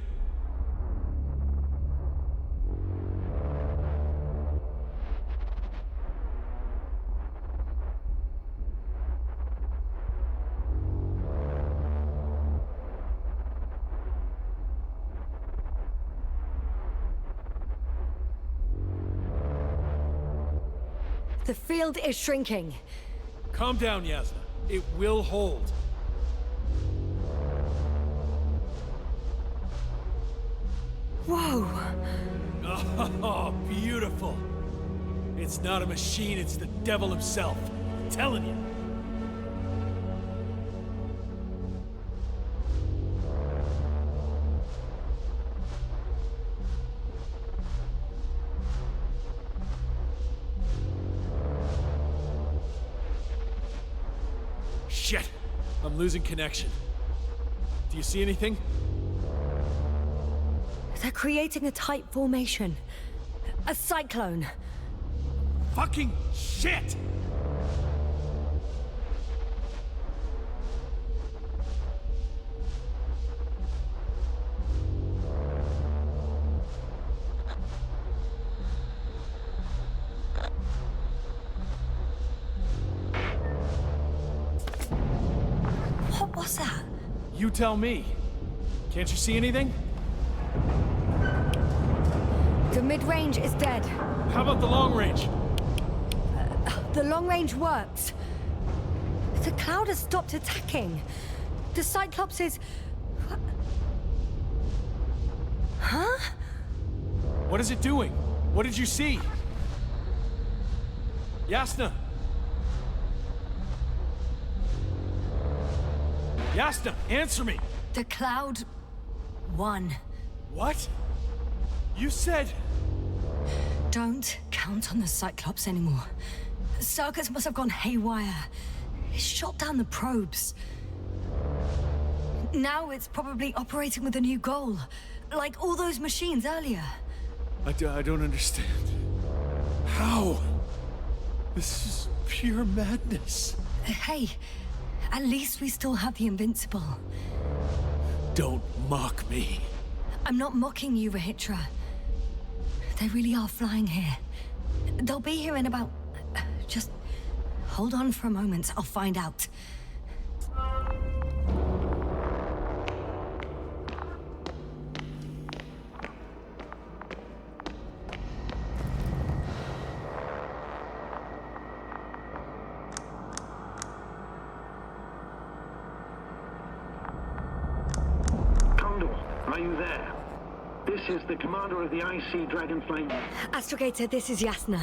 The field is shrinking. Calm down, Yasna. It will hold. Whoa! Oh, beautiful. It's not a machine, it's the devil himself. I'm telling you. Shit! I'm losing connection. Do you see anything? They're creating a tight formation. A cyclone. Fucking shit! What was that? You tell me. Can't you see anything? The mid-range is dead. How about the long range? The long range works. The cloud has stopped attacking. The Cyclops is... Huh? What is it doing? What did you see? Yasna! Yasna, answer me! The cloud won. What? You said... Don't count on the Cyclops anymore. Circuits must have gone haywire. It shot down the probes. Now it's probably operating with a new goal. Like all those machines earlier. I don't understand. How? This is pure madness. Hey, at least we still have the Invincible. Don't mock me. I'm not mocking you, Rahitra. They really are flying here. They'll be here in about... Just hold on for a moment. I'll find out. Condor, are you there? This is the commander of the IC Dragonfly. Astrogator, this is Yasna.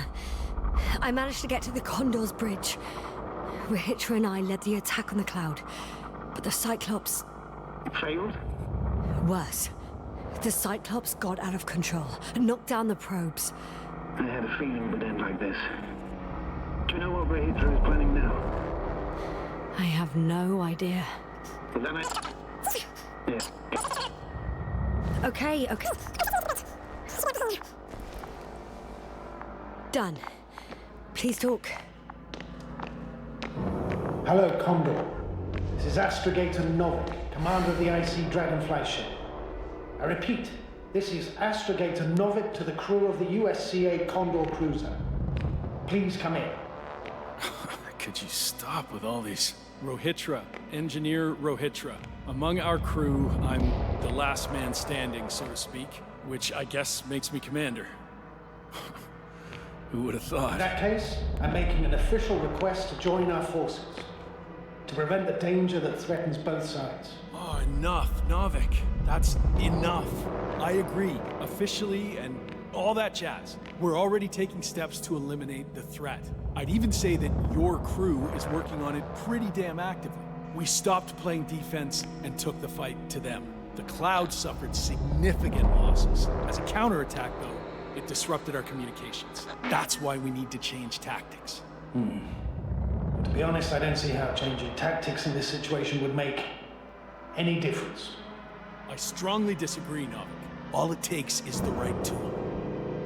I managed to get to the Condor's bridge. Rahitra and I led the attack on the cloud. But the Cyclops... It failed? Worse. The Cyclops got out of control and knocked down the probes. I had a feeling it would end like this. Do you know what Rahitra is planning now? I have no idea. Well, then Yeah. Okay. Done. Please talk. Hello, Condor. This is Astrogator Novik, commander of the IC Dragonfly ship. I repeat, this is Astrogator Novik to the crew of the USCA Condor cruiser. Please come in. Could you stop with all these? Rohitra, Engineer Rohitra. Among our crew, I'm the last man standing, so to speak, which I guess makes me commander. Who would have thought? In that case, I'm making an official request to join our forces, to prevent the danger that threatens both sides. Oh, enough, Novik. That's enough. I agree, officially, and all that jazz. We're already taking steps to eliminate the threat. I'd even say that your crew is working on it pretty damn actively. We stopped playing defense and took the fight to them. The Cloud suffered significant losses. As a counterattack, though, it disrupted our communications. That's why we need to change tactics. To be honest, I don't see how changing tactics in this situation would make any difference. I strongly disagree, Novik. All it takes is the right tool.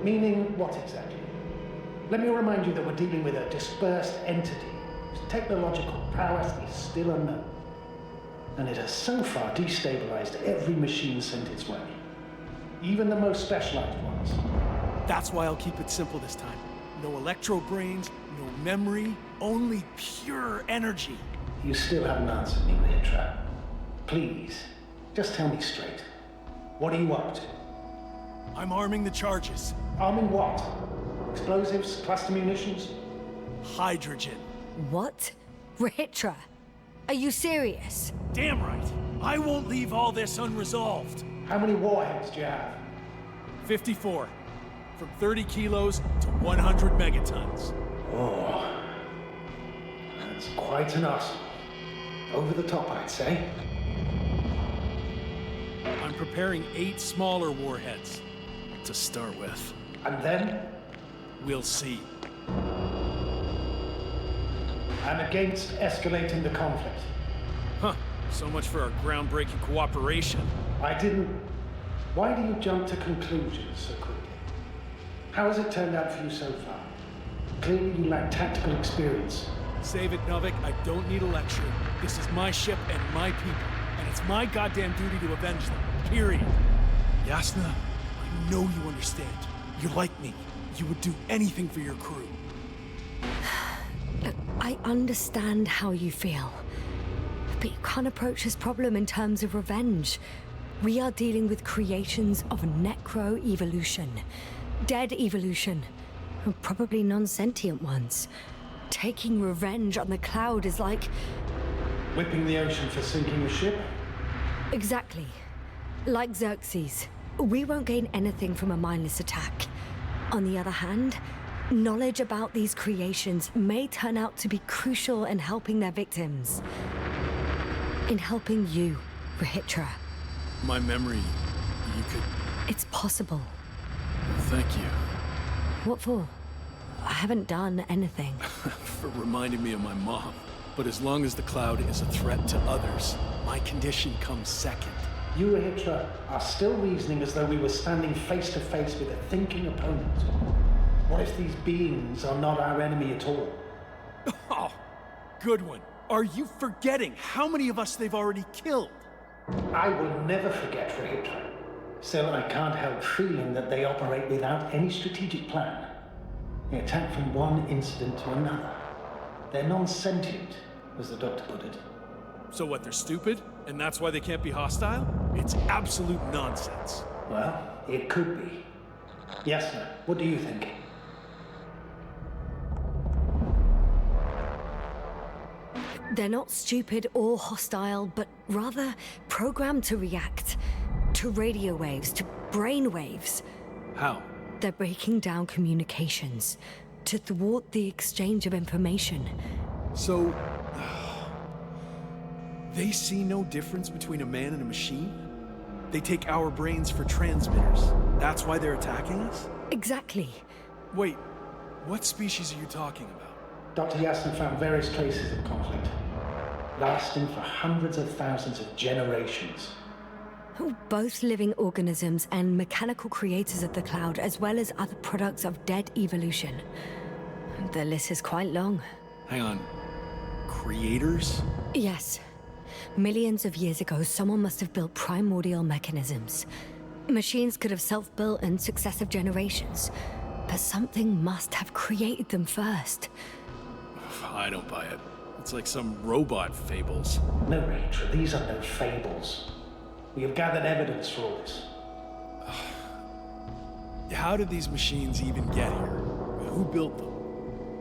Meaning what exactly? Let me remind you that we're dealing with a dispersed entity whose technological prowess is still unknown. And it has so far destabilized every machine sent its way. Even the most specialized ones. That's why I'll keep it simple this time. No electro brains, no memory, only pure energy. You still haven't answered me, Rahitra. Please, just tell me straight. What are you up to? I'm arming the charges. Arming what? Explosives? Cluster munitions? hydrogen. What? Rahitra? Are you serious? Damn right. I won't leave all this unresolved. How many warheads do you have? 54. From 30 kilos to 100 megatons. Oh. That's quite an arsenal. Over the top, I'd say. I'm preparing 8 smaller warheads to start with. And then? We'll see. I'm against escalating the conflict. Huh. So much for our groundbreaking cooperation. I didn't... Why do you jump to conclusions so quickly? How has it turned out for you so far? Clearly you lack tactical experience. Save it, Novik. I don't need a lecture. This is my ship and my people, and it's my goddamn duty to avenge them. Period. Yasna, I know you understand. You're like me. You would do anything for your crew. Look, I understand how you feel. But you can't approach this problem in terms of revenge. We are dealing with creations of necro-evolution. Dead evolution. Probably non-sentient ones. Taking revenge on the Cloud is like... Whipping the ocean for sinking a ship? Exactly. Like Xerxes. We won't gain anything from a mindless attack. On the other hand, knowledge about these creations may turn out to be crucial in helping their victims. In helping you, Rahitra. My memory, you could... It's possible. Thank you. What for? I haven't done anything. For reminding me of my mom. But as long as the Cloud is a threat to others, my condition comes second. You, Rahitra, are still reasoning as though we were standing face to face with a thinking opponent. What if these beings are not our enemy at all? Oh, good one. Are you forgetting how many of us they've already killed? I will never forget, Rahitra. Still, I can't help feeling that they operate without any strategic plan. They attack from one incident to another. They're non-sentient, as the doctor put it. So what, they're stupid? And that's why they can't be hostile? It's absolute nonsense. Well, it could be. Yes, sir. What do you think? They're not stupid or hostile, but rather programmed to react. To radio waves, to brain waves. How? They're breaking down communications to thwart the exchange of information. So... they see no difference between a man and a machine? They take our brains for transmitters. That's why they're attacking us? Exactly. Wait, what species are you talking about? Dr. Yasna found various traces of conflict, lasting for hundreds of thousands of generations. Both living organisms and mechanical creators of the Cloud, as well as other products of dead evolution. The list is quite long. Hang on. Creators? Yes. Millions of years ago, someone must have built primordial mechanisms. Machines could have self-built in successive generations, but something must have created them first. I don't buy it. It's like some robot fables. No, Rachel, these are no fables. We have gathered evidence for all this. How did these machines even get here? Who built them?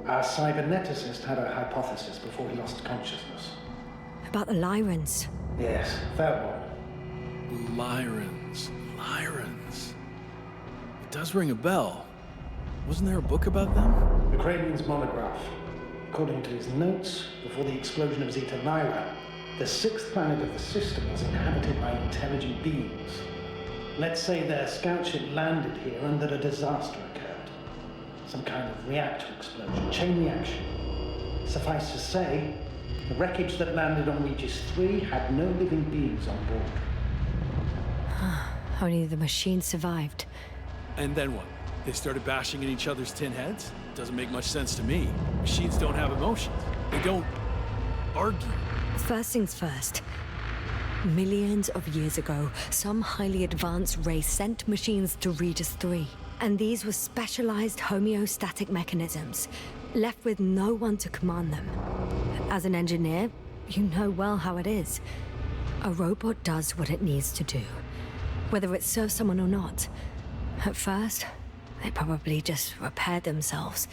Our cyberneticist had a hypothesis before he lost consciousness. About the Lyrans. Yes, that one. Lyrans. It does ring a bell. Wasn't there a book about them? The Cranian's monograph. According to his notes, before the explosion of Zeta Lyra, the 6th planet of the system was inhabited by intelligent beings. Let's say their scout ship landed here and that a disaster occurred. Some kind of reactor explosion, chain reaction. Suffice to say, the wreckage that landed on Regis 3 had no living beings on board. Only the machine survived. And then what? They started bashing in each other's tin heads? Doesn't make much sense to me. Machines don't have emotions. They don't argue. First things first. Millions of years ago, some highly advanced race sent machines to Regis 3. And these were specialized homeostatic mechanisms, left with no one to command them. As an engineer, you know well how it is. A robot does what it needs to do, whether it serves someone or not. At first, they probably just repaired themselves,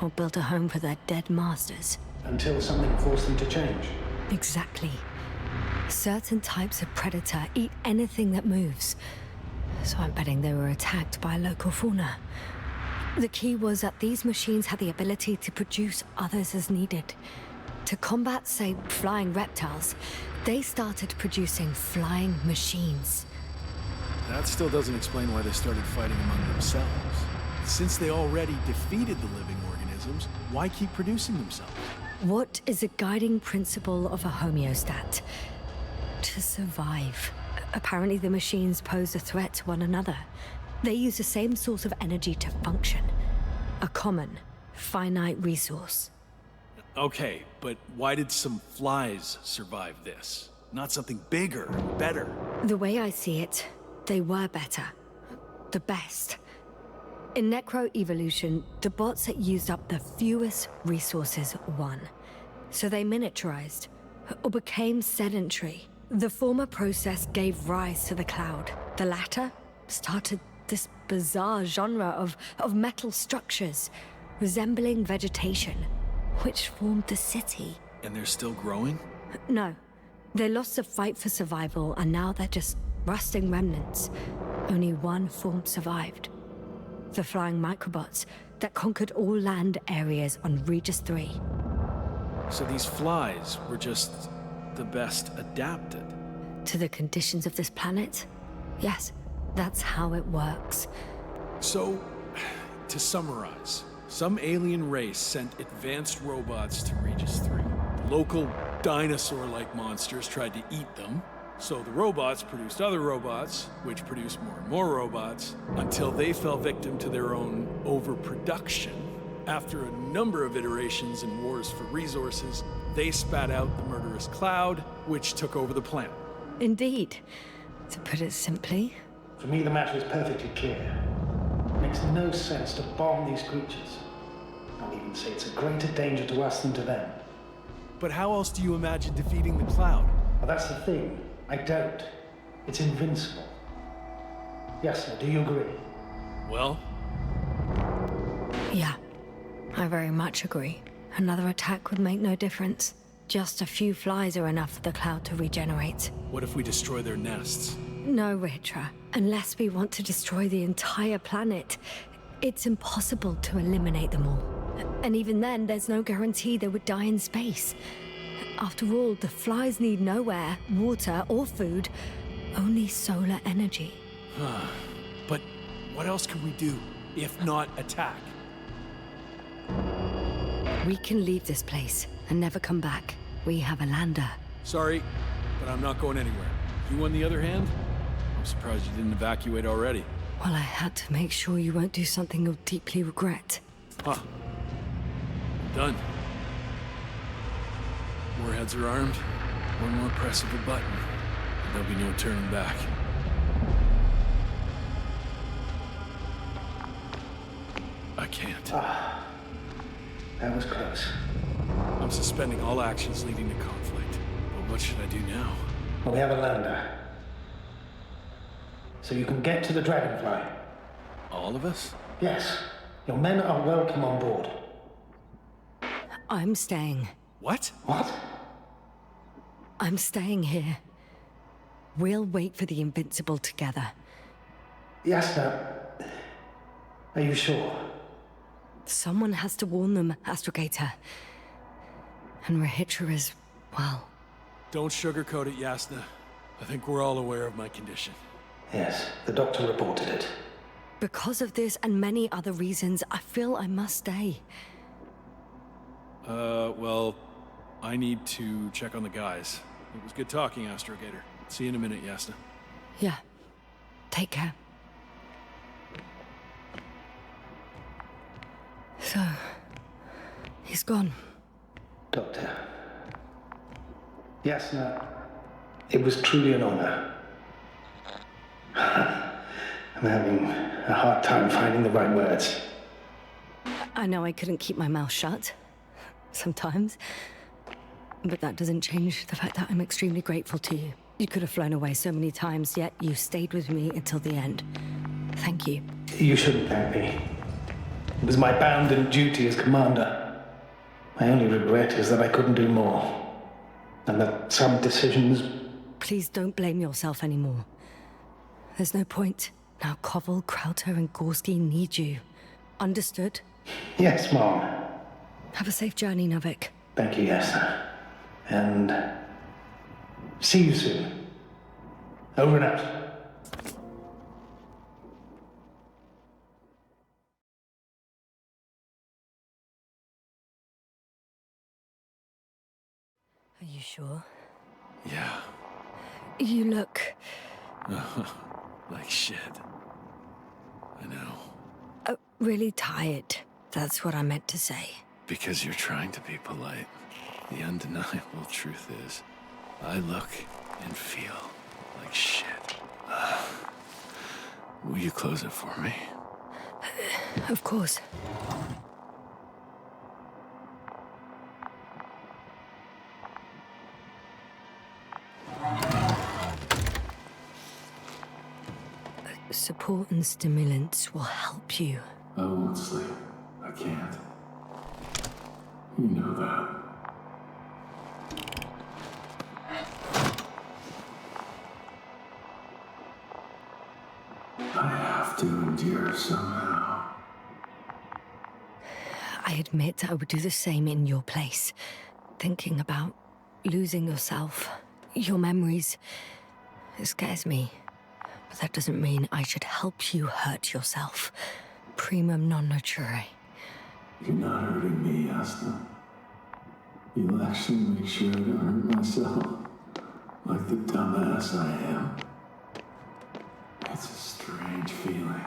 or build a home for their dead masters. Until something forced them to change. Exactly. Certain types of predator eat anything that moves. So I'm betting they were attacked by local fauna. The key was that these machines had the ability to produce others as needed. To combat, say, flying reptiles, they started producing flying machines. That still doesn't explain why they started fighting among themselves. Since they already defeated the living organisms, why keep producing themselves? What is a guiding principle of a homeostat? To survive. Apparently the machines pose a threat to one another. They use the same source of energy to function. A common, finite resource. Okay, but why did some flies survive this? Not something bigger, better. The way I see it, they were better. The best. In necroevolution, the bots that used up the fewest resources won. So they miniaturized, or became sedentary. The former process gave rise to the cloud. The latter started this bizarre genre of metal structures, resembling vegetation, which formed the city. And they're still growing? No. They lost the fight for survival, and now they're just rusting remnants. Only one form survived. The flying microbots that conquered all land areas on Regis 3. So these flies were just the best adapted? To the conditions of this planet? Yes, that's how it works. So, to summarize, some alien race sent advanced robots to Regis 3. Local dinosaur-like monsters tried to eat them, so the robots produced other robots, which produced more and more robots, until they fell victim to their own overproduction. After a number of iterations and wars for resources, they spat out the murderous cloud, which took over the planet. Indeed. To put it simply. For me, the matter is perfectly clear. It makes no sense to bomb these creatures. I'll even say it's a greater danger to us than to them. But how else do you imagine defeating the cloud? Well, that's the thing. I don't. It's invincible. Yes, sir, do you agree? Well? Yeah, I very much agree. Another attack would make no difference. Just a few flies are enough for the cloud to regenerate. What if we destroy their nests? No, Ritra. Unless we want to destroy the entire planet, it's impossible to eliminate them all. And even then, there's no guarantee they would die in space. After all, the flies need no air, water, or food, only solar energy. But what else can we do, if not attack? We can leave this place and never come back. We have a lander. Sorry, but I'm not going anywhere. You, on the other hand, I'm surprised you didn't evacuate already. Well, I had to make sure you won't do something you'll deeply regret. Huh. Done. Warheads are armed. One more press of a button, and there'll be no turning back. I can't. That was close. I'm suspending all actions leading to conflict. But what should I do now? Well, we have a lander. So you can get to the Dragonfly. All of us? Yes. Your men are welcome on board. I'm staying. What? What? I'm staying here. We'll wait for the Invincible together. Yes, no. Are you sure? Someone has to warn them, Astrogator. And Rahitra is, well... Don't sugarcoat it, Yasna. I think we're all aware of my condition. Yes, the doctor reported it. Because of this and many other reasons, I feel I must stay. Well, I need to check on the guys. It was good talking, Astrogator. See you in a minute, Yasna. Yeah. Take care. So... he's gone. Doctor. Yes, no. It was truly an honor. I'm having a hard time finding the right words. I know I couldn't keep my mouth shut. Sometimes. But that doesn't change the fact that I'm extremely grateful to you. You could have flown away so many times, yet you stayed with me until the end. Thank you. You shouldn't thank me. It was my bounden duty as commander. My only regret is that I couldn't do more. And that some decisions... Please don't blame yourself anymore. There's no point. Now Koval, Krauter, and Gorski need you. Understood? Yes, Mom. Have a safe journey, Novik. Thank you, yes. And... see you soon. Over and out. Are you sure? Yeah. You look... like shit. I know. Really tired. That's what I meant to say. Because you're trying to be polite. The undeniable truth is, I look and feel like shit. Will you close it for me? Of course. Support and stimulants will help you. I won't sleep. I can't. You know that. I have to endure somehow. I admit I would do the same in your place. Thinking about losing yourself, your memories, it scares me. But that doesn't mean I should help you hurt yourself. Primum non nocere. You're not hurting me, Asta. You'll actually make sure I don't hurt myself. Like the dumbass I am. It's a strange feeling.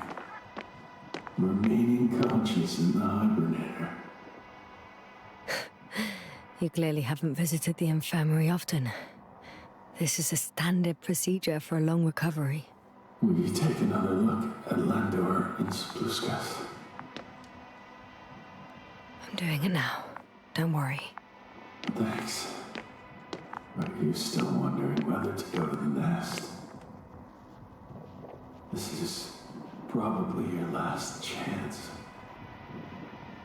Remaining conscious in the hibernator. You clearly haven't visited the infirmary often. This is a standard procedure for a long recovery. Will you take another look at Landor and Spluskas? I'm doing it now. Don't worry. Thanks. But you're still wondering whether to go to the nest. This is probably your last chance.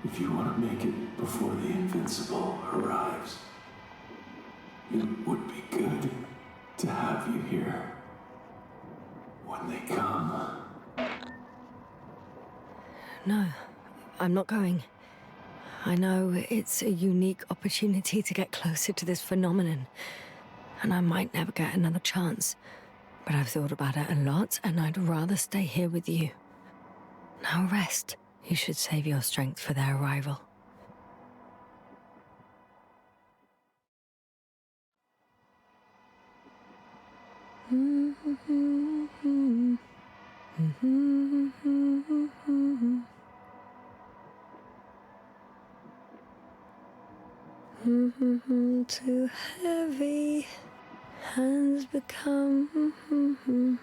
If you want to make it before the Invincible arrives, it would be good to have you here when they come. No, I'm not going. I know it's a unique opportunity to get closer to this phenomenon, and I might never get another chance. But I've thought about it a lot, and I'd rather stay here with you. Now rest. You should save your strength for their arrival. Too heavy, hands become.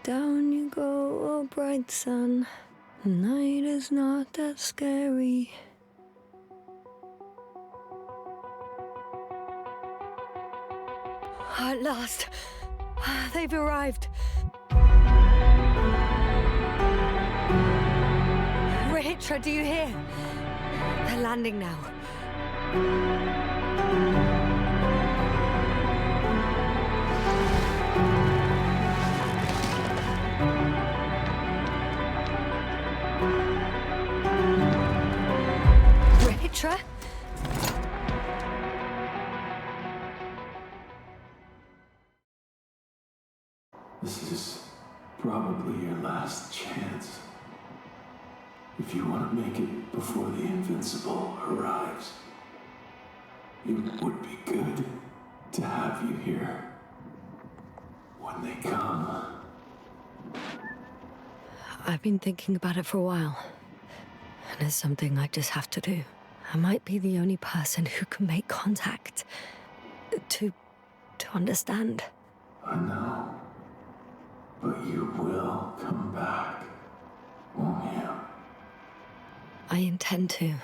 Down you go, oh bright sun. Night is not that scary. At last, they've arrived. Rahitra, do you hear? They're landing now. Rahitra? This is probably your last chance. If you want to make it before the Invincible arrives, it would be good to have you here when they come. I've been thinking about it for a while, and it's something I just have to do. I might be the only person who can make contact, to understand. I know, but you will come back, won't you? I intend to.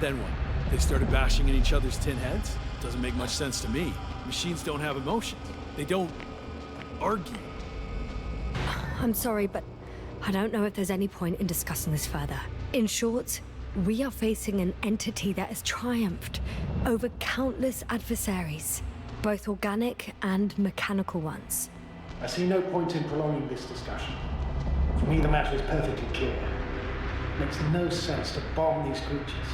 then what? They started bashing in each other's tin heads? Doesn't make much sense to me. Machines don't have emotions. They don't argue. I'm sorry, but I don't know if there's any point in discussing this further. In short, we are facing an entity that has triumphed over countless adversaries, both organic and mechanical ones. I see no point in prolonging this discussion. For me, the matter is perfectly clear. It makes no sense to bomb these creatures.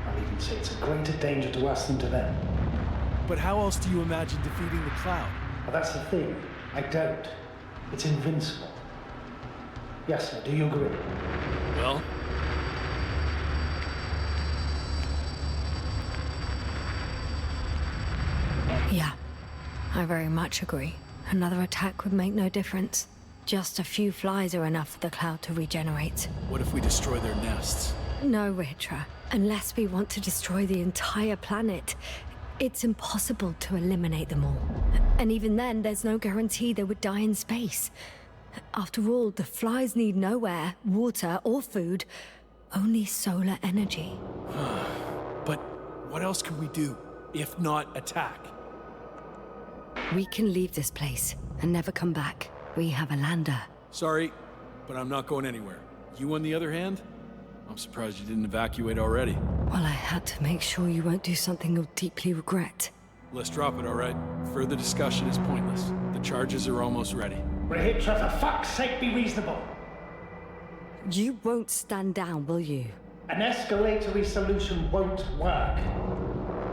I'll even say it's a greater danger to us than to them. But how else do you imagine defeating the Cloud? Well, that's the thing. I don't. It's invincible. Yes, sir, do you agree? Well? Yeah, I very much agree. Another attack would make no difference. Just a few flies are enough for the Cloud to regenerate. What if we destroy their nests? No, Ritra. Unless we want to destroy the entire planet, it's impossible to eliminate them all. And even then, there's no guarantee they would die in space. After all, the flies need no air, water, or food, only solar energy. But what else can we do, if not attack? We can leave this place and never come back. We have a lander. Sorry, but I'm not going anywhere. You, on the other hand? I'm surprised you didn't evacuate already. Well, I had to make sure you won't do something you'll deeply regret. Let's drop it, all right? Further discussion is pointless. The charges are almost ready. Rahitra, for fuck's sake, be reasonable. You won't stand down, will you? An escalatory solution won't work.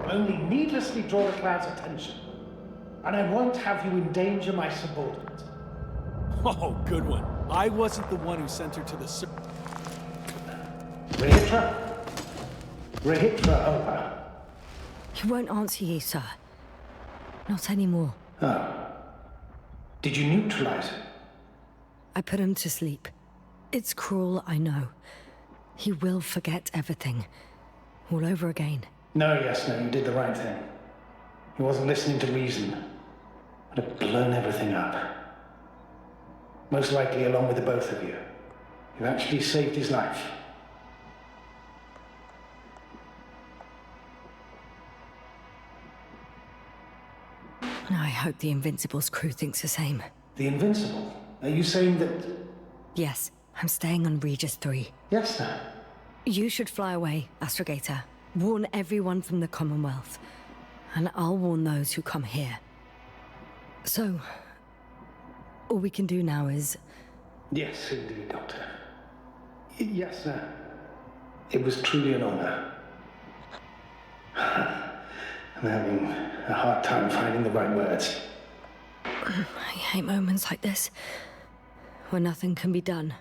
It'll only needlessly draw the Cloud's attention. And I won't have you endanger my subordinate. Oh, good one. I wasn't the one who sent her to the Rahitra? Rahitra, over. He won't answer you, sir. Not anymore. Oh. Did you neutralize him? I put him to sleep. It's cruel, I know. He will forget everything. All over again. No, you did the right thing. He wasn't listening to reason. Would have blown everything up. Most likely along with the both of you. You actually saved his life. I hope the Invincible's crew thinks the same. The Invincible? Are you saying that... Yes, I'm staying on Regis 3. Yes, sir. You should fly away, Astrogator. Warn everyone from the Commonwealth. And I'll warn those who come here. So, all we can do now is... Yes, indeed, Doctor. Yes, sir. It was truly an honor. I'm having a hard time finding the right words. I hate moments like this, where nothing can be done.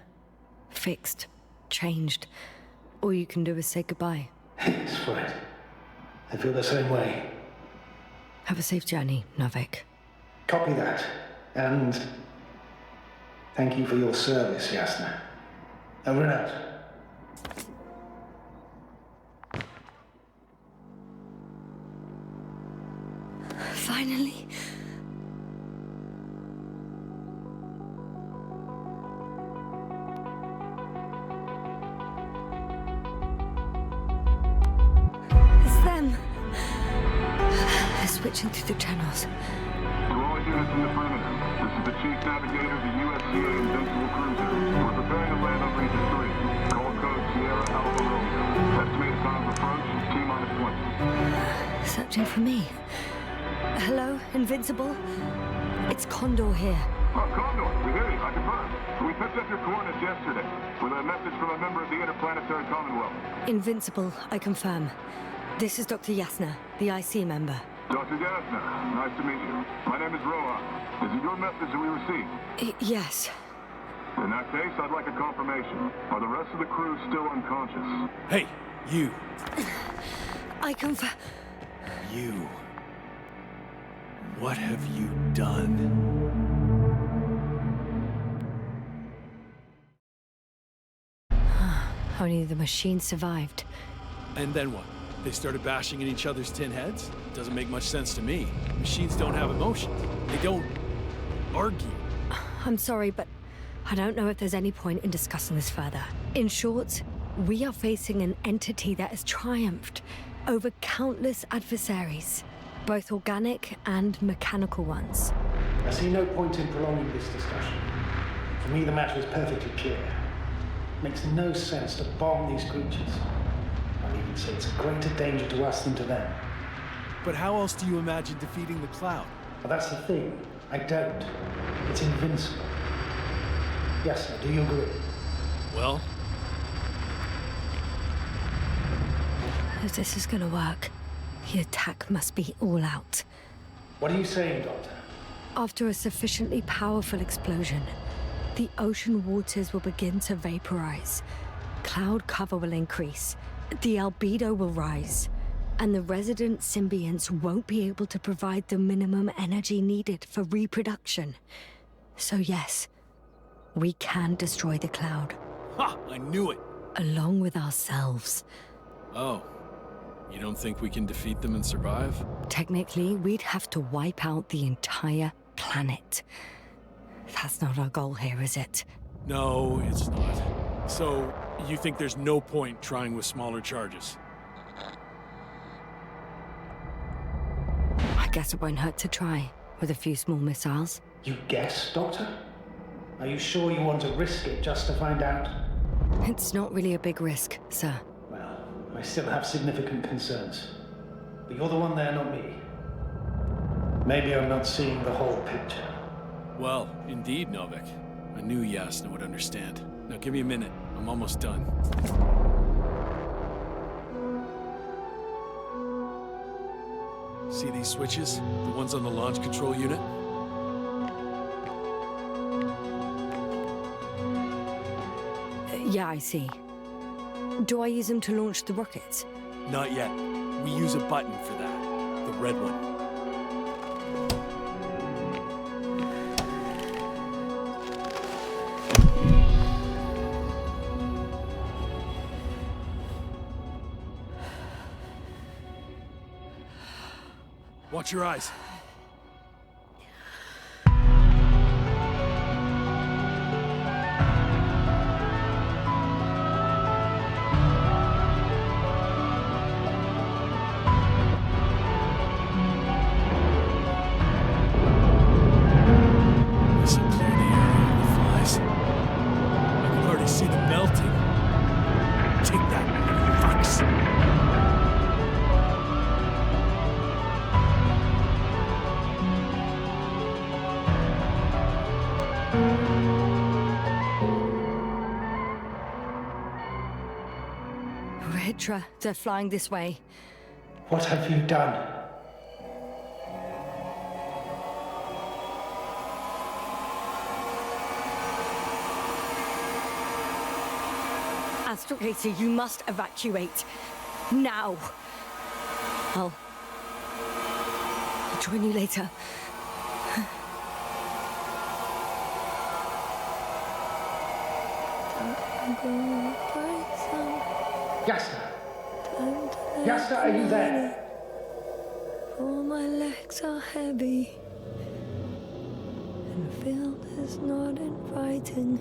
Fixed, changed. All you can do is say goodbye. It's right. I feel the same way. Have a safe journey, Novik. Copy that. And thank you for your service, Yasna. Over and out. Finally. It's them. They're switching through the channels. To all units in the perimeter, this is the Chief Navigator of the USCA Invincible Cruiser. We're preparing to land on Regis 3. Call code Sierra Alpha Romeo. Estimated time of approach, T-minus 20. Searching for me. Hello, Invincible? It's Condor here. Oh, Condor, we hear you. I confirm. We picked up your coordinates yesterday with a message from a member of the Interplanetary Commonwealth. Invincible, I confirm. This is Dr. Yasna, the IC member. Dr. Yasna, nice to meet you. My name is Rohan. Is it your message that we received? Yes. In that case, I'd like a confirmation. Are the rest of the crew still unconscious? Hey, you. I confirm. You. What have you done? Only the machine survived. And then what? They started bashing in each other's tin heads? Doesn't make much sense to me. Machines don't have emotions. They don't argue. I'm sorry, but I don't know if there's any point in discussing this further. In short, We are facing an entity that has triumphed over countless adversaries, both organic and mechanical ones. I see no point in prolonging this discussion. For me, the matter is perfectly clear. It makes no sense to bomb these creatures. I'll even say it's a greater danger to us than to them. But how else do you imagine defeating the Cloud? Well, that's the thing. I don't. It's invincible. Yes, sir, do you agree? Well? If this is gonna work, the attack must be all out. What are you saying, Doctor? After a sufficiently powerful explosion, the ocean waters will begin to vaporize. Cloud cover will increase, the albedo will rise, and the resident symbionts won't be able to provide the minimum energy needed for reproduction. So yes, we can destroy the Cloud. Ha! I knew it! Along with ourselves. Oh. You don't think we can defeat them and survive? Technically, we'd have to wipe out the entire planet. That's not our goal here, is it? No, it's not. So, you think there's no point trying with smaller charges? I guess it won't hurt to try, with a few small missiles. You guess, Doctor? Are you sure you want to risk it just to find out? It's not really a big risk, sir. Well, I still have significant concerns. But you're the one there, not me. Maybe I'm not seeing the whole picture. Well, indeed, Novik. I knew Yasna would understand. Now give me a minute. I'm almost done. See these switches? The ones on the launch control unit? Yeah, I see. Do I use them to launch the rockets? Not yet. We use a button for that. The red one. Watch your eyes. This'll clear the area of the flies. I can already see them melting. Take that, fucks. Hydra, they're flying this way. What have you done? Astrogator, you must evacuate. Now. I'll join you later. Yasna! Yasna, are you there? All my legs are heavy, and the field is not inviting.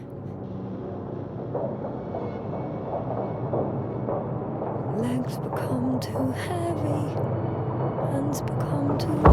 Legs become too heavy, hands become too weak.